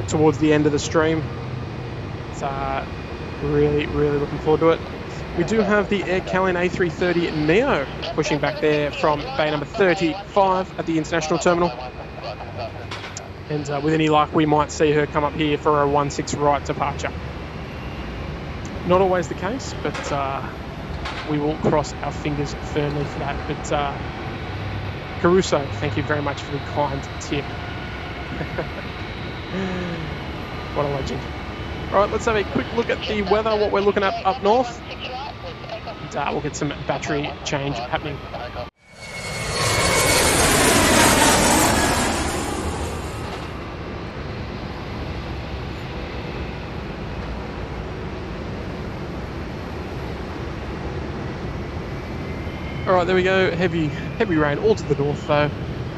towards the end of the stream. So really looking forward to it. We do have the Air Calin A330 Neo pushing back there from bay number 35 at the international terminal. And with any luck, we might see her come up here for a 16 right departure. Not always the case, but we will cross our fingers firmly for that. But Caruso, thank you very much for the kind tip. What a legend. All right, let's have a quick look at the weather, what we're looking at up north. And we'll get some battery change happening. All right, there we go. Heavy rain all to the north though.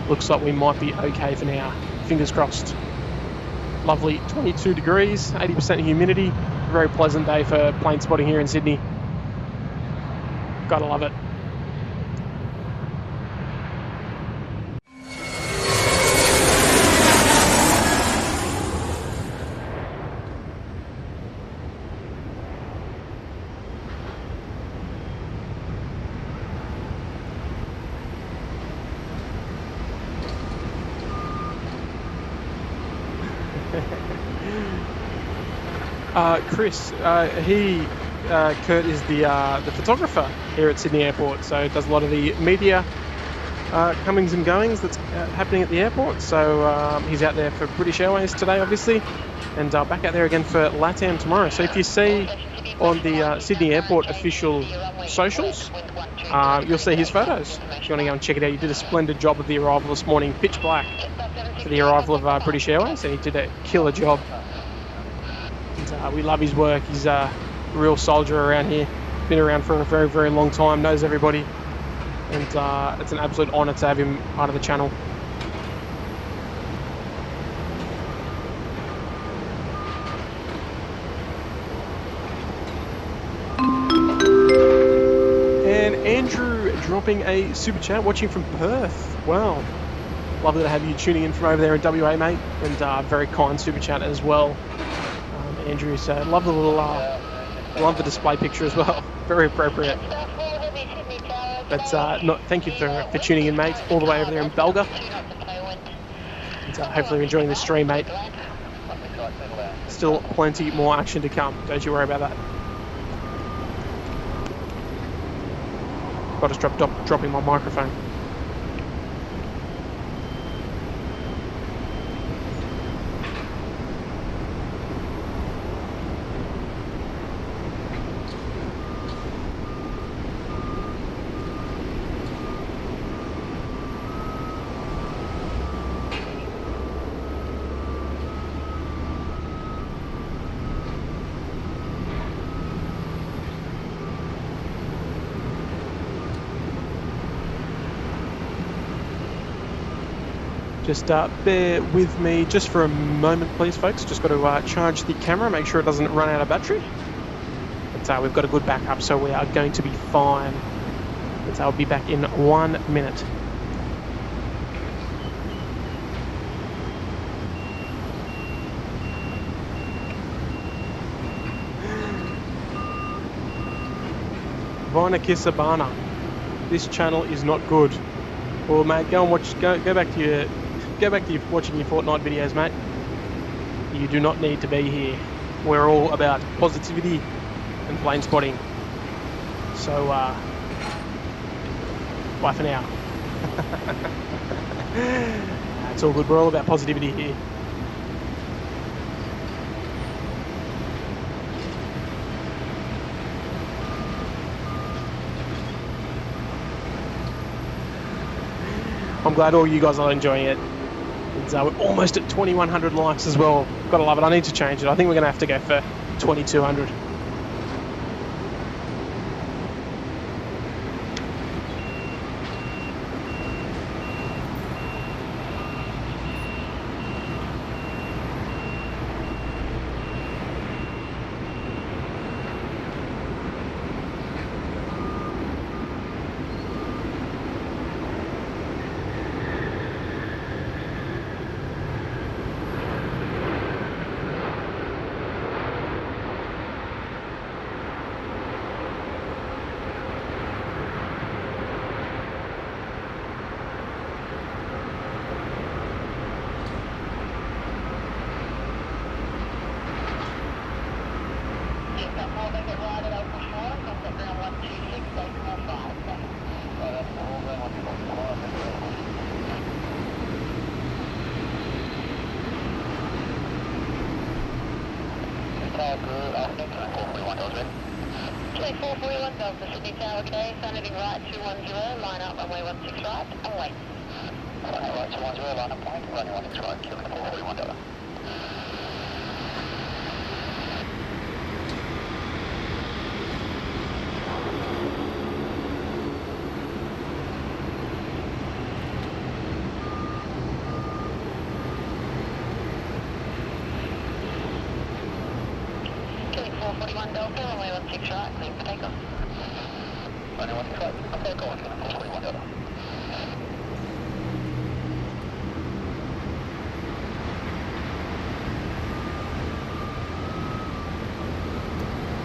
Looks like we might be okay for now. Fingers crossed. Lovely 22 degrees, 80% humidity. Very pleasant day for plane spotting here in Sydney. Gotta love it. Chris, Kurt is the photographer here at Sydney Airport, so does a lot of the media comings and goings that's happening at the airport. So he's out there for British Airways today, obviously, and back out there again for LATAM tomorrow. So if you see on the Sydney Airport official socials, you'll see his photos. If you want to go and check it out, he did a splendid job of the arrival this morning, pitch black, for the arrival of British Airways, and he did a killer job. And, we love his work. He's a real soldier around here. Been around for a very, very long time, knows everybody, and it's an absolute honour to have him part of the channel. And Andrew dropping a super chat, watching from Perth. Wow, lovely to have you tuning in from over there in WA, mate, and very kind super chat as well. Andrew, so love the little, love the display picture as well. Very appropriate. But thank you for tuning in, mate, all the way over there in Belga. And, hopefully you're enjoying the stream, mate. Still plenty more action to come. Don't you worry about that. Got to stop dropping my microphone. Just bear with me just for a moment, please, folks. Just got to charge the camera, make sure it doesn't run out of battery. But we've got a good backup, so we are going to be fine. But I'll be back in 1 minute. Vinakisabana. This channel is not good. Well, mate, go and watch. Go back to your watching your Fortnite videos, mate. You do not need to be here. We're all about positivity and plane spotting. So, bye for now. It's all good. We're all about positivity here. I'm glad all you guys are enjoying it. We're almost at 2,100 likes as well. Gotta love it. I need to change it. I think we're gonna have to go for 2,200.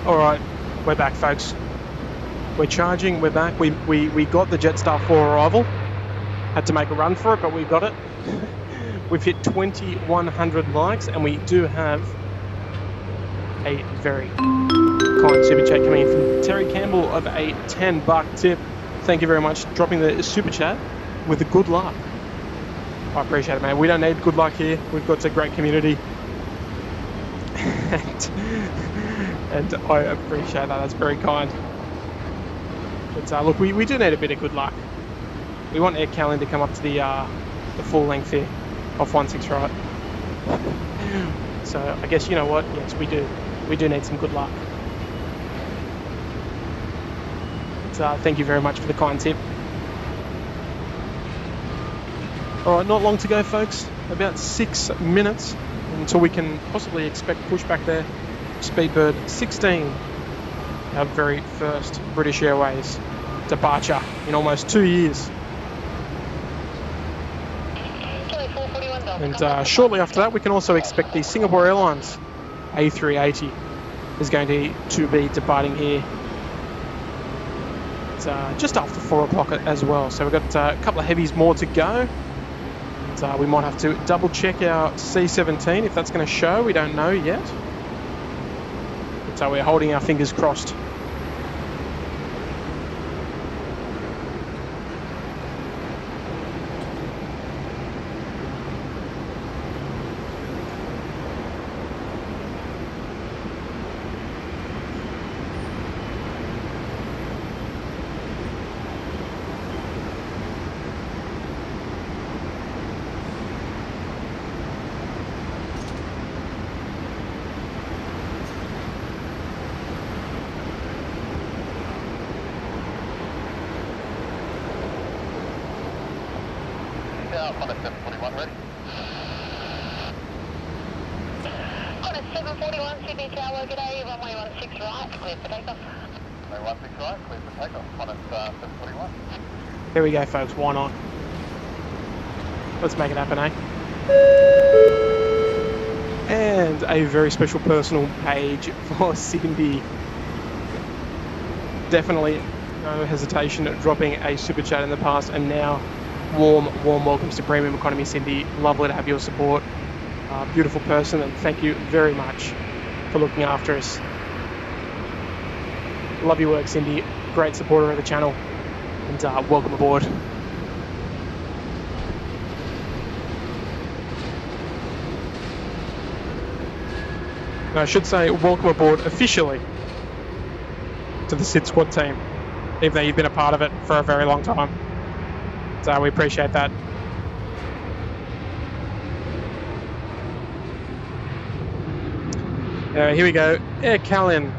Alright, we're back, folks. We're charging, we're back. We got the Jetstar 4 arrival. Had to make a run for it, but we got it. We've hit 2,100 likes, and we do have a very kind super chat coming in from Terry Campbell of a $10 tip. Thank you very much, dropping the super chat. with the good luck. I appreciate it, man. We don't need good luck here. We've got a great community. and I appreciate that. That's very kind. But look, we do need a bit of good luck. We want Air Calin to come up to the full length here off 16 right. So I guess you know what? Yes, we do. We do need some good luck. But, thank you very much for the kind tip. All right, not long to go, folks. About 6 minutes until we can possibly expect pushback there. Speedbird 16, our very first British Airways departure in almost 2 years. And shortly after that, we can also expect the Singapore Airlines A380 is going to be departing here. It's just after 4 o'clock as well. So we've got a couple of heavies more to go. And, we might have to double check our C-17 if that's going to show. We don't know yet. So we're holding our fingers crossed. Qantas 741 ready. Qantas 741, Sydney Tower, g'day, runway 16 right, clear for takeoff. Runway 16 right, clear for takeoff. Qantas 741. There we go, folks. Why not? Let's make it happen, eh? And a very special personal page for Cindy. Definitely no hesitation at dropping a super chat in the past, and now warm welcomes to Premium Economy, Cindy. Lovely to have your support. Beautiful person, and thank you very much for looking after us. Love your work, Cindy. Great supporter of the channel, and welcome aboard. And I should say welcome aboard officially to the SID Squad team, even though you've been a part of it for a very long time. So we appreciate that. Here we go. Air Calin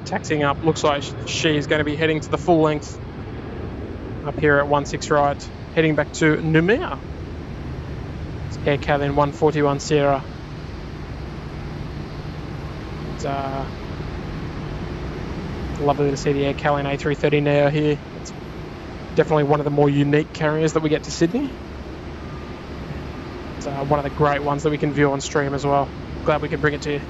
taxiing up. Looks like she's going to be heading to the full length up here at 16 right, heading back to Noumea. It's Air Calin 141 Sierra. It's lovely to see the Air Calin A330 Neo here. It's definitely one of the more unique carriers that we get to Sydney. It's one of the great ones that we can view on stream as well. Glad we could bring it to you.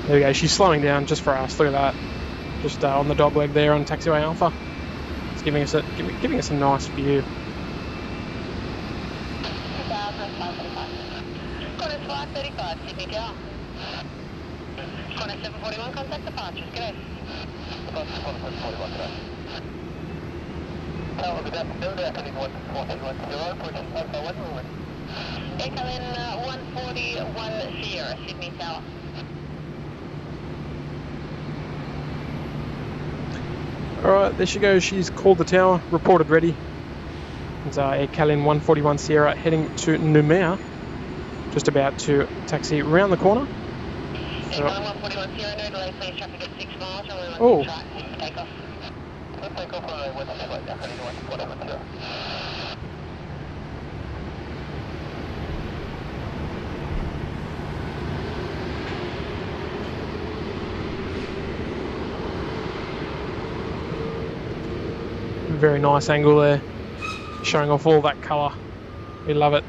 There we go. She's slowing down just for us. Look at that. Just on the dog leg there on taxiway Alpha. It's giving us a nice view. Qantas 535, Sydney Tower. Qantas 741, contact departures, g'day. Qantas 741 today. Tower, good afternoon. Air Calin 141 pushing Alpha 1 moving. Air Calin 141 Sierra, Sydney Tower. Alright, there she goes. She's called the tower, reported ready. It's Air Calin 141 Sierra heading to Noumea. Just about to taxi round the corner. Air Calin 141 Sierra, no delay, please traffic at 6 miles, runway 16 Oh. right, clear for takeoff. Let's take off runway 16 right, Air Calin 141. Very nice angle there, showing off all that colour. We love it.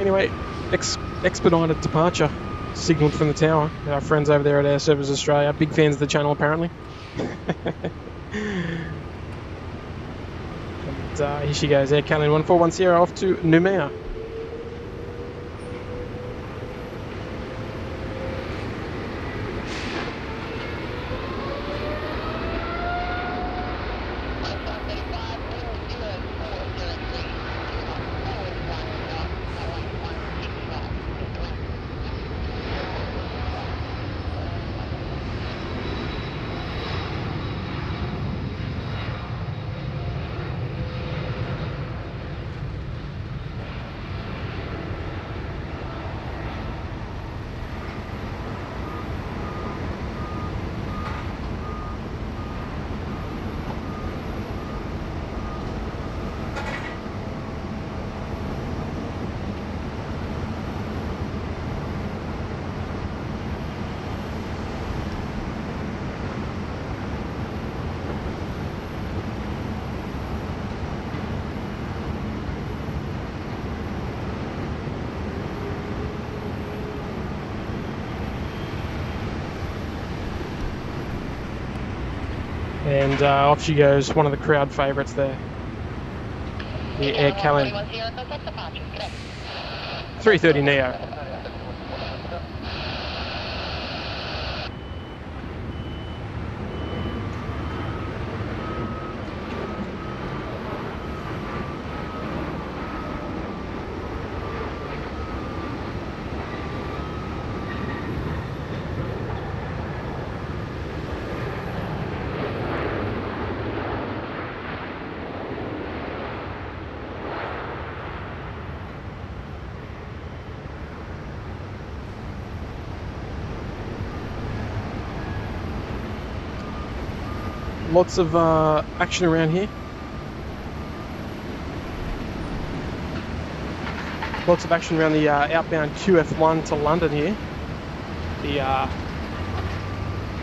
Anyway, expedited departure signalled from the tower. Our friends over there at Air Service Australia, big fans of the channel apparently. And here she goes, Air Calin 1410 off to Noumea. And off she goes, one of the crowd favourites there. The Air Calin 330 Neo. Lots of action around here. Lots of action around the outbound QF1 to London here. The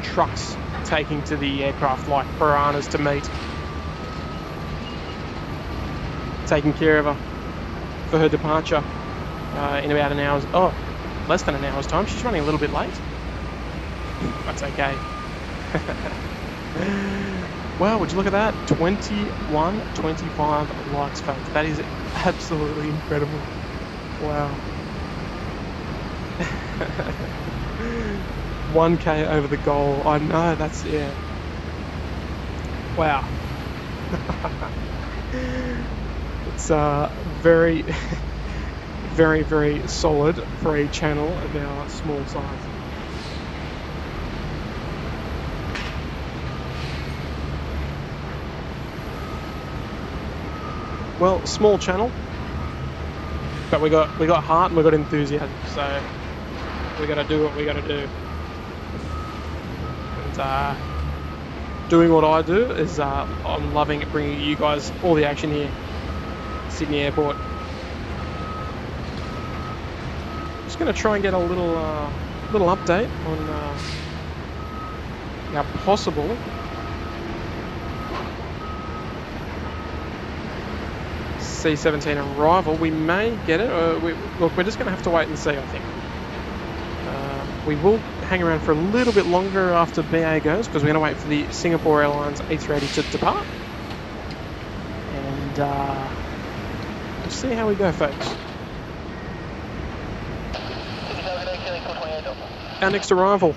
trucks taking to the aircraft like piranhas to meet. Taking care of her for her departure in about an hour's, less than an hour's time. She's running a little bit late. That's okay. Wow, would you look at that? 2125 likes, folks. That is absolutely incredible. Wow. 1K over the goal. I know, that's, yeah. Wow. It's very, very, very solid for a channel of our small size. Well, small channel, but we got heart and we got enthusiasm, so we got to do what we got to do. And doing what I do is I'm loving bringing you guys all the action here, Sydney Airport. Just going to try and get a little update on our possible C-17 arrival. We may get it. Look, we're just going to have to wait and see, I think. We will hang around for a little bit longer after BA goes, because we're going to wait for the Singapore Airlines A380 to depart. And we'll see how we go, folks. Our next arrival,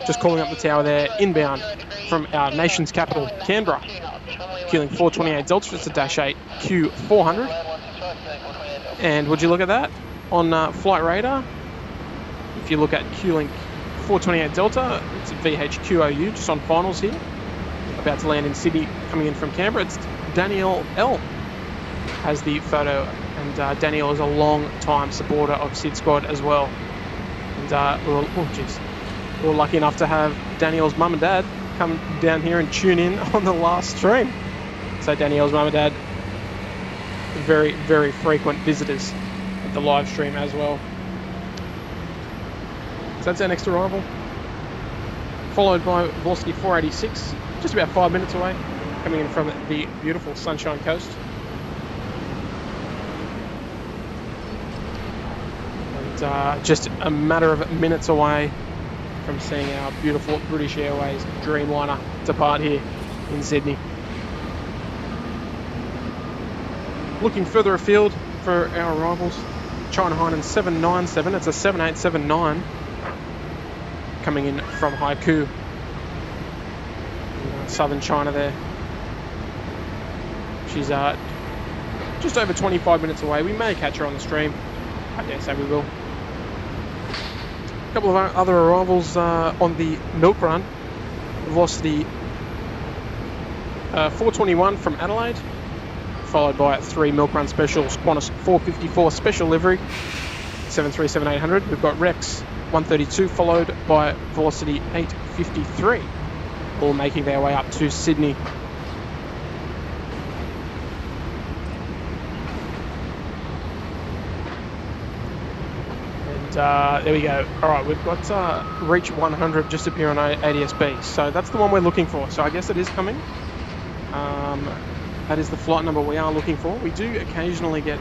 just calling up the tower there, inbound from our nation's capital, Canberra. Fueling 428 Delta, it's a -8 Q400. And would you look at that? On Flight Radar, if you look at Q-Link 428 Delta, it's a VH-OQB, just on finals here. About to land in Sydney, coming in from Canberra. It's Daniel L. has the photo, and Daniel is a long-time supporter of Sid Squad as well. And we were lucky enough to have Daniel's mum and dad come down here and tune in on the last stream. So Danielle's mum and dad, very, very frequent visitors at the live stream as well. So that's our next arrival. Followed by Velocity 486, just about 5 minutes away, coming in from the beautiful Sunshine Coast. just a matter of minutes away from seeing our beautiful British Airways Dreamliner depart here in Sydney. Looking further afield for our rivals, China Hainan 797. It's a 7879 coming in from Haikou, southern China there. She's just over 25 minutes away. We may catch her on the stream. I dare say we will. A couple of our other arrivals on the milk run. Velocity 421 from Adelaide, followed by 3 milk run specials. Qantas 454 special livery, 737-800. We've got Rex 132, followed by Velocity 853, all making their way up to Sydney. There we go. All right, we've got Reach 100 just appear on ADSB, so that's the one we're looking for. So I guess it is coming. That is the flight number we are looking for. We do occasionally get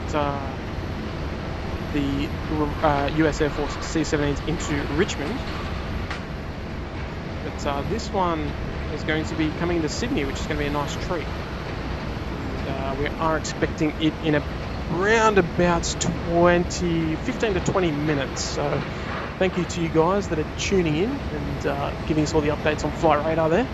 the US Air Force C-17s into Richmond, but this one is going to be coming into Sydney, which is going to be a nice treat. And, we are expecting it in around about 15 to 20 minutes. So thank you to you guys that are tuning in and giving us all the updates on Flight Radar there.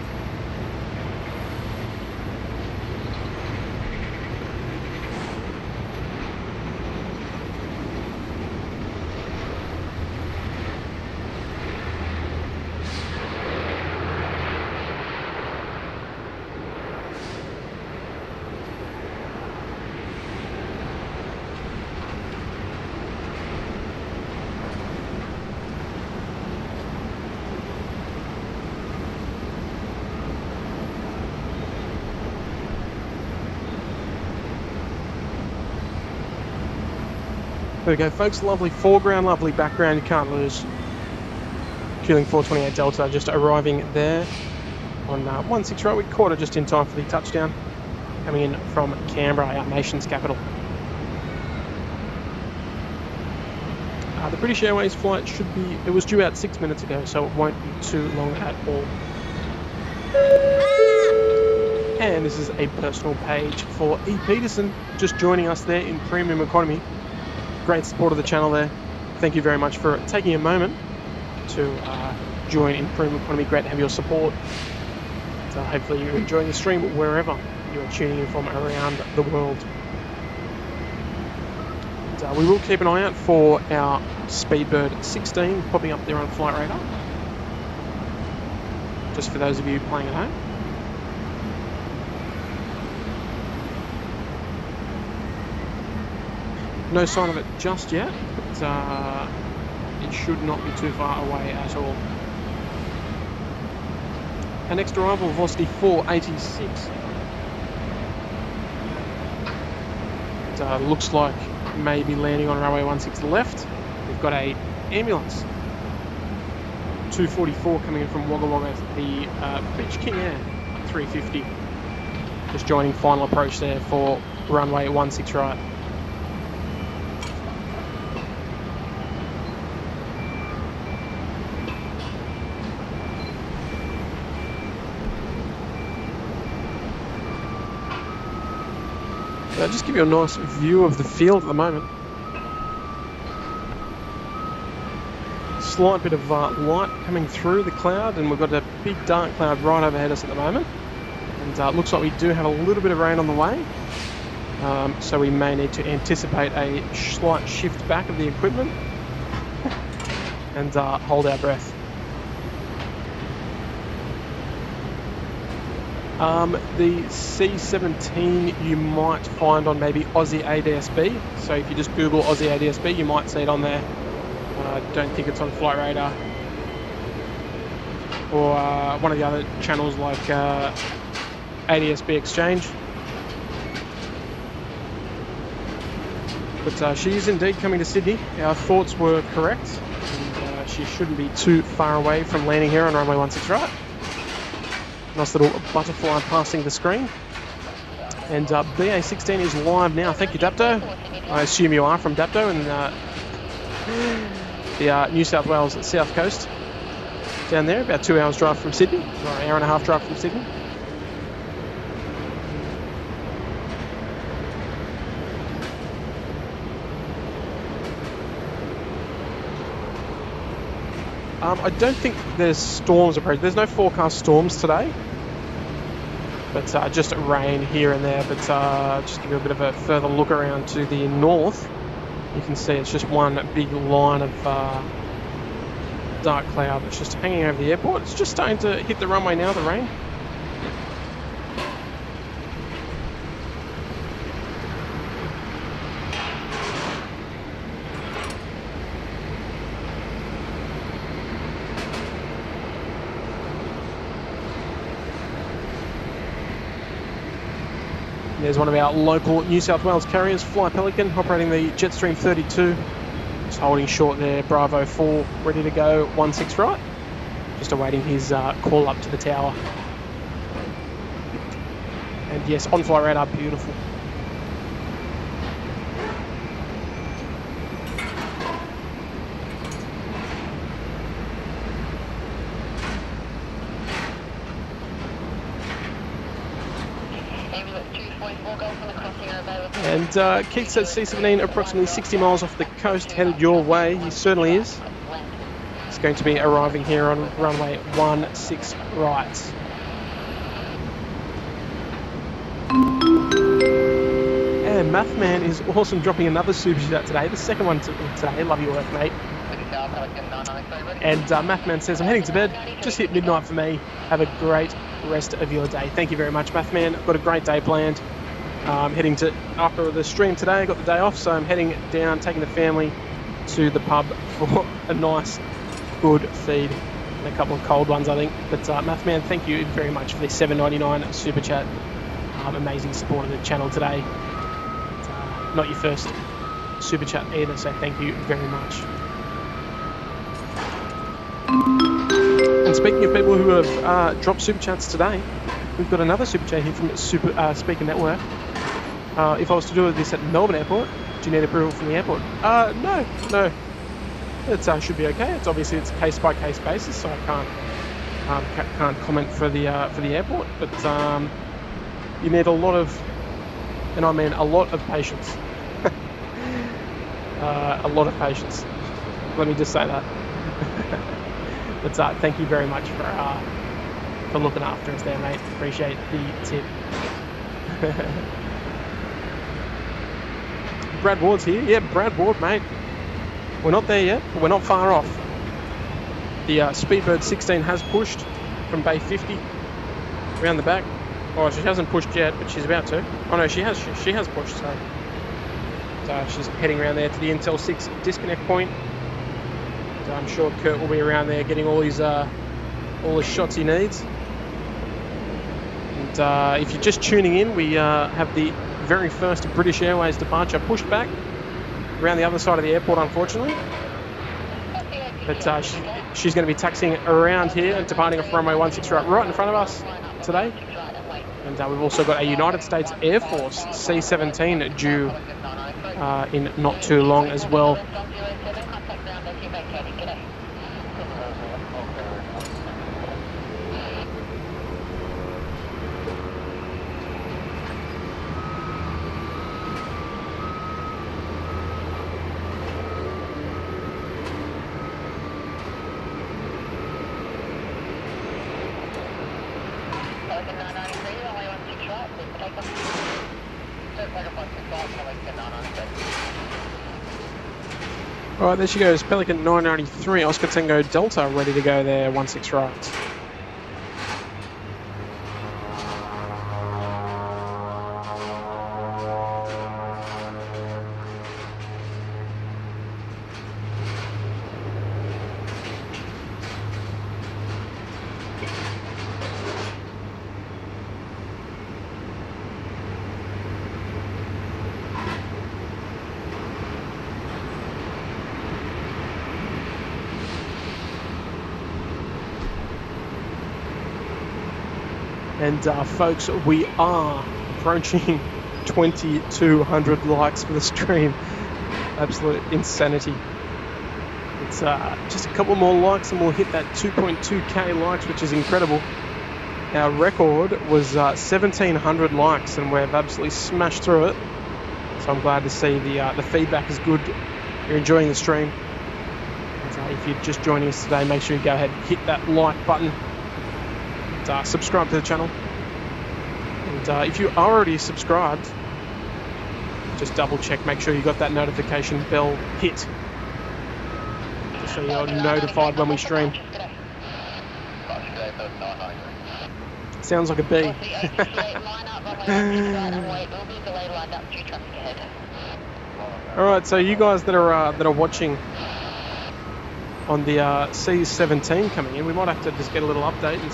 There we go, folks. Lovely foreground, lovely background. You can't lose. Keeling 428 Delta just arriving there on 16 right. We caught it just in time for the touchdown, coming in from Canberra, our nation's capital. The British Airways flight should be, it was due out 6 minutes ago, so it won't be too long at all. And this is a personal page for E. Peterson, just joining us there in Premium Economy. Great support of the channel there. Thank you very much for taking a moment to join in Premium Economy. Great to have your support. So hopefully you're enjoying the stream wherever you are tuning in from around the world. And, we will keep an eye out for our Speedbird 16 popping up there on Flight Radar, just for those of you playing at home. No sign of it just yet, but it should not be too far away at all. Our next arrival, Velocity 486. It looks like maybe landing on runway 16 left. We've got a ambulance 244 coming in from Wagga Wagga, the Beach King Air 350. Just joining final approach there for runway 16 right. Just give you a nice view of the field at the moment. Slight bit of light coming through the cloud, and we've got a big dark cloud right overhead us at the moment. And it looks like we do have a little bit of rain on the way, so we may need to anticipate a slight shift back of the equipment and hold our breath. The C-17 you might find on maybe Aussie ADSB, so if you just Google Aussie ADSB you might see it on there. I don't think it's on Flight Radar or one of the other channels like ADSB Exchange. But she is indeed coming to Sydney. Our thoughts were correct, and she shouldn't be too far away from landing here on runway 16 right. Nice little butterfly passing the screen. And BA16 is live now. Thank you, Dapto. I assume you are from Dapto, and the New South Wales South Coast down there, about 2 hours drive from Sydney, or an hour and a half drive from Sydney. I don't think there's storms approaching. There's no forecast storms today, but just rain here and there. But just give you a bit of a further look around to the north. You can see it's just one big line of dark cloud that's just hanging over the airport. It's just starting to hit the runway now, the rain. There's one of our local New South Wales carriers, Fly Pelican, operating the Jetstream 32. Just holding short there, Bravo 4, ready to go, 16 right. Just awaiting his call up to the tower. And yes, on-flight radar, beautiful. And Keith says C-17 approximately 60 miles off the coast, headed your way. He certainly is. It's going to be arriving here on runway 16 right. And Mathman is awesome, dropping another super chat today. The second one today. Love your work, mate. And Mathman says, I'm heading to bed. Just hit midnight for me. Have a great rest of your day. Thank you very much, Mathman. I've got a great day planned. Heading to, after the stream today, I got the day off, so I'm heading down, taking the family to the pub for a nice, good feed and a couple of cold ones, I think. But Mathman, thank you very much for the $7.99 super chat. Amazing support of the channel today. Not your first super chat either, so thank you very much. And speaking of people who have dropped super chats today, we've got another super chat here from Speaker Network. If I was to do this at Melbourne Airport, do you need approval from the airport? No. It should be okay. It's obviously it's a case-by-case basis, so I can't comment for the airport. But you need a lot of, and I mean a lot of patience. A lot of patience. Let me just say that. But thank you very much for looking after us there, mate. Appreciate the tip. Brad Ward's here. Yeah, Brad Ward, mate. We're not there yet, but we're not far off. The Speedbird 16 has pushed from Bay 50 around the back. Oh, she hasn't pushed yet, but she's about to. Oh no, she has pushed. So she's heading around there to the Intel 6 disconnect point. So I'm sure Kurt will be around there getting all the shots he needs. And if you're just tuning in, we have the very first British Airways departure pushed back around the other side of the airport, unfortunately. But she's going to be taxiing around here and departing from runway 16 right in front of us today. And we've also got a United States Air Force C-17 due in not too long as well. Alright, there she goes, Pelican 993, Oscar Tango Delta, ready to go there, 16 right. And folks, we are approaching 2,200 likes for the stream. Absolute insanity. It's just a couple more likes and we'll hit that 2.2k likes, which is incredible. Our record was 1,700 likes and we've absolutely smashed through it. So I'm glad to see the feedback is good. You're enjoying the stream. And, if you're just joining us today, make sure you go ahead and hit that like button and subscribe to the channel. And if you are already subscribed, just double check, make sure you got that notification bell hit, just so you're notified when we stream. Sounds like a bee. Alright, so you guys that are watching on the C-17 coming in, we might have to just get a little update and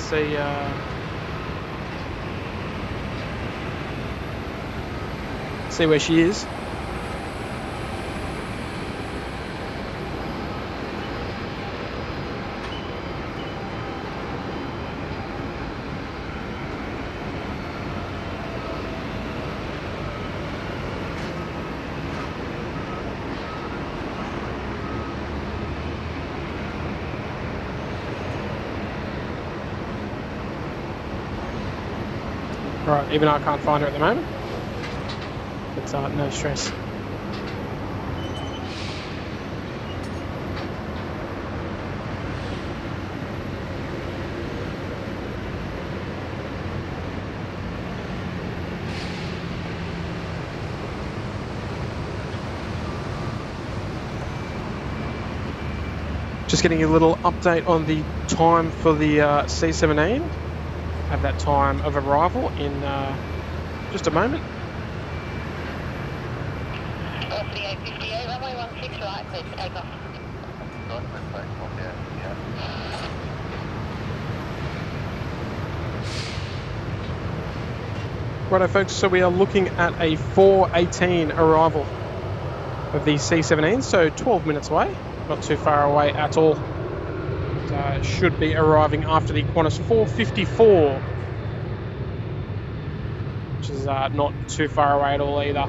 see where she is. Alright, even though I can't find her at the moment. But no stress. Just getting a little update on the time for the C-17. Have that time of arrival in just a moment. Velocity A350, runway 16 right, clear for takeoff. Righto folks, so we are looking at a 4:18 arrival of the C-17, so 12 minutes away, not too far away at all. Should be arriving after the Qantas 454, which is not too far away at all either.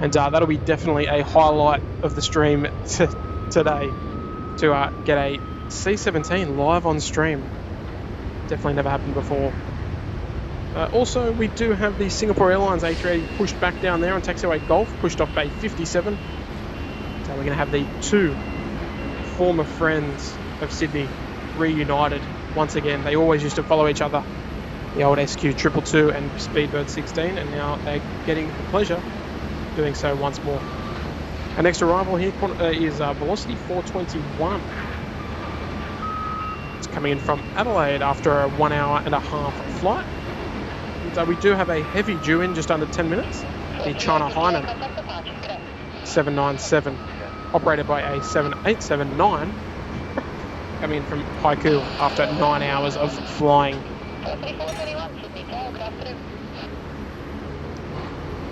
And that'll be definitely a highlight of the stream today, to get a C-17 live on stream. Definitely never happened before. Also, we do have the Singapore Airlines A380 pushed back down there on taxiway Golf, pushed off Bay 57. So we're going to have the two former friends of Sydney reunited once again. They always used to follow each other, the old SQ222 and Speedbird 16, and now they're getting the pleasure of doing so once more. Our next arrival here is Velocity 421. It's coming in from Adelaide after a 1 hour and a half flight. And we do have a heavy due in just under 10 minutes, the China Hainan 797. Operated by a 7879, coming in from Haiku after 9 hours of flying.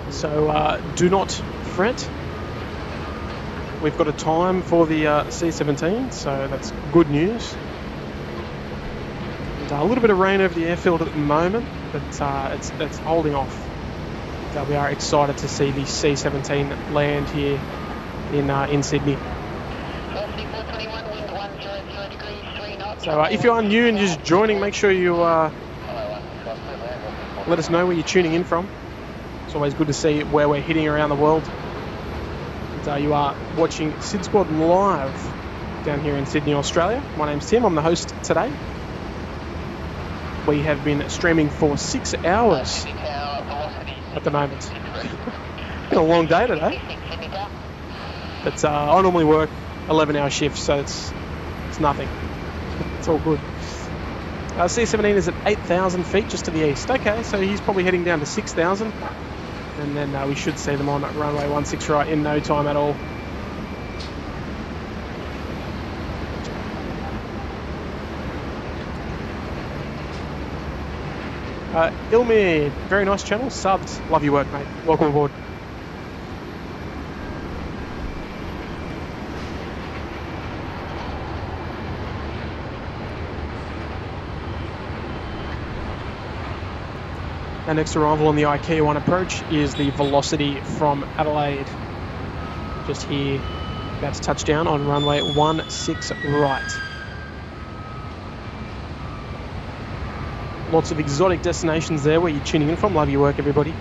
So do not fret. We've got a time for the C-17, so that's good news. And a little bit of rain over the airfield at the moment, but it's holding off. We are excited to see the C-17 land here in Sydney. So if you are new and just joining, make sure you let us know where you're tuning in from. It's always good to see where we're hitting around the world. And, you are watching Sid Squad live down here in Sydney, Australia. My name's Tim, I'm the host today. We have been streaming for 6 hours at the moment. Been a long day today. But I normally work 11-hour shifts, so it's nothing. It's all good. C-17 is at 8,000 feet just to the east. Okay, so he's probably heading down to 6,000. And then we should see them on runway 16 right in no time at all. Ilmir, very nice channel, subbed. Love your work, mate. Welcome aboard. Our next arrival on the IKEA 1 approach is the Velocity from Adelaide. just here, about to touch down on runway 16 right. Lots of exotic destinations there where you're tuning in from. Love your work, everybody.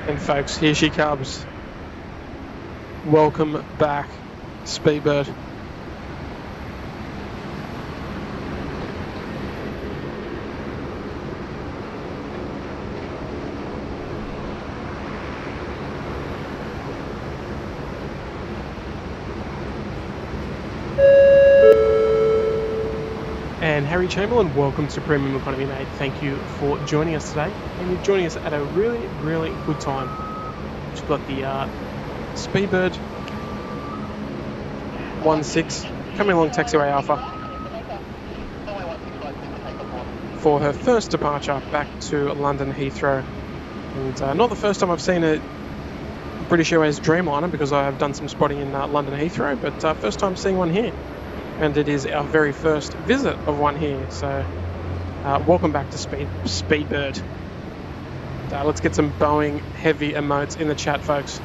And folks, here she comes. Welcome back, Speedbird. And Harry Chamberlain, welcome to Premium Economy, mate. Thank you for joining us today. And you're joining us at a really, really good time. We've got the Speedbird 16 coming along taxiway Alpha for her first departure back to London Heathrow. And not the first time I've seen a British Airways Dreamliner, because I have done some spotting in London Heathrow, but first time seeing one here. And it is our very first visit of one here. So welcome back to Speedbird. Let's get some Boeing heavy emotes in the chat, folks.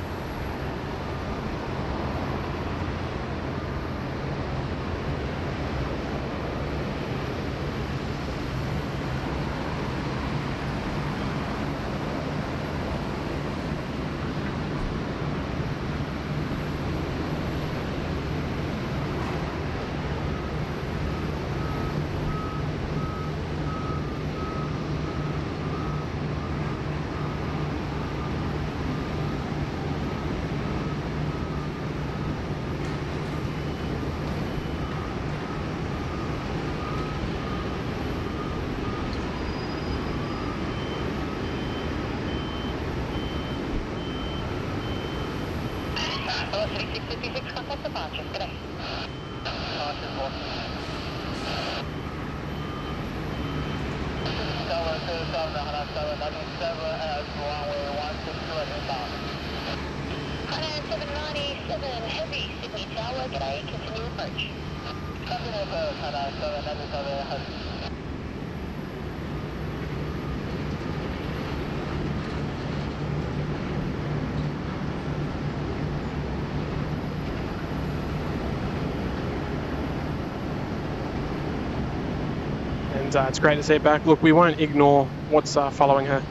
It's great to see it back. Look, we won't ignore what's following her.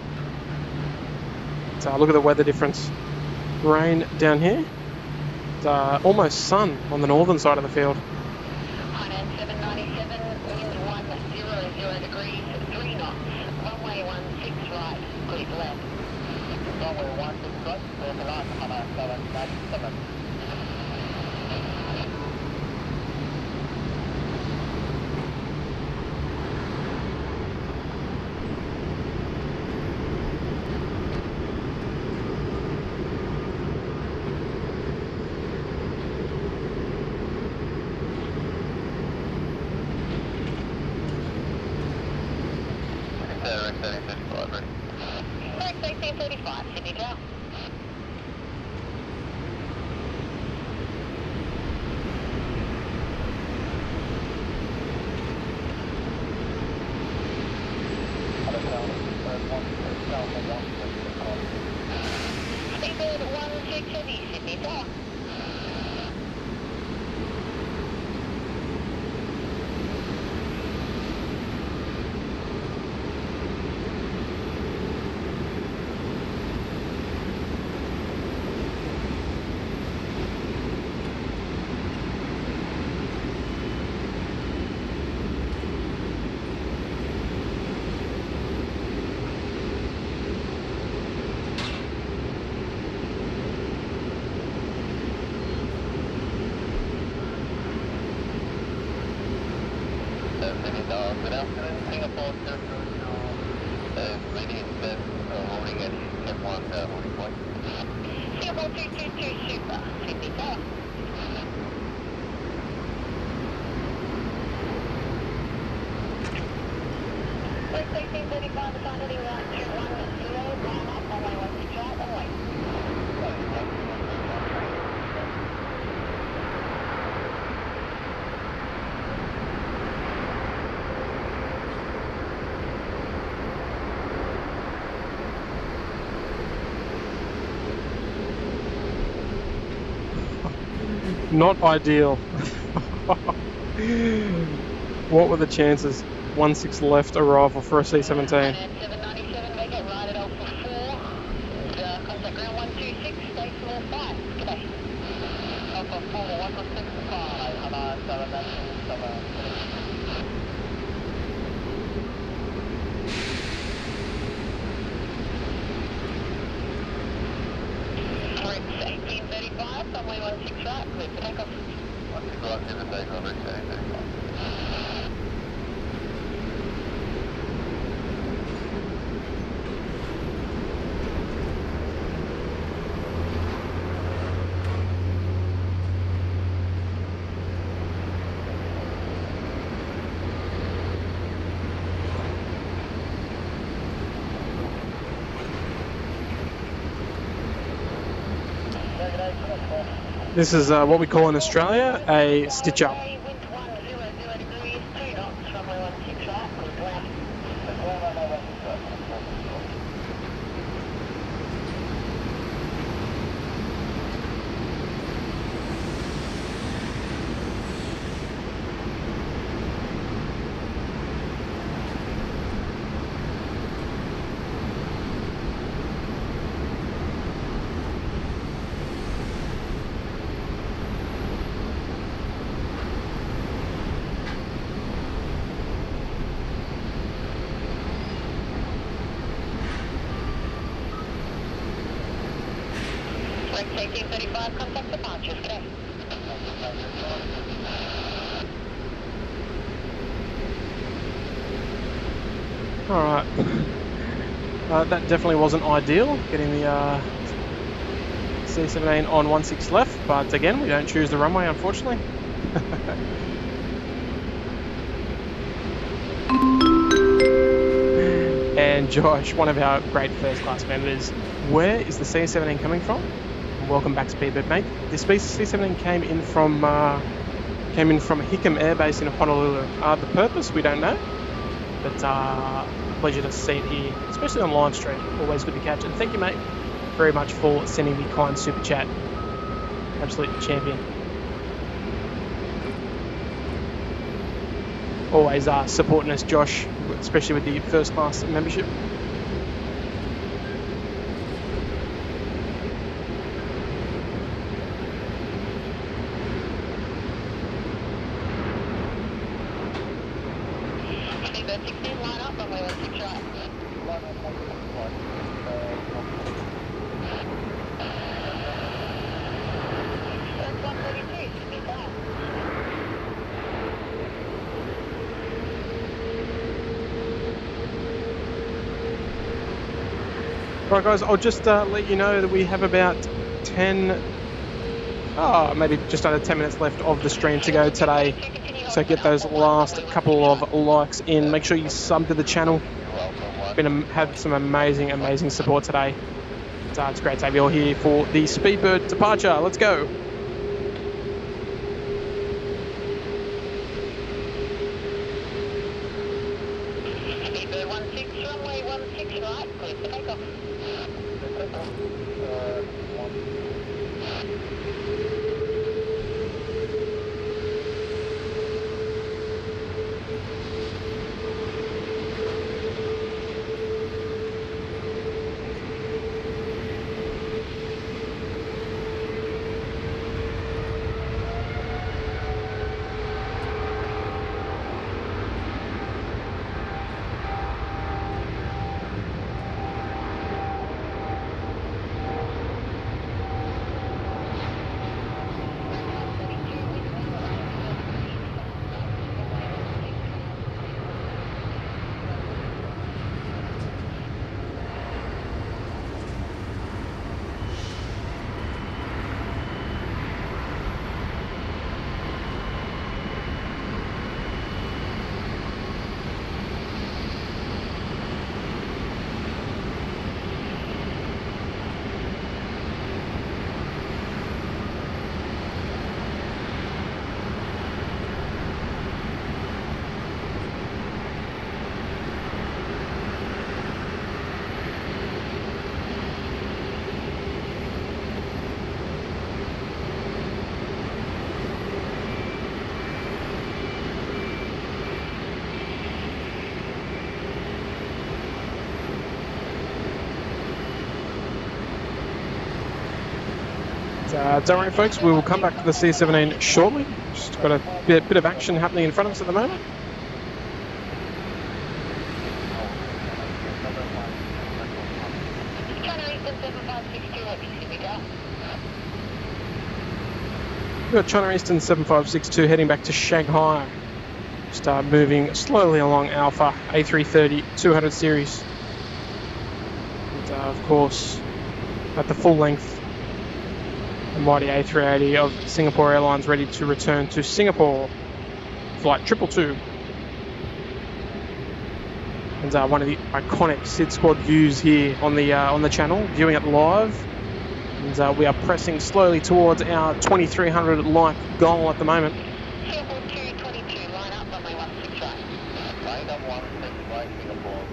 Look at the weather difference. Rain down here. Almost sun on the northern side of the field. 797, wind 100 degrees, 3 knots. Runway 16 right, clear to land. Runway 16 right, clear to land, 797. Good afternoon, Singapore 222, medium best holding at M1 holding point. Singapore 222 Super, 50 tower. First 1835, assign heading right 210, line up, runway 16 right, runway. Not ideal. What were the chances? 1-6 left arrival for a C-17. 797, make it right at Alpha 4. Contact ground 126, stay small 5. G'day. Alpha 4, 165, hello, 797. Fritz 1835, runway 16 right, clear for takeoff. 16 right, give and take on reach 1835. This is what we call in Australia a stitch up. Wind 100 degrees, 2 knots, runway 16 right, clear to land. Flight 1835, contact departures, g'day. Alright. That definitely wasn't ideal, getting the C-17 on 16 left, but again, we don't choose the runway, unfortunately. And Josh, one of our great first class members, where is the C-17 coming from? Welcome back, Speedbird mate. This C-17 came in from Hickam Air Base in Honolulu. The purpose, we don't know, but pleasure to see it here, especially on live stream. Always good to catch. And thank you, mate, very much for sending the kind super chat. Absolute champion. Always supporting us, Josh, especially with the first class membership. Speedbird 16, line up, runway 16 right. Flight 132, 50 tower. Right, guys, I'll just let you know that we have about 10, maybe just under 10 minutes left of the stream to go today. So get those last couple of likes in. Make sure you sub to the channel. Had some amazing support today. It's great to have you all here for the Speedbird departure. Let's go. Speedbird 16, runway 16 right, clear for takeoff. Don't worry, folks, we will come back to the C-17 shortly. Just got a bit of action happening in front of us at the moment. We've got China Eastern 7562 heading back to Shanghai. Start moving slowly along Alpha A330 200 series. And of course, at the full length, the mighty A380 of Singapore Airlines ready to return to Singapore, flight 222. And one of the iconic SID Squad views here on the channel, viewing it live. And we are pressing slowly towards our 2300 like goal at the moment. Singapore 222, line up, runway 16 right. Line up 16 right, Singapore.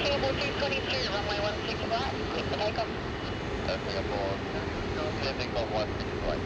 Singapore 222, runway 16 right, clear for takeoff. Singapore 222, landing on 16 right.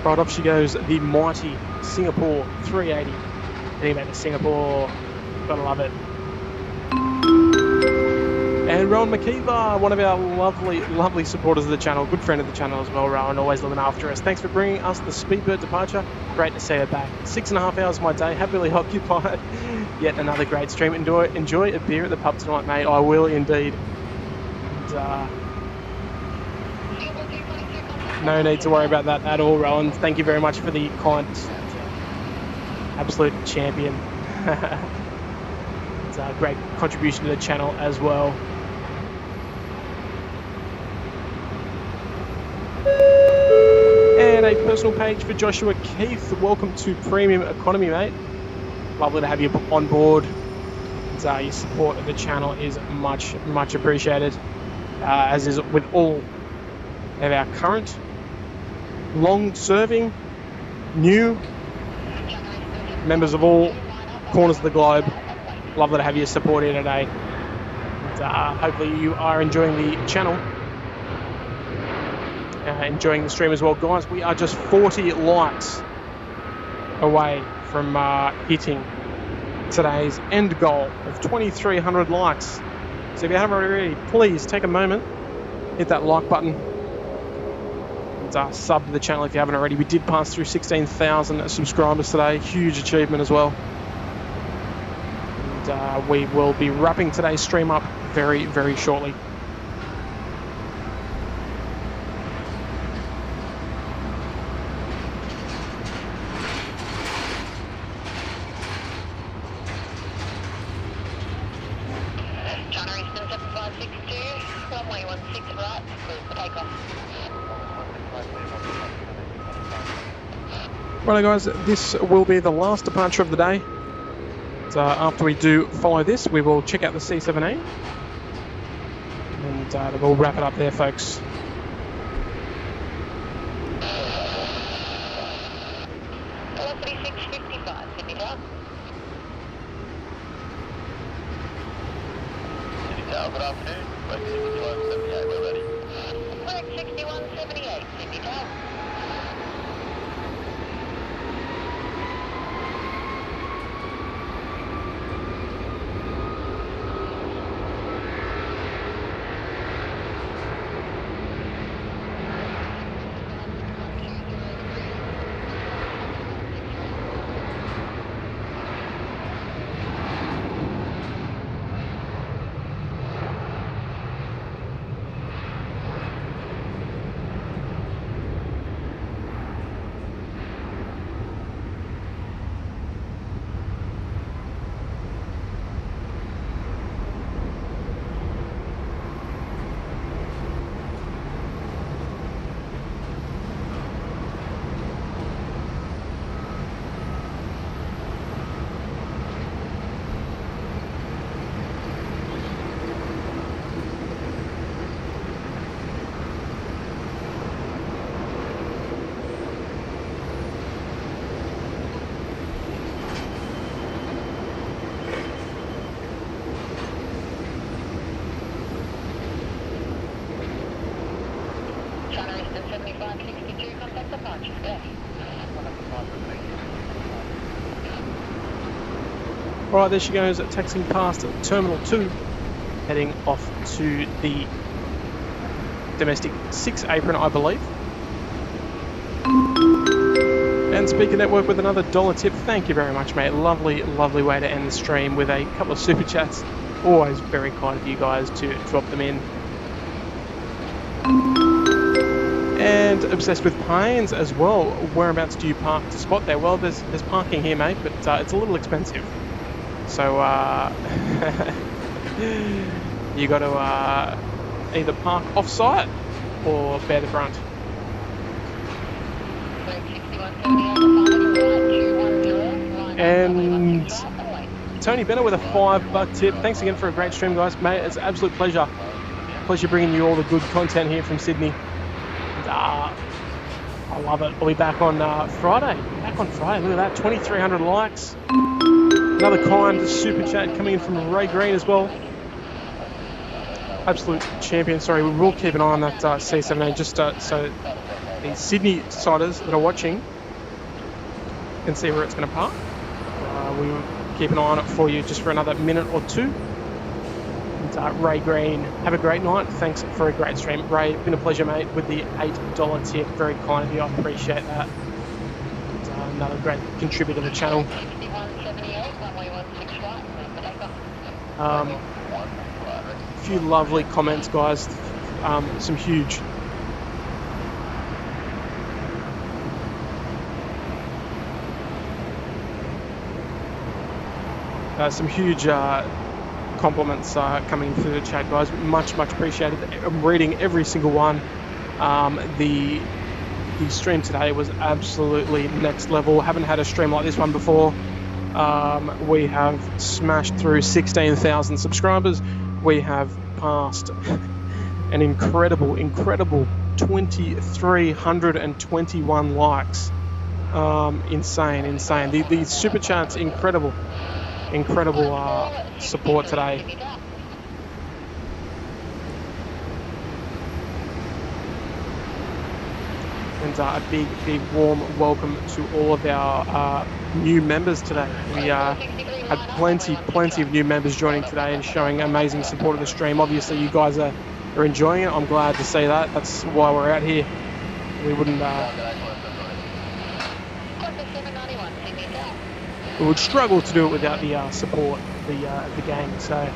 Right off she goes, the mighty Singapore 380. Heading back to Singapore. Gotta love it. And Rowan McKeever, one of our lovely supporters of the channel, good friend of the channel as well, Rowan, always looking after us. Thanks for bringing us the Speedbird departure. Great to see her back. 6.5 hours of my day, happily occupied. Yet another great stream. Enjoy a beer at the pub tonight, mate. I will indeed. And, no need to worry about that at all, Rowan. Thank you very much for the kind, absolute champion. It's a great contribution to the channel as well. And a personal page for Joshua Keith. Welcome to Premium Economy, mate. Lovely to have you on board. And, your support of the channel is much appreciated, as is with all of our current, long-serving, new members of all corners of the globe. Lovely to have your support here today. And, hopefully you are enjoying the channel, enjoying the stream as well. Guys, we are just 40 likes away from hitting today's end goal of 2,300 likes. So if you haven't already, please take a moment, hit that like button, and sub to the channel if you haven't already. We did pass through 16,000 subscribers today. Huge achievement as well. And we will be wrapping today's stream up very shortly. 16 right, clear for takeoff. Right, guys, this will be the last departure of the day. So after we do follow this, we will check out the C-17, and we'll wrap it up there, folks. Velocity 655, Sydney Tower. Sydney Tower, good afternoon. Wake 6178, we're ready. Wake 6178, Sydney Tower. China Eastern 7562, contact departure, go. Right, there she goes, taxiing past Terminal 2, heading off to the domestic 6 apron, I believe. And Speaker Network with another $1 tip. Thank you very much, mate. Lovely, lovely way to end the stream with a couple of super chats. Always very kind of you guys to drop them in. And Obsessed with Pines as well. Whereabouts do you park to spot there? Well, there's parking here, mate, but it's a little expensive. So you got to either park off-site or bear the brunt. And Tony Benner with a $5 tip. Thanks again for a great stream, guys. Mate, it's an absolute pleasure. Pleasure bringing you all the good content here from Sydney. And, I love it. I'll be back on Friday. Back on Friday. Look at that. 2,300 likes. Another kind super chat coming in from Ray Green as well. Absolute champion. Sorry, we will keep an eye on that C-17 just so the Sydney siders that are watching can see where it's going to park. We will keep an eye on it for you just for another minute or two. And, Ray Green, have a great night. Thanks for a great stream. Ray, been a pleasure, mate, with the $8 tip. Very kind of you. I appreciate that. And, another great contributor to the channel. A few lovely comments, guys. Some huge. Some huge compliments coming through the chat, guys. Much appreciated. I'm reading every single one. The stream today was absolutely next level. Haven't had a stream like this one before. We have smashed through 16,000 subscribers. We have passed an incredible 2,321 likes. Insane. The super chats, incredible support today. And a big warm welcome to all of our new members today. We had plenty of new members joining today and showing amazing support of the stream. Obviously, you guys are enjoying it. I'm glad to see that. That's why we're out here. We wouldn't. We would struggle to do it without the support of the gang. So,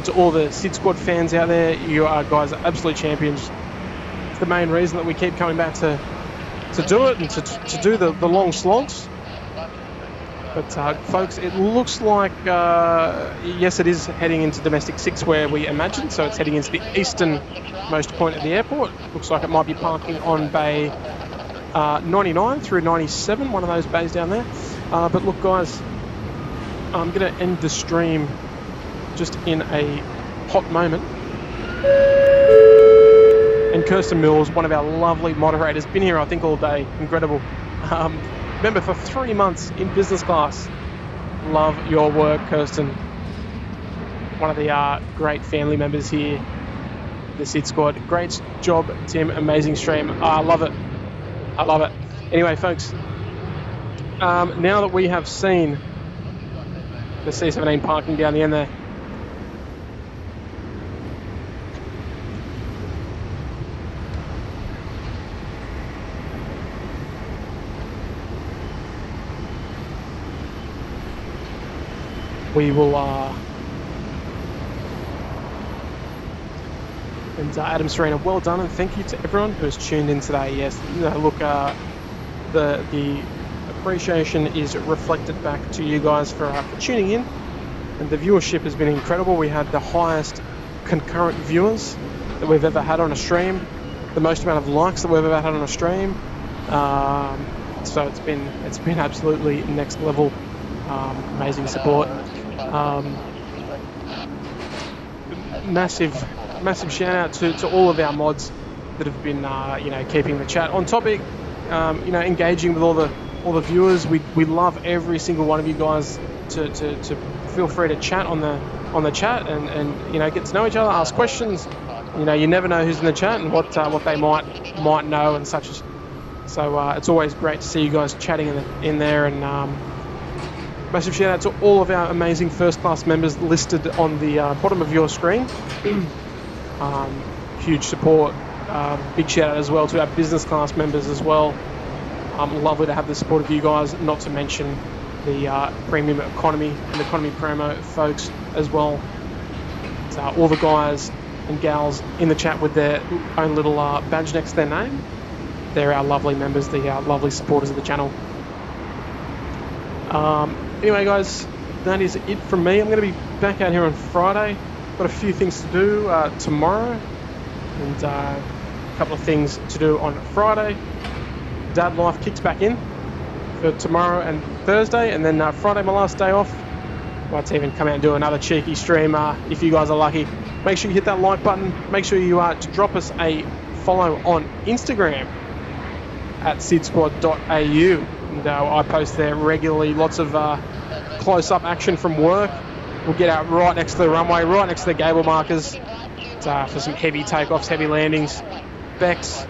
to all the Sid Squad fans out there, you guys are absolute champions. It's the main reason that we keep coming back to do it and to do the long slogs. But folks, it looks like, yes, it is heading into domestic 6 where we imagined, so it's heading into the easternmost point of the airport. Looks like it might be parking on bay 99 through 97, one of those bays down there. But look, guys, I'm going to end the stream just in a hot moment. And Kirsten Mills, one of our lovely moderators, been here I think all day, incredible. Remember, for 3 months in business class. Love your work, Kirsten. One of the great family members here, the SID squad. Great job, Tim. Amazing stream. I love it. I love it. Anyway, folks, now that we have seen the C-17 parking down the end there, we will, and Adam Serena, well done, and thank you to everyone who has tuned in today. Yes, look, the appreciation is reflected back to you guys for tuning in, and the viewership has been incredible. We had the highest concurrent viewers that we've ever had on a stream, the most amount of likes that we've ever had on a stream. So it's been absolutely next level. Amazing support. Massive shout out to all of our mods that have been keeping the chat on topic, engaging with all the viewers. We love every single one of you guys to feel free to chat on the chat and get to know each other, ask questions. You never know who's in the chat and what they might know and such. So it's always great to see you guys chatting in there, and massive shout out to all of our amazing first class members listed on the bottom of your screen. Huge support. Big shout out as well to our business class members as well. Lovely to have the support of you guys, not to mention the premium economy and economy promo folks as well. So, all the guys and gals in the chat with their own little badge next to their name. They're our lovely members, the lovely supporters of the channel. Anyway, guys, that is it from me. I'm going to be back out here on Friday. Got a few things to do tomorrow, and a couple of things to do on Friday. Dad Life kicks back in for tomorrow and Thursday, and then Friday, my last day off. Might even come out and do another cheeky stream if you guys are lucky. Make sure you hit that like button. Make sure you to drop us a follow on Instagram at sidsquad.au. And I post there regularly, lots of close-up action from work. We'll get out right next to the runway, right next to the gable markers for some heavy takeoffs, heavy landings. Bex,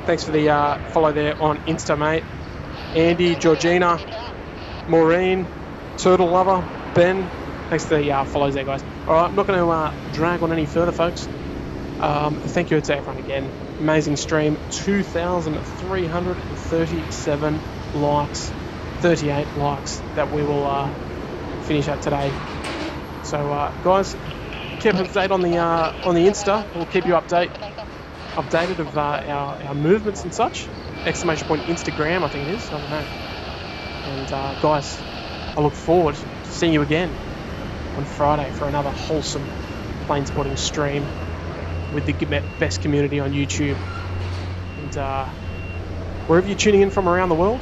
thanks for the follow there on Insta, mate. Andy, Georgina, Maureen, Turtle Lover, Ben, thanks for the follows there, guys. All right, I'm not going to drag on any further, folks. Thank you to everyone again. Amazing stream, 2,337 likes, 38 likes that we will finish at today. So guys, keep up to date on the Insta. We'll keep you updated of our movements and such. Exclamation point Instagram, I think it is. I don't know. And guys, I look forward to seeing you again on Friday for another wholesome plane spotting stream with the best community on YouTube. And wherever you're tuning in from around the world,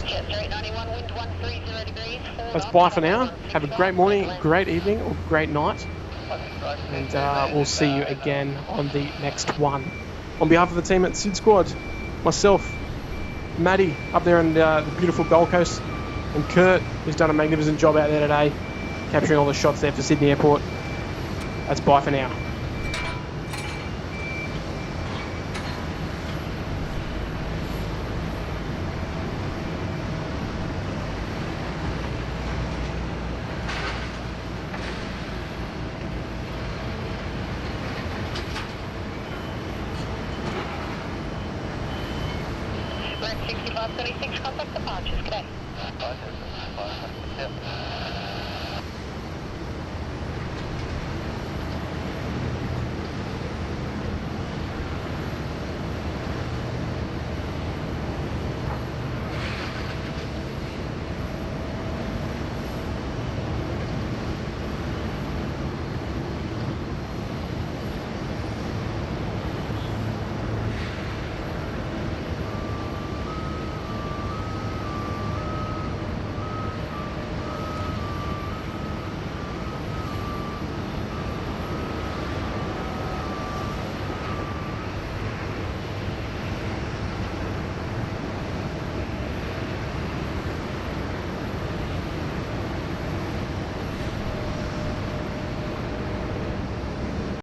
that's bye for now. Have a great morning, great evening, or great night. And we'll see you again on the next one. On behalf of the team at SID Squad, myself, Maddie up there in the beautiful Gold Coast, and Kurt, who's done a magnificent job out there today, capturing all the shots there for Sydney Airport. That's bye for now. Red 6536, contact departures, good day. Yep.